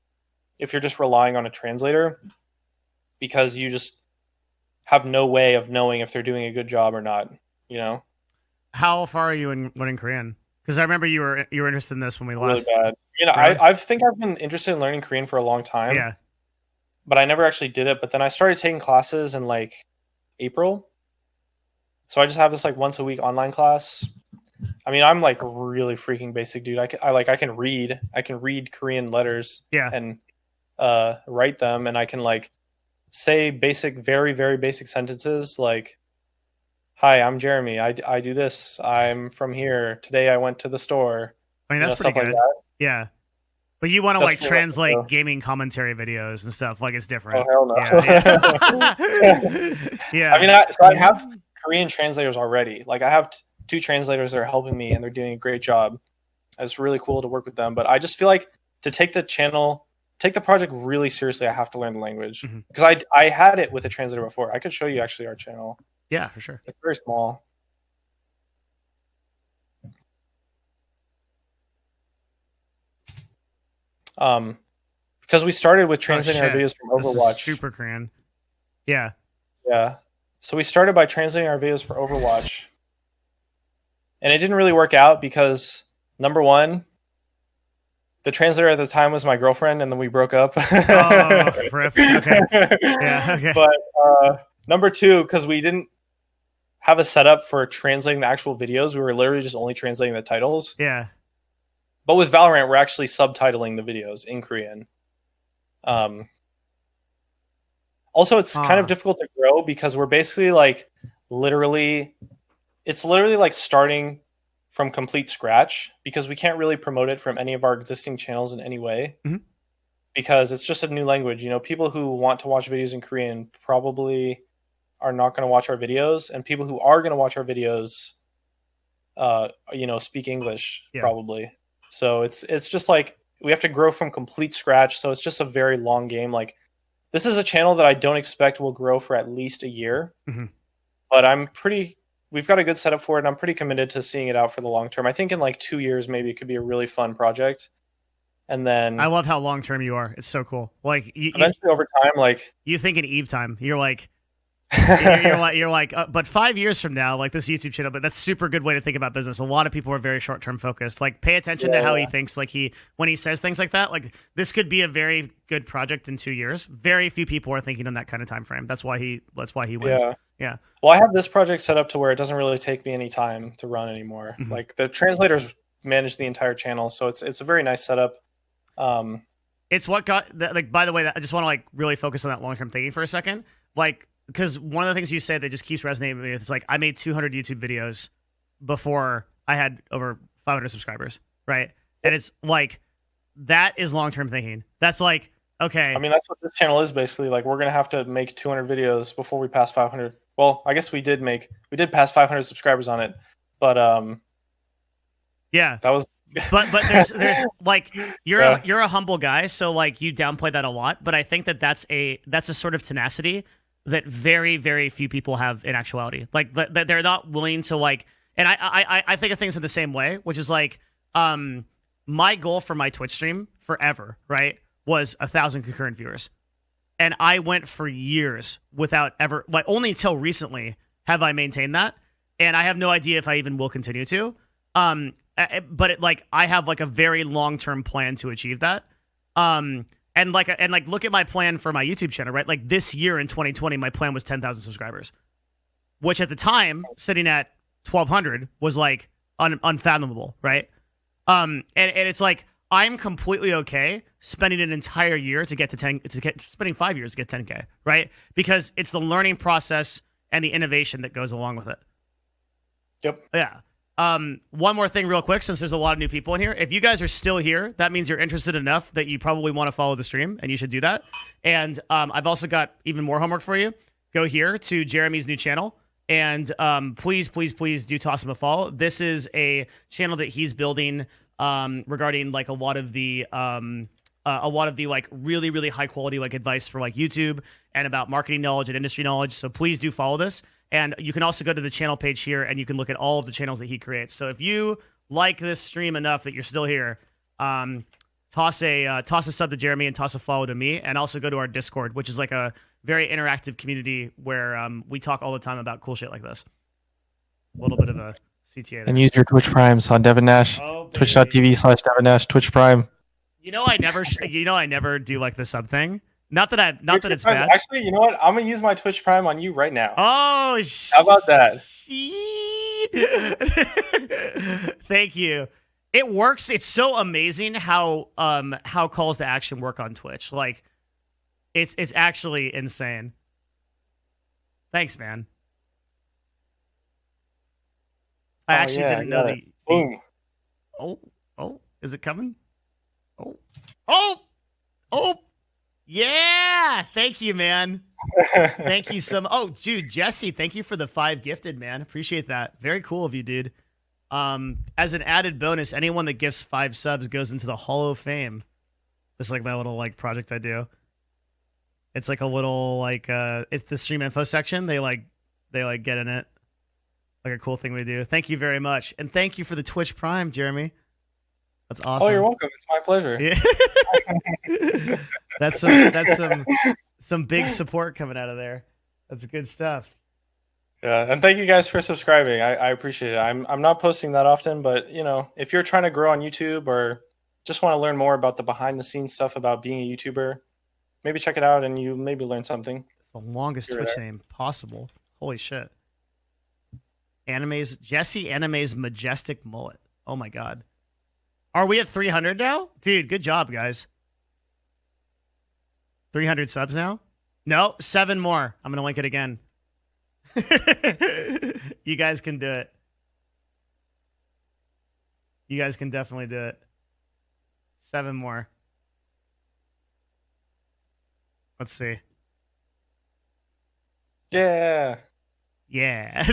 if you're just relying on a translator because you just have no way of knowing if they're doing a good job or not, How far are you in learning Korean? Because I remember you were interested in this when we last. Really bad. Really? I think I've been interested in learning Korean for a long time. Yeah. But I never actually did it. But then I started taking classes in like April. So I just have this like once a week online class. I mean, I'm like really freaking basic, dude. I can read Korean letters and write them, and I can like say basic, very, very basic sentences like, "Hi, I'm Jeremy. I do this. I'm from here. Today I went to the store." I mean, that's pretty good. Like yeah. But you want to like translate gaming commentary videos and stuff, like it's different. Oh hell no! Yeah. I mean, I have Korean translators already. Like I have 2 translators that are helping me, and they're doing a great job. It's really cool to work with them. But I just feel like to take the project really seriously, I have to learn the language because I had it with a translator before. I could show you actually our channel. Yeah, for sure. It's very small. Because we started with translating our videos from Overwatch. Super Korean. Yeah. Yeah. So we started by translating our videos for Overwatch. And it didn't really work out because, number one, the translator at the time was my girlfriend, and then we broke up. Oh, rip. Okay. Yeah, okay. But number two, because we didn't have a setup for translating the actual videos. We were literally just only translating the titles. Yeah. But with Valorant, we're actually subtitling the videos in Korean. Also, it's kind of difficult to grow because we're basically like it's literally like starting from complete scratch because we can't really promote it from any of our existing channels in any way because it's just a new language. People who want to watch videos in Korean probably are not going to watch our videos, and people who are going to watch our videos, speak English probably. So it's just like we have to grow from complete scratch. So it's just a very long game. Like this is a channel that I don't expect will grow for at least a year, but we've got a good setup for it, and I'm pretty committed to seeing it out for the long term. I think in like 2 years, maybe it could be a really fun project. And then I love how long term you are. It's so cool. Like eventually over time, like you think in Eve time, you're like, but 5 years from now, like this YouTube channel, but that's a super good way to think about business. A lot of people are very short term focused. Like pay attention to how he thinks. Like when he says things like that, like this could be a very good project in 2 years. Very few people are thinking in that kind of time frame. That's why he wins. Yeah. Well, I have this project set up to where it doesn't really take me any time to run anymore. Like the translators manage the entire channel, so it's a very nice setup. It's what got like. By the way, I just want to like really focus on that long term thinking for a second, like because one of the things you say that just keeps resonating with me is like I made 200 YouTube videos before I had over 500 subscribers, right? And it's like that is long term thinking. That's like okay. I mean, that's what this channel is basically. Like, we're gonna have to make 200 videos before we pass 500. Well, I guess we did pass 500 subscribers on it, but yeah, that was. but there's like you're a humble guy, so like you downplay that a lot. But I think that's a sort of tenacity that very very few people have in actuality. Like that they're not willing to like. And I think of things in the same way, which is like my goal for my Twitch stream forever, right, was 1,000 concurrent viewers, and I went for years without ever like only until recently have I maintained that, and I have no idea if I even will continue to. But like I have like a very long-term plan to achieve that. And look at my plan for my YouTube channel, right? Like this year in 2020, my plan was 10,000 subscribers, which at the time sitting at 1,200 was like unfathomable, right? And it's like I'm completely okay spending an entire year to get to 10, spending 5 years to get 10K, right? Because it's the learning process and the innovation that goes along with it. Yep. Yeah. One more thing real quick, since there's a lot of new people in here. If you guys are still here, that means you're interested enough that you probably want to follow the stream, and you should do that. And I've also got even more homework for you. Go here to Jeremy's new channel, and please do toss him a follow. This is a channel that he's building regarding like a lot of the like really high quality like advice for like YouTube and about marketing knowledge and industry knowledge. So please do follow this. And you can also go to the channel page here, and you can look at all of the channels that he creates. So if you like this stream enough that you're still here, toss a sub to Jeremy and toss a follow to me, and also go to our Discord, which is like a very interactive community where we talk all the time about cool shit like this. A little bit of a CTA there. And use your Twitch Primes on Devin Nash. Twitch.tv/Devin Nash, Twitch Prime. I never do like the sub thing. Not that it's bad. Actually, you know what? I'm gonna use my Twitch Prime on you right now. Oh, how about that? Thank you. It works. It's so amazing how calls to action work on Twitch. Like, it's actually insane. Thanks, man. I actually didn't know the. Boom. Oh, is it coming? Oh. Yeah, thank you, man. Thank you so much. Oh, dude, Jesse, thank you for the 5 gifted, man. Appreciate that. Very cool of you, dude. As an added bonus, anyone that gifts 5 subs goes into the Hall of Fame. This is like my little like project I do. It's like a little like it's the stream info section. They get in it. Like a cool thing we do. Thank you very much, and thank you for the Twitch Prime, Jeremy. That's awesome. Oh, you're welcome. It's my pleasure. Yeah. That's some big support coming out of there. That's good stuff. Yeah, and thank you guys for subscribing. I appreciate it. I'm not posting that often, but you know, if you're trying to grow on YouTube or just want to learn more about the behind the scenes stuff about being a YouTuber, maybe check it out and you maybe learn something. It's the longest Twitch name possible. Holy shit. Jesse Anime's majestic mullet. Oh my god. Are we at 300 now? Dude, good job, guys. 300 subs now? No, 7 more. I'm going to link it again. You guys can do it. You guys can definitely do it. 7 more. Let's see. Yeah. Yeah.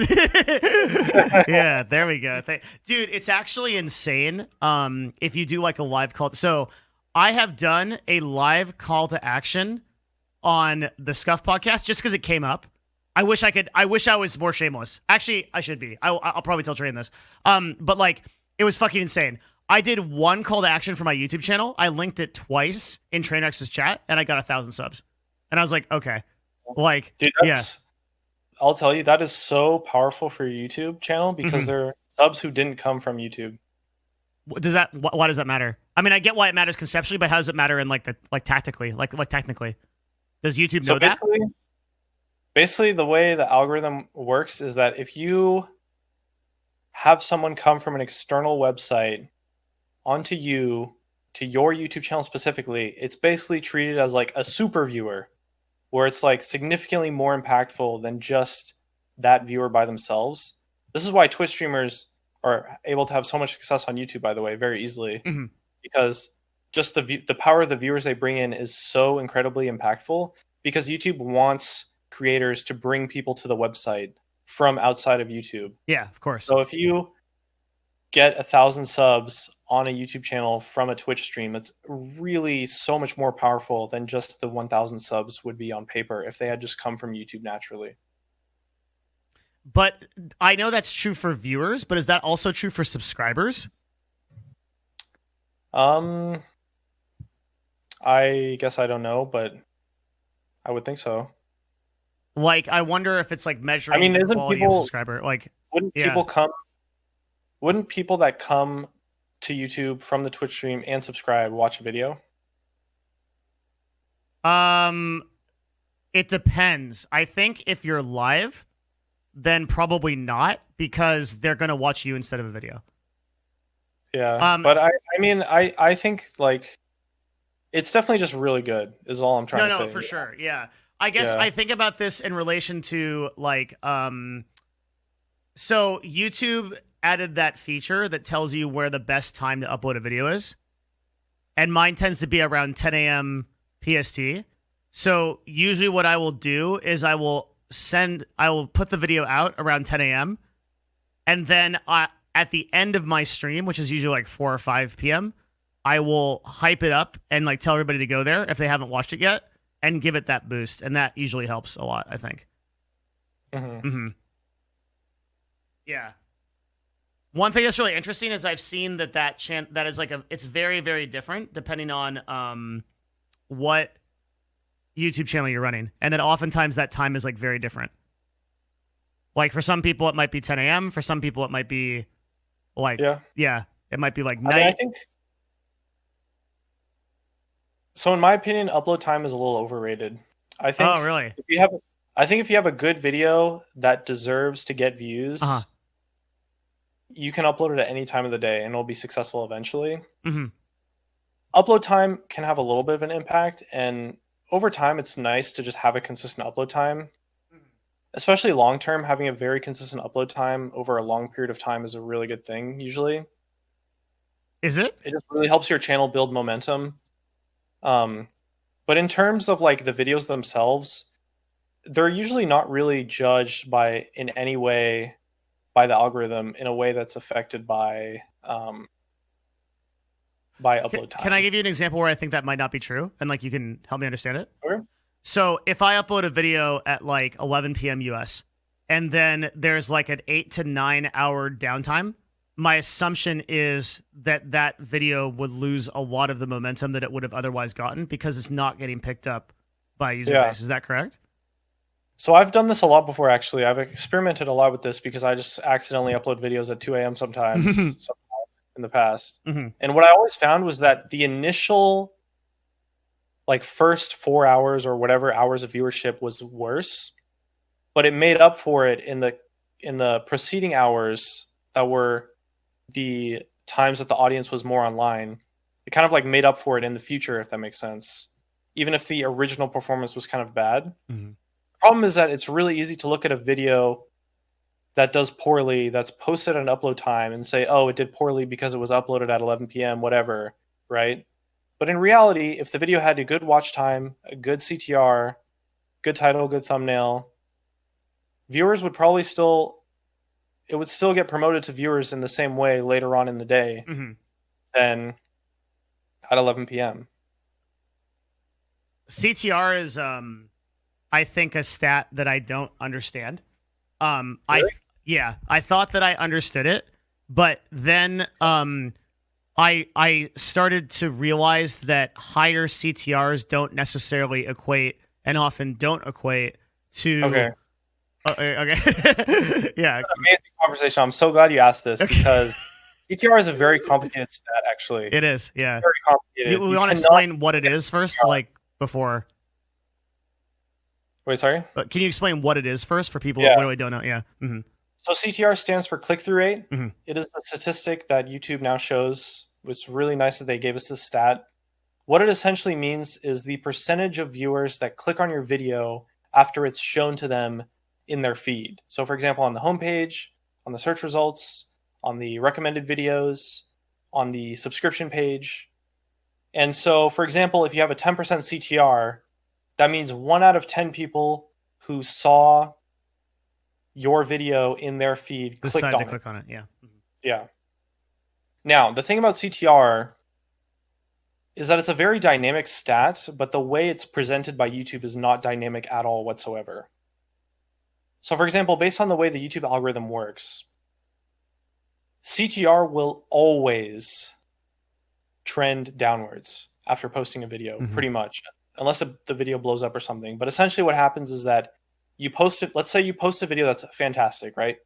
Yeah, there we go. Dude, it's actually insane. If you do like a live call. So I have done a live call to action on the Scuffed podcast just because it came up. I wish I was more shameless. Actually, I should be. I'll probably tell Train this. But like, it was fucking insane. I did 1 call to action for my YouTube channel. I linked it twice in TrainX's chat, and I got 1,000 subs. And I was like, okay. Like, dude, I'll tell you, that is so powerful for your YouTube channel because they're subs who didn't come from YouTube. Why does that matter? I mean, I get why it matters conceptually, but how does it matter in like tactically, like technically? Does YouTube know that? Basically, the way the algorithm works is that if you have someone come from an external website onto you to your YouTube channel specifically, it's basically treated as like a super viewer, where it's like significantly more impactful than just that viewer by themselves. This is why Twitch streamers are able to have so much success on YouTube, by the way, very easily, because just the power of the viewers they bring in is so incredibly impactful, because YouTube wants creators to bring people to the website from outside of YouTube. Yeah, of course. So if you get 1,000 subs on a YouTube channel from a Twitch stream, it's really so much more powerful than just the 1,000 subs would be on paper if they had just come from YouTube naturally. But I know that's true for viewers, but is that also true for subscribers? I guess I don't know, but I would think so. Like, I wonder if it's like measuring the quality of subscriber. Like, wouldn't people that come to YouTube from the Twitch stream and subscribe watch a video? It depends. I think if you're live, then probably not, because they're going to watch you instead of a video. Yeah, but I think like it's definitely just really good is all I'm trying to say. No, for sure. Yeah. I guess I think about this in relation to like so YouTube added that feature that tells you where the best time to upload a video is. And mine tends to be around 10 a.m. PST. So usually what I will do is I will put the video out around 10 a.m. And then at the end of my stream, which is usually like 4 or 5 p.m., I will hype it up and like tell everybody to go there if they haven't watched it yet and give it that boost. And that usually helps a lot, I think. Yeah. One thing that's really interesting is I've seen that is like it's very, very different depending on what YouTube channel you're running. And then oftentimes that time is like very different. Like for some people it might be 10 a.m. For some people it might be like, it might be like night. I think, so in my opinion, upload time is a little overrated. I think. Oh, really? If you have a good video that deserves to get views, you can upload it at any time of the day and it'll be successful eventually. Upload time can have a little bit of an impact, and over time it's nice to just have a consistent upload time. Especially long term, having a very consistent upload time over a long period of time is a really good thing, usually. Is it? It just really helps your channel build momentum. But in terms of like the videos themselves, they're usually not really judged in any way by the algorithm in a way that's affected by upload time. Can I give you an example where I think that might not be true, and like you can help me understand it? Sure. So if I upload a video at like 11 p.m. US, and then there's like an 8 to 9 hour downtime, my assumption is that video would lose a lot of the momentum that it would have otherwise gotten because it's not getting picked up by user base. Is that correct? So I've done this a lot before, actually. I've experimented a lot with this because I just accidentally upload videos at 2 a.m. sometimes in the past. And what I always found was that the initial like first 4 hours or whatever hours of viewership was worse, but it made up for it in the preceding hours that were the times that the audience was more online. It kind of like made up for it in the future, if that makes sense. Even if the original performance was kind of bad. The problem is that it's really easy to look at a video that does poorly, that's posted at an upload time, and say, oh, it did poorly because it was uploaded at 11 p.m., whatever, right? But in reality, if the video had a good watch time, a good CTR, good title, good thumbnail, viewers would probably it would still get promoted to viewers in the same way later on in the day than at 11 p.m. CTR is, I think, a stat that I don't understand. Really? I thought that I understood it, but then I started to realize that higher CTRs don't necessarily equate, and often don't equate to. Okay. Yeah. Amazing conversation. I'm so glad you asked this because CTR is a very complicated stat, actually. It is, yeah. Very complicated. We want to explain what it is first, like before. Wait, sorry? Can you explain what it is first for people who really don't know? Yeah. So CTR stands for click-through rate. It is the statistic that YouTube now shows was really nice that they gave us this stat. What it essentially means is the percentage of viewers that click on your video after it's shown to them in their feed. So for example, on the homepage, on the search results, on the recommended videos, on the subscription page. And so for example, if you have a 10% CTR, that means 1 out of 10 people who saw your video in their feed decided to click on it. Yeah. Yeah. Now, the thing about CTR is that it's a very dynamic stat, but the way it's presented by YouTube is not dynamic at all whatsoever. So for example, based on the way the YouTube algorithm works, CTR will always trend downwards after posting a video, pretty much, unless the video blows up or something. But essentially what happens is that you post it, let's say you post a video that's fantastic, right?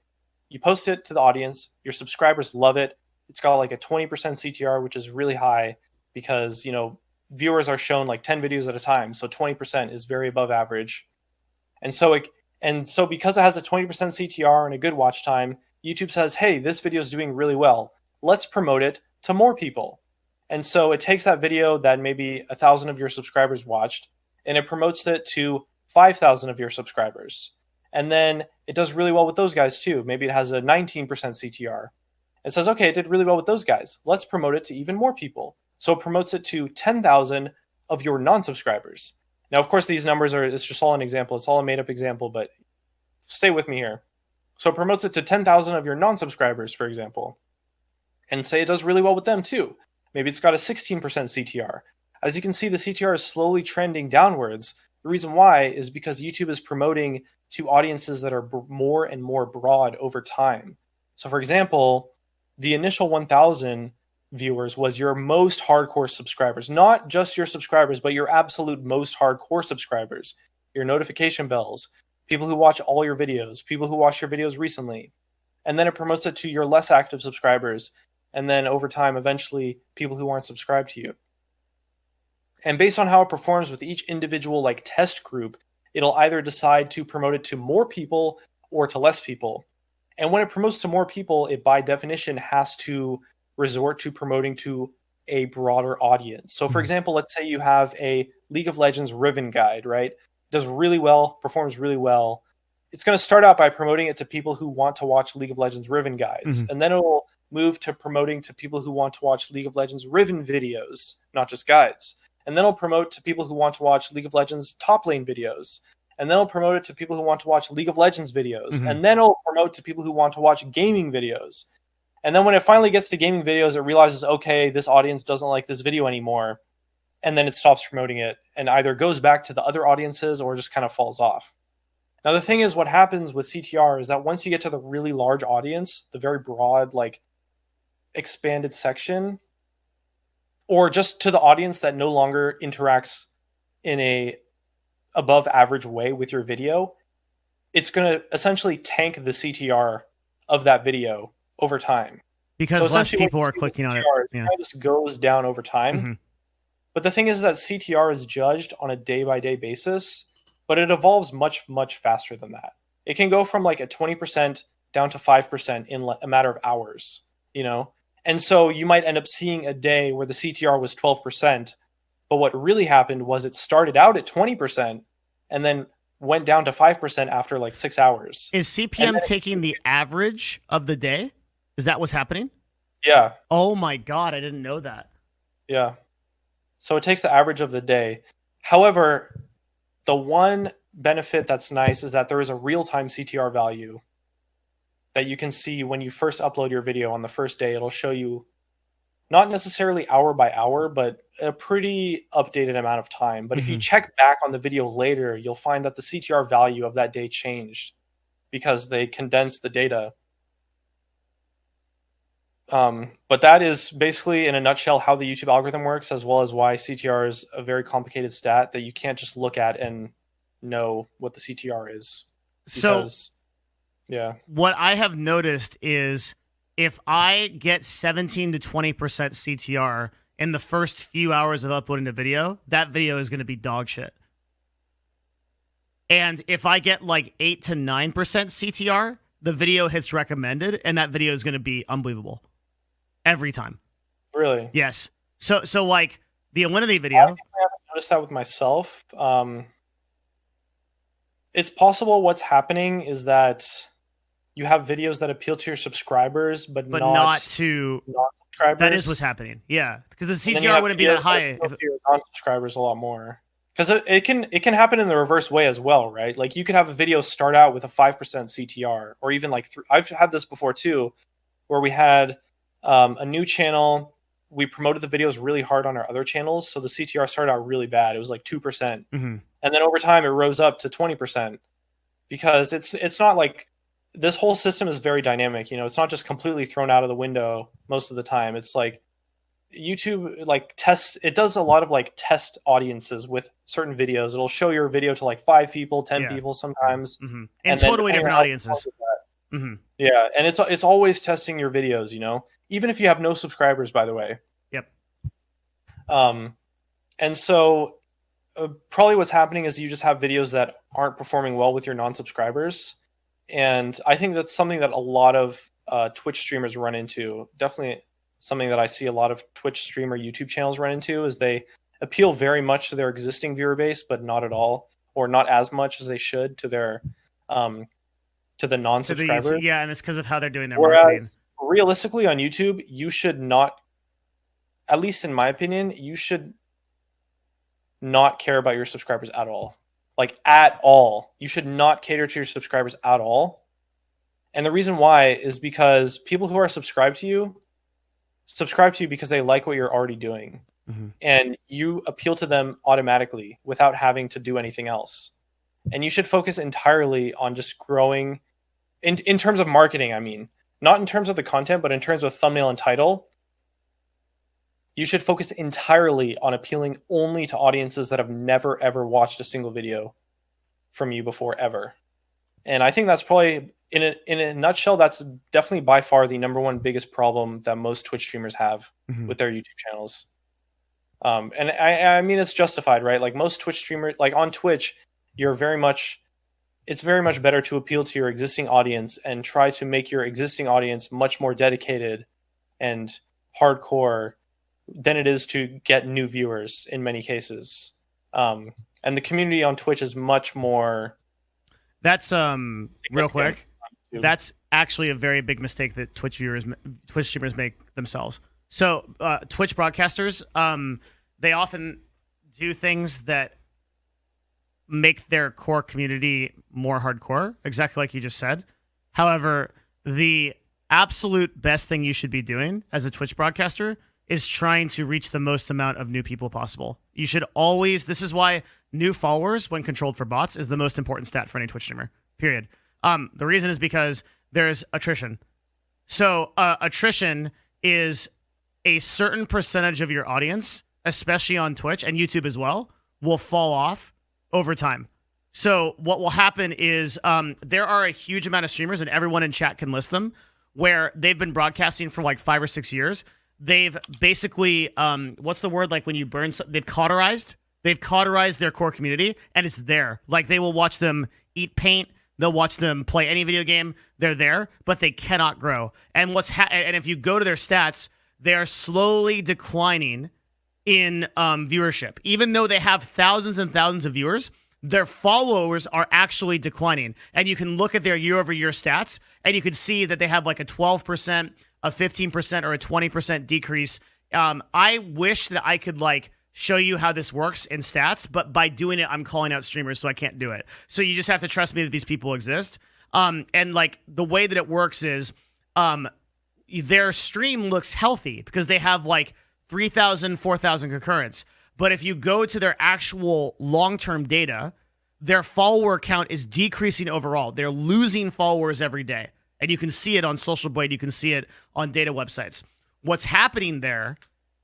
You post it to the audience, your subscribers love it. It's got like a 20% CTR, which is really high because, you know, viewers are shown like 10 videos at a time. So 20% is very above average. And so because it has a 20% CTR and a good watch time, YouTube says, hey, this video is doing really well. Let's promote it to more people. And so it takes that video that maybe 1,000 of your subscribers watched and it promotes it to 5,000 of your subscribers. And then it does really well with those guys too. Maybe it has a 19% CTR. It says, okay, it did really well with those guys. Let's promote it to even more people. So it promotes it to 10,000 of your non-subscribers. Now, of course, these numbers it's just all an example. It's all a made up example, but stay with me here. So it promotes it to 10,000 of your non-subscribers, for example, and say it does really well with them too. Maybe it's got a 16% CTR. As you can see, the CTR is slowly trending downwards. The reason why is because YouTube is promoting to audiences that are more and more broad over time. So for example, the initial 1,000 viewers was your most hardcore subscribers, not just your subscribers, but your absolute most hardcore subscribers, your notification bells, people who watch all your videos, people who watch your videos recently. And then it promotes it to your less active subscribers. And then over time, eventually, people who aren't subscribed to you. And based on how it performs with each individual like test group, it'll either decide to promote it to more people or to less people. And when it promotes to more people, it by definition has to resort to promoting to a broader audience. So for example, let's say you have a League of Legends Riven guide, right? It does really well, performs really well. It's going to start out by promoting it to people who want to watch League of Legends Riven guides. And then it will move to promoting to people who want to watch League of Legends Riven videos, not just guides. And then it'll promote to people who want to watch League of Legends top lane videos. And then it'll promote it to people who want to watch League of Legends videos. And then it'll promote to people who want to watch gaming videos. And then when it finally gets to gaming videos, it realizes, okay, this audience doesn't like this video anymore. And then it stops promoting it and either goes back to the other audiences or just kind of falls off. Now, the thing is, what happens with CTR is that once you get to the really large audience, the very broad, like expanded section, or just to the audience that no longer interacts in a above average way with your video, it's going to essentially tank the CTR of that video over time. Because less people are clicking on it. It kind of just goes down over time. But the thing is that CTR is judged on a day-by-day basis, but it evolves much, much faster than that. It can go from like a 20% down to 5% in a matter of hours, you know? And so you might end up seeing a day where the CTR was 12%, but what really happened was it started out at 20% and then went down to 5% after like 6 hours. Is CPM taking the average of the day? Is that what's happening? Yeah. Oh my God, I didn't know that. Yeah. So it takes the average of the day. However, the one benefit that's nice is that there is a real-time CTR value that you can see when you first upload your video on the first day. It'll show you not necessarily hour by hour, but a pretty updated amount of time. But if you check back on the video later, you'll find that the CTR value of that day changed because they condensed the data. But that is basically, in a nutshell, how the YouTube algorithm works, as well as why CTR is a very complicated stat that you can't just look at and know what the CTR is. Because, yeah. What I have noticed is if I get 17 to 20% CTR in the first few hours of uploading a video, that video is going to be dog shit. And if I get like 8 to 9% CTR, the video hits recommended, and that video is going to be unbelievable. Every time. Really? Yes. So like the Alinity video. I haven't noticed that with myself. It's possible what's happening is that you have videos that appeal to your subscribers, but not to non-subscribers. That is what's happening. Yeah, because the CTR wouldn't be that high if your non-subscribers a lot more. Because it can happen in the reverse way as well, right? Like you could have a video start out with a 5% CTR, or even like I've had this before too, where we had a new channel. We promoted the videos really hard on our other channels, so the CTR started out really bad. It was like 2%, and then over time it rose up to 20%. Because it's not like this whole system is very dynamic. It's not just completely thrown out of the window most of the time. It's like YouTube like tests. It does a lot of like test audiences with certain videos. It'll show your video to like 5 people, 10 people sometimes, and totally different audiences. Yeah, and it's always testing your videos. Even if you have no subscribers, by the way. Yep. And so probably what's happening is you just have videos that aren't performing well with your non-subscribers. And I think that's something that a lot of Twitch streamers run into. Definitely something that I see a lot of Twitch streamer YouTube channels run into is they appeal very much to their existing viewer base, but not at all, or not as much as they should to their to the non-subscribers. Yeah, and it's because of how they're doing their marketing. Whereas realistically on YouTube, you should not, at least in my opinion, you should not care about your subscribers at all. Like at all. You should not cater to your subscribers at all. And the reason why is because people who are subscribe to you because they like what you're already doing. And you appeal to them automatically without having to do anything else. And you should focus entirely on just growing in terms of marketing, I mean. Not in terms of the content, but in terms of thumbnail and title. You should focus entirely on appealing only to audiences that have never, ever watched a single video from you before, ever. And I think that's probably, in a nutshell, that's definitely by far the number one biggest problem that most Twitch streamers have with their YouTube channels. And I mean, it's justified, right? Like most Twitch streamers, like on Twitch, it's very much better to appeal to your existing audience and try to make your existing audience much more dedicated and hardcore than it is to get new viewers in many cases. And the community on Twitch is much more. That's real quick. That's actually a very big mistake that Twitch streamers make themselves. So Twitch broadcasters, they often do things that make their core community more hardcore, exactly like you just said. However, the absolute best thing you should be doing as a Twitch broadcaster is trying to reach the most amount of new people possible. You should always, this is why new followers, when controlled for bots, is the most important stat for any Twitch streamer, period. The reason is because there's attrition. So attrition is a certain percentage of your audience, especially on Twitch and YouTube as well, will fall off over time. So what will happen is there are a huge amount of streamers, and everyone in chat can list them, where they've been broadcasting for like 5 or 6 years. They've basically, what's the word, like when you burn, they've cauterized their core community, and it's there. Like they will watch them eat paint, they'll watch them play any video game, they're there, but they cannot grow. And and if you go to their stats, they are slowly declining in viewership. Even though they have thousands and thousands of viewers, their followers are actually declining. And you can look at their year-over-year stats, and you can see that they have like a 12%, a 15%, or a 20% decrease. I wish that I could like show you how this works in stats, but by doing it, I'm calling out streamers, so I can't do it. So you just have to trust me that these people exist. And like the way that it works is their stream looks healthy because they have like 3,000, 4,000 concurrents. But if you go to their actual long-term data, their follower count is decreasing overall. They're losing followers every day. And you can see it on Social Blade. You can see it on data websites. What's happening there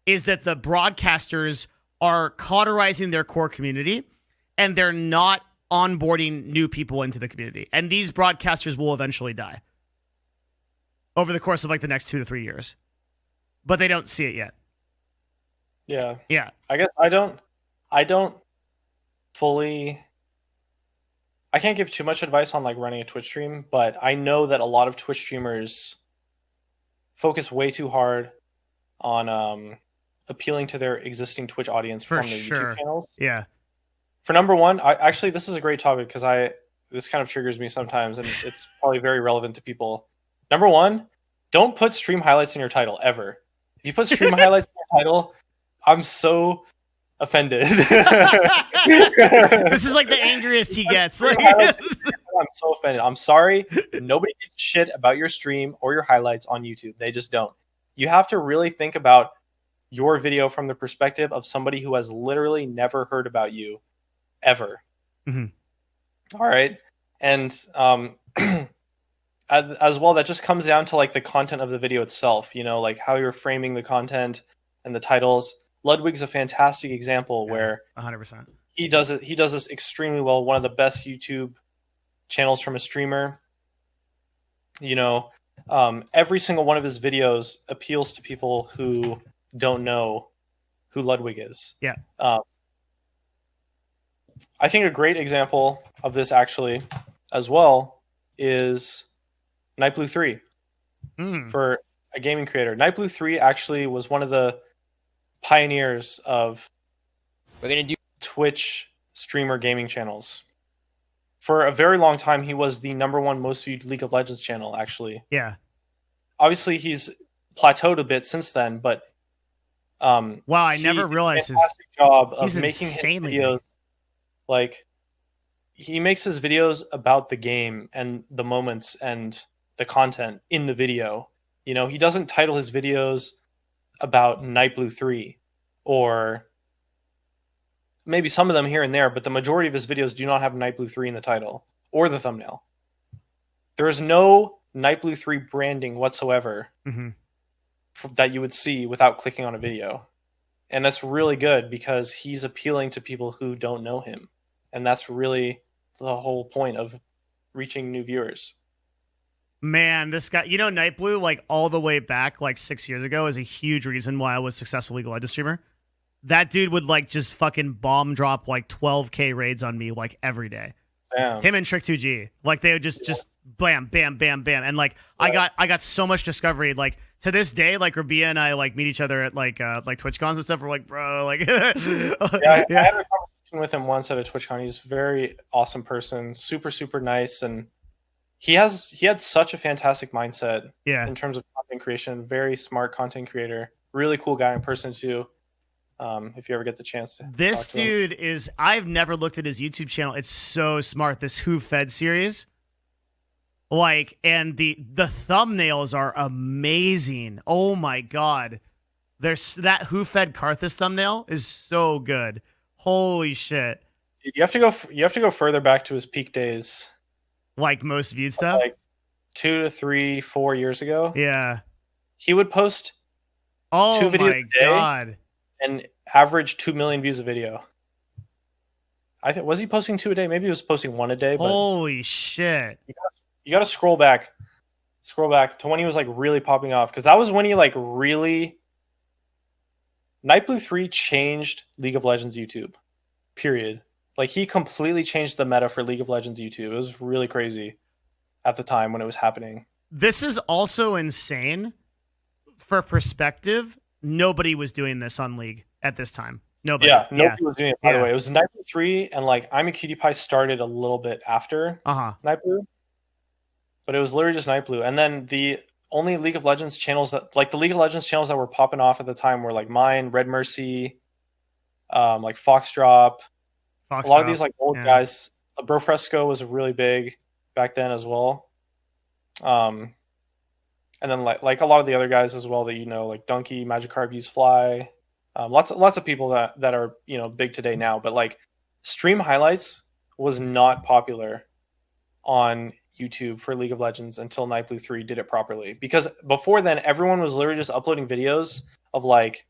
is that the broadcasters are cauterizing their core community, and they're not onboarding new people into the community. And these broadcasters will eventually die over the course of like the next 2 to 3 years. But they don't see it yet. Yeah. I guess I don't fully, I can't give too much advice on like running a Twitch stream, but I know that a lot of Twitch streamers focus way too hard on appealing to their existing Twitch audience from their YouTube channels. Yeah. For number one, actually this is a great topic because this kind of triggers me sometimes, and it's probably very relevant to people. Number one, don't put stream highlights in your title ever. If you put stream highlights in your title, I'm so offended. This is like the angriest he gets. I'm so offended. I'm sorry. Nobody gives shit about your stream or your highlights on YouTube. They just don't. You have to really think about your video from the perspective of somebody who has literally never heard about you ever. Mm-hmm. All right. And as well, that just comes down to like the content of the video itself, you know, like how you're framing the content and the titles. Ludwig's a fantastic example where 100%. He does this extremely well. One of the best YouTube channels from a streamer. You know, every single one of his videos appeals to people who don't know who Ludwig is. Yeah. I think a great example of this actually as well is Nightblue 3 for a gaming creator. Nightblue 3 actually was one of the pioneers of Twitch streamer gaming channels. For a very long time, he was the #1 most viewed League of Legends channel, actually. Yeah. Obviously, he's plateaued a bit since then, but wow, I never realized his job of he's making his insanely videos. Big. Like, he makes his videos about the game and the moments and the content in the video. You know, he doesn't title his videos about Nightblue 3 or maybe some of them here and there, but the majority of his videos do not have Nightblue 3 in the title or the thumbnail. There is no Nightblue 3 branding whatsoever that you would see without clicking on a video. And that's really good because he's appealing to people who don't know him. And that's really the whole point of reaching new viewers. Man, this guy, you know, Nightblue, like all the way back like 6 years ago, is a huge reason why I was a successful League of Legends streamer. That dude would like just fucking bomb drop like 12K raids on me like every day. Damn. Him and Trick2G, like they would just bam, bam, bam, bam, and like I got so much discovery. Like to this day, like Rabia and I like meet each other at like TwitchCons and stuff. We're like, bro, like I had a conversation with him once at a TwitchCon. He's a very awesome person, super super nice, and he had such a fantastic mindset. Yeah. In terms of content creation, very smart content creator, really cool guy in person too. If you ever get the chance to this talk to him. dude is, I've never looked at his YouTube channel. It's so smart. This Who Fed series, like, and the thumbnails are amazing. Oh my god, there's that Who Fed Karthus thumbnail is so good. Holy shit! You have to go further back to his peak days, like most viewed stuff, like 2 to 3, 4 years ago. Yeah, he would post 2 videos a day. God. And average 2 million views a video. I think, was he posting 2 a day? Maybe he was posting 1 a day. But holy shit! You got to scroll back to when he was like really popping off, because that was when he like really. Nightblue 3 changed League of Legends YouTube. Period. Like he completely changed the meta for League of Legends YouTube. It was really crazy at the time when it was happening. This is also insane. For perspective, nobody was doing this on League at this time. Nobody. Yeah, nobody was doing it, by the way. It was Nightblue 3, and like I'm a Cutie Pie started a little bit after Nightblue. But it was literally just Nightblue. And then the only League of Legends channels that, like the League of Legends channels that were popping off at the time were like mine, Red Mercy, like Foxdrop. A lot of these like old guys. Bro Fresco was really big back then as well. And then like a lot of the other guys as well that you know, like Donkey, Magikarp, Use Fly, lots of people that are, you know, big today now. But like stream highlights was not popular on YouTube for League of Legends until Nightblue 3 did it properly. Because before then, everyone was literally just uploading videos of like,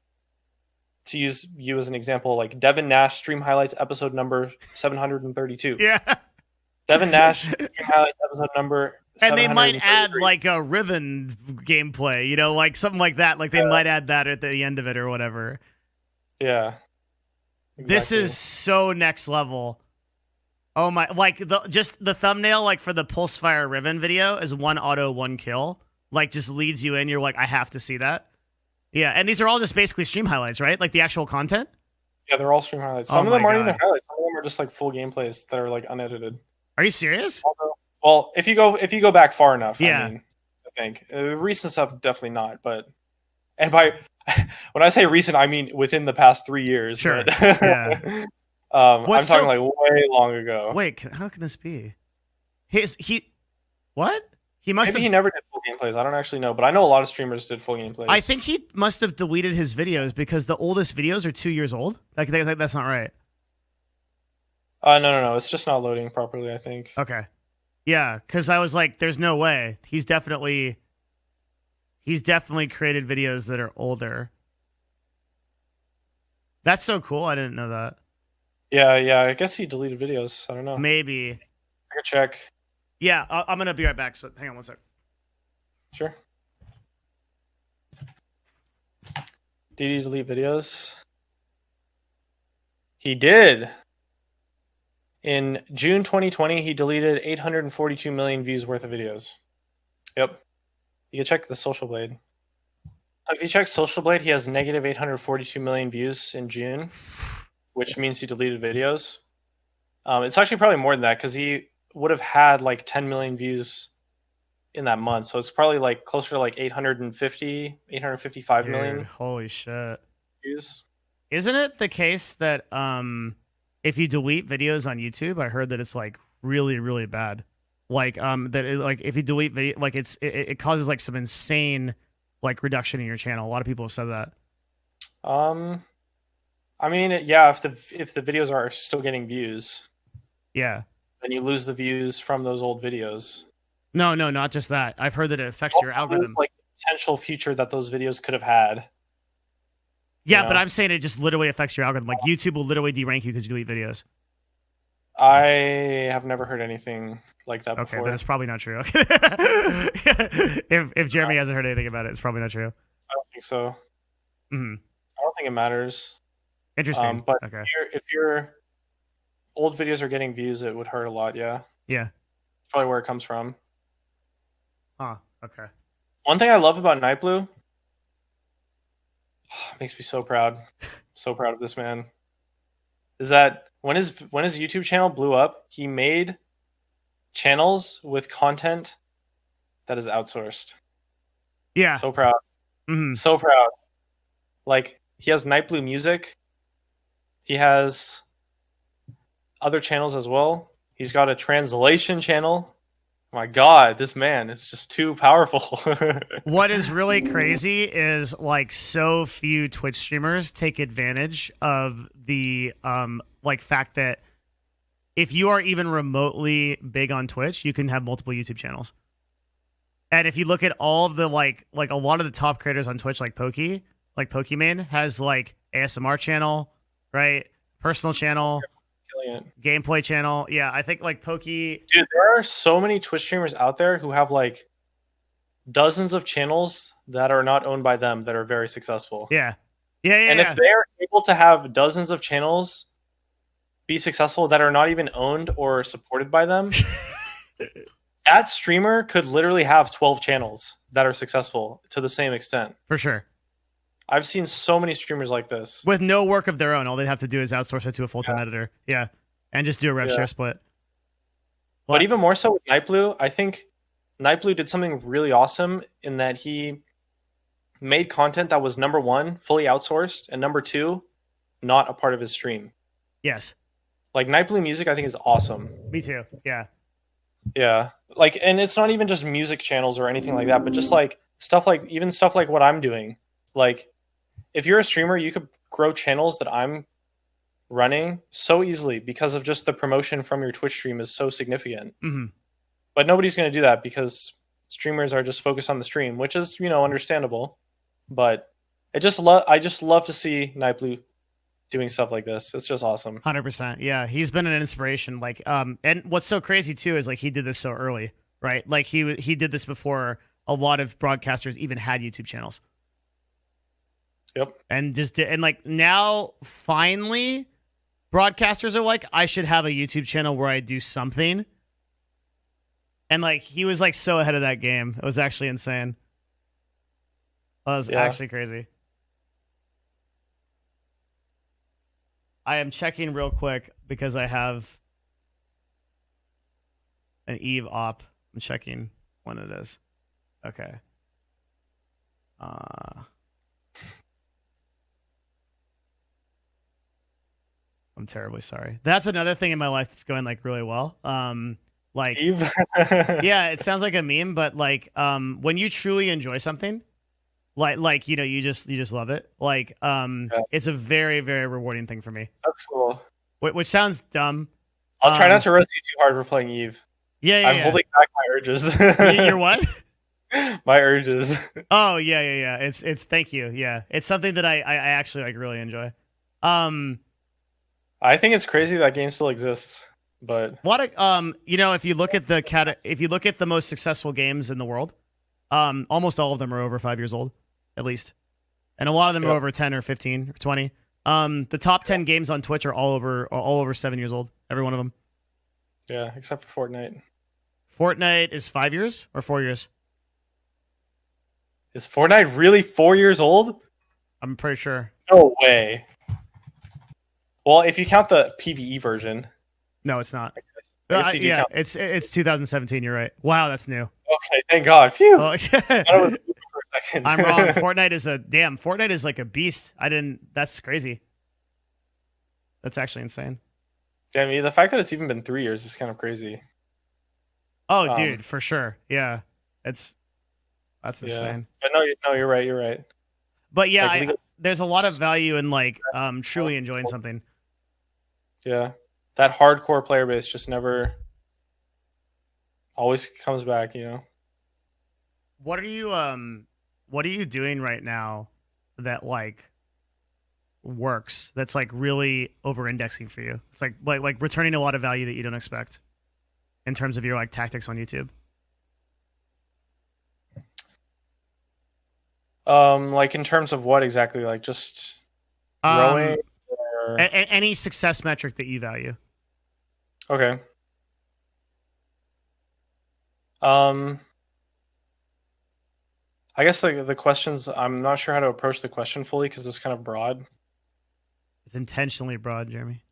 to use you as an example, like Devin Nash stream highlights episode number 732. Yeah. Devin Nash stream highlights episode number. And they might add like a Riven gameplay, you know, like something like that. Like they might add that at the end of it or whatever. Yeah. Exactly. This is so next level. Oh my, like just the thumbnail, like for the Pulsefire Riven video is 1 auto, 1 kill. Like just leads you in. You're like, I have to see that. Yeah, and these are all just basically stream highlights, right? Like the actual content? Yeah, they're all stream highlights. Some of them aren't even highlights. Some of them are just like full gameplays that are like unedited. Are you serious? Well, if you go back far enough, yeah. I mean, I think recent stuff definitely not, but by when I say recent, I mean within the past 3 years. Sure. But, yeah. I'm talking like way long ago. Wait, how can this be? What? He never did full gameplays. I don't actually know, but I know a lot of streamers did full gameplays. I think he must have deleted his videos because the oldest videos are 2 years old. Like that's not right. No. It's just not loading properly, I think. Okay. Yeah, because I was like, there's no way. He's definitely created videos that are older. That's so cool. I didn't know that. Yeah. I guess he deleted videos. I don't know. Maybe. I could check. Yeah, I'm going to be right back. So hang on 1 sec. Sure. Did he delete videos? He did. In June 2020, he deleted 842 million views worth of videos. Yep. You can check the Social Blade. If you check Social Blade, he has negative 842 million views in June, which means he deleted videos. It's actually probably more than that because he would have had like 10 million views in that month. So it's probably like closer to like 855 million. Holy shit. Views. Isn't it the case that if you delete videos on YouTube, I heard that it's like really, really bad. Like if you delete video, like it causes like some insane like reduction in your channel. A lot of people have said that. I mean, yeah, if the videos are still getting views, yeah, then you lose the views from those old videos. No, not just that. I've heard that it affects your algorithm. Like the potential future that those videos could have had. Yeah, but I'm saying it just literally affects your algorithm. Like YouTube will literally derank you because you delete videos. I have never heard anything like that before. Okay, then it's probably not true. if Jeremy hasn't heard anything about it, it's probably not true. I don't think so. Mm-hmm. I don't think it matters. Interesting. But if your old videos are getting views, it would hurt a lot. Yeah. Yeah. That's probably where it comes from. Oh, okay. One thing I love about Nightblue makes me so proud. So proud of this man. Is that when his YouTube channel blew up, he made channels with content that is outsourced. Yeah. So proud. Mm-hmm. So proud. Like, he has Nightblue Music. He has other channels as well. He's got a translation channel. My God, this man is just too powerful. What is really crazy is like so few Twitch streamers take advantage of the like fact that if you are even remotely big on Twitch, you can have multiple YouTube channels. And if you look at all of the like a lot of the top creators on Twitch, like Pokimane has like ASMR channel, right? Personal channel. Gameplay channel. Yeah, I think like Dude, there are so many Twitch streamers out there who have like dozens of channels that are not owned by them that are very successful. Yeah. And if they're able to have dozens of channels be successful that are not even owned or supported by them, that streamer could literally have 12 channels that are successful to the same extent. For sure. I've seen so many streamers like this. With no work of their own. All they'd have to do is outsource it to a full-time editor. Yeah. And just do a rev share split. But even more so with Nightblue, I think Nightblue did something really awesome in that he made content that was number one, fully outsourced, and number two, not a part of his stream. Yes. Like Nightblue music, I think is awesome. Me too. Yeah. Yeah. Like, and it's not even just music channels or anything like that, but just like stuff like what I'm doing. Like, if you're a streamer, you could grow channels that I'm running so easily because of just the promotion from your Twitch stream is so significant. Mm-hmm. But nobody's going to do that because streamers are just focused on the stream, which is, understandable. But I just love to see Nightblue doing stuff like this. It's just awesome. 100%. Yeah, he's been an inspiration. Like, and what's so crazy too is like he did this so early, right? Like he did this before a lot of broadcasters even had YouTube channels. Yep. And like now finally broadcasters are like, I should have a YouTube channel where I do something. And like he was like so ahead of that game. It was actually insane. It was actually crazy. I am checking real quick because I have an Eve op. I'm checking when it is. Okay. I'm terribly sorry. That's another thing in my life that's going like really well. Like Eve? yeah, it sounds like a meme, but like when you truly enjoy something, like you know, you just love it. Like it's a very, very rewarding thing for me. That's cool. Which sounds dumb. I'll try not to roast you too hard for playing Eve. Yeah, I'm holding back my urges. You're what? My urges. Oh yeah. It's thank you. Yeah, it's something that I actually like really enjoy. I think it's crazy that game still exists, but a lot of you know, if you look at the most successful games in the world, almost all of them are over 5 years old, at least, and a lot of them are over 10 or 15 or 20. The top 10 games on Twitch are all over 7 years old. Every one of them. Yeah, except for Fortnite. Fortnite is 5 years or 4 years. Is Fortnite really 4 years old? I'm pretty sure. No way. Well, if you count the PvE version. No, it's not. Yeah, it's 2017. You're right. Wow, that's new. Okay, thank God. Phew. Oh, I'm wrong. Fortnite is like a beast. That's crazy. That's actually insane. Damn, the fact that it's even been 3 years is kind of crazy. Oh, dude, for sure. Yeah, that's insane. But no, you're right. You're right. But yeah, there's a lot of value in like truly enjoying something. Yeah, that hardcore player base just never always comes back. You know. What are you doing right now that like works? That's like really over-indexing for you. It's like returning a lot of value that you don't expect in terms of your like tactics on YouTube. Like in terms of what exactly? Like just growing or any success metric that you value. Okay. I guess the questions, I'm not sure how to approach the question fully because it's kind of broad. It's intentionally broad, Jeremy.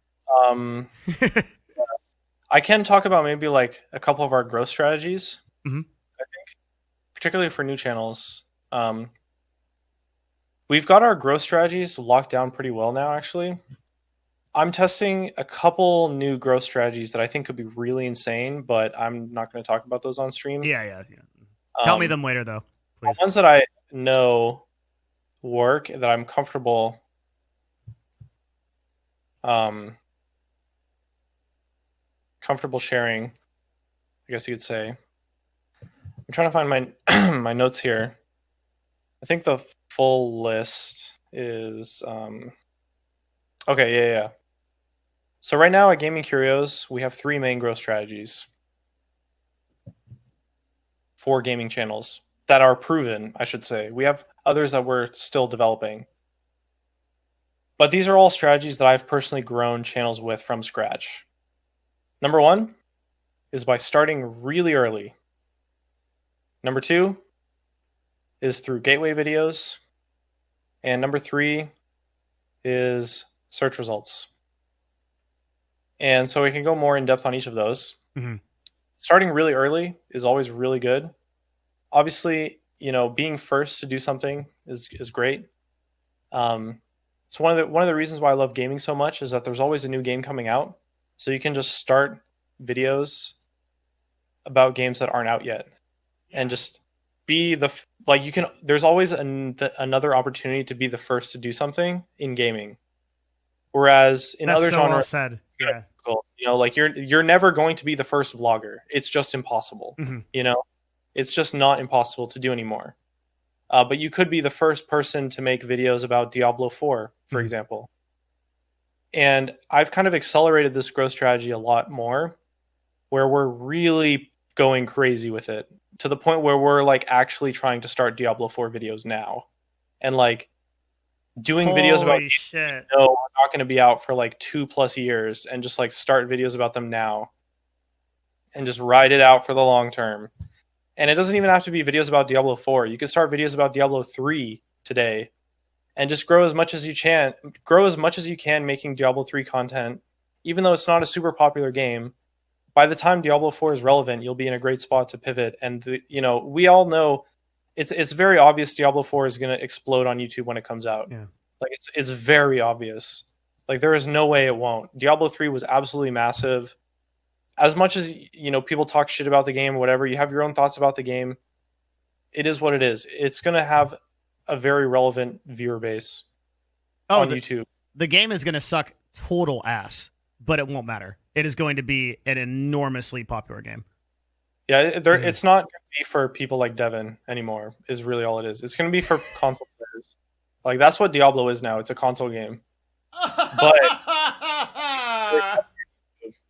I can talk about maybe like a couple of our growth strategies. Mm-hmm. I think, particularly for new channels. We've got our growth strategies locked down pretty well now, actually. I'm testing a couple new growth strategies that I think could be really insane, but I'm not going to talk about those on stream. Yeah. Tell me them later, though. Please. Ones that I know work, that I'm comfortable sharing, I guess you could say. I'm trying to find my my notes here. I think the full list is okay. Yeah. So right now at GamingCurios, we have 3 main growth strategies for gaming channels that are proven, I should say. We have others that we're still developing. But these are all strategies that I've personally grown channels with from scratch. Number 1 is by starting really early. Number 2 is through gateway videos. And number 3 is search results. And so we can go more in depth on each of those. Mm-hmm. Starting really early is always really good. Obviously, being first to do something is great. It's one of the reasons why I love gaming so much is that there's always a new game coming out. So you can just start videos about games that aren't out yet, and just be there's always another opportunity to be the first to do something in gaming. Whereas in other genres, well said. Yeah. Cool. You're never going to be the first vlogger. It's just impossible. Mm-hmm. It's just not impossible to do anymore. But you could be the first person to make videos about Diablo 4, for example. And I've kind of accelerated this growth strategy a lot more, where we're really going crazy with it to the point where we're like actually trying to start Diablo 4 videos now, and like doing videos about shit. No, we're not going to be out for like 2+ years, and just like start videos about them now and just ride it out for the long term. And it doesn't even have to be videos about Diablo 4. You could start videos about Diablo 3 today and just grow as much as you can. Grow as much as you can making Diablo 3 content, even though it's not a super popular game. By the time Diablo 4 is relevant, you'll be in a great spot to pivot. And we all know it's very obvious Diablo 4 is going to explode on YouTube when it comes out. Yeah. Like it's very obvious. Like there is no way it won't. Diablo 3 was absolutely massive. As much as people talk shit about the game or whatever, you have your own thoughts about the game. It is what it is. It's going to have a very relevant viewer base on YouTube. The game is going to suck total ass, but it won't matter. It is going to be an enormously popular game. Yeah, it's not going to be for people like Devin anymore, is really all it is. It's going to be for console players. Like, that's what Diablo is now. It's a console game. But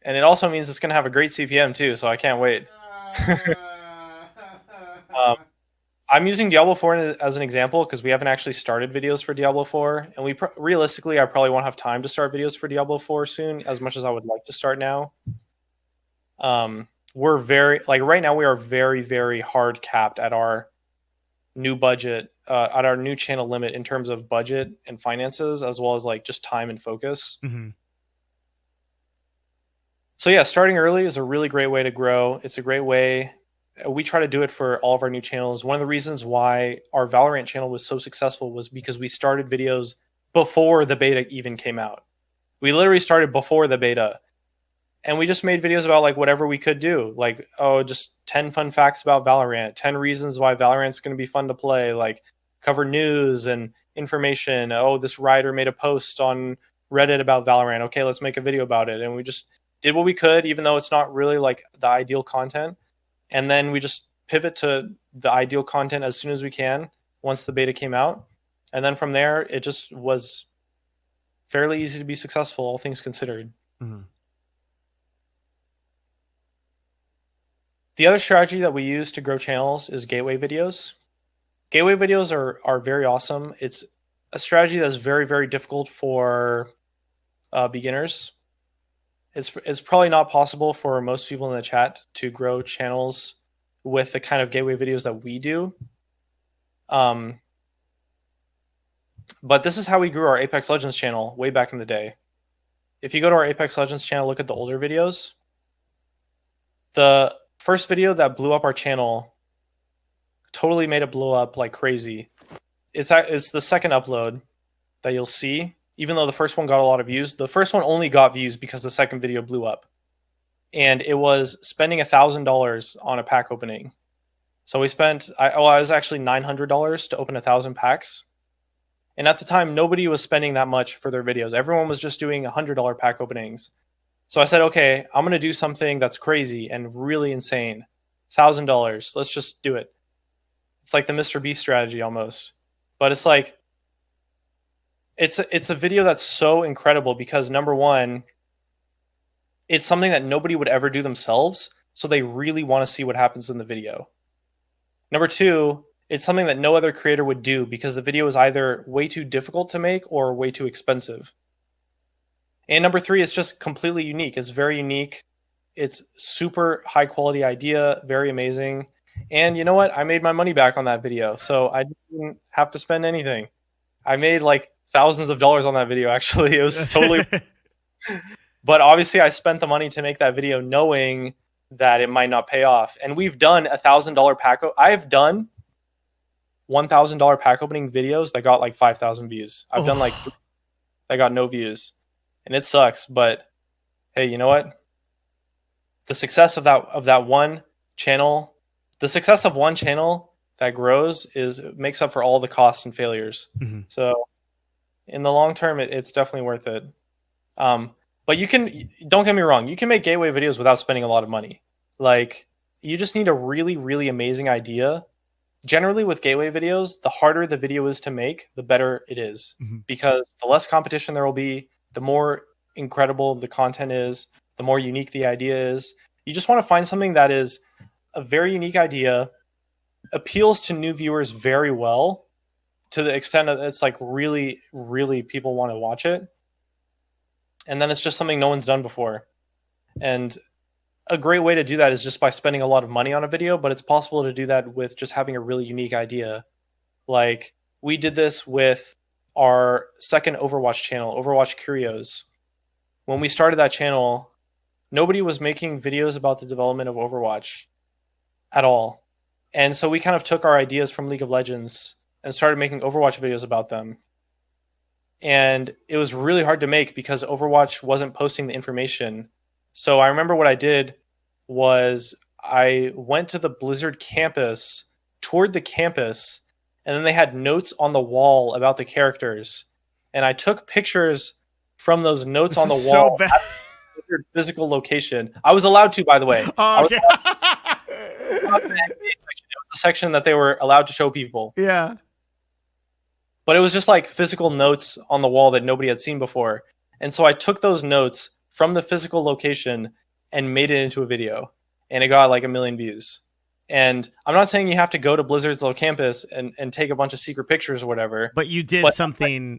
and it also means it's going to have a great CPM too, so I can't wait. I'm using Diablo 4 as an example because we haven't actually started videos for Diablo 4, and realistically, I probably won't have time to start videos for Diablo 4 soon, as much as I would like to start now. We're right now we are very, very hard capped at our new budget, at our new channel limit in terms of budget and finances, as well as like just time and focus. Mm-hmm. So yeah, starting early is a really great way to grow. It's a great way. We try to do it for all of our new channels. One of the reasons why our Valorant channel was so successful was because we started videos before the beta even came out. We literally started before the beta. And we just made videos about like whatever we could do. Like, just 10 fun facts about Valorant, 10 reasons why Valorant's going to be fun to play, like cover news and information. This writer made a post on Reddit about Valorant. Okay, let's make a video about it. And we just did what we could, even though it's not really like the ideal content. And then we just pivot to the ideal content as soon as we can once the beta came out. And then from there, it just was fairly easy to be successful, all things considered. Mm-hmm. The other strategy that we use to grow channels is gateway videos. Gateway videos are very awesome. It's a strategy that's very, very difficult for beginners. It's probably not possible for most people in the chat to grow channels with the kind of gateway videos that we do. But this is how we grew our Apex Legends channel way back in the day. If you go to our Apex Legends channel, look at the older videos. The first video that blew up our channel totally made it blow up like crazy. It's the second upload that you'll see. Even though the first one got a lot of views, the first one only got views because the second video blew up. And it was spending $1,000 on a pack opening. So we spent, it was actually $900 to open 1,000 packs. And at the time, nobody was spending that much for their videos. Everyone was just doing $100 pack openings. So I said, okay, I'm going to do something that's crazy and really insane. $1,000. Let's just do it. It's like the Mr. Beast strategy almost. But it's like, it's a video that's so incredible because number one, it's something that nobody would ever do themselves, so they really want to see what happens in the video. Number two, it's something that no other creator would do because the video is either way too difficult to make or way too expensive. And number three, it's just completely unique. It's very unique. It's super high quality idea, very amazing. And you know what? I made my money back on that video, so I didn't have to spend anything. I made like thousands of dollars on that video, actually. It was totally... But obviously, I spent the money to make that video knowing that it might not pay off. And we've done $1,000 pack... I've done $1,000 pack opening videos that got like 5,000 views. I've done like 3 that got no views. And it sucks, but hey, you know what? The success of that one channel, the success of one channel that grows makes up for all the costs and failures. Mm-hmm. So in the long term, it's definitely worth it. But don't get me wrong, you can make gateway videos without spending a lot of money. Like, you just need a really, really amazing idea. Generally with gateway videos, the harder the video is to make, the better it is. Mm-hmm. Because the less competition there will be, the more incredible the content is, the more unique the idea is. You just want to find something that is a very unique idea, appeals to new viewers very well, to the extent that it's like really, really people want to watch it. And then it's just something no one's done before. And a great way to do that is just by spending a lot of money on a video, but it's possible to do that with just having a really unique idea. Like, we did this with our second Overwatch channel, Wojcicki. When we started that channel, nobody was making videos about the development of Overwatch at all. And so we kind of took our ideas from League of Legends and started making Overwatch videos about them. And it was really hard to make because Overwatch wasn't posting the information. So I remember what I did was I went to the Blizzard campus, toured the campus, and then they had notes on the wall about the characters. And I took pictures from those notes on the wall at the Blizzard physical location. I was allowed to, by the way. Oh, okay. It was the section that they were allowed to show people. Yeah. But it was just like physical notes on the wall that nobody had seen before. And so I took those notes from the physical location and made it into a video. And it got like 1 million views. And I'm not saying you have to go to Blizzard's little campus and take a bunch of secret pictures or whatever. But you did something.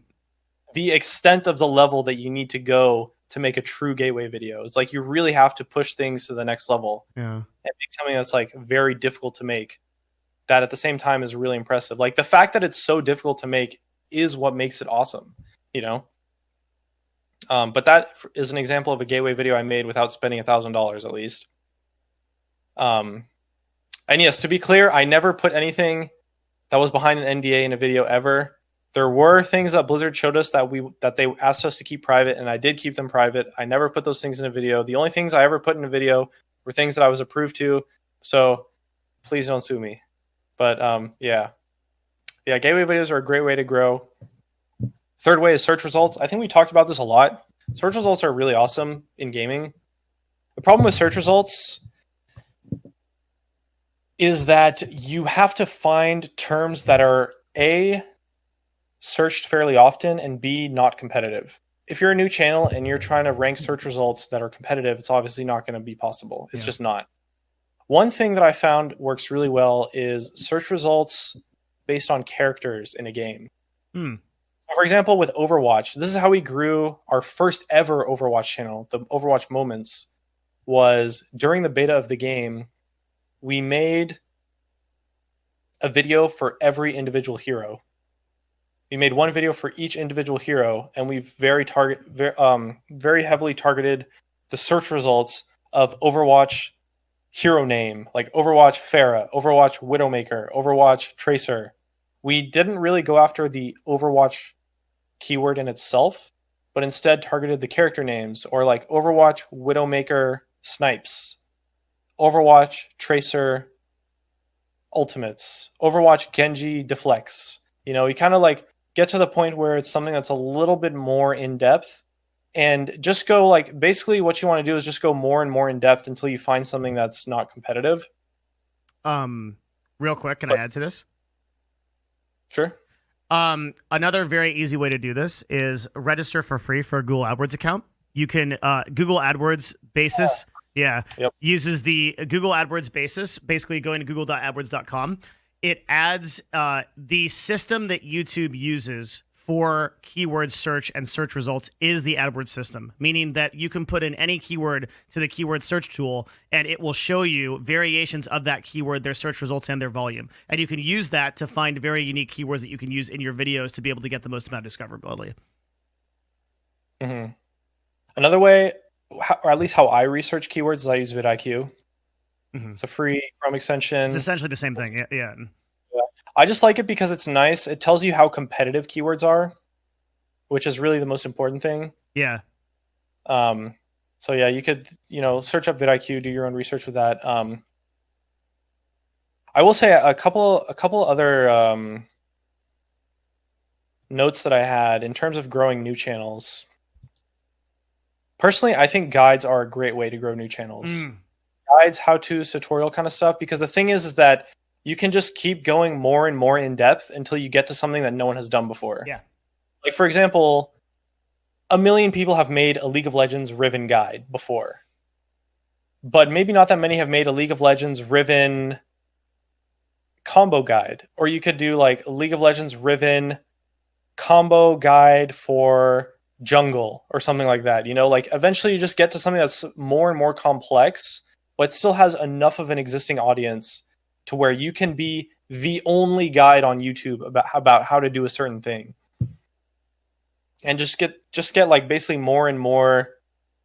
The extent of the level that you need to go to make a true gateway video. It's like you really have to push things to the next level. Yeah. And make something that's like very difficult to make. That at the same time is really impressive. Like the fact that it's so difficult to make is what makes it awesome, you know? But that is an example of a gateway video I made without spending $1,000 at least. And yes, to be clear, I never put anything that was behind an NDA in a video ever. There were things that Blizzard showed us that they asked us to keep private, and I did keep them private. I never put those things in a video. The only things I ever put in a video were things that I was approved to. So please don't sue me. But yeah, gateway videos are a great way to grow. Third way is search results. I think we talked about this a lot. Search results are really awesome in gaming. The problem with search results is that you have to find terms that are A, searched fairly often, and B, not competitive. If you're a new channel and you're trying to rank search results that are competitive, it's obviously not going to be possible. It's just not. One thing that I found works really well is search results based on characters in a game. So for example, with Overwatch, this is how we grew our first ever Overwatch channel. The Overwatch Moments was during the beta of the game, we made a video for every individual hero. We made one video for each individual hero, and we very heavily targeted the search results of Overwatch hero name, like Overwatch Pharah, Overwatch Widowmaker, Overwatch Tracer. We didn't really go after the Overwatch keyword in itself, but instead targeted the character names, or like Overwatch Widowmaker Snipes, Overwatch Tracer Ultimates, Overwatch Genji Deflects. You know, you kind of like get to the point where it's something that's a little bit more in depth. And just go like, basically what you want to do is just go more and more in depth until you find something that's not competitive. Real quick, can I add to this? Sure. Another very easy way to do this is register for free for a Google AdWords account. You can, Google AdWords Basis, uses the Google AdWords Basis, basically going to google.adwords.com. It adds the system that YouTube uses for keyword search and search results is the AdWords system, meaning that you can put in any keyword to the keyword search tool, and it will show you variations of that keyword, their search results, and their volume. And you can use that to find very unique keywords that you can use in your videos to be able to get the most amount of discoverability. Mm-hmm. Another way, or at least how I research keywords, is I use vidIQ. Mm-hmm. It's a free Chrome extension. It's essentially the same thing, yeah. I just like it because it's nice. It tells you how competitive keywords are, which is really the most important thing. Yeah. So yeah, you could, search up vidIQ, do your own research with that. I will say a couple other notes that I had in terms of growing new channels. Personally, I think guides are a great way to grow new channels. Guides, how-to, tutorial kind of stuff, because the thing is that you can just keep going more and more in depth until you get to something that no one has done before. Yeah. Like, for example, 1 million people have made a League of Legends Riven guide before. But maybe not that many have made a League of Legends Riven combo guide. Or you could do like a League of Legends Riven combo guide for jungle or something like that. Like eventually you just get to something that's more and more complex, but still has enough of an existing audience to where you can be the only guide on YouTube about how to do a certain thing. and just get like basically more and more,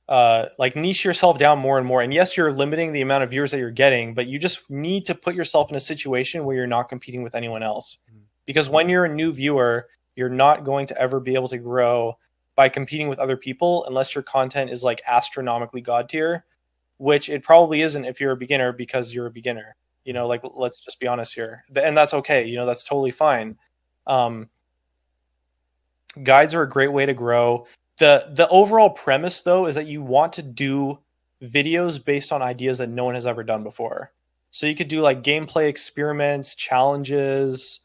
like niche yourself down more and more. And yes, you're limiting the amount of viewers that you're getting, but you just need to put yourself in a situation where you're not competing with anyone else. Because when you're a new viewer, you're not going to ever be able to grow by competing with other people unless your content is like astronomically god tier, which it probably isn't if you're a beginner, because you're a beginner. You know, like, let's just be honest here. And that's okay. You know, that's totally fine. Guides are a great way to grow. The overall premise, though, is that you want to do videos based on ideas that no one has ever done before. So you could do like gameplay experiments, challenges,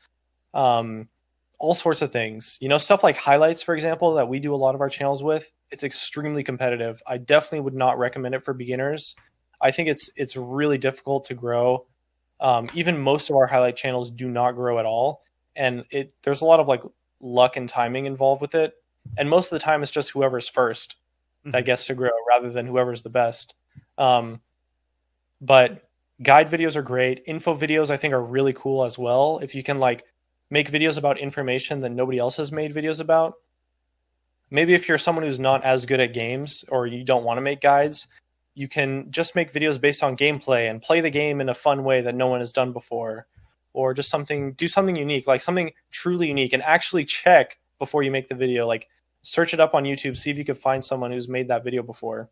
all sorts of things. You know, stuff like highlights, for example, that we do a lot of our channels with. It's extremely competitive. I definitely would not recommend it for beginners. I think it's really difficult to grow. Even most of our highlight channels do not grow at all, and there's a lot of like luck and timing involved with it. And most of the time, it's just whoever's first that gets to grow, rather than whoever's the best. But guide videos are great. Info videos, I think, are really cool as well. If you can like make videos about information that nobody else has made videos about. Maybe if you're someone who's not as good at games, or you don't want to make guides, you can just make videos based on gameplay and play the game in a fun way that no one has done before, or just do something unique, like something truly unique, and actually check before you make the video. Like, search it up on YouTube, see if you could find someone who's made that video before,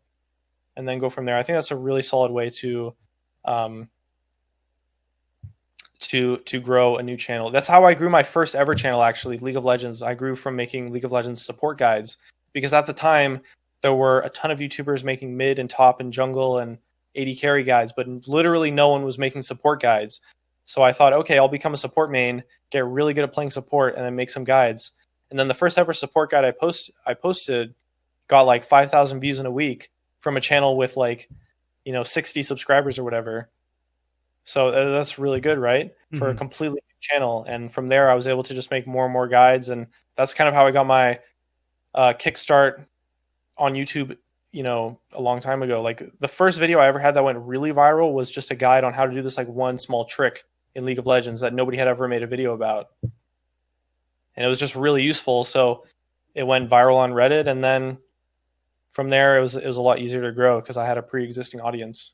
and then go from there. I think that's a really solid way to grow a new channel. That's how I grew my first ever channel, actually, League of Legends. I grew from making League of Legends support guides, because at the time there were a ton of YouTubers making mid and top and jungle and AD carry guides, but literally no one was making support guides. So I thought, okay, I'll become a support main, get really good at playing support, and then make some guides. And then the first ever support guide I posted got like 5,000 views in a week from a channel with like, 60 subscribers or whatever. So that's really good, right? For a completely new channel. And from there, I was able to just make more and more guides. And that's kind of how I got my kickstart on YouTube, a long time ago. Like, the first video I ever had that went really viral was just a guide on how to do this like one small trick in League of Legends that nobody had ever made a video about. And it was just really useful. So it went viral on Reddit. And then from there, it was a lot easier to grow because I had a pre-existing audience.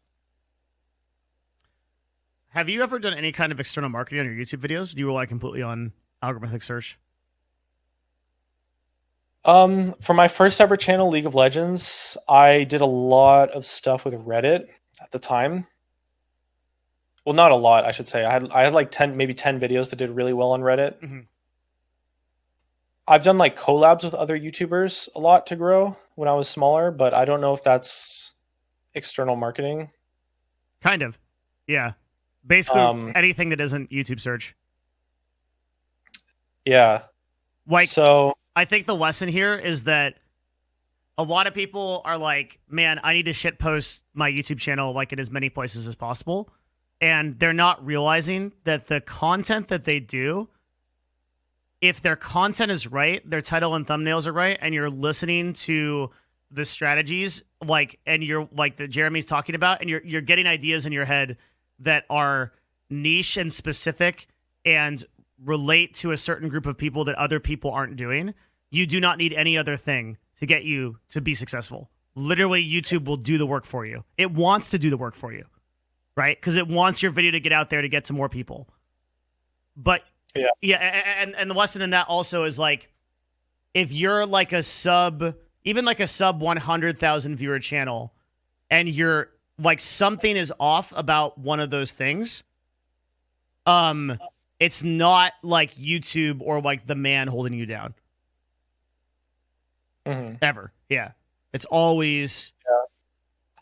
Have you ever done any kind of external marketing on your YouTube videos? Do you rely completely on algorithmic search? For my first ever channel, League of Legends, I did a lot of stuff with Reddit at the time. Well, not a lot, I should say. I had like 10 videos that did really well on Reddit. Mm-hmm. I've done like collabs with other YouTubers a lot to grow when I was smaller, but I don't know if that's external marketing. Kind of. Yeah. Basically anything that isn't YouTube search. Yeah. So I think the lesson here is that a lot of people are like, man, I need to shitpost my YouTube channel like in as many places as possible. And they're not realizing that the content that they do, if their content is right, their title and thumbnails are right, and you're listening to the strategies, like, and you're like that Jeremy's talking about, and you're getting ideas in your head that are niche and specific and relate to a certain group of people that other people aren't doing, you do not need any other thing to get you to be successful. Literally, YouTube will do the work for you. It wants to do the work for you, right? Because it wants your video to get out there to get to more people. But yeah, and the lesson in that also is like, if you're like even like a sub 100,000 viewer channel, and you're like, something is off about one of those things, it's not like YouTube or like the man holding you down. Ever. Yeah. It's always. Yeah.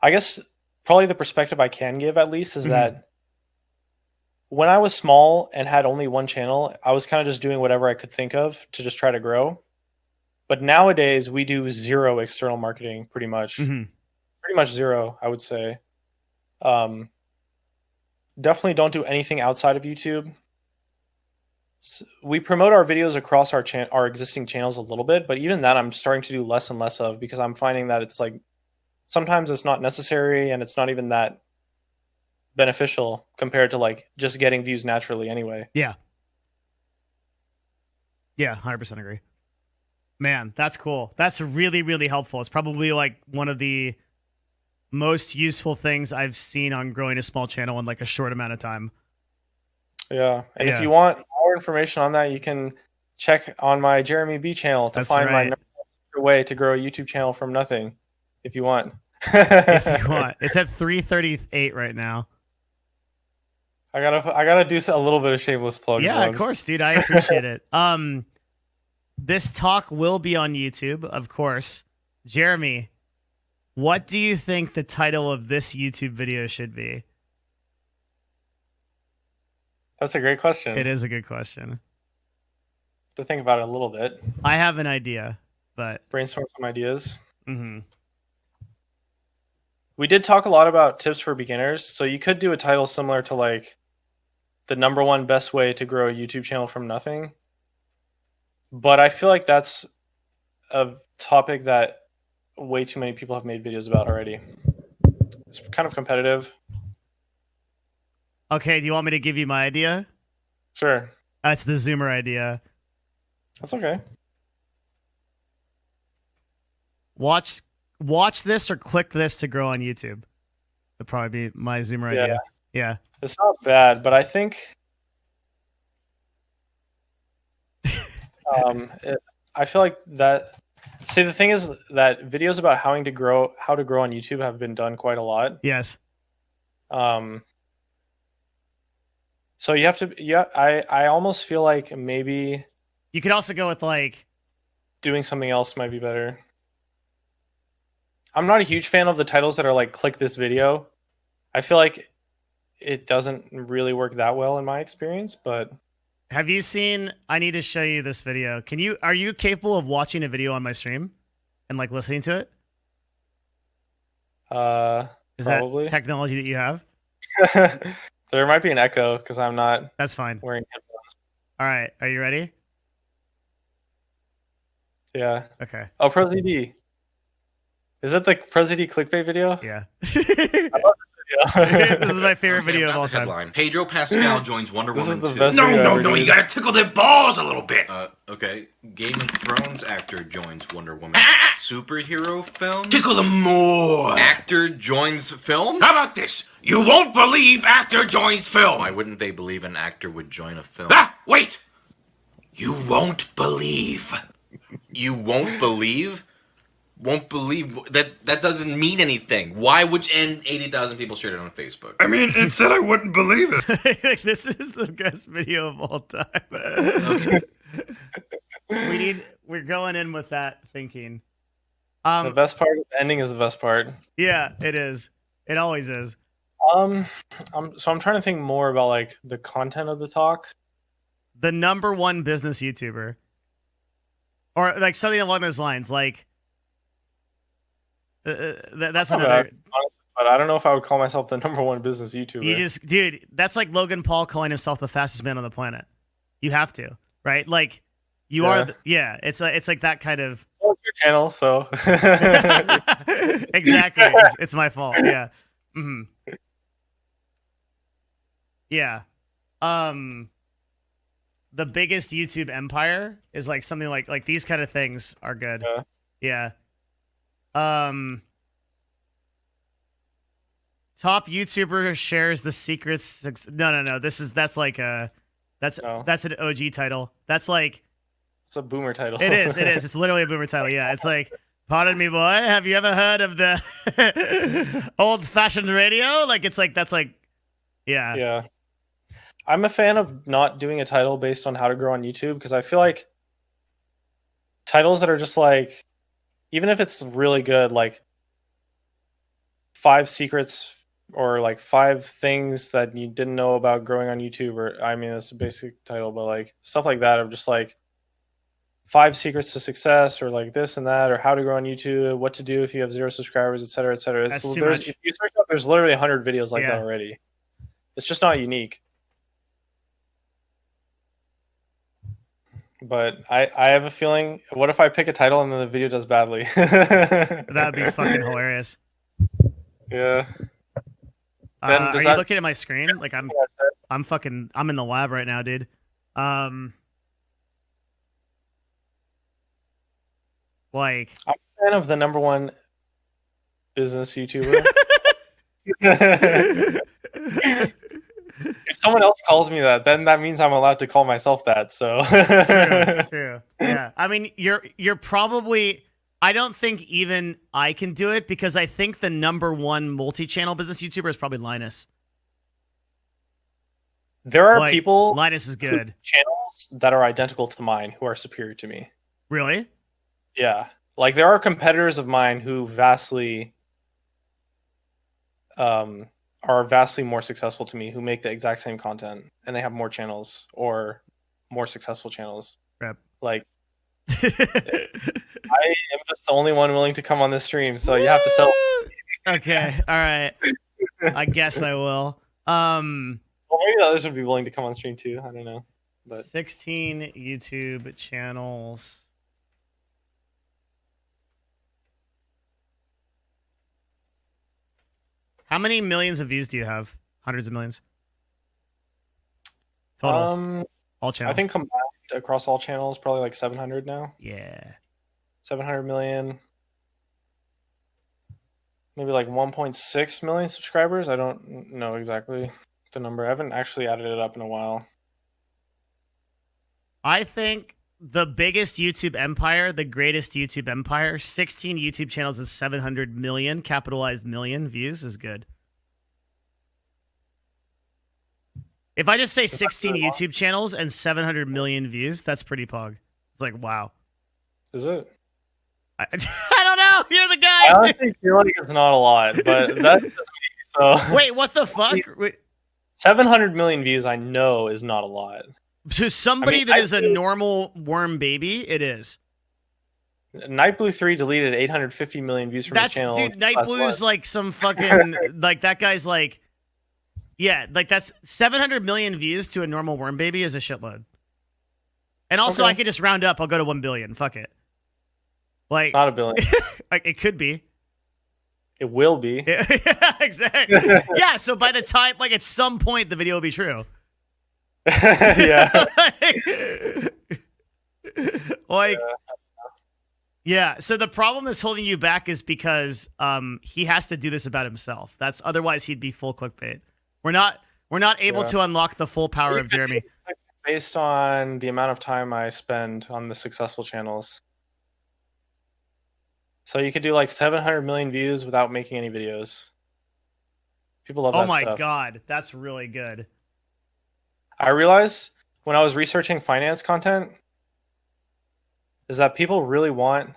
I guess probably the perspective I can give, at least, is that when I was small and had only one channel, I was kind of just doing whatever I could think of to just try to grow. But nowadays, we do zero external marketing, pretty much. Pretty much zero, I would say. Definitely don't do anything outside of YouTube. We promote our videos across our existing channels a little bit, but even that I'm starting to do less and less of, because I'm finding that it's like, sometimes it's not necessary, and it's not even that beneficial compared to like just getting views naturally anyway. Yeah. Yeah, 100% agree. Man, that's cool. That's really, really helpful. It's probably like one of the most useful things I've seen on growing a small channel in like a short amount of time. Yeah, and if you want more information on that, you can check on my Jeremy B channel to find my way to grow a YouTube channel from nothing. If you want, if you want, it's at 338 right now. I gotta do a little bit of shameless plugs. Yeah, of course, dude. I appreciate it. This talk will be on YouTube, of course. Jeremy, what do you think the title of this YouTube video should be? That's a great question. It is a good question. To think about it a little bit. I have an idea, but brainstorm some ideas. Mm-hmm. We did talk a lot about tips for beginners, so you could do a title similar to like the #1 best way to grow a YouTube channel from nothing. But I feel like that's a topic that way too many people have made videos about already. It's kind of competitive. Okay, do you want me to give you my idea? Sure. That's the Zoomer idea. That's okay. Watch this or click this to grow on YouTube. That'd probably be my Zoomer idea. Yeah. It's not bad, but I think I feel like that. See, the thing is that videos about how to grow on YouTube have been done quite a lot. Yes. So you have to. Yeah, I almost feel like maybe you could also go with like doing something else might be better. I'm not a huge fan of the titles that are like click this video. I feel like it doesn't really work that well in my experience, but have you seen I need to show you this video. Are you capable of watching a video on my stream and like listening to it? Is probably. that technology that you have? There might be an echo because I'm not. That's fine. Wearing headphones. All right, are you ready? Yeah. Okay. Oh, ProZD. Is that the ProZD clickbait video? Yeah. I love this video. This is my favorite video of all time. Headline. Pedro Pascal joins Wonder Woman 2. No, you gotta tickle their balls a little bit. Okay. Game of Thrones actor joins Wonder Woman. Superhero film? Tickle them more. Actor joins film? How about this? You won't believe actor joins film. Why wouldn't they believe an actor would join a film? Wait. You won't believe. You won't believe? Won't believe that doesn't mean anything. Why would 80,000 people shared it on Facebook? I mean, it said I wouldn't believe it. This is the best video of all time. Okay. We're going in with that thinking. The best part of the ending is the best part. Yeah, it is. It always is. I'm trying to think more about like the content of the talk. The #1 business YouTuber, or like something along those lines. Like that's another. Honestly, but I don't know if I would call myself the #1 business YouTuber. Dude, that's like Logan Paul calling himself the fastest man on the planet. You have to, right? Like you are. It's like that kind of. Well, it's your channel, so. Exactly, it's my fault. Yeah. Mm-hmm. Yeah. The biggest YouTube empire is like something like these kind of things are good. Yeah. Top YouTuber shares the secrets. No. That's an OG title. That's like. It's a boomer title. It is. It's literally a boomer title. Yeah. It's like, pardon me, boy. Have you ever heard of the old-fashioned radio? Like it's like that's like, yeah. Yeah. I'm a fan of not doing a title based on how to grow on YouTube because I feel like titles that are just like, even if it's really good, like 5 secrets or like 5 things that you didn't know about growing on YouTube, or I mean, it's a basic title, but like stuff like that of just like 5 secrets to success or like this and that, or how to grow on YouTube, what to do if you have 0 subscribers, et cetera, et cetera. That's too much. If you search up, there's literally 100 videos like that already. It's just not unique. But I have a feeling, what if I pick a title and then the video does badly? That'd be fucking hilarious. Yeah. Are you looking at my screen? Like I'm in the lab right now, dude. Like, I'm a fan of the number one business YouTuber. If someone else calls me that, then that means I'm allowed to call myself that. So true. Yeah. I mean, you're probably. I don't think even I can do it because I think the number one multi-channel business YouTuber is probably Linus. There are Like, people Linus is good. channels that are identical to mine who are superior to me. Really? Yeah. Like there are competitors of mine who are vastly more successful to me, who make the exact same content and they have more channels or more successful channels. Rep. Like I am just the only one willing to come on this stream, so you have to sell. Okay, all right. I guess I will. Well, maybe the others would be willing to come on stream too. I don't know. But 16 YouTube channels. How many millions of views do you have? Hundreds of millions. Total. All channels. I think combined across all channels, probably like 700 now. Yeah. 700 million. Maybe like 1.6 million subscribers. I don't know exactly the number. I haven't actually added it up in a while. I think the biggest YouTube empire, the greatest YouTube empire, 16 YouTube channels is 700 million, capitalized million views is good. If I just say 16 YouTube channels and 700 million views, that's pretty pog. It's like, wow. Is it? I don't know. You're the guy. I honestly feel like it's not a lot, but that's just me. So Wait, what the fuck? 700 million views, I know, is not a lot. To somebody that is a normal worm baby, it is. Nightblue3 deleted 850 million views from his channel. Dude, Nightblue's like some fucking like that guy's like, yeah, like that's 700 million views to a normal worm baby is a shitload. And also, Okay. I could just round up. I'll go to 1 billion. Fuck it. Like, It's not a billion. like it could be. It will be. Exactly. Yeah. So by the time, like, at some point, the video will be true. Yeah. Like, yeah. So the problem that's holding you back is because he has to do this about himself. That's otherwise he'd be full clickbait. We're not able to unlock the full power of Jeremy. Based on the amount of time I spend on the successful channels. So you could do like 700 million views without making any videos. People love that stuff. Oh my god, that's really good. I realized when I was researching finance content is that people really want...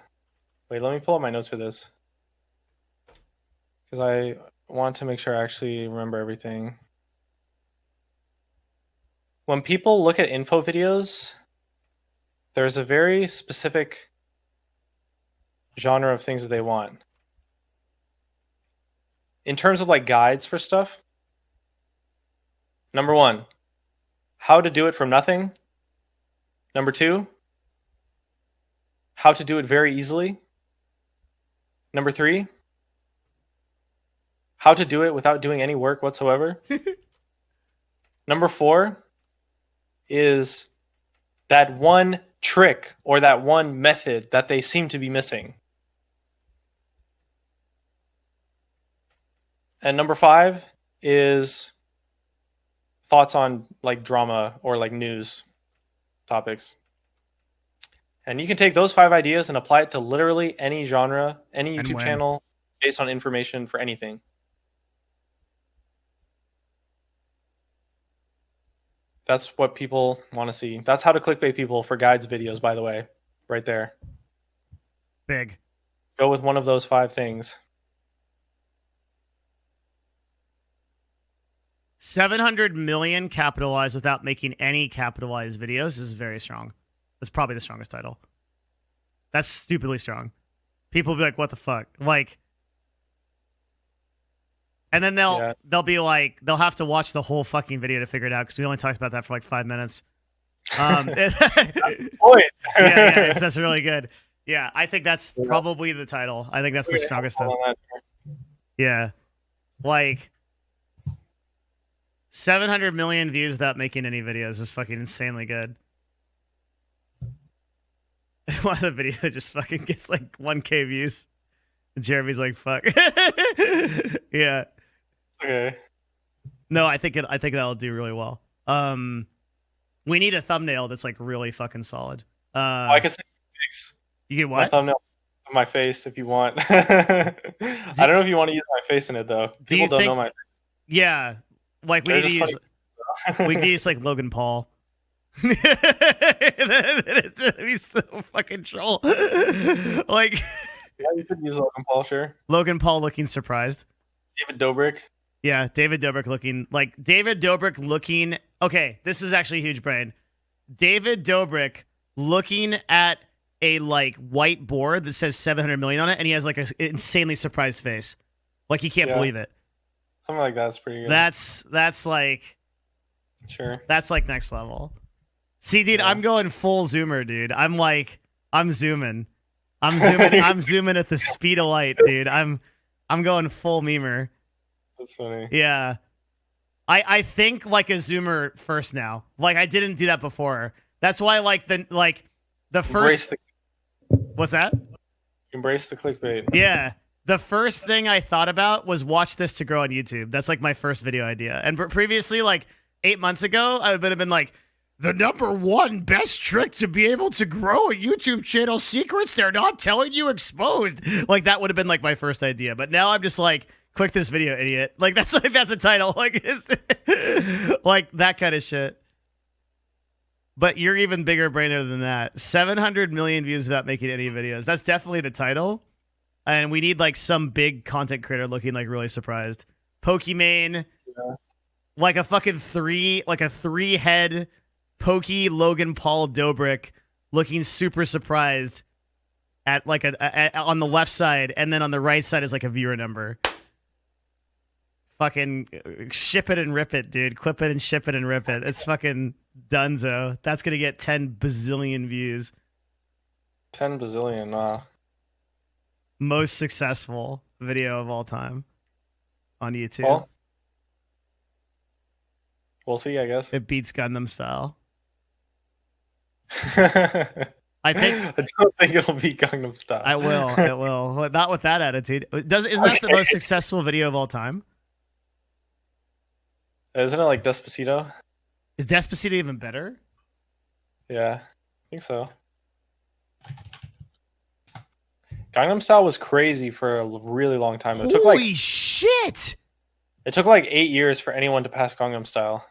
Wait, let me pull up my notes for this. Because I want to make sure I actually remember everything. When people look at info videos, there's a very specific genre of things that they want. In terms of like guides for stuff, number 1, how to do it from nothing. Number 2, how to do it very easily. Number 3, how to do it without doing any work whatsoever. Number 4 is that one trick or that one method that they seem to be missing. And number 5 is thoughts on like drama or like news topics. And you can take those 5 ideas and apply it to literally any genre, any YouTube channel based on information for anything. That's what people want to see. That's how to clickbait people for guides videos, by the way, right there. Big. Go with one of those 5 things. 700 million capitalized without making any capitalized videos is very strong. That's probably the strongest title. That's stupidly strong. People will be like, what the fuck? Like, and then they'll be like, they'll have to watch the whole fucking video to figure it out because we only talked about that for like 5 minutes. Yeah, that's really good. Yeah, I think that's probably the title. I think that's the strongest title. Yeah. Like, 700 million views without making any videos is fucking insanely good. One of the videos just fucking gets like 1K views. And Jeremy's like, fuck. Yeah. Okay. No, I think that'll do really well. We need a thumbnail that's like really fucking solid. I can send you pics. You get My what? thumbnail of my face if you want. I don't know if you want to use my face in it though. People don't know my face. Yeah. Like we They're need to just use we need to use like Logan Paul. It'd be so fucking troll. Like Yeah, you could use Logan Paul, sure. Logan Paul looking surprised. David Dobrik. Yeah, David Dobrik looking. Okay, this is actually a huge brain. David Dobrik looking at a like white board that says 700 million on it, and he has like an insanely surprised face, like he can't believe it. Something like that's pretty good. That's like sure. That's like next level. See, dude, I'm going full zoomer, dude. I'm zooming. I'm zooming at the speed of light, dude. I'm going full memer. That's funny. Yeah. I think like a zoomer first now. Like I didn't do that before. That's why the first What's that? Embrace the clickbait. Yeah. The first thing I thought about was watch this to grow on YouTube. That's like my first video idea. And previously, like 8 months ago, I would have been like, the #1 best trick to be able to grow a YouTube channel, secrets they're not telling you exposed. Like that would have been like my first idea. But now I'm just like, click this video, idiot. Like that's a title. Like it's like that kind of shit. But you're even bigger brainer than that. 700 million views without making any videos. That's definitely the title. And we need like some big content creator looking like really surprised. Pokimane, like a fucking three-head Pokey Logan Paul Dobrik looking super surprised at like on the left side, and then on the right side is like a viewer number. Fucking ship it and rip it, dude. Clip it and ship it and rip it. It's fucking dunzo. That's gonna get 10 bazillion views. 10 bazillion, wow. Most successful video of all time on YouTube. Well, we'll see, I guess. It beats Gundam Style. I I don't think it'll be Gangnam Style. It will. But not with that attitude. Isn't that the most successful video of all time? Isn't it like Despacito? Is Despacito even better? Yeah, I think so. Gangnam Style was crazy for a really long time. Holy shit! It took like 8 years for anyone to pass Gangnam Style.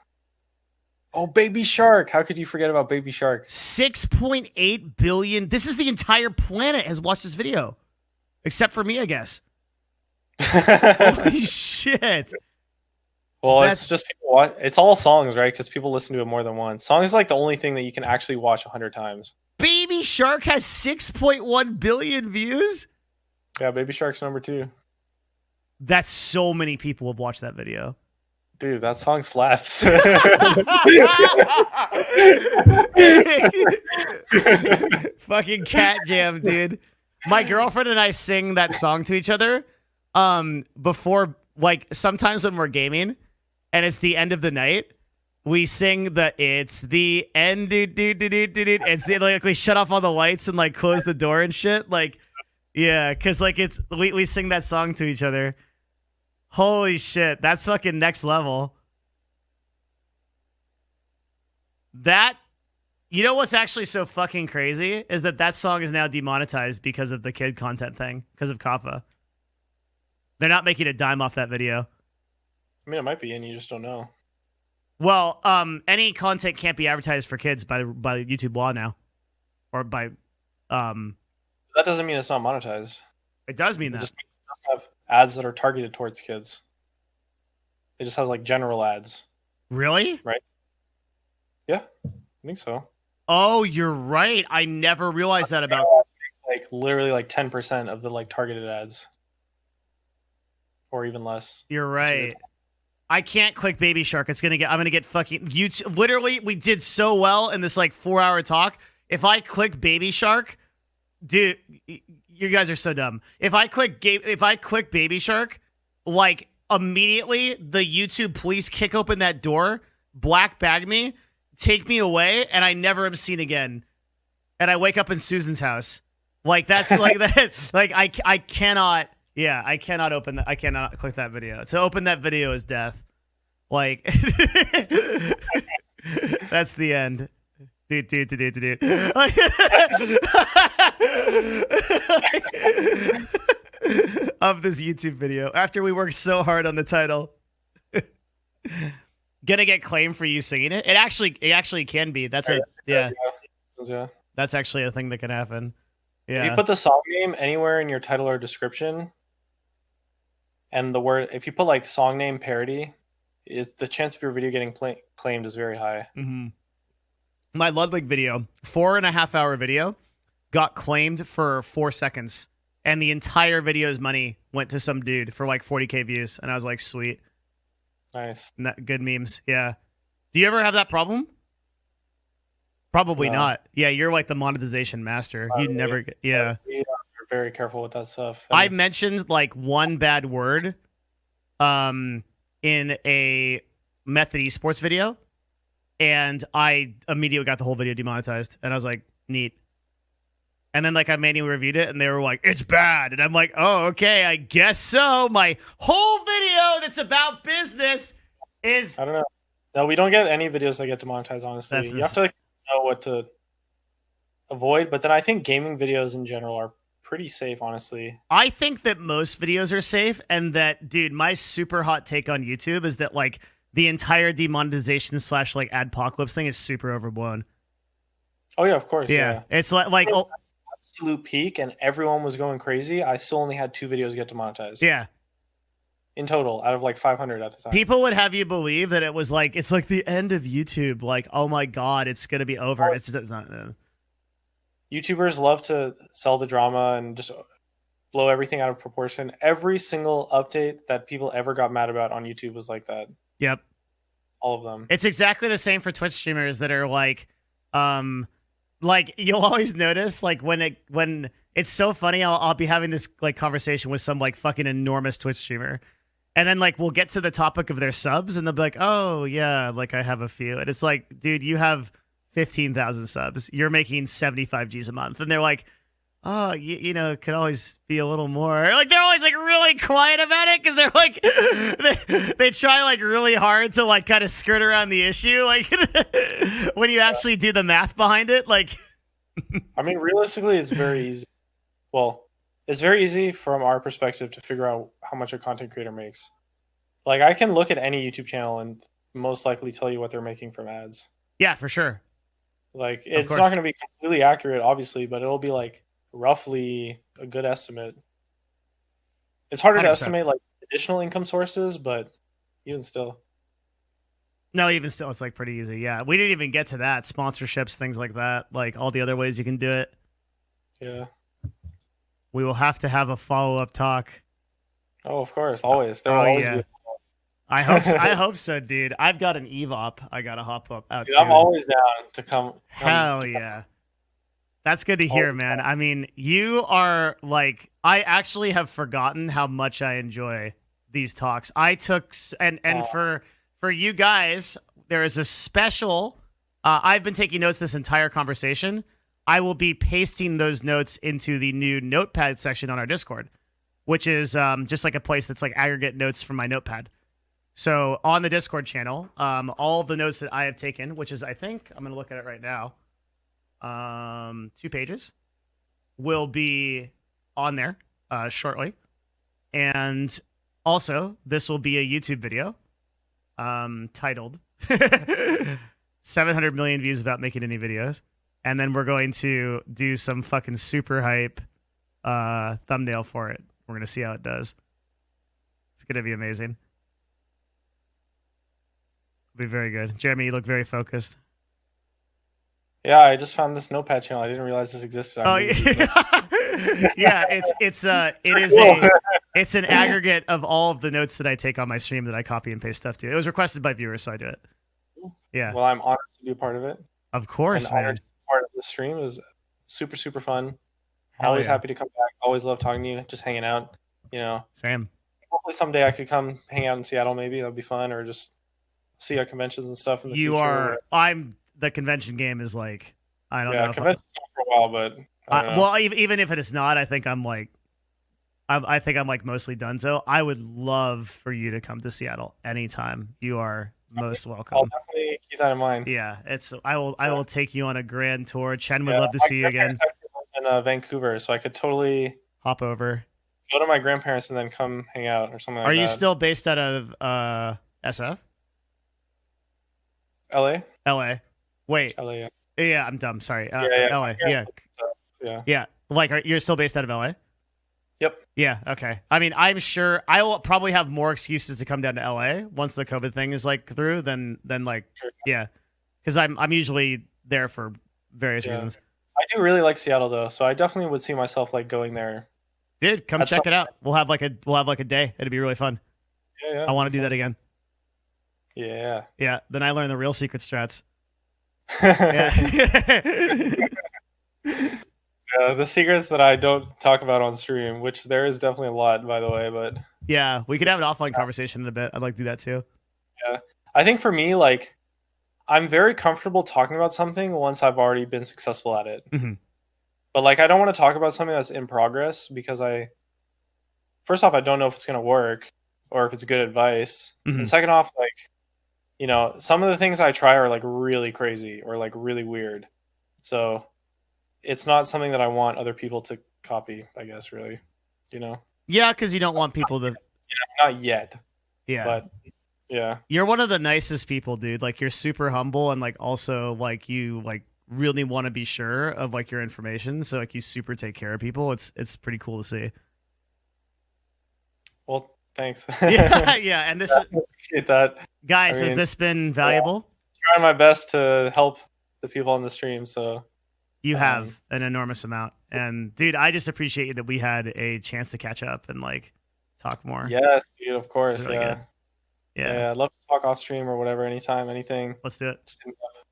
Oh, Baby Shark! How could you forget about Baby Shark? 6.8 billion. This is the entire planet has watched this video, except for me, I guess. Holy shit! Well, it's just people watch. It's all songs, right? Because people listen to it more than once. Songs is like the only thing that you can actually watch 100 times. Baby Shark has 6.1 billion views? Yeah, Baby Shark's #2. That's so many people have watched that video. Dude, that song slaps. Fucking cat jam, dude. My girlfriend and I sing that song to each other before, like, sometimes when we're gaming and it's the end of the night, we sing the "It's the end." It's the, like, we shut off all the lights and like close the door and shit. Like, yeah, because like we sing that song to each other. Holy shit, that's fucking next level. That, you know what's actually so fucking crazy is that song is now demonetized because of the kid content thing, because of Kappa. They're not making a dime off that video. I mean, it might be, and you just don't know. Well, any content can't be advertised for kids by YouTube law now, or by. That doesn't mean it's not monetized. It does mean that. It just means it doesn't have ads that are targeted towards kids. It just has like general ads. Really? Right. Yeah, I think so. Oh, you're right. I never realized that about. Like literally like 10% of the like targeted ads, or even less. You're right. I can't click Baby Shark. I'm gonna get fucking YouTube. Literally, we did so well in this like 4-hour talk. If I click Baby Shark, dude, you guys are so dumb. If I click Baby Shark, like immediately the YouTube police kick open that door, black bag me, take me away, and I never am seen again. and I wake up in Susan's house. Like that's like that. Like I cannot. Yeah, I cannot open that. I cannot click that video. To open that video is death. Like that's the end. Dude. Of this YouTube video after we worked so hard on the title. Gonna get claimed for you singing it. It actually can be. That's yeah. That's actually a thing that can happen. Yeah. If you put the song name anywhere in your title or description, and the word, if you put like song name parody, the chance of your video getting claimed is very high. Mm-hmm. My Ludwig video, 4.5 hour video, got claimed for 4 seconds, and the entire video's money went to some dude for like 40K views, and I was like, sweet. Nice. Good memes. Yeah. Do you ever have that problem? Probably not. Yeah, you're like the monetization master. You never get. Yeah. You're very careful with that stuff. I mentioned like one bad word in a Method Esports video, and I immediately got the whole video demonetized, and I was like, neat. And then like I manually reviewed it, and they were like, it's bad. And I'm like, oh, okay, I guess so. My whole video that's about business is... I don't know. No, we don't get any videos that get demonetized, honestly. You have to like know what to avoid, but then I think gaming videos in general are pretty safe, honestly. I think that most videos are safe, and that, dude, my super hot take on YouTube is that like the entire demonetization / like adpocalypse thing is super overblown. Oh yeah, of course. Yeah. It's like absolute peak, and everyone was going crazy. I still only had 2 videos get demonetized. Yeah. In total, out of like 500 at the time. People would have you believe that it was like, it's like the end of YouTube. Like, oh my God, it's going to be over. It's not. YouTubers love to sell the drama and just blow everything out of proportion. Every single update that people ever got mad about on YouTube was like that. Yep. All of them. It's exactly the same for Twitch streamers that are like you'll always notice like when it's so funny, I'll be having this like conversation with some like fucking enormous Twitch streamer. And then like we'll get to the topic of their subs, and they'll be like, "Oh yeah, like I have a few." And it's like, dude, you have 15,000 subs. You're making 75 G's a month, and they're like, "Oh, you know, it could always be a little more." Like they're always like really quiet about it because they're like they try like really hard to like kind of skirt around the issue. Like when you actually do the math behind it, like. I mean, realistically, it's very easy. Well, it's very easy from our perspective to figure out how much a content creator makes. Like, I can look at any YouTube channel and most likely tell you what they're making from ads. Yeah, for sure. Like, it's not going to be completely accurate, obviously, but it'll be like roughly a good estimate. It's harder 100%. To estimate like additional income sources, but even still. No, even still, it's like pretty easy. Yeah, we didn't even get to that. Sponsorships, things like that, like all the other ways you can do it. Yeah. We will have to have a follow-up talk. Oh, of course, always. There will always be. I hope so, dude. I've got an EVOP. I gotta hop up out. Dude, I'm always down to come. Hell yeah. That's good to hear, man. I mean, you are like, I actually have forgotten how much I enjoy these talks. I took and for you guys, there is a special. I've been taking notes this entire conversation. I will be pasting those notes into the new notepad section on our Discord, which is just like a place that's like aggregate notes from my notepad. So on the Discord channel, all of the notes that I have taken, which is, I think, I'm going to look at it right now, 2 pages, will be on there shortly. And also, this will be a YouTube video titled 700 million views without making any videos. And then we're going to do some fucking super hype thumbnail for it. We're going to see how it does. It's going to be amazing. It'll be very good. Jeremy, you look very focused. Yeah, I just found this notepad channel. I didn't realize this existed. Yeah, it's an aggregate of all of the notes that I take on my stream that I copy and paste stuff to. It was requested by viewers, so I do it. Yeah. Well, I'm honored to be a part of it. Of course, man. Part of the stream. It was super, super fun. Always happy to come back. Always love talking to you. Just hanging out. You know. Same. Hopefully someday I could come hang out in Seattle. Maybe that'd be fun, or just see you at conventions and stuff. In the future. The convention game is like I don't Yeah, know. convention's not for a while, but I don't know. Well, even if it is not, I think I'm like, I think I'm like mostly done. So I would love for you to come to Seattle anytime. You are most I'll welcome. definitely keep that in mind. Yeah, I will take you on a grand tour. Chen would Yeah, love to my see you again. grandparents actually live in Vancouver, so I could totally Hop over. go to my grandparents and then come hang out or something like Are that. you still based out of SF? LA? LA. Wait. LA, yeah. Yeah, I'm dumb. Sorry. Yeah, yeah, LA. my Yeah. parents live in yeah. Yeah. Like, you're still based out of LA? Yep. Yeah. Okay. I mean, I'm sure I will probably have more excuses to come down to LA once the COVID thing is like through than like, Sure. yeah, because I'm usually there for various Yeah. reasons. I do really like Seattle though, so I definitely would see myself like going there. Dude, come That's check it out. We'll have like a day. It'd be really fun. Yeah, yeah. I want to do that again. Yeah. Yeah. Then I learn the real secret strats. Yeah. Yeah. The secrets that I don't talk about on stream, which there is definitely a lot, by the way, but Yeah, we could have an offline conversation in a bit. I'd like to do that too. I think for me, like, I'm very comfortable talking about something once I've already been successful at it. Mhm. But like, I don't want to talk about something that's in progress because first off, I don't know if it's going to work or if it's good advice. Mhm. And second off, like, you know, some of the things I try are like really crazy or like really weird. So it's not something that I want other people to copy, I guess, really, you know? Yeah, because you don't want people to. Not yet, Yeah. but yeah. You're one of the nicest people, dude. Like, you're super humble and like also like you like really want to be sure of like your information. So like you super take care of people. It's pretty cool to see. Well, thanks. Yeah, yeah. And this, I appreciate that. guys, I has mean, this been valuable? Trying my best to help the people on the stream. So You have an enormous amount. And dude, I just appreciate that we had a chance to catch up and like talk more. yes, dude, of course. It's really Yeah. good. Yeah. I'd love to talk off stream or whatever, anytime, anything. Let's do it. Just hit me up.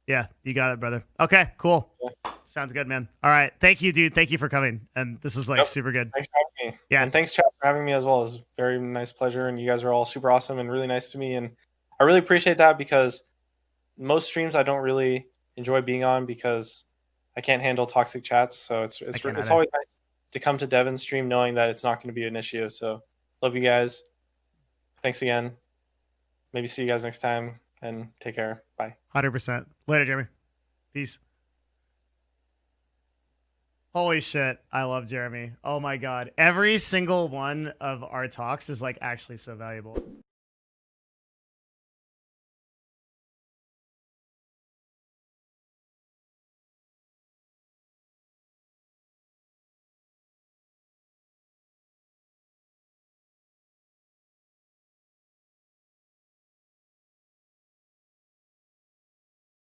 Yeah, you got it, brother. Okay, cool. Yeah. Sounds good, man. All right. Thank you, dude. Thank you for coming. And this is like Yep. super good. Thanks for having me. Yeah. And thanks, chat, for having me as well. It's a very nice pleasure. And you guys are all super awesome and really nice to me. And I really appreciate that because most streams I don't really enjoy being on because I can't handle toxic chats. So it's always nice to come to Devin's stream knowing that it's not going to be an issue. So love you guys. Thanks again. Maybe see you guys next time and take care. Bye. 100%. Later, Jeremy. Peace. Holy shit. I love Jeremy. Oh my God. Every single one of our talks is like actually so valuable.